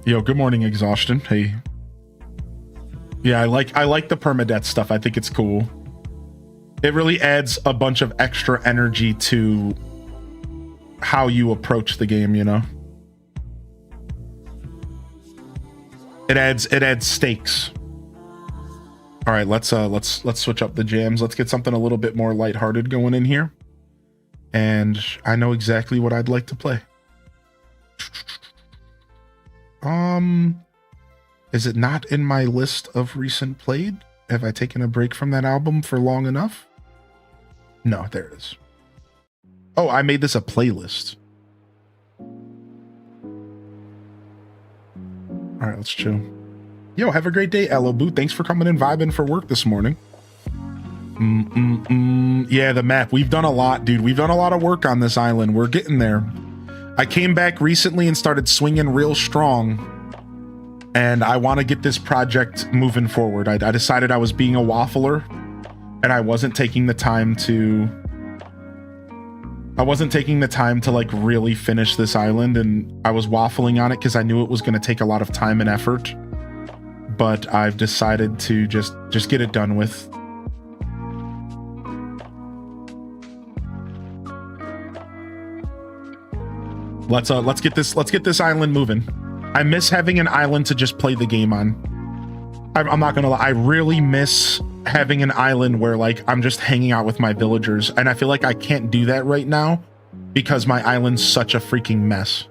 Yo, good morning, Exhaustion. Hey. Yeah, I like the permadeath stuff. I think it's cool. It really adds a bunch of extra energy to how you approach the game, you know? It adds stakes. All right, let's switch up the jams. Let's get something a little bit more lighthearted going in here. And I know exactly what I'd like to play. Is it not in my list of recent played? Have I taken a break from that album for long enough? No, there it is. Oh, I made this a playlist. All right, let's chill. Yo, have a great day, Elobu. Thanks for coming and vibing for work this morning. Yeah, the map. We've done a lot, dude. We've done a lot of work on this island. We're getting there. I came back recently and started swinging real strong. And I want to get this project moving forward. I decided I was being a waffler. And I wasn't taking the time to... like really finish this island. And I was waffling on it because I knew it was going to take a lot of time and effort. But I've decided to just get it done with. Let's get this island moving. I miss having an island to just play the game on. I'm not gonna lie, I really miss having an island where like I'm just hanging out with my villagers, and I feel like I can't do that right now because my island's such a freaking mess.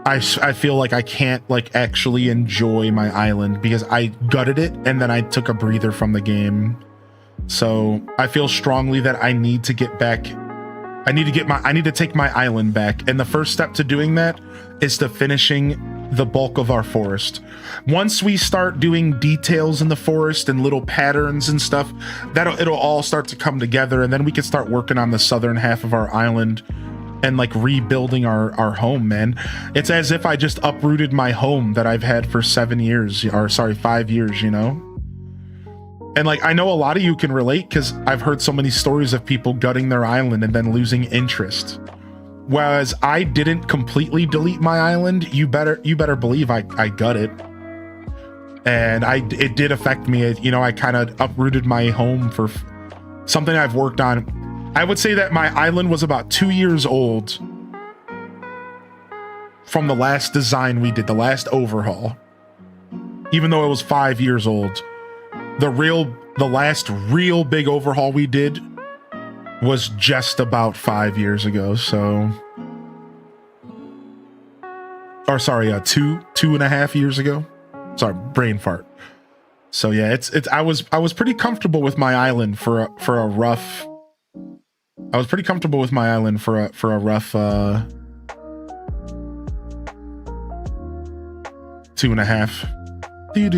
I feel like I can't like actually enjoy my island because I gutted it and then I took a breather from the game. So I feel strongly that I need to get back. I need to take my island back. And the first step to doing that is to finishing the bulk of our forest. Once we start doing details in the forest and little patterns and stuff, it'll all start to come together, and then we can start working on the southern half of our island and like rebuilding our home, man. It's as if I just uprooted my home that I've had for 5 years, you know? And like, I know a lot of you can relate because I've heard so many stories of people gutting their island and then losing interest. whereas I didn't completely delete my island, you better believe I gut it. And it did affect me. You know, I kind of uprooted my home for something I've worked on. I would say that my island was about 2 years old from the last design we did, the last overhaul. Even though it was 5 years old, the last real big overhaul we did was just about 5 years ago. So, or sorry, 2.5 years ago. Sorry, brain fart. So yeah, I was pretty comfortable with my island for a rough. I was pretty comfortable with my island for a rough 2.5. Do.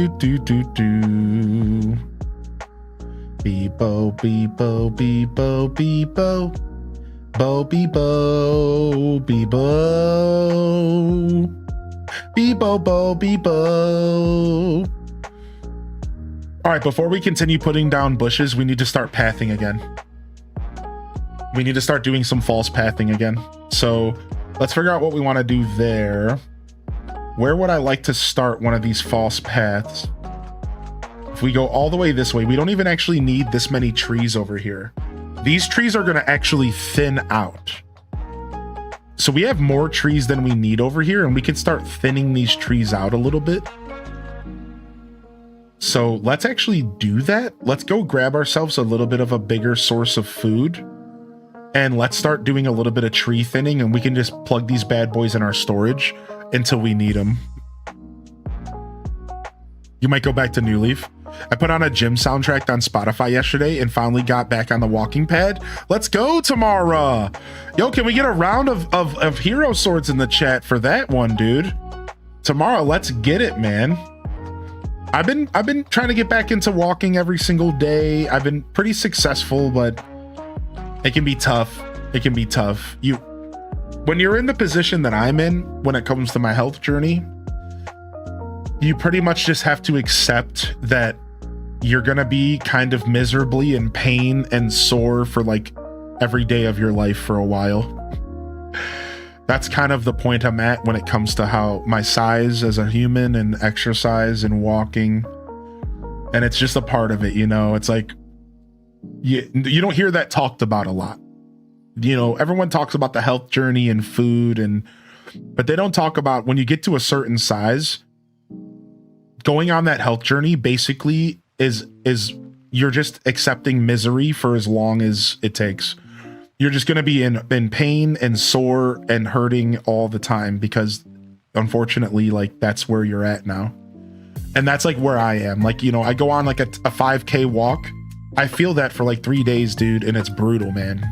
Beebo, beebo, beebo, beebo. Bo, beebo, beebo. Beebo, bo, beebo. All right, before we continue putting down bushes, we need to start pathing again. We need to start doing some false pathing again. So let's figure out what we want to do there. Where would I like to start one of these false paths? If we go all the way this way, we don't even actually need this many trees over here. These trees are going to actually thin out. So we have more trees than we need over here, and we can start thinning these trees out a little bit. So let's actually do that. Let's go grab ourselves a little bit of a bigger source of food, and let's start doing a little bit of tree thinning, and we can just plug these bad boys in our storage until we need them. You might go back to New Leaf. I put on a gym soundtrack on Spotify yesterday and finally got back on the walking pad. Let's go, Tamara. Yo, can we get a round of hero swords in the chat for that one, dude? Tamara, let's get it, man. I've been trying to get back into walking every single day. I've been pretty successful, but it can be tough. It can be tough. When you're in the position that I'm in when it comes to my health journey, you pretty much just have to accept that you're gonna be kind of miserably in pain and sore for like every day of your life for a while. That's kind of the point I'm at when it comes to how my size as a human and exercise and walking. And it's just a part of it, you know. It's like you don't hear that talked about a lot. You know, everyone talks about the health journey and food, but they don't talk about when you get to a certain size, going on that health journey basically is you're just accepting misery for as long as it takes. You're just going to be in pain and sore and hurting all the time because unfortunately, like, that's where you're at now. And that's like where I am. Like, you know, I go on like a 5K walk. I feel that for like 3 days, dude. And it's brutal, man.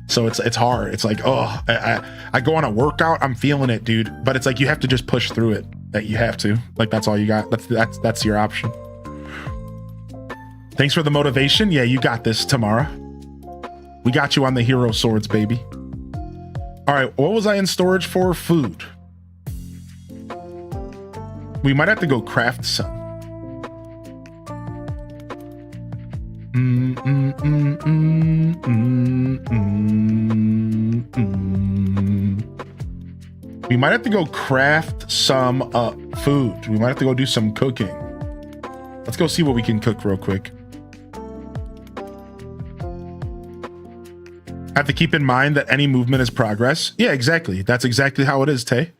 So it's hard. It's like, oh, I go on a workout. I'm feeling it, dude. But it's like, you have to just push through it. That you have to, like, that's all you got. That's your option. Thanks for the motivation. Yeah, you got this, Tamara. We got you on the hero swords, baby. All right, what was I in storage for? Food. We might have to go craft some. We might have to go craft some food. We might have to go do some cooking. Let's go see what we can cook real quick. I have to keep in mind that any movement is progress. Yeah, exactly. That's exactly how it is, Tay.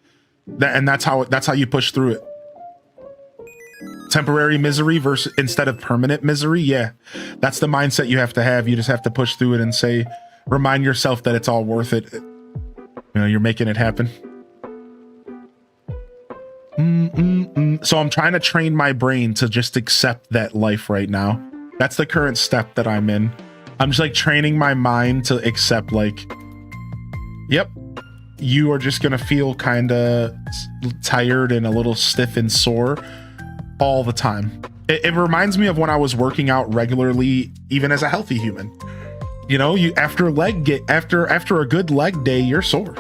That's how you push through it. Temporary misery versus instead of permanent misery. Yeah, that's the mindset you have to have. You just have to push through it and remind yourself that it's all worth it. You know, you're making it happen. So I'm trying to train my brain to just accept that life right now. That's the current step that I'm in. I'm just like training my mind to accept, like, yep, you are just gonna feel kind of tired and a little stiff and sore all the time. It reminds me of when I was working out regularly, even as a healthy human. You know, after a good leg day, you're sore.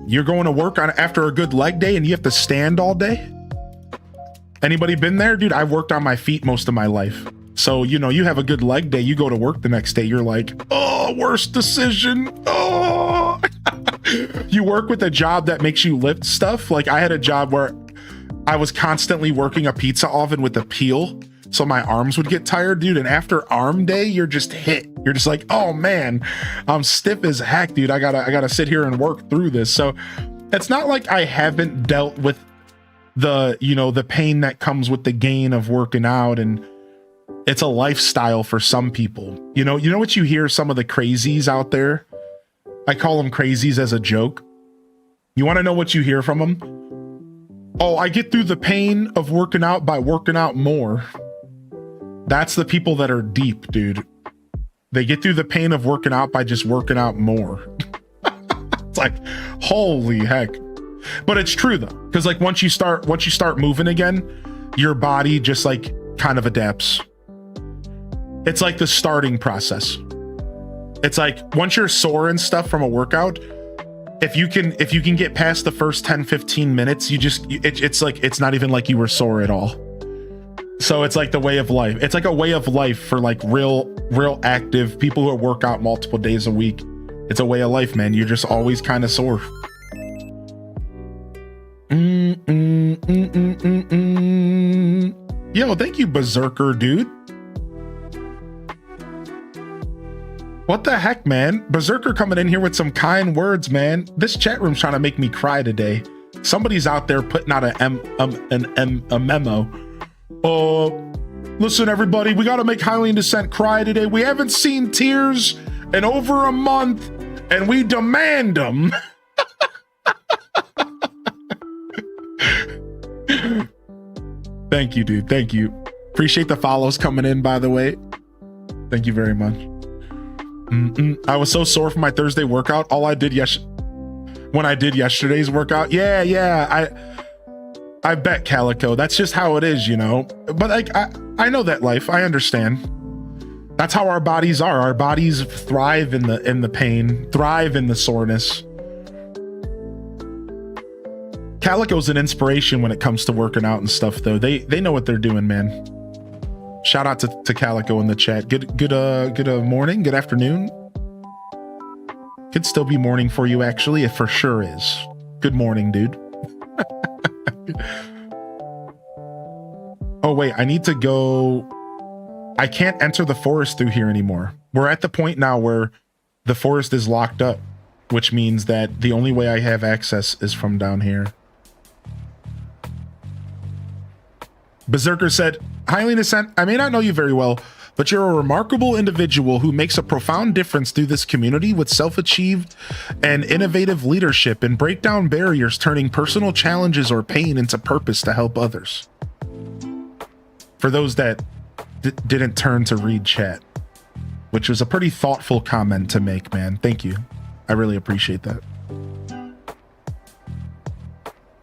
You're going to work after a good leg day and you have to stand all day. Anybody been there? Dude, I've worked on my feet most of my life. So, you know, you have a good leg day, you go to work the next day, you're like, oh, worst decision. Oh, You work with a job that makes you lift stuff. Like I had a job where I was constantly working a pizza oven with a peel, so my arms would get tired, dude. And after arm day, you're just hit. You're just like, oh man, I'm stiff as heck, dude. I gotta sit here and work through this. So it's not like I haven't dealt with the, you know, the pain that comes with the gain of working out, and it's a lifestyle for some people. You know what you hear some of the crazies out there? I call them crazies as a joke. You want to know what you hear from them? Oh, I get through the pain of working out by working out more. That's the people that are deep, dude. They get through the pain of working out by just working out more. It's like, holy heck. But it's true though, because like once you start moving again, your body just like kind of adapts. It's like the starting process. It's like once you're sore and stuff from a workout, if you can get past the first 10-15 minutes, it's like it's not even like you were sore at all. So it's like the way of life. It's like a way of life for like real active people who work out multiple days a week. It's a way of life, man. You're just always kind of sore. Yo, thank you, Berserker, dude. What the heck, man? Berserker coming in here with some kind words, man. This chat room's trying to make me cry today. Somebody's out there putting out a memo. Listen, everybody, we got to make Hylian Descent cry today. We haven't seen tears in over a month, and we demand them. Thank you, dude. Thank you. Appreciate the follows coming in, by the way. Thank you very much. I was so sore from my Thursday workout. All I did when I did yesterday's workout. Yeah. I bet, Calico. That's just how it is, you know. But like I know that life. I understand. That's how our bodies are. Our bodies thrive in the pain, thrive in the soreness. Calico's an inspiration when it comes to working out and stuff, though. They know what they're doing, man. Shout out to Calico in the chat. Good morning, good afternoon. Could still be morning for you, actually. It for sure is. Good morning, dude. Oh wait, I need to go. I can't enter the forest through here anymore. We're at the point now where the forest is locked up, which means that the only way I have access is from down here. Berserker said, Hylian Descent, I may not know you very well, but you're a remarkable individual who makes a profound difference through this community with self-achieved and innovative leadership and break down barriers, turning personal challenges or pain into purpose to help others. For those that didn't turn to read chat, which was a pretty thoughtful comment to make, man. Thank you. I really appreciate that.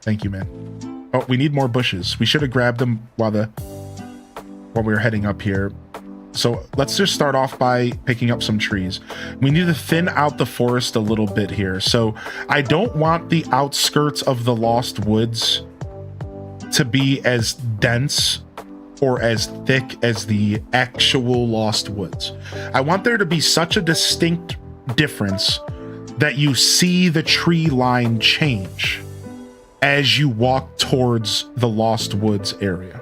Thank you, man. Oh, we need more bushes. We should have grabbed them while we were heading up here. So let's just start off by picking up some trees. We need to thin out the forest a little bit here. So I don't want the outskirts of the Lost Woods to be as dense or as thick as the actual Lost Woods. I want there to be such a distinct difference that you see the tree line change as you walk towards the Lost Woods area.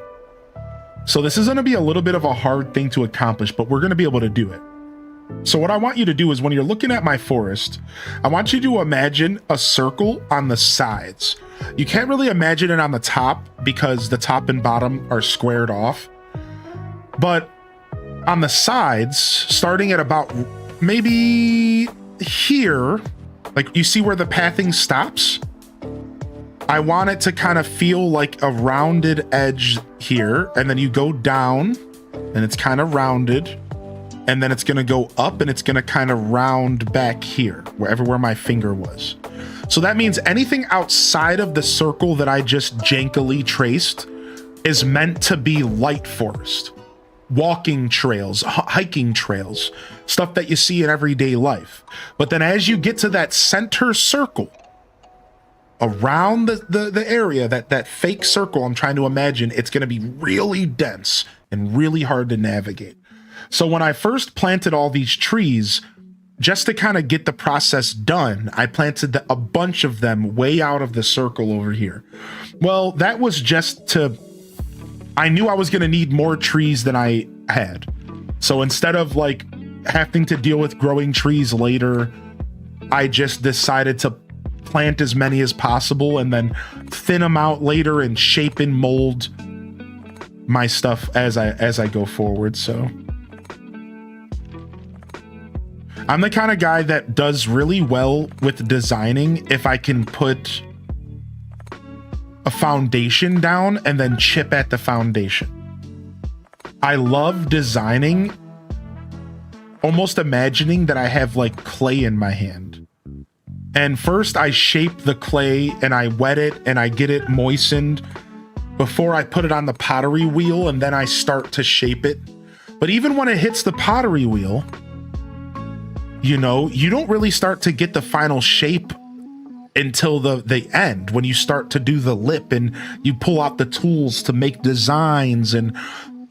So this is going to be a little bit of a hard thing to accomplish, but we're going to be able to do it. So what I want you to do is when you're looking at my forest, I want you to imagine a circle on the sides. You can't really imagine it on the top because the top and bottom are squared off. But on the sides, starting at about maybe here, like you see where the pathing stops? I want it to kind of feel like a rounded edge here, and then you go down and it's kind of rounded, and then it's going to go up and it's going to kind of round back here, where my finger was. So that means anything outside of the circle that I just jankily traced is meant to be light forest, walking trails, hiking trails, stuff that you see in everyday life. But then as you get to that center circle, around the area, that fake circle I'm trying to imagine, it's going to be really dense and really hard to navigate. So when I first planted all these trees, just to kind of get the process done, I planted a bunch of them way out of the circle over here. Well, that was just to, I knew I was going to need more trees than I had. So instead of like having to deal with growing trees later, I just decided to plant as many as possible and then thin them out later and shape and mold my stuff as I go forward. So I'm the kind of guy that does really well with designing if I can put a foundation down and then chip at the foundation. I love designing, almost imagining that I have like clay in my hand. And first I shape the clay and I wet it and I get it moistened before I put it on the pottery wheel, and then I start to shape it. But even when it hits the pottery wheel, you know, you don't really start to get the final shape until the end, when you start to do the lip and you pull out the tools to make designs. And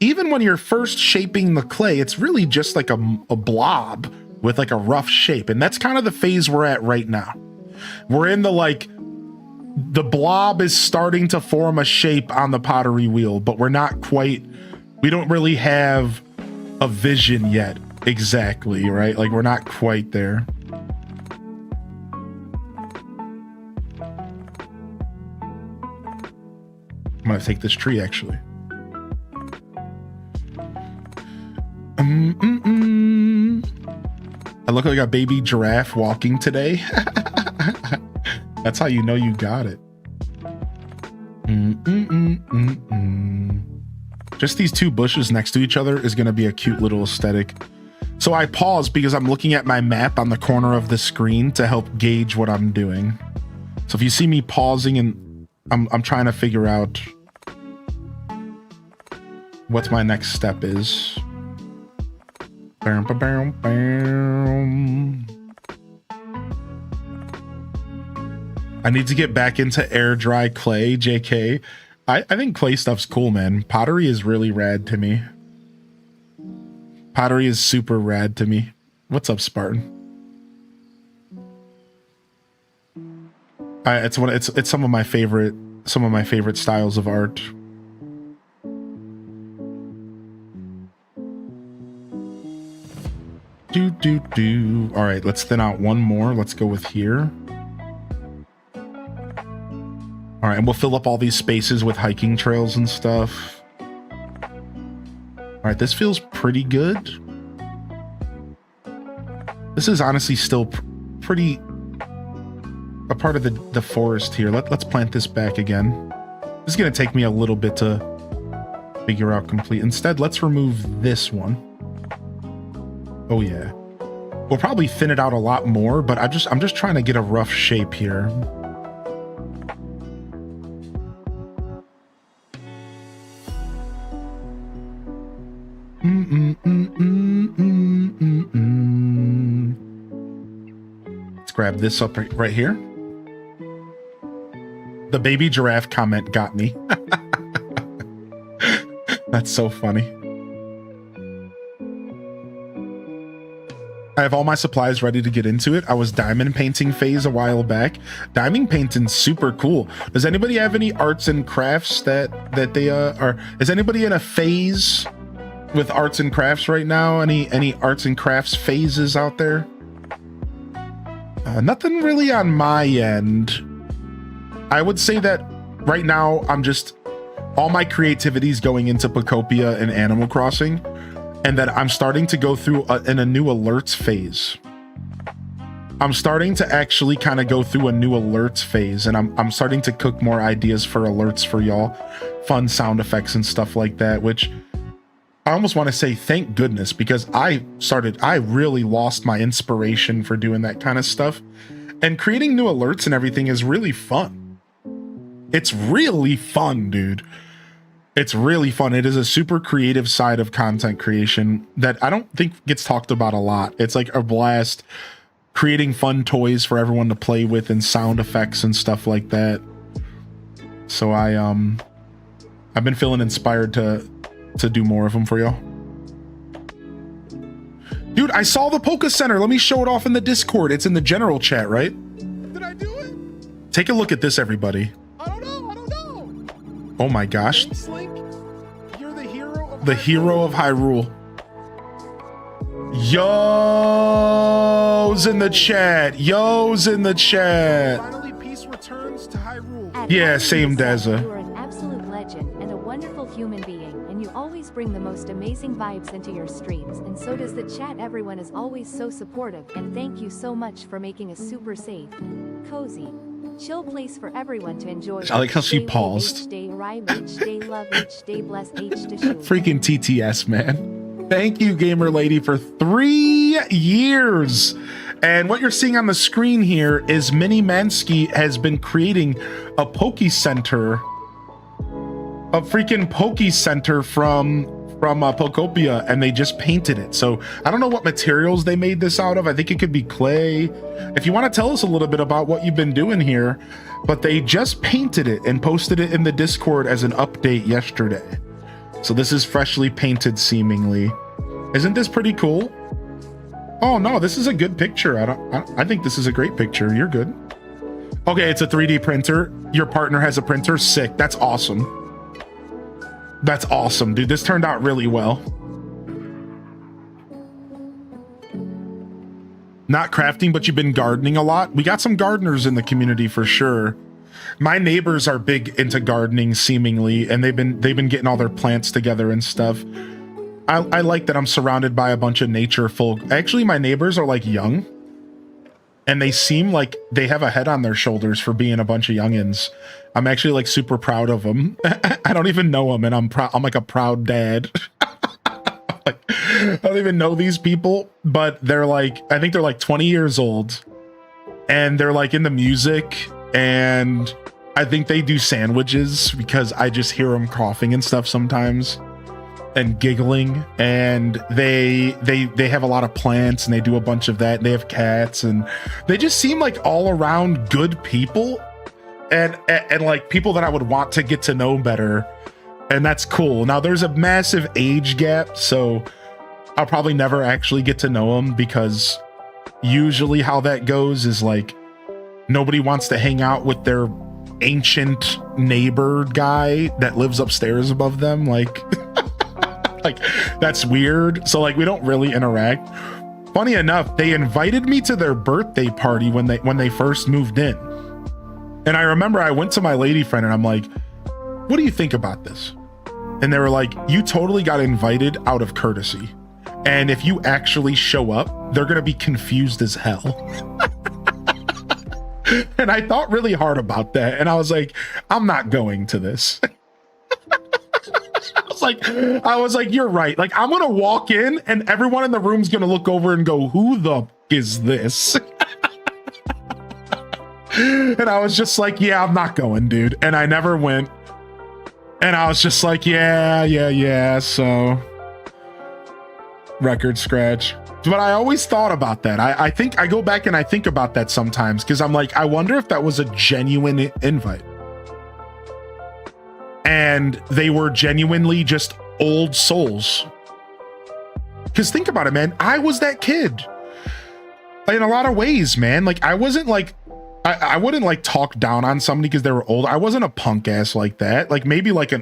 even when you're first shaping the clay, it's really just like a blob with like a rough shape. And that's kind of the phase we're at right now. We're in the like, the blob is starting to form a shape on the pottery wheel, but we're not quite, we don't really have a vision yet. Exactly, right? Like we're not quite there. I'm gonna take this tree actually. I look like a baby giraffe walking today. That's how you know you got it. Just these two bushes next to each other is gonna be a cute little aesthetic. So I paused because I'm looking at my map on the corner of the screen to help gauge what I'm doing. So if you see me pausing and I'm trying to figure out what my next step is. I need to get back into air dry clay, JK. I think clay stuff's cool, man. Pottery is really rad to me. Pottery is super rad to me. What's up, Spartan? It's some of my favorite styles of art. All right, let's thin out one more. Let's go with here. All right, and we'll fill up all these spaces with hiking trails and stuff. All right, this feels pretty good. This is honestly still pretty a part of the forest here. Let's plant this back again. This is gonna take me a little bit to figure out complete. Instead, let's remove this one. Oh yeah. We'll probably thin it out a lot more, but I'm just trying to get a rough shape here. Let's grab this up right here. The baby giraffe comment got me. That's so funny. I have all my supplies ready to get into it. I was diamond painting phase a while back. Diamond painting's super cool. Does anybody have any arts and crafts that they are? Is anybody in a phase with arts and crafts right now? Any arts and crafts phases out there? Nothing really on my end. I would say that right now I'm just, all my creativity's going into Pocopia and Animal Crossing, and that I'm starting to go through in a new alerts phase. I'm starting to actually kind of go through a new alerts phase, and I'm starting to cook more ideas for alerts for y'all, fun sound effects and stuff like that, which I almost want to say thank goodness, because I really lost my inspiration for doing that kind of stuff. And creating new alerts and everything is really fun. It's really fun, dude. It's really fun. It is a super creative side of content creation that I don't think gets talked about a lot. It's like a blast creating fun toys for everyone to play with and sound effects and stuff like that. So I've been feeling inspired to do more of them for y'all. Dude, I saw the Poke Center. Let me show it off in the Discord. It's in the general chat, right? Did I do it? Take a look at this, everybody. I don't know. Oh my gosh. Thanks, Link. You're the hero of The hero of Hyrule. Yo's in the chat. Yo's in the chat. Finally, peace returns to Hyrule. At Yeah, Hyrule same Yourself, Deza. You are an absolute legend and a wonderful human being, and you always bring the most amazing vibes into your streams, and so does the chat. Everyone is always so supportive, and thank you so much for making a super safe, cozy, chill place for everyone to enjoy. I like how she Each day live, paused. Each day rhyme, each day love, each day bless, each to show. Freaking TTS, man. Thank you, Gamer Lady, for 3 years. And what you're seeing on the screen here is Mini Mansky has been creating a Poke Center, a freaking Poke Center from Pokopia, and they just painted it. So I don't know what materials they made this out of. I think it could be clay. If you want to tell us a little bit about what you've been doing here, but they just painted it and posted it in the Discord as an update yesterday. So this is freshly painted, seemingly. Isn't this pretty cool? Oh no, this is a good picture. I think this is a great picture. You're good. Okay, it's a 3D printer. Your partner has a printer. Sick. That's awesome. That's awesome, dude. This turned out really well. Not crafting, but you've been gardening a lot. We got some gardeners in the community for sure. My neighbors are big into gardening, seemingly, and they've been getting all their plants together and stuff. I like that I'm surrounded by a bunch of nature folk. Actually, my neighbors are like young, and they seem like they have a head on their shoulders for being a bunch of youngins. I'm actually like super proud of them. I don't even know them, and I'm like a proud dad. Like, I don't even know these people, but they're like, I think they're like 20 years old, and they're like into music, and I think they do sandwiches because I just hear them coughing and stuff sometimes and giggling, and they have a lot of plants, and they do a bunch of that, and they have cats, and they just seem like all around good people, and like people that I would want to get to know better. And that's cool. Now there's a massive age gap, so I'll probably never actually get to know them, because usually how that goes is like nobody wants to hang out with their ancient neighbor guy that lives upstairs above them. Like, like that's weird. So like we don't really interact. Funny enough, they invited me to their birthday party when they first moved in. And I remember I went to my lady friend and I'm like, what do you think about this? And they were like, you totally got invited out of courtesy. And if you actually show up, they're going to be confused as hell. And I thought really hard about that. And I was like, I'm not going to this. I was like, you're right. Like, I'm going to walk in and everyone in the room's going to look over and go, who the f is this? And I was just like, yeah, I'm not going, dude. And I never went. And I was just like, yeah. So record scratch. But I always thought about that. I think I go back and I think about that sometimes, because I'm like, I wonder if that was a genuine invite. And they were genuinely just old souls. Because think about it, man. I was that kid. In a lot of ways, man. Like, I wasn't like, I wouldn't like talk down on somebody because they were old. I wasn't a punk ass like that. Like maybe like a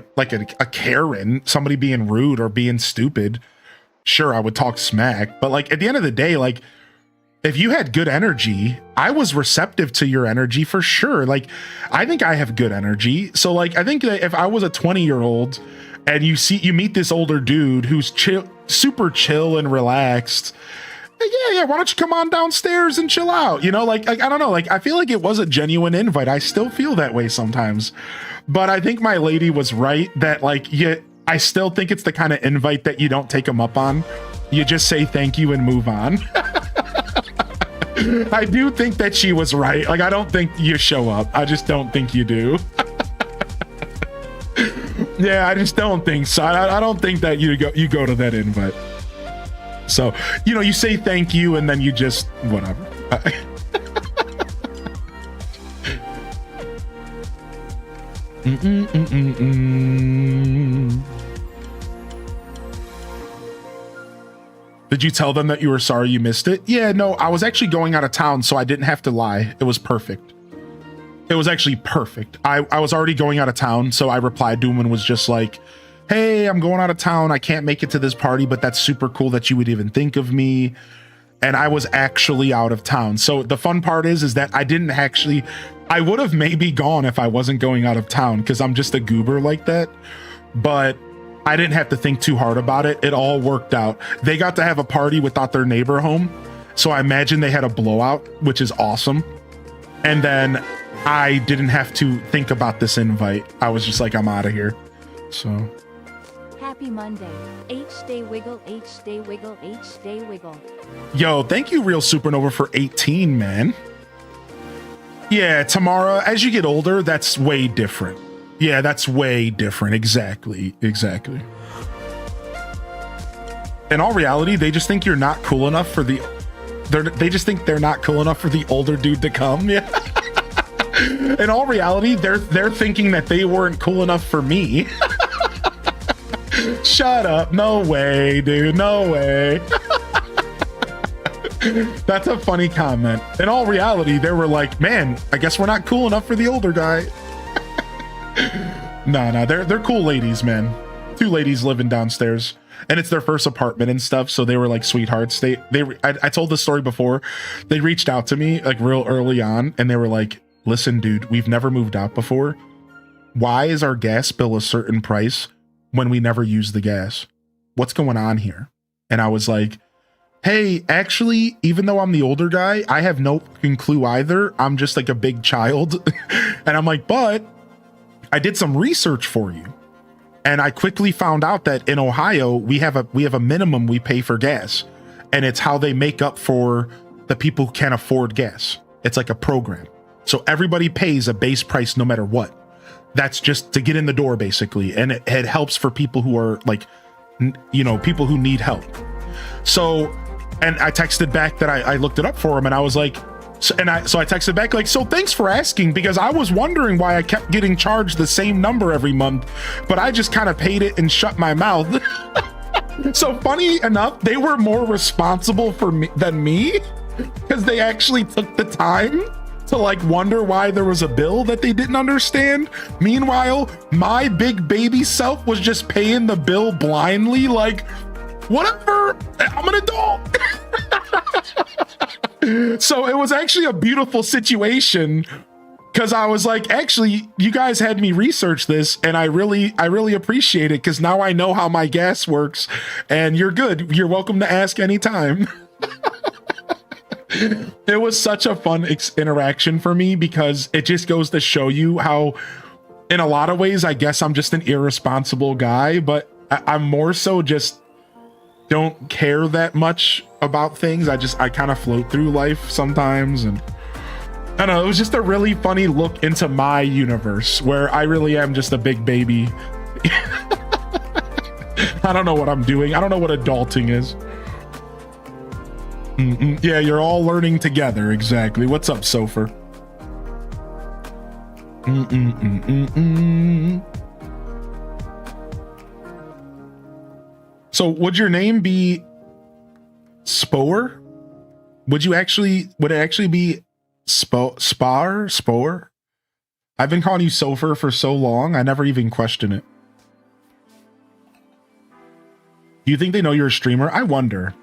Karen, somebody being rude or being stupid. Sure, I would talk smack. But like at the end of the day, like if you had good energy, I was receptive to your energy for sure. Like I think I have good energy. So like I think that if I was a 20-year-old and you meet this older dude who's chill, super chill and relaxed, yeah, why don't you come on downstairs and chill out? You know, like I don't know, like I feel like it was a genuine invite. I still feel that way sometimes. But I think my lady was right that like I still think it's the kind of invite that you don't take them up on. You just say thank you and move on. I do think that she was right. Like I don't think you show up. I just don't think you do. Yeah, I just don't think so. I don't think that you go to that invite. So, you know, you say thank you and then you just whatever. Did you tell them that you were sorry you missed it? Yeah, no, I was actually going out of town, so I didn't have to lie. It was perfect. It was actually perfect. I was already going out of town, so I replied to him and was just like, hey, I'm going out of town. I can't make it to this party, but that's super cool that you would even think of me. And I was actually out of town. So the fun part is that I didn't actually, I would have maybe gone if I wasn't going out of town because I'm just a goober like that. But I didn't have to think too hard about it. It all worked out. They got to have a party without their neighbor home. So I imagine they had a blowout, which is awesome. And then I didn't have to think about this invite. I was just like, I'm out of here. So Happy Monday. H-Day Wiggle, H-Day Wiggle, H-Day Wiggle. yo, thank you, Real Supernova, for 18, man. Yeah, Tamara, as you get older, that's way different. Yeah, that's way different. Exactly. In all reality, they just think you're not cool enough for the... They just think they're not cool enough for the older dude to come. Yeah. In all reality, they're thinking that they weren't cool enough for me. Shut up. No way, dude. No way. That's a funny comment. In all reality, they were like, man, I guess we're not cool enough for the older guy. No, they're cool ladies, man. 2 ladies living downstairs. And it's their first apartment and stuff, so they were like sweethearts. I told this story before. They reached out to me like real early on, and they were like, listen, dude, we've never moved out before. Why is our gas bill a certain price when we never use the gas? What's going on here? And I was like, hey, actually, even though I'm the older guy, I have no fucking clue either. I'm just like a big child. And I'm like, but I did some research for you. And I quickly found out that in Ohio, we have a minimum we pay for gas. And it's how they make up for the people who can't afford gas. It's like a program. So everybody pays a base price no matter what. That's just to get in the door, basically. And it helps for people who are like, people who need help. So, and I texted back that I looked it up for him, and I was like, so I texted back like, so thanks for asking, because I was wondering why I kept getting charged the same number every month, but I just kind of paid it and shut my mouth. So funny enough, they were more responsible for me than me, because they actually took the time to like wonder why there was a bill that they didn't understand. Meanwhile, my big baby self was just paying the bill blindly, like, whatever, I'm an adult. So it was actually a beautiful situation, because I was like, actually, you guys had me research this, and I really appreciate it, because now I know how my gas works, and you're good. You're welcome to ask anytime. It was such a fun interaction for me, because it just goes to show you how, in a lot of ways, I guess I'm just an irresponsible guy, but I'm more so just don't care that much about things. I kind of float through life sometimes, and I don't know, it was just a really funny look into my universe where I really am just a big baby. I don't know what I'm doing. I don't know what adulting is. Yeah, you're all learning together. Exactly. What's up, Sofer? So would your name be Spore? Would it actually be Spore? I've been calling you Sofer for so long, I never even question it. Do you think they know you're a streamer? I wonder.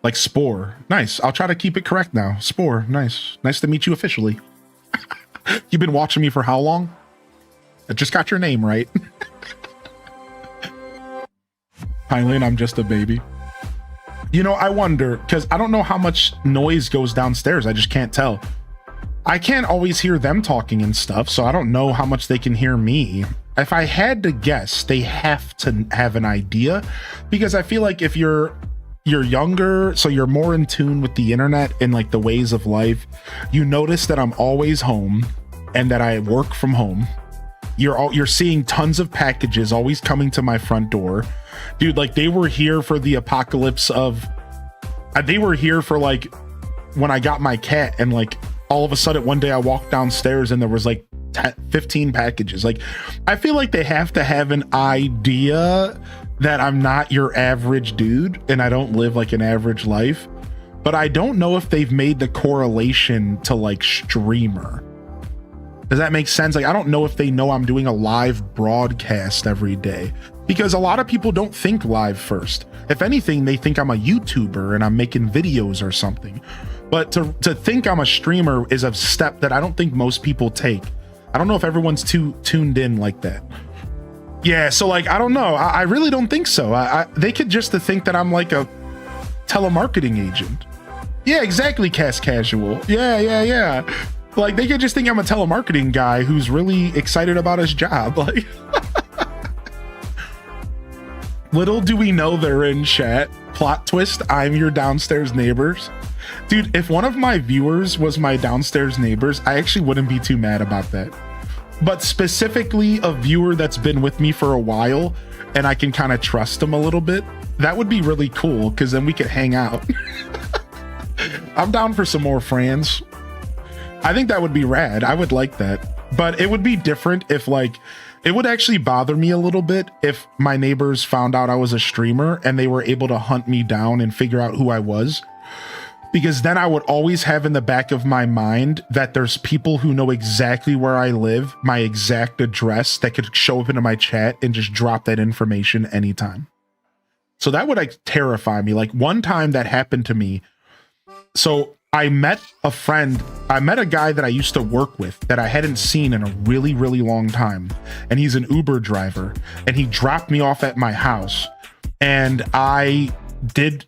Like Spore. Nice. I'll try to keep it correct now. Spore. Nice. Nice to meet you officially. You've been watching me for how long? I just got your name right. Hylian, I'm just a baby. I wonder, because I don't know how much noise goes downstairs. I just can't tell. I can't always hear them talking and stuff, so I don't know how much they can hear me. If I had to guess, they have to have an idea, because I feel like if you're younger, so you're more in tune with the internet and like the ways of life, you notice that I'm always home and that I work from home. You're seeing tons of packages always coming to my front door. Dude, like they were here for the apocalypse of, they were here for like when I got my cat, and like all of a sudden one day I walked downstairs and there was like 15 packages. Like I feel like they have to have an idea that I'm not your average dude and I don't live like an average life, but I don't know if they've made the correlation to like streamer. Does that make sense? Like, I don't know if they know I'm doing a live broadcast every day, because a lot of people don't think live first. If anything, they think I'm a YouTuber and I'm making videos or something. But to think I'm a streamer is a step that I don't think most people take. I don't know if everyone's too tuned in like that. Yeah, so like, I don't know. I really don't think so. They could just think that I'm like a telemarketing agent. Yeah, exactly, Cast Casual. Yeah. Like, they could just think I'm a telemarketing guy who's really excited about his job. Like, little do we know they're in chat. Plot twist, I'm your downstairs neighbors. Dude, if one of my viewers was my downstairs neighbors, I actually wouldn't be too mad about that. But specifically a viewer that's been with me for a while and I can kind of trust them a little bit, that would be really cool, because then we could hang out. I'm down for some more friends. I think that would be rad. I would like that. But it would be different if, like, it would actually bother me a little bit if my neighbors found out I was a streamer and they were able to hunt me down and figure out who I was. Because then I would always have in the back of my mind that there's people who know exactly where I live, my exact address, that could show up into my chat and just drop that information anytime. So that would like terrify me. Like, one time that happened to me. So I met a guy that I used to work with that I hadn't seen in a really, really long time. And he's an Uber driver, and he dropped me off at my house. And I did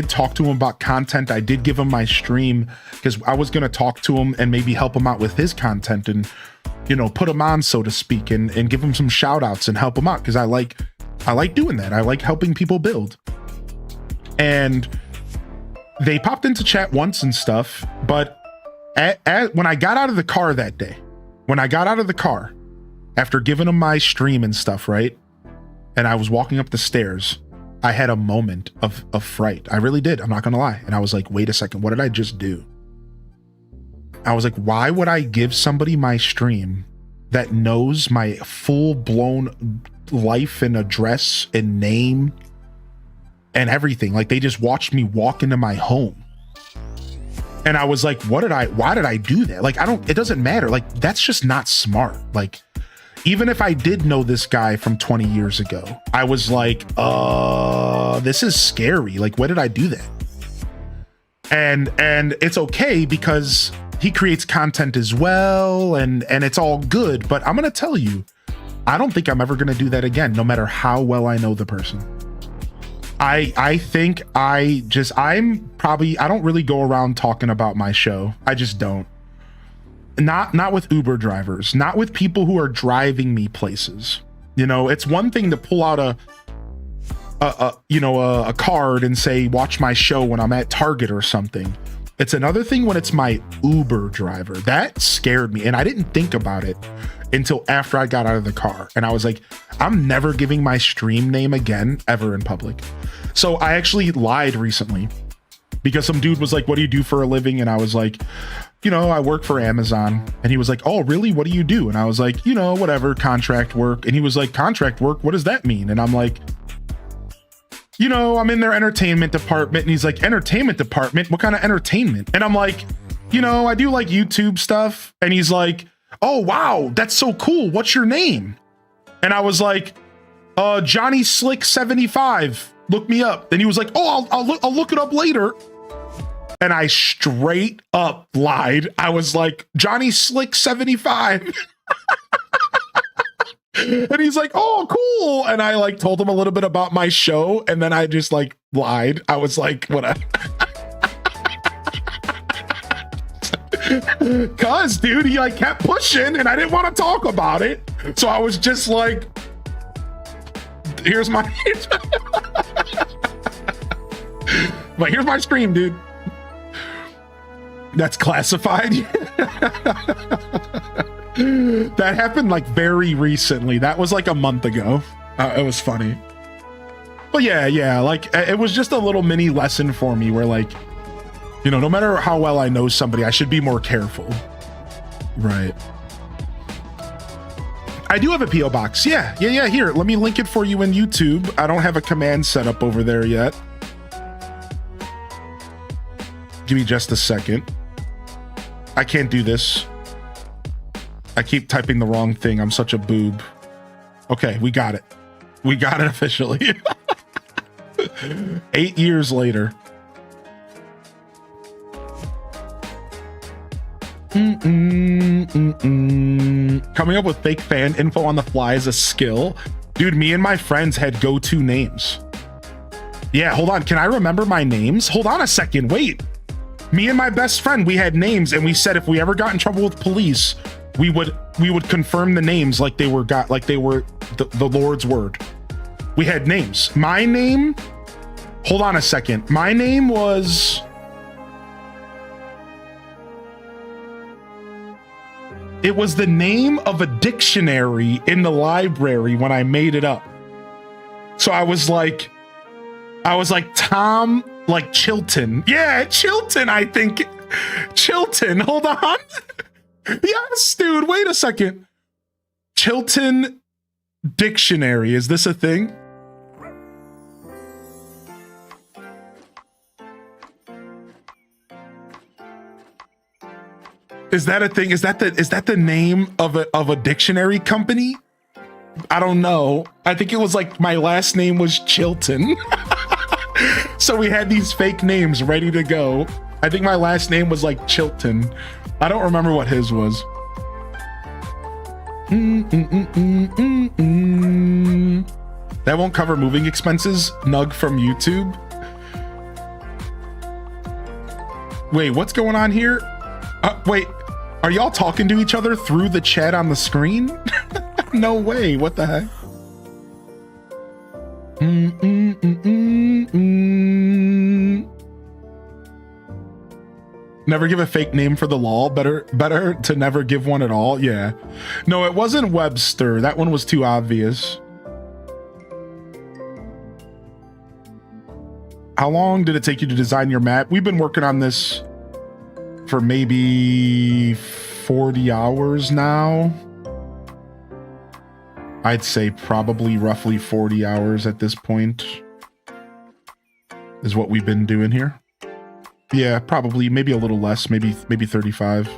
talk to him about content. I did give him my stream because I was going to talk to him and maybe help him out with his content and, you know, put him on, so to speak, and give him some shout outs and help him out, because I like doing that. I like helping people build. And they popped into chat once and stuff, but when I got out of the car that day, after giving them my stream and stuff, right? And I was walking up the stairs, I had a moment of fright. I really did. I'm not gonna lie. And I was like, wait a second, what did I just do? I was like, why would I give somebody my stream that knows my full-blown life and address and name and everything? Like, they just watched me walk into my home. And I was like, why did I do that? Like, it doesn't matter. Like, that's just not smart. Like, even if I did know this guy from 20 years ago, I was like, this is scary. Like, why did I do that? And it's okay because he creates content as well, and it's all good. But I'm gonna tell you, I don't think I'm ever gonna do that again, no matter how well I know the person. I think I don't really go around talking about my show. I just don't. Not with Uber drivers, not with people who are driving me places. You know, it's one thing to pull out a card and say, watch my show when I'm at Target or something. It's another thing when it's my Uber driver. That scared me, and I didn't think about it until after I got out of the car. And I was like, I'm never giving my stream name again, ever in public. So I actually lied recently because some dude was like, what do you do for a living? And I was like, you know, I work for Amazon. And he was like, oh, really? What do you do? And I was like, you know, whatever, contract work. And he was like, contract work? What does that mean? And I'm like, you know, I'm in their entertainment department. And he's like, entertainment department? What kind of entertainment? And I'm like, you know, I do like YouTube stuff. And he's like, oh, wow, that's so cool. What's your name? And I was like, Johnny Slick 75. Look me up. Then he was like, oh, I'll look it up later. And I straight up lied. I was like, Johnny Slick 75. And he's like, oh, cool. And I like told him a little bit about my show. And then I just like lied. I was like, whatever. Cause dude, he like kept pushing and I didn't want to talk about it. So I was just like, here's my but here's my stream, dude. That's classified. That happened like very recently. That was like a month ago. It was funny. But yeah, like it was just a little mini lesson for me where like, you know, no matter how well I know somebody, I should be more careful. Right. I do have a PO box. Yeah. Here, let me link it for you in YouTube. I don't have a command set up over there yet. Give me just a second. I can't do this. I keep typing the wrong thing. I'm such a boob. Okay, we got it. We got it officially. 8 years later. Coming up with fake fan info on the fly is a skill. Dude, me and my friends had go-to names. Yeah, hold on. Can I remember my names? Hold on a second. Wait. Me and my best friend, we had names, and we said if we ever got in trouble with police, we would confirm the names like they were the Lord's word. We had names. My name, hold on a second. My name was... It was the name of a dictionary in the library when I made it up. So I was like Tom, like Chilton. Yeah, Chilton, I think. Chilton, hold on. Yes, dude, wait a second. Chilton Dictionary, is this a thing? Is that a thing? Is that the name of a dictionary company? I don't know. I think it was like my last name was Chilton. So we had these fake names ready to go. I think my last name was like Chilton. I don't remember what his was. That won't cover moving expenses. Nug from YouTube. Wait, what's going on here? Wait, are y'all talking to each other through the chat on the screen? No way, what the heck? Never give a fake name for the lol. Better to never give one at all. Yeah. No, it wasn't Webster. That one was too obvious. How long did it take you to design your map? We've been working on this for maybe 40 hours now. I'd say probably roughly 40 hours at this point is what we've been doing here. Yeah, probably maybe a little less, maybe 35.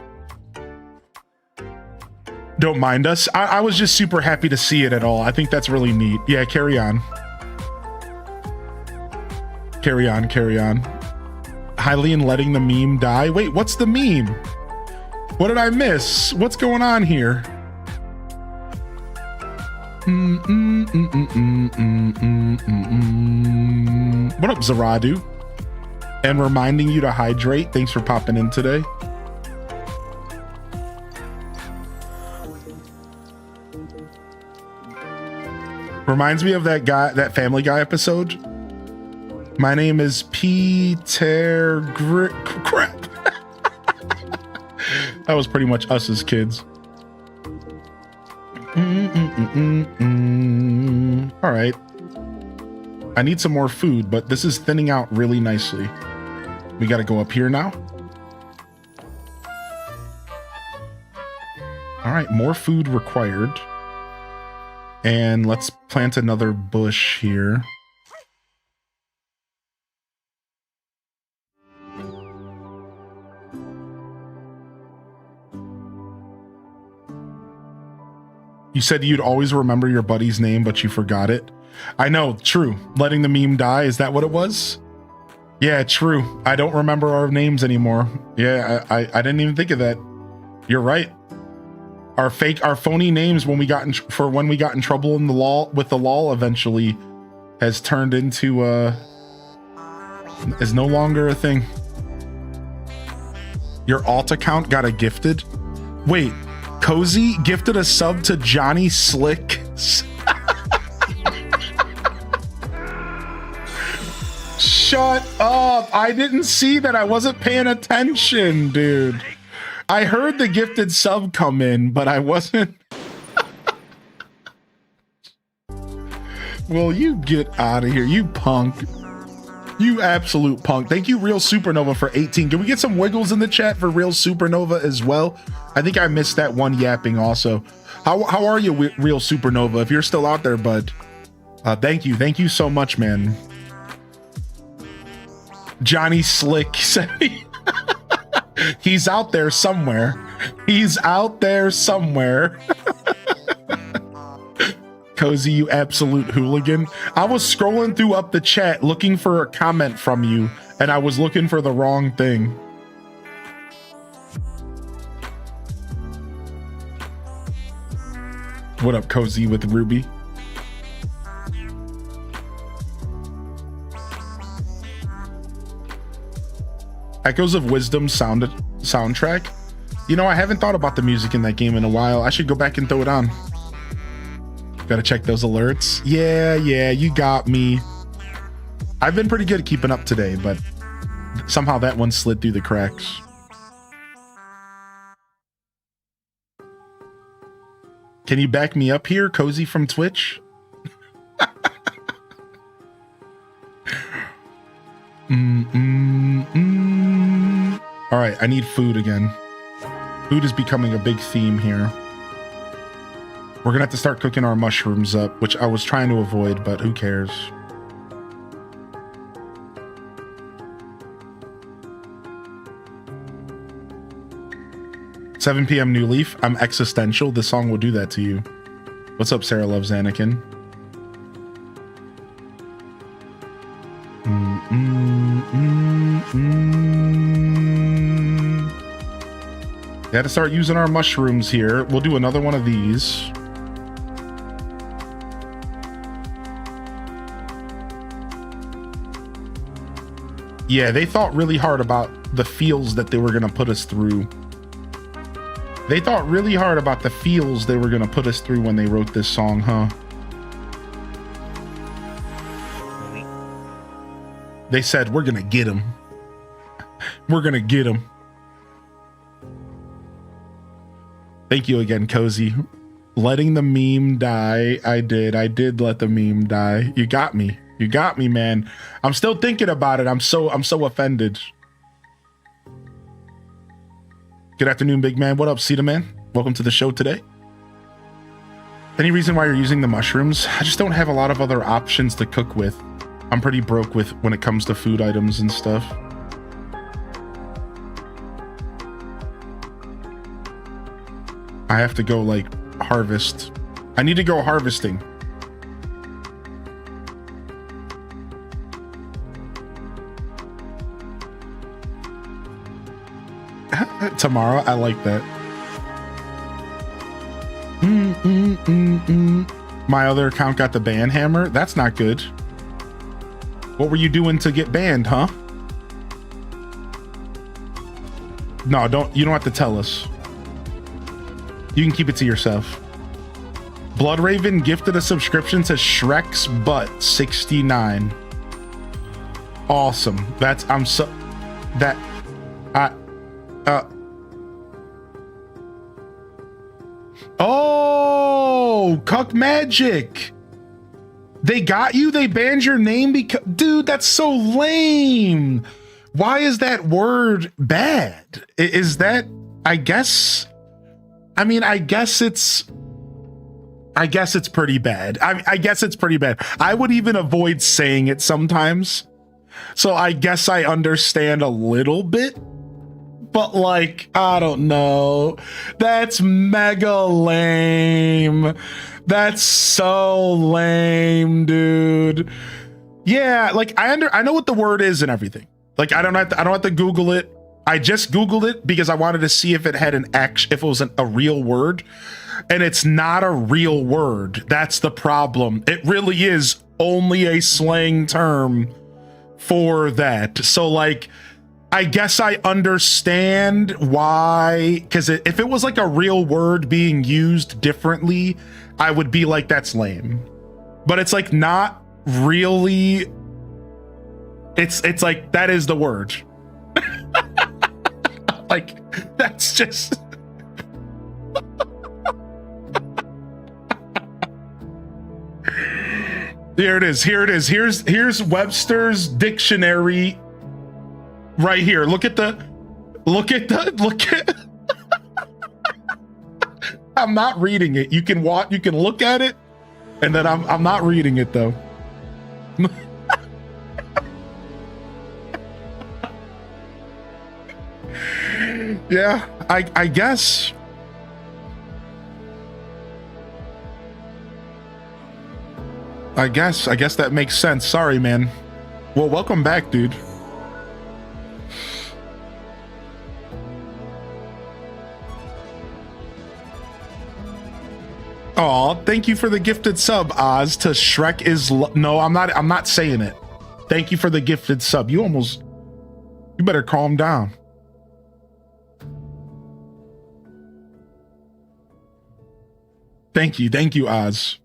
Don't mind us. I was just super happy to see it at all. I think that's really neat. Yeah, carry on. Carry on, carry on. Hylian letting the meme die. Wait, what's the meme? What did I miss? What's going on here? What up, Zaradu? And reminding you to hydrate. Thanks for popping in today. Reminds me of that guy, that Family Guy episode. My name is Peter Crap. That was pretty much us as kids. All right. I need some more food, but this is thinning out really nicely. We got to go up here now. All right, more food required. And let's plant another bush here. You said you'd always remember your buddy's name, but you forgot it. I know, true. Letting the meme die, is that what it was? Yeah, true. I don't remember our names anymore. Yeah, I didn't even think of that. You're right. Our phony names when we got in trouble in the law with the law eventually has turned into is no longer a thing. Your alt account got a gifted. Wait, Cozy gifted a sub to Johnny Slick. Shut up. I didn't see that. I wasn't paying attention, dude. I heard the gifted sub come in, but I wasn't. Well, you get out of here, you punk. You absolute punk. Thank you, Real Supernova, for 18. Can we get some wiggles in the chat for Real Supernova as well? I think I missed that one yapping also. How are you, Real Supernova? If you're still out there, bud. Thank you. Thank you so much, man. Johnny Slick said he's out there somewhere. He's out there somewhere. Cozy, you absolute hooligan. I was scrolling through up the chat looking for a comment from you, and I was looking for the wrong thing. What up, Cozy with Ruby? Echoes of Wisdom soundtrack. You know, I haven't thought about the music in that game in a while. I should go back and throw it on. Gotta check those alerts. Yeah, you got me. I've been pretty good at keeping up today, but somehow that one slid through the cracks. Can you back me up here, Cozy from Twitch? All right, I need food again. Food is becoming a big theme here. We're gonna have to start cooking our mushrooms up, which I was trying to avoid, but who cares? "7 p.m. New Leaf, I'm existential. This song will do that to you." What's up, Sarah Loves Anakin? Got to start using our mushrooms here. We'll do another one of these. Yeah, they thought really hard about the feels that they were going to put us through. They thought really hard about the feels they were going to put us through when they wrote this song, huh? They said, we're going to get him. We're going to get him. Thank you again, Cozy. Letting the meme die. I did let the meme die. You got me. You got me, man. I'm still thinking about it. I'm so offended. Good afternoon, big man. What up, Cedar Man? Welcome to the show today. Any reason why you're using the mushrooms? I just don't have a lot of other options to cook with. I'm pretty broke with when it comes to food items and stuff. I have to go like harvest. I need to go harvesting. Tomorrow, I like that. My other account got the ban hammer. That's not good. What were you doing to get banned, huh? No, you don't have to tell us. You can keep it to yourself. Bloodraven gifted a subscription to Shrek's Butt 69. Awesome. Oh, Cuck Magic. They got you? They banned your name because... Dude, that's so lame. Why is that word bad? Is that... I guess it's pretty bad. I guess it's pretty bad. I would even avoid saying it sometimes. So I guess I understand a little bit. But like, I don't know. That's mega lame. That's so lame, dude. Yeah, like I know what the word is and everything. Like I don't have to Google it. I just Googled it because I wanted to see if it had if it was a real word. And it's not a real word. That's the problem. It really is only a slang term for that. So like, I guess I understand why, because if it was like a real word being used differently, I would be like, that's lame. But it's like not really. It's like that is the word. Like that's just. Here it is. Here it is. Here's Webster's dictionary right here. Look at. I'm not reading it. You can look at it, and then I'm not reading it though. Yeah, I guess. I guess that makes sense. Sorry, man. Well, welcome back, dude. Aw, thank you for the gifted sub, Oz, to Shrek is no, I'm not saying it. Thank you for the gifted sub. You better calm down. Thank you, Oz,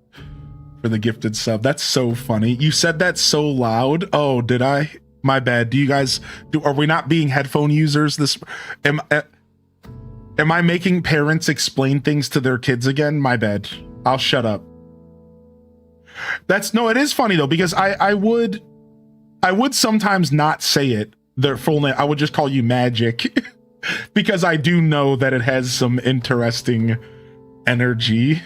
for the gifted sub. That's so funny. You said that so loud. Oh, did I? My bad. Do you guys are we not being headphone users this am I making parents explain things to their kids again? My bad. I'll shut up. It is funny though, because I would sometimes not say it, their full name. I would just call you Magic because I do know that it has some interesting energy.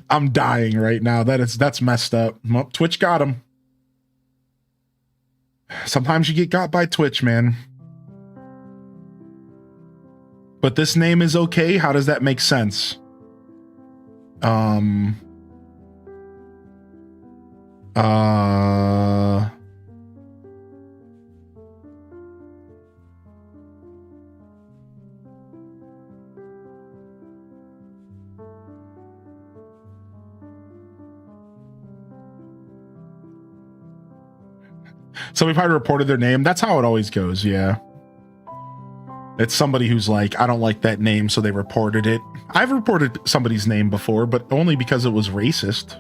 I'm dying right now. That's messed up. Well, Twitch got him. Sometimes you get got by Twitch, man. But this name is okay. How does that make sense? Somebody probably reported their name. That's how it always goes. Yeah. It's somebody who's like, I don't like that name, so they reported it. I've reported somebody's name before, but only because it was racist.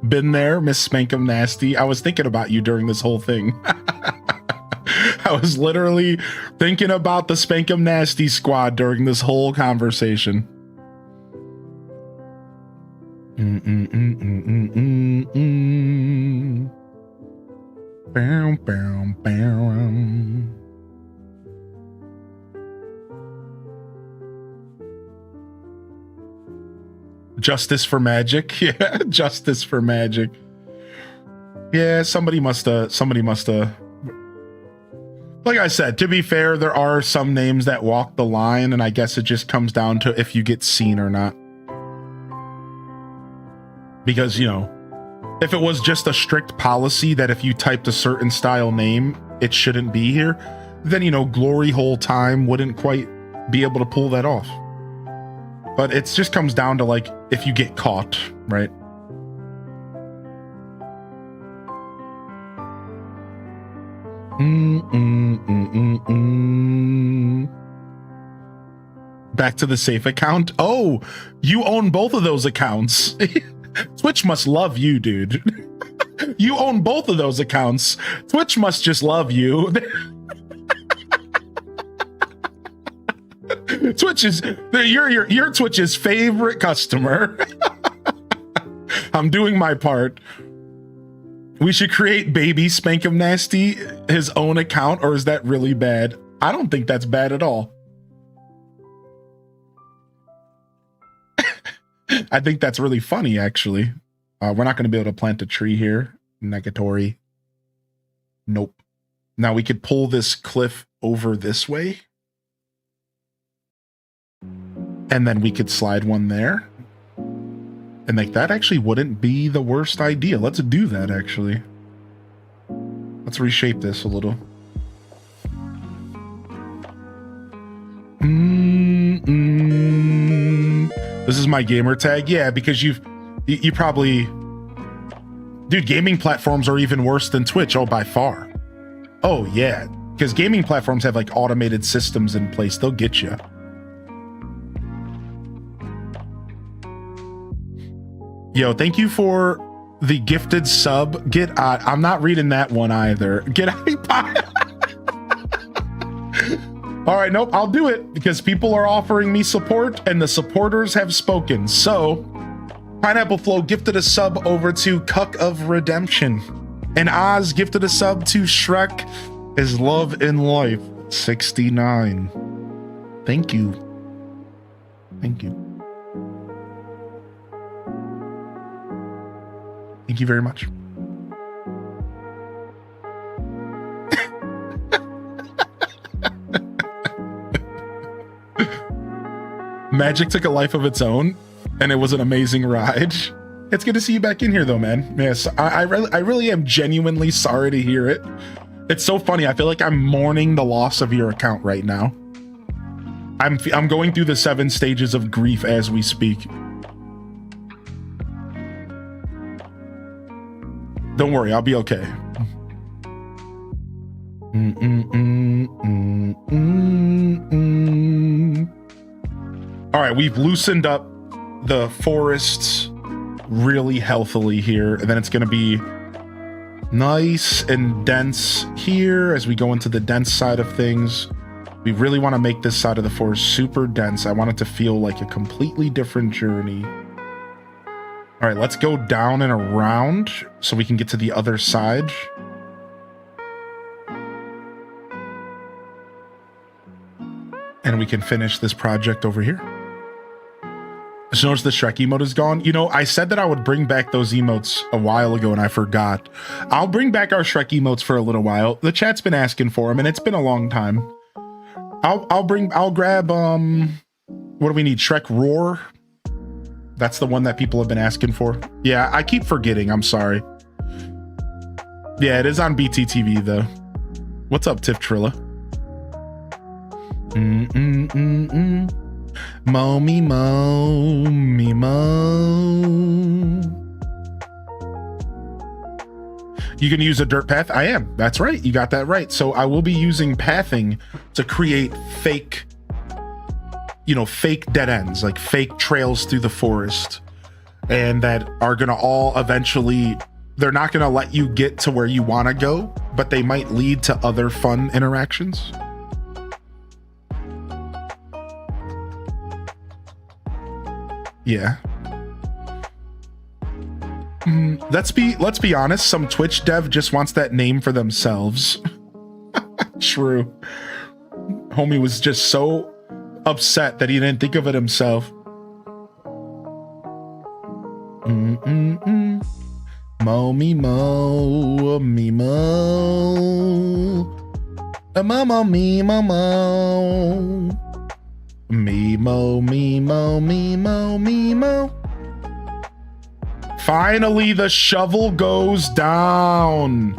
Been there, Miss Spankum Nasty. I was thinking about you during this whole thing. I was literally thinking about the Spankum Nasty squad during this whole conversation. Bow, bow, bow. Justice for Magic. Yeah, justice for Magic. Yeah, somebody must have. Like I said, to be fair, there are some names that walk the line, and I guess it just comes down to if you get seen or not. Because, you know, if it was just a strict policy that if you typed a certain style name, it shouldn't be here, then, you know, Glory Hole Time wouldn't quite be able to pull that off. But it just comes down to, like, if you get caught, right? Back to the safe account. Oh, you own both of those accounts. Twitch must love you, dude. You own both of those accounts. Twitch must just love you. Twitch is you're Twitch's favorite customer. I'm doing my part. We should create Baby Spankum Nasty his own account, or is that really bad? I don't think that's bad at all. I think that's really funny, actually. We're not going to be able to plant a tree here. Negatory. Nope. Now we could pull this cliff over this way. And then we could slide one there. And like that actually wouldn't be the worst idea. Let's do that, actually. Let's reshape this a little. This is my gamer tag. Yeah, because you probably... Dude, gaming platforms are even worse than Twitch. Oh, by far. Oh, yeah. Because gaming platforms have like automated systems in place. They'll get you. Yo, thank you for the gifted sub. Get I'm not reading that one either. Get all right, nope, I'll do it because people are offering me support and the supporters have spoken. So Pineapple Flow gifted a sub over to Cuck of Redemption, and Oz gifted a sub to Shrek is Love in Life 69. Thank you. Thank you. Thank you very much. Magic took a life of its own, and it was an amazing ride. It's good to see you back in here, though, man. Yes, I really am genuinely sorry to hear it. It's so funny. I feel like I'm mourning the loss of your account right now. I'm going through the 7 stages of grief as we speak. Don't worry, I'll be okay. All right, we've loosened up the forests really healthily here, and then it's going to be nice and dense here as we go into the dense side of things. We really want to make this side of the forest super dense. I want it to feel like a completely different journey. All right, let's go down and around so we can get to the other side. And we can finish this project over here. Just notice the Shrek emote is gone. You know, I said that I would bring back those emotes a while ago and I forgot. I'll bring back our Shrek emotes for a little while. The chat's been asking for them and it's been a long time. I'll grab, what do we need? Shrek Roar. That's the one that people have been asking for. Yeah, I keep forgetting. I'm sorry. Yeah, it is on BTTV though. What's up, Tiff Trilla? Mo me mo me mo. You can use a dirt path. I am. That's right. You got that right. So I will be using pathing to create fake, you know, fake dead ends, like fake trails through the forest, and that are gonna all eventually, they're not gonna let you get to where you want to go, but they might lead to other fun interactions. Yeah. Let's be honest, some Twitch dev just wants that name for themselves. True. Homie was just so upset that he didn't think of it himself. Mo me mo me mo. Mo mo me mo mo. Me mo me mo me mo me mo. Finally, the shovel goes down.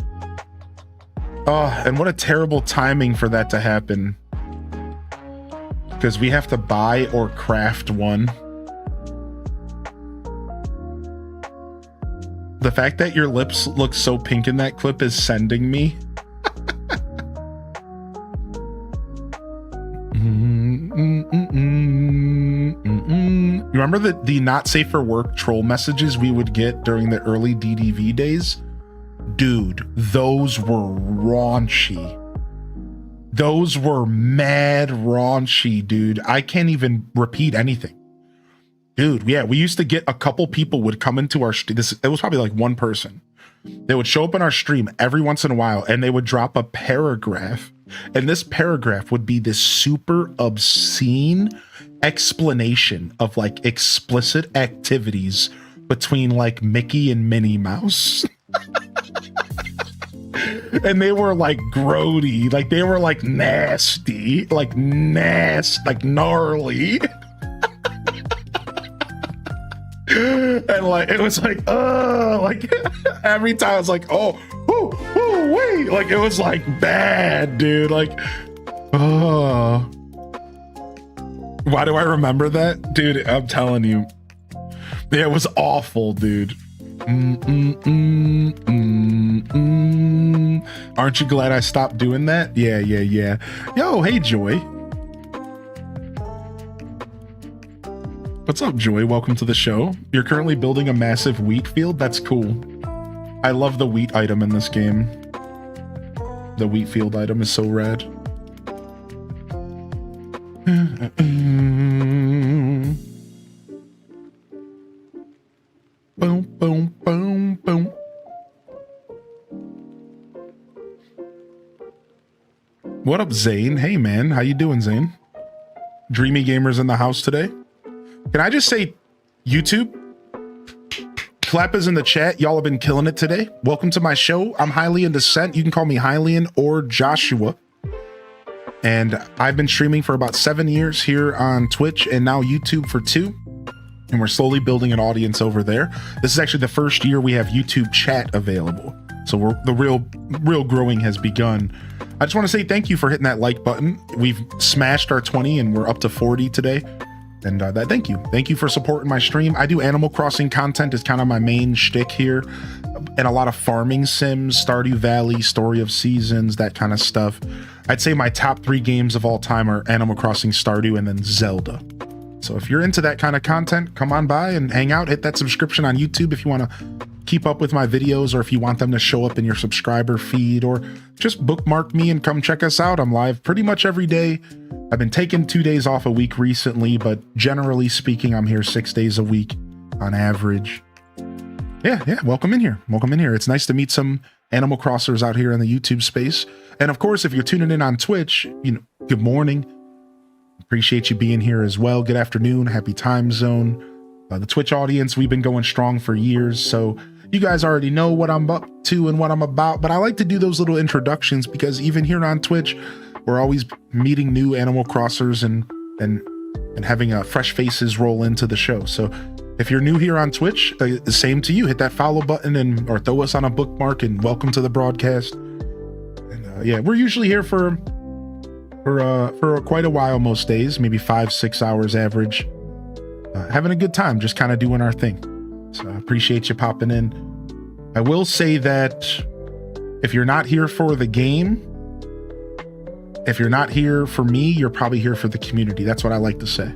Oh, and what a terrible timing for that to happen. Because we have to buy or craft one. The fact that your lips look so pink in that clip is sending me. You remember the not safe for work troll messages we would get during the early DDV days? Dude, those were raunchy. Those were mad raunchy, dude. I can't even repeat anything. Dude, yeah, we used to get a couple people would come into our stream. It was probably like one person. They would show up in our stream every once in a while and they would drop a paragraph. And this paragraph would be this super obscene explanation of like explicit activities between like Mickey and Minnie Mouse. And they were like grody, like they were like nasty, like gnarly. And like it was like every time I was like, oh wait, like it was like bad, dude. Like, oh, why do I remember that, dude? I'm telling you, yeah, it was awful, dude. Aren't you glad I stopped doing that? Yeah. Yo, hey Joy. What's up, Joy? Welcome to the show. You're currently building a massive wheat field? That's cool. I love the wheat item in this game. The wheat field item is so rad. Boom, boom, boom, boom. What up, Zane? Hey, man. How you doing, Zane? Dreamy Gamers in the house today. Can I just say, YouTube? Clap is in the chat. Y'all have been killing it today. Welcome to my show. I'm Hylian Descent. You can call me Hylian or Joshua. And I've been streaming for about 7 years here on Twitch and now YouTube for 2. And we're slowly building an audience over there. This is actually the first year we have YouTube chat available. So the real growing has begun. I just want to say thank you for hitting that like button. We've smashed our 20 and we're up to 40 today. And thank you. Thank you for supporting my stream. I do Animal Crossing content. It's kind of my main shtick here. And a lot of farming sims, Stardew Valley, Story of Seasons, that kind of stuff. I'd say my top 3 games of all time are Animal Crossing, Stardew, and then Zelda. So if you're into that kind of content, come on by and hang out. Hit that subscription on YouTube if you want to keep up with my videos, or if you want them to show up in your subscriber feed, or just bookmark me and come check us out. I'm live pretty much every day. I've been taking 2 days off a week recently, but generally speaking, I'm here 6 days a week on average. Yeah, welcome in here. Welcome in here. It's nice to meet some Animal Crossers out here in the YouTube space. And of course, if you're tuning in on Twitch, good morning. Appreciate you being here as well. Good afternoon. Happy time zone. The Twitch audience, we've been going strong for years, so you guys already know what I'm up to and what I'm about, but I like to do those little introductions because even here on Twitch, we're always meeting new Animal Crossers and having fresh faces roll into the show. So if you're new here on Twitch, the same to you. Hit that follow button or throw us on a bookmark, and welcome to the broadcast. And yeah, we're usually here for quite a while most days, maybe 5-6 hours average. Having a good time, just kind of doing our thing. So I appreciate you popping in. I will say that if you're not here for the game, if you're not here for me, you're probably here for the community. That's what I like to say.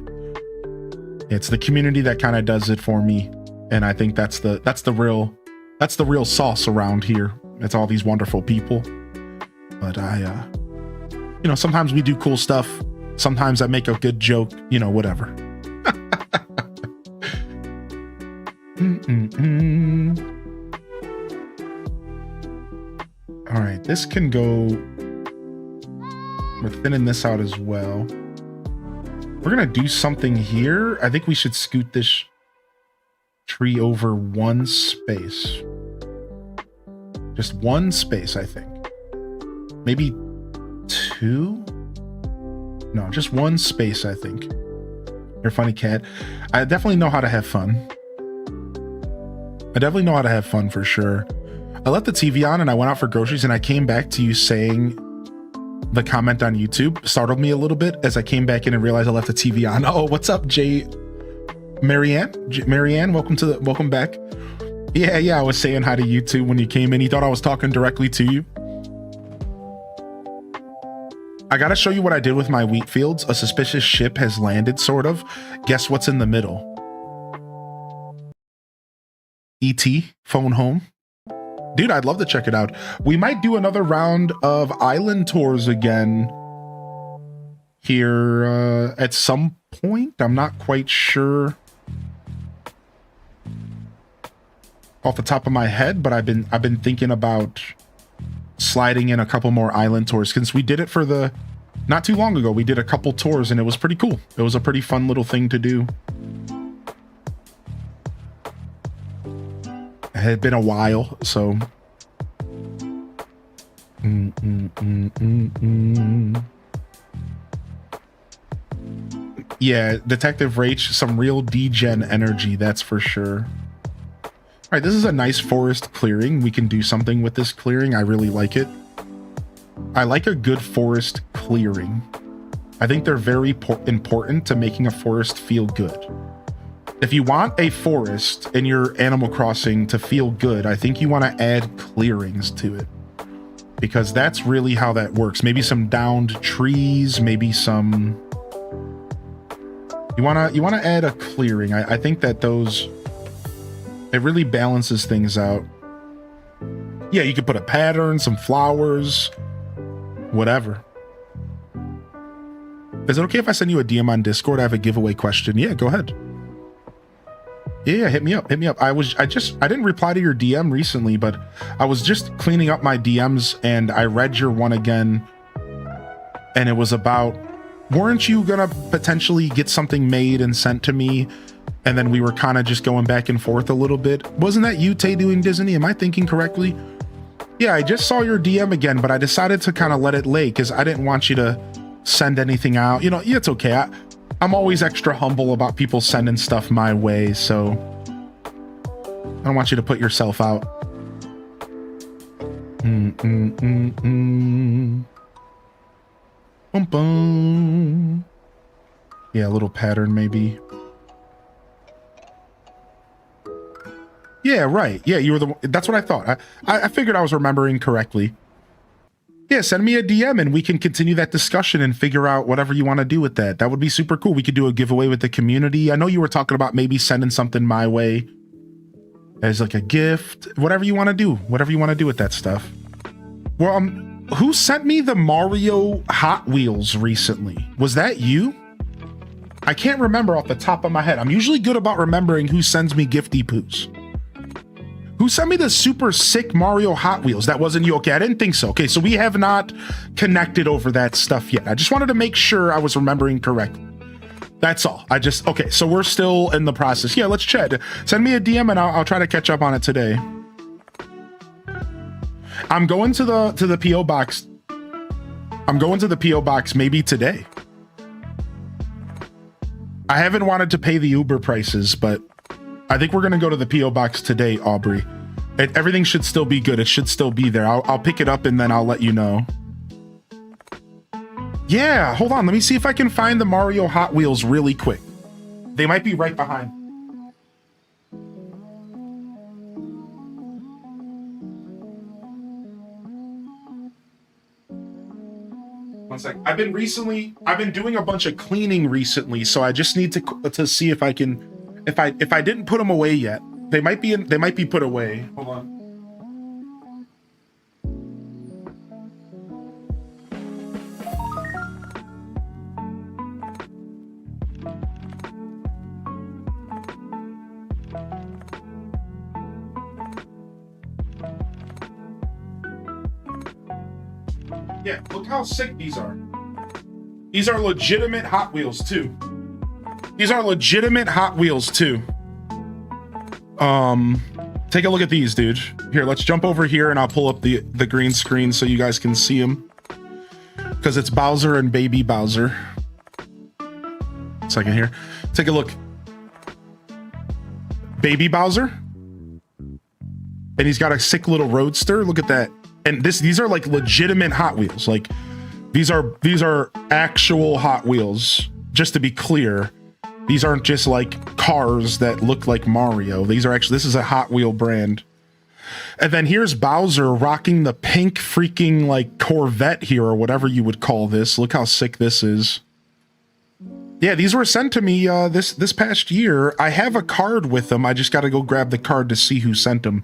It's the community that kind of does it for me, and I think that's the real sauce around here. It's all these wonderful people. But I sometimes we do cool stuff. Sometimes I make a good joke. Whatever. All right, this can go. We're thinning this out as well. We're gonna do something here. I think we should scoot this tree over one space. Just one space, I think. Maybe 2? No, just one space, I think. You're a funny cat. I definitely know how to have fun. I definitely know how to have fun for sure. I left the TV on and I went out for groceries, and I came back to you saying the comment on YouTube startled me a little bit as I came back in and realized I left the TV on. Oh, what's up, Marianne, welcome back. Yeah, I was saying hi to YouTube when you came in. He thought I was talking directly to you. I gotta show you what I did with my wheat fields. A suspicious ship has landed, sort of. Guess what's in the middle? E.T. Phone Home. Dude, I'd love to check it out. We might do another round of island tours again here at some point. I'm not quite sure off the top of my head, but I've been thinking about sliding in a couple more island tours, since we did it for not too long ago. We did a couple tours and it was pretty cool. It was a pretty fun little thing to do. It had been a while, so yeah, Detective Rach, some real D-Gen energy, that's for sure. All right, this is a nice forest clearing. We can do something with this clearing. I really like it. I like a good forest clearing. I think they're very important to making a forest feel good. If you want a forest in your Animal Crossing to feel good, I think you want to add clearings to it, because that's really how that works. Maybe some downed trees, maybe some. You want to add a clearing. I think that it really balances things out. Yeah, you could put a pattern, some flowers, whatever. Is it okay if I send you a DM on Discord? I have a giveaway question. Yeah, go ahead. Yeah, hit me up. Hit me up. I didn't reply to your DM recently, but I was just cleaning up my DMs and I read your one again. And it was about, weren't you gonna potentially get something made and sent to me? And then we were kind of just going back and forth a little bit. Wasn't that you, Tay, doing Disney? Am I thinking correctly? Yeah, I just saw your DM again, but I decided to kind of let it lay because I didn't want you to send anything out. You know, yeah, it's okay. I'm always extra humble about people sending stuff my way, so I don't want you to put yourself out. Bum, bum. Yeah, a little pattern maybe. Yeah, right. Yeah, you were that's what I thought. I figured I was remembering correctly. Yeah, send me a DM and we can continue that discussion and figure out whatever you want to do with that. That would be super cool. We could do a giveaway with the community. I know you were talking about maybe sending something my way as like a gift, whatever you want to do, whatever you want to do with that stuff. Well, who sent me the Mario Hot Wheels recently? Was that you? I can't remember off the top of my head. I'm usually good about remembering who sends me gifty poos. Who sent me the super sick Mario Hot Wheels? That wasn't you. Okay, I didn't think so. Okay, so we have not connected over that stuff yet. I just wanted to make sure I was remembering correctly. That's all. Okay, so we're still in the process. Yeah, let's chat. Send me a DM and I'll try to catch up on it today. I'm going to the PO box. I'm going to the PO box maybe today. I haven't wanted to pay the Uber prices, but I think we're going to go to the PO box today, Aubrey. Everything should still be good. It should still be there. I'll pick it up and then I'll let you know. Yeah, hold on. Let me see if I can find the Mario Hot Wheels really quick. They might be right behind. One sec. I've been doing a bunch of cleaning recently, so I just need to see if I can. If I didn't put them away yet, they might be put away. Hold on. Yeah, look how sick these are. These are legitimate Hot Wheels too. These are legitimate Hot Wheels too. Take a look at these, dude. Here, let's jump over here and I'll pull up the green screen so you guys can see them. Because it's Bowser and Baby Bowser. Second here. Take a look. Baby Bowser. And he's got a sick little roadster. Look at that. And these are like legitimate Hot Wheels. Like these are actual Hot Wheels. Just to be clear. These aren't just like cars that look like Mario. These are actually, this is a Hot Wheel brand. And then here's Bowser rocking the pink freaking like Corvette here or whatever you would call this. Look how sick this is. Yeah, these were sent to me this past year. I have a card with them. I just got to go grab the card to see who sent them.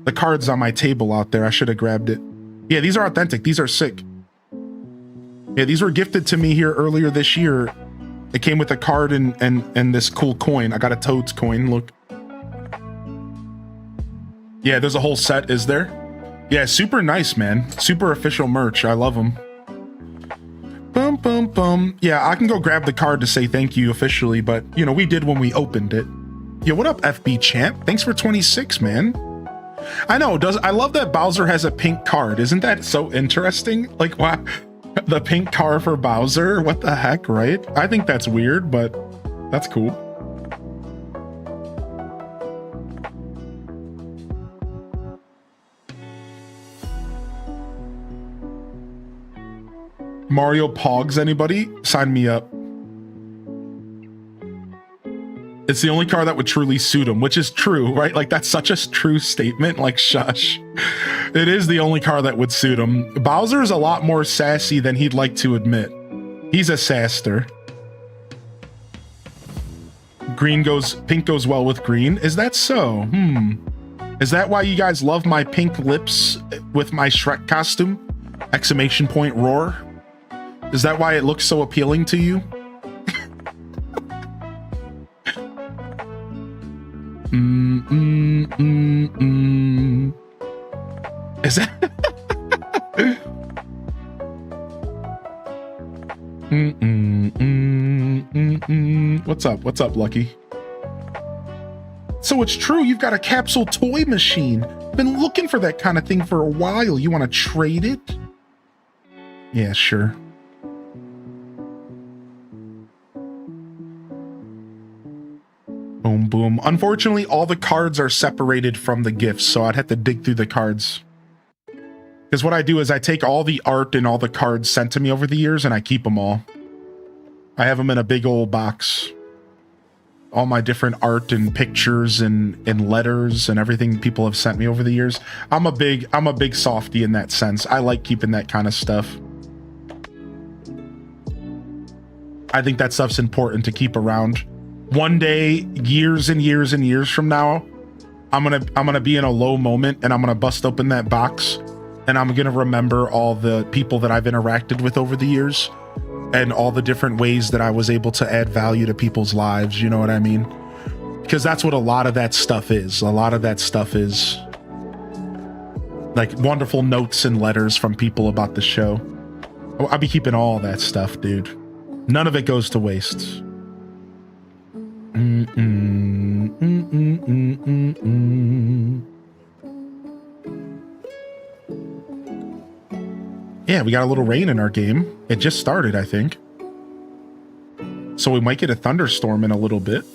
The card's on my table out there. I should have grabbed it. Yeah, these are authentic. These are sick. Yeah, these were gifted to me here earlier this year. It came with a card and this cool coin. I got a Toads coin, look. Yeah, there's a whole set, is there? Yeah, super nice, man. Super official merch. I love them. Bum, bum, bum. Yeah, I can go grab the card to say thank you officially, but, you know, we did when we opened it. Yo, what up, FB Champ? Thanks for 26, man. I know, I love that Bowser has a pink card. Isn't that so interesting? Like, wow. The pink car for Bowser? What the heck, right? I think that's weird, but that's cool. Mario Pogs, anybody? Sign me up. It's the only car that would truly suit him, which is true, right? Like, that's such a true statement, like, shush. It is the only car that would suit him. Bowser is a lot more sassy than he'd like to admit. He's a sasster. Pink goes well with green. Is that so? Is that why you guys love my pink lips with my Shrek costume? Exclamation point roar. Is that why it looks so appealing to you? Is that? What's up? What's up, Lucky? So it's true, you've got a capsule toy machine. Been looking for that kind of thing for a while. You want to trade it? Yeah, sure. Boom, boom. Unfortunately, all the cards are separated from the gifts, so I'd have to dig through the cards. Because what I do is I take all the art and all the cards sent to me over the years and I keep them all. I have them in a big old box. All my different art and pictures and letters and everything people have sent me over the years. I'm a big softie in that sense. I like keeping that kind of stuff. I think that stuff's important to keep around. One day, years and years and years from now, I'm gonna be in a low moment and I'm gonna bust open that box and I'm gonna remember all the people that I've interacted with over the years and all the different ways that I was able to add value to people's lives, you know what I mean? Because that's what a lot of that stuff is. A lot of that stuff is like wonderful notes and letters from people about the show. I'll be keeping all that stuff, dude. None of it goes to waste. Yeah, we got a little rain in our game. It just started, I think. So we might get a thunderstorm in a little bit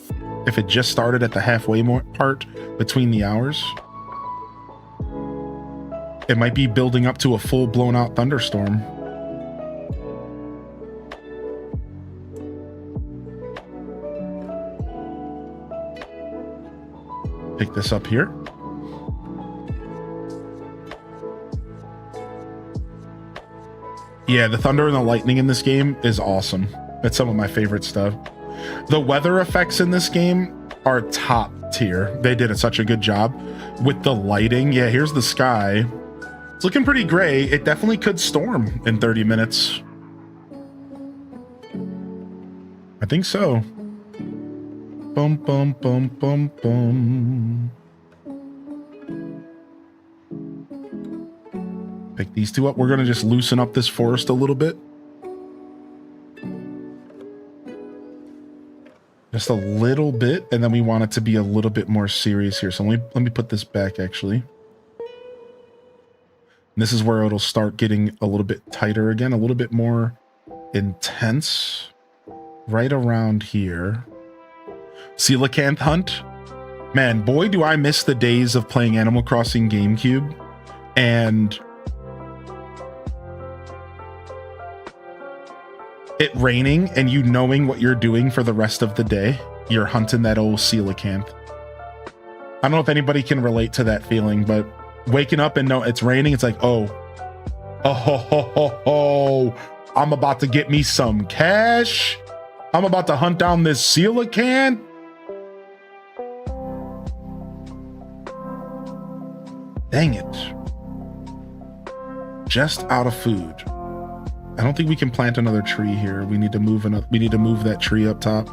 if it just started at the halfway part between the hours. It might be building up to a full blown out thunderstorm. Pick this up here. Yeah, the thunder and the lightning in this game is awesome. That's some of my favorite stuff. The weather effects in this game are top tier. They did such a good job with the lighting. Yeah, here's the sky. It's looking pretty gray. It definitely could storm in 30 minutes. I think so. Bum, bum, bum, bum, bum. Pick these two up. We're going to just loosen up this forest a little bit. Just a little bit. And then we want it to be a little bit more serious here. So let me put this back, actually. And this is where it'll start getting a little bit tighter again. A little bit more intense. Right around here. Coelacanth hunt. Man, boy, do I miss the days of playing Animal Crossing GameCube. And it raining and you knowing what you're doing for the rest of the day. You're hunting that old coelacanth. I don't know if anybody can relate to that feeling, but waking up and know it's raining, it's like, oh, I'm about to get me some cash. I'm about to hunt down this coelacanth. Dang it. Just out of food. I don't think we can plant another tree here. We need to move that tree up top.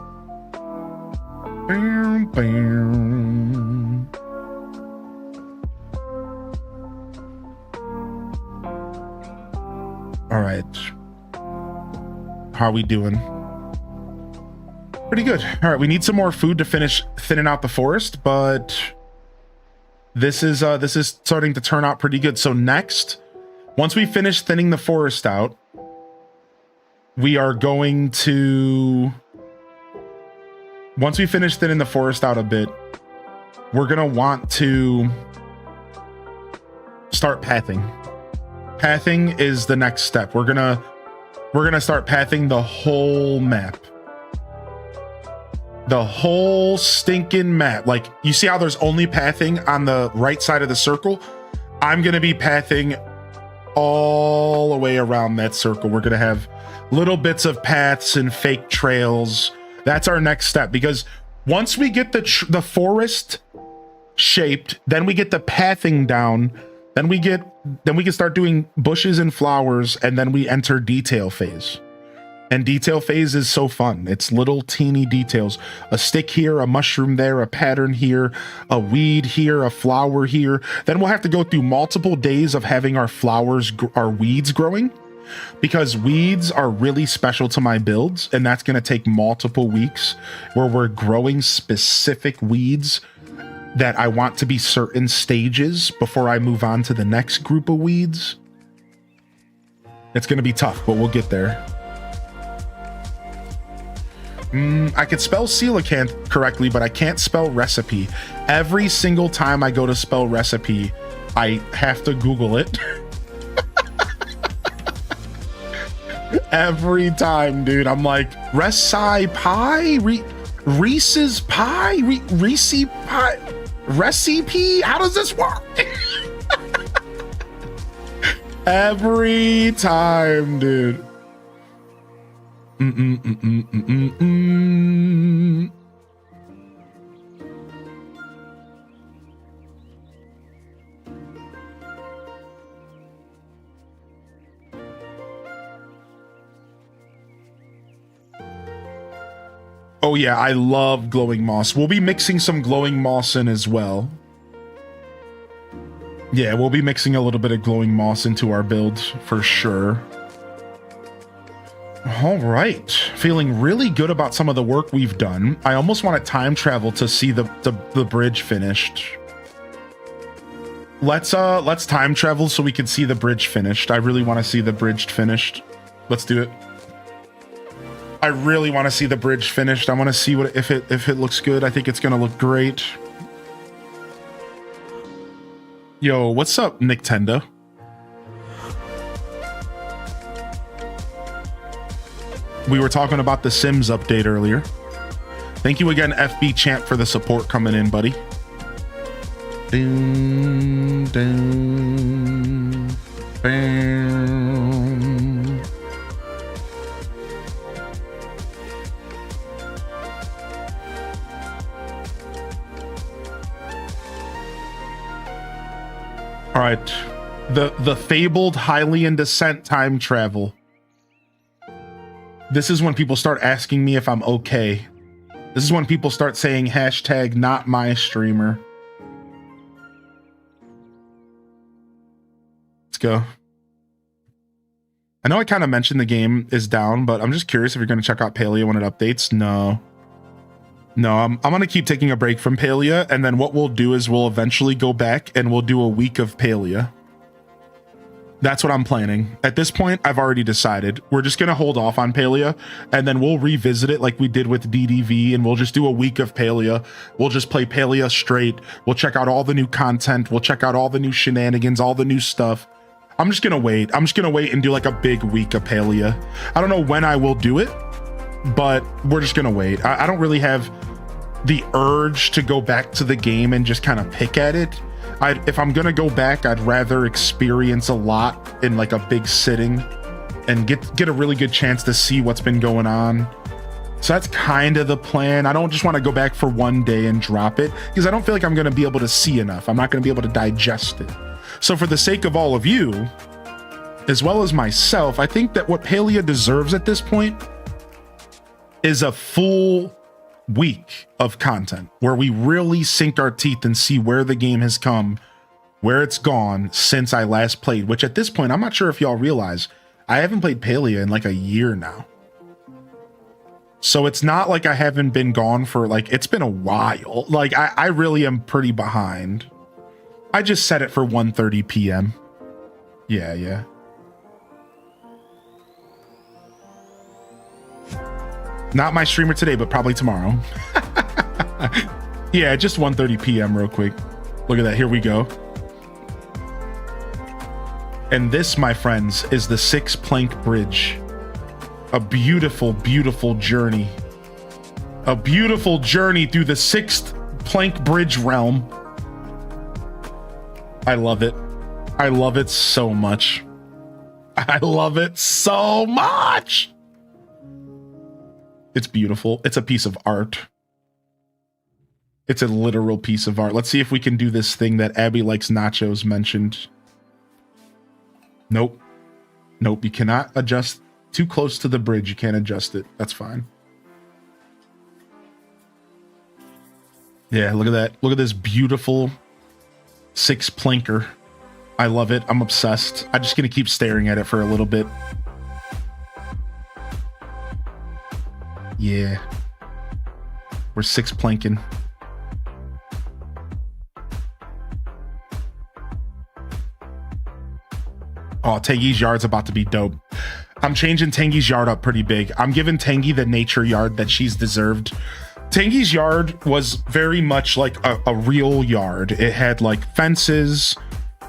Bam, bam. All right. How are we doing? Pretty good. All right, we need some more food to finish thinning out the forest, but this is starting to turn out pretty good. So next, once we finish thinning the forest out, we are going to, once we finish thinning the forest out a bit, we're gonna want to start pathing. Pathing is the next step. We're gonna start pathing the whole map. The whole stinking map. Like, you see how there's only pathing on the right side of the circle? I'm gonna be pathing all the way around that circle. We're gonna have little bits of paths and fake trails. That's our next step, because once we get the forest shaped. Then we get the pathing down. Then we can start doing bushes and flowers, and then we enter detail phase. And detail phase is so fun. It's little teeny details. A stick here, a mushroom there, a pattern here, a weed here, a flower here. Then we'll have to go through multiple days of having our our weeds growing, because weeds are really special to my builds, and that's going to take multiple weeks where we're growing specific weeds that I want to be certain stages before I move on to the next group of weeds. It's going to be tough, but we'll get there. I could spell coelacanth correctly, but I can't spell recipe. Every single time I go to spell recipe, I have to Google it. Every time, dude. I'm like, Reci pie? Reese's pie? Reese pie? Recipe? How does this work? Every time, dude. Oh yeah, I love glowing moss. We'll be mixing some glowing moss in as well. Yeah, we'll be mixing a little bit of glowing moss into our build for sure. All right, feeling really good about some of the work we've done. I almost want to time travel to see the bridge finished. Let's time travel so we can see the bridge finished. I really want to see the bridge finished. Let's do it. I really want to see the bridge finished. I want to see what if it looks good. I think it's gonna look great. Yo, what's up, Nintendo? We were talking about the Sims update earlier. Thank you again, FB Champ, for the support coming in, buddy. Ding, ding, bang. All right, the fabled Hylian descent time travel. This is when people start asking me if I'm okay. This is when people start saying hashtag not my streamer. Let's go. I know I kind of mentioned the game is down, but I'm just curious if you're going to check out Palia when it updates. No, I'm going to keep taking a break from Palia, and then what we'll do is we'll eventually go back and we'll do a week of Palia. That's what I'm planning. At this point, I've already decided. We're just going to hold off on Palia, and then we'll revisit it like we did with DDV, and we'll just do a week of Palia. We'll just play Palia straight. We'll check out all the new content. We'll check out all the new shenanigans, all the new stuff. I'm just going to wait. I'm just going to wait and do like a big week of Palia. I don't know when I will do it, but we're just going to wait. I don't really have the urge to go back to the game and just kind of pick at it. If I'm gonna go back, I'd rather experience a lot in like a big sitting and get a really good chance to see what's been going on. So that's kind of the plan. I don't just want to go back for one day and drop it, because I don't feel like I'm gonna be able to see enough. I'm not gonna be able to digest it. So for the sake of all of you, as well as myself, I think that what Palia deserves at this point is a full week of content where we really sink our teeth and see where the game has come, where it's gone since I last played, which at this point, I'm not sure if y'all realize, I haven't played Palia in like a year now. So it's not like I haven't been gone for like, it's been a while. Like I really am pretty behind. I just set it for 1:30 p.m. Yeah. Not my streamer today, but probably tomorrow. Yeah, just 1:30 p.m. real quick. Look at that. Here we go. And this, my friends, is the 6-plank bridge. A beautiful, beautiful journey. A beautiful journey through the 6th plank bridge realm. I love it. I love it so much. I love it so much. It's beautiful. It's a piece of art. It's a literal piece of art. Let's see if we can do this thing that Abby Likes Nachos mentioned. Nope. Nope, you cannot adjust too close to the bridge. You can't adjust it. That's fine. Yeah, look at that. Look at this beautiful 6 planker. I love it. I'm obsessed. I'm just going to keep staring at it for a little bit. Yeah. We're 6 planking. Oh, Tengi's yard's about to be dope. I'm changing Tengi's yard up pretty big. I'm giving Tengi the nature yard that she's deserved. Tengi's yard was very much like a real yard. It had like fences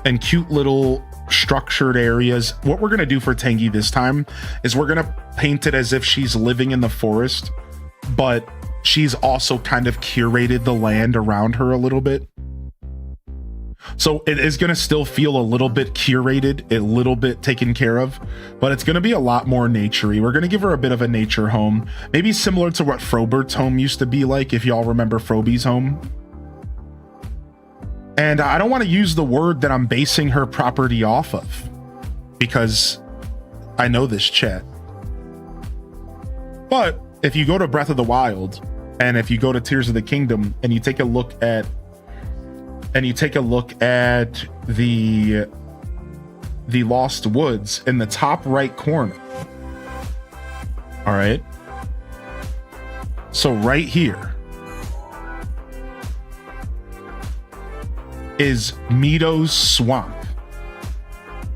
and cute little structured areas. What we're going to do for Tengi this time is we're going to paint it as if she's living in the forest, but she's also kind of curated the land around her a little bit. So it is going to still feel a little bit curated, a little bit taken care of, but it's going to be a lot more naturey. We're going to give her a bit of a nature home, maybe similar to what Frobert's home used to be like, if y'all remember Froby's home. And I don't want to use the word that I'm basing her property off of, because I know this chat. But if you go to Breath of the Wild, and if you go to Tears of the Kingdom, and you take a look at the Lost Woods in the top right corner. All right. So right here is Mido's swamp.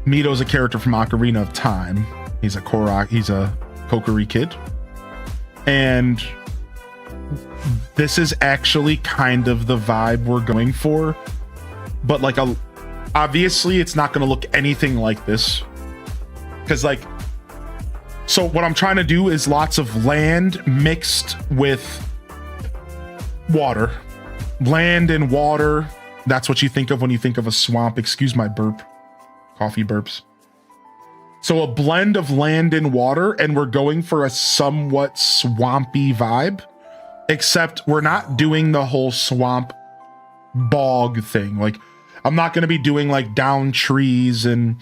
Mido's a character from Ocarina of Time. He's a Kokiri kid. And this is actually kind of the vibe we're going for, but like obviously it's not going to look anything like this, because like, so what I'm trying to do is lots of land mixed with water. Land and water, that's what you think of when you think of a swamp. Excuse my burp, coffee burps. So a blend of land and water, and we're going for a somewhat swampy vibe. Except we're not doing the whole swamp bog thing. Like, I'm not going to be doing like down trees and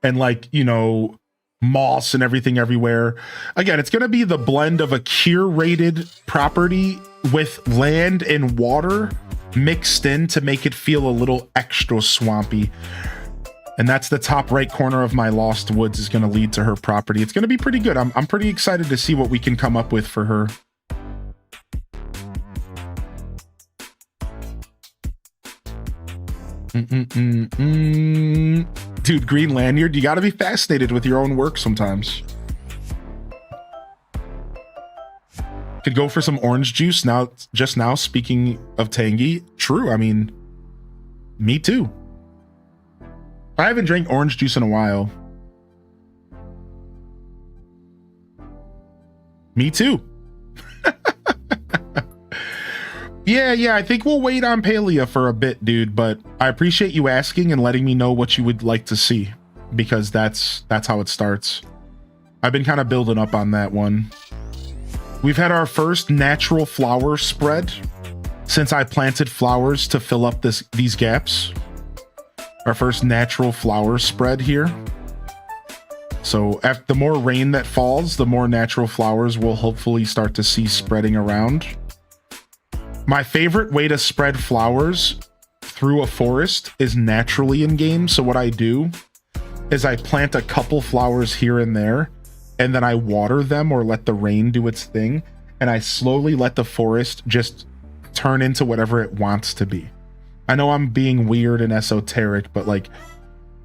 like, you know, moss and everything everywhere. Again, it's going to be the blend of a curated property with land and water mixed in to make it feel a little extra swampy. And that's the top right corner of my Lost Woods is going to lead to her property. It's going to be pretty good. I'm pretty excited to see what we can come up with for her. Dude, Green Lanyard, you got to be fascinated with your own work sometimes. Could go for some orange juice now. Just now, speaking of Tangy, true. I mean, me too. I haven't drank orange juice in a while. Me too. Yeah, I think we'll wait on Palia for a bit, dude, but I appreciate you asking and letting me know what you would like to see, because that's how it starts. I've been kind of building up on that one. We've had our first natural flower spread since I planted flowers to fill up these gaps. Our first natural flower spread here. So after the more rain that falls, the more natural flowers we'll hopefully start to see spreading around. My favorite way to spread flowers through a forest is naturally in game. So what I do is I plant a couple flowers here and there, and then I water them or let the rain do its thing. And I slowly let the forest just turn into whatever it wants to be. I know I'm being weird and esoteric, but like,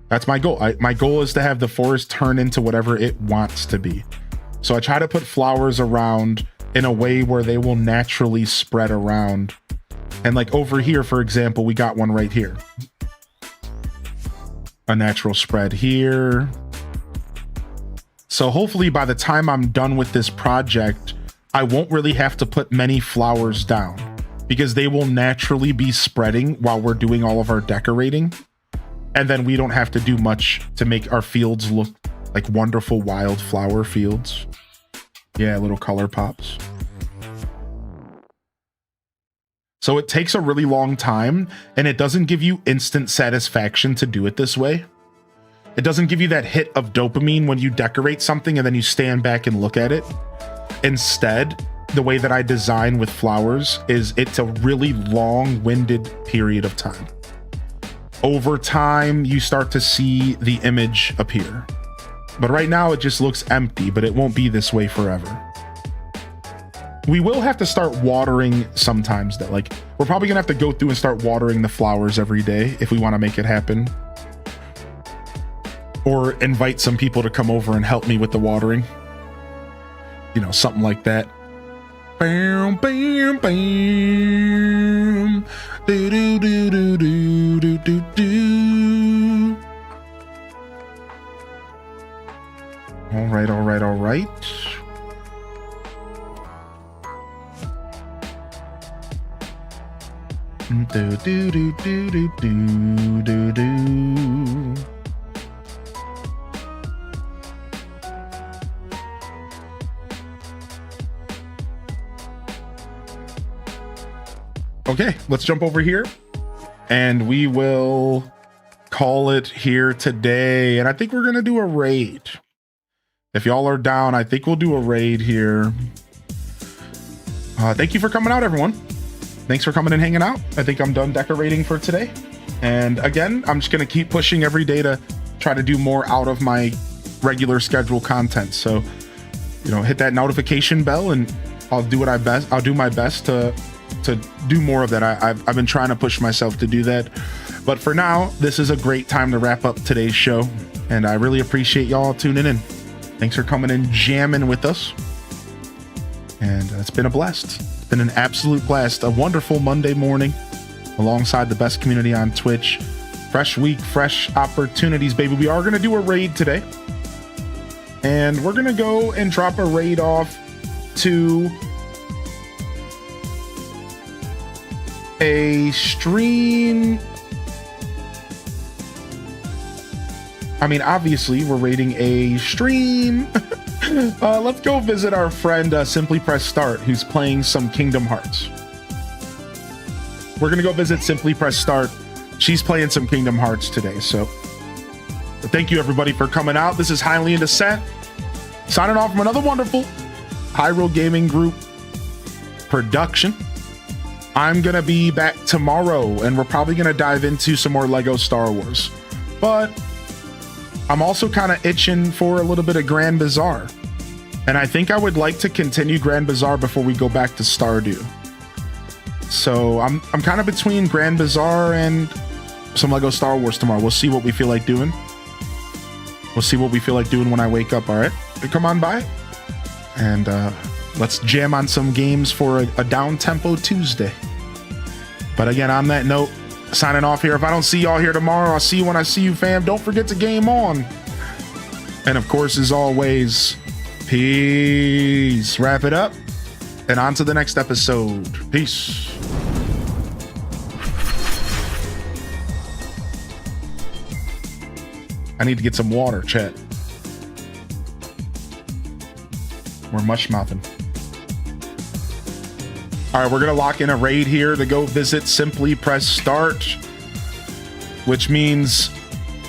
that's my goal. My goal is to have the forest turn into whatever it wants to be. So I try to put flowers around in a way where they will naturally spread around. And like over here, for example, we got one right here. A natural spread here. So hopefully by the time I'm done with this project, I won't really have to put many flowers down, because they will naturally be spreading while we're doing all of our decorating. And then we don't have to do much to make our fields look like wonderful wildflower fields. Yeah, little color pops. So it takes a really long time, and it doesn't give you instant satisfaction to do it this way. It doesn't give you that hit of dopamine when you decorate something and then you stand back and look at it. Instead, the way that I design with flowers is it's a really long-winded period of time. Over time, you start to see the image appear. But right now it just looks empty, but it won't be this way forever. We will have to start watering sometimes though. Like, we're probably gonna have to go through and start watering the flowers every day if we want to make it happen. Or invite some people to come over and help me with the watering. You know, something like that. Bam, bam, bam. Do, do, do, do, do, do, do, do. All right, all right, all right. Do, do, do, do, do, do, do, do. Okay, let's jump over here and we will call it here today. And I think we're going to do a raid. If y'all are down, I think we'll do a raid here. Thank you for coming out, everyone. Thanks for coming and hanging out. I think I'm done decorating for today. And again, I'm just going to keep pushing every day to try to do more out of my regular schedule content. So, you know, hit that notification bell and I'll do what I'll do my best to do more of that. I've been trying to push myself to do that. But for now, this is a great time to wrap up today's show. And I really appreciate y'all tuning in. Thanks for coming and jamming with us. And it's been a blast. It's been an absolute blast. A wonderful Monday morning alongside the best community on Twitch. Fresh week, fresh opportunities, baby. We are going to do a raid today. And we're going to go and drop a raid off to a stream. I mean, obviously, we're raiding a stream. Let's go visit our friend Simply Press Start, who's playing some Kingdom Hearts. We're gonna go visit Simply Press Start. She's playing some Kingdom Hearts today. So thank you everybody for coming out. This is Highly in Descent, signing off from another wonderful Hyrule Gaming Group production. I'm gonna be back tomorrow and we're probably gonna dive into some more Lego Star Wars. But I'm also kind of itching for a little bit of Grand Bazaar. And I think I would like to continue Grand Bazaar before we go back to Stardew. So I'm kind of between Grand Bazaar and some Lego Star Wars tomorrow. We'll see what we feel like doing. We'll see what we feel like doing when I wake up, all right? Come on by. And let's jam on some games for a down-tempo Tuesday. But again, on that note, signing off here. If I don't see y'all here tomorrow, I'll see you when I see you, fam. Don't forget to game on. And of course, as always, peace. Wrap it up and on to the next episode. Peace. I need to get some water, chat. We're mush mouthing. All right, we're gonna lock in a raid here to go visit Simply Press Start, which means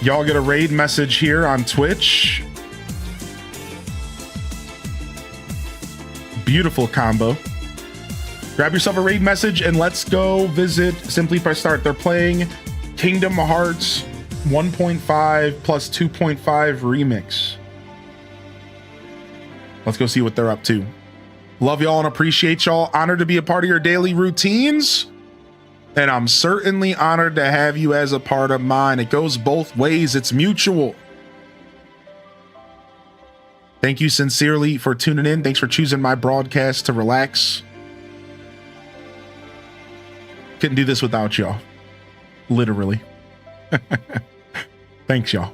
y'all get a raid message here on Twitch. Beautiful combo. Grab yourself a raid message and let's go visit Simply Press Start. They're playing Kingdom Hearts 1.5 plus 2.5 remix. Let's go see what they're up to. Love y'all and appreciate y'all. Honored to be a part of your daily routines. And I'm certainly honored to have you as a part of mine. It goes both ways. It's mutual. Thank you sincerely for tuning in. Thanks for choosing my broadcast to relax. Couldn't do this without y'all. Literally. Thanks, y'all.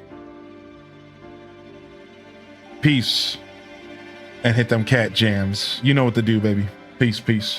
Peace. And hit them cat jams. You know what to do, baby. Peace, peace.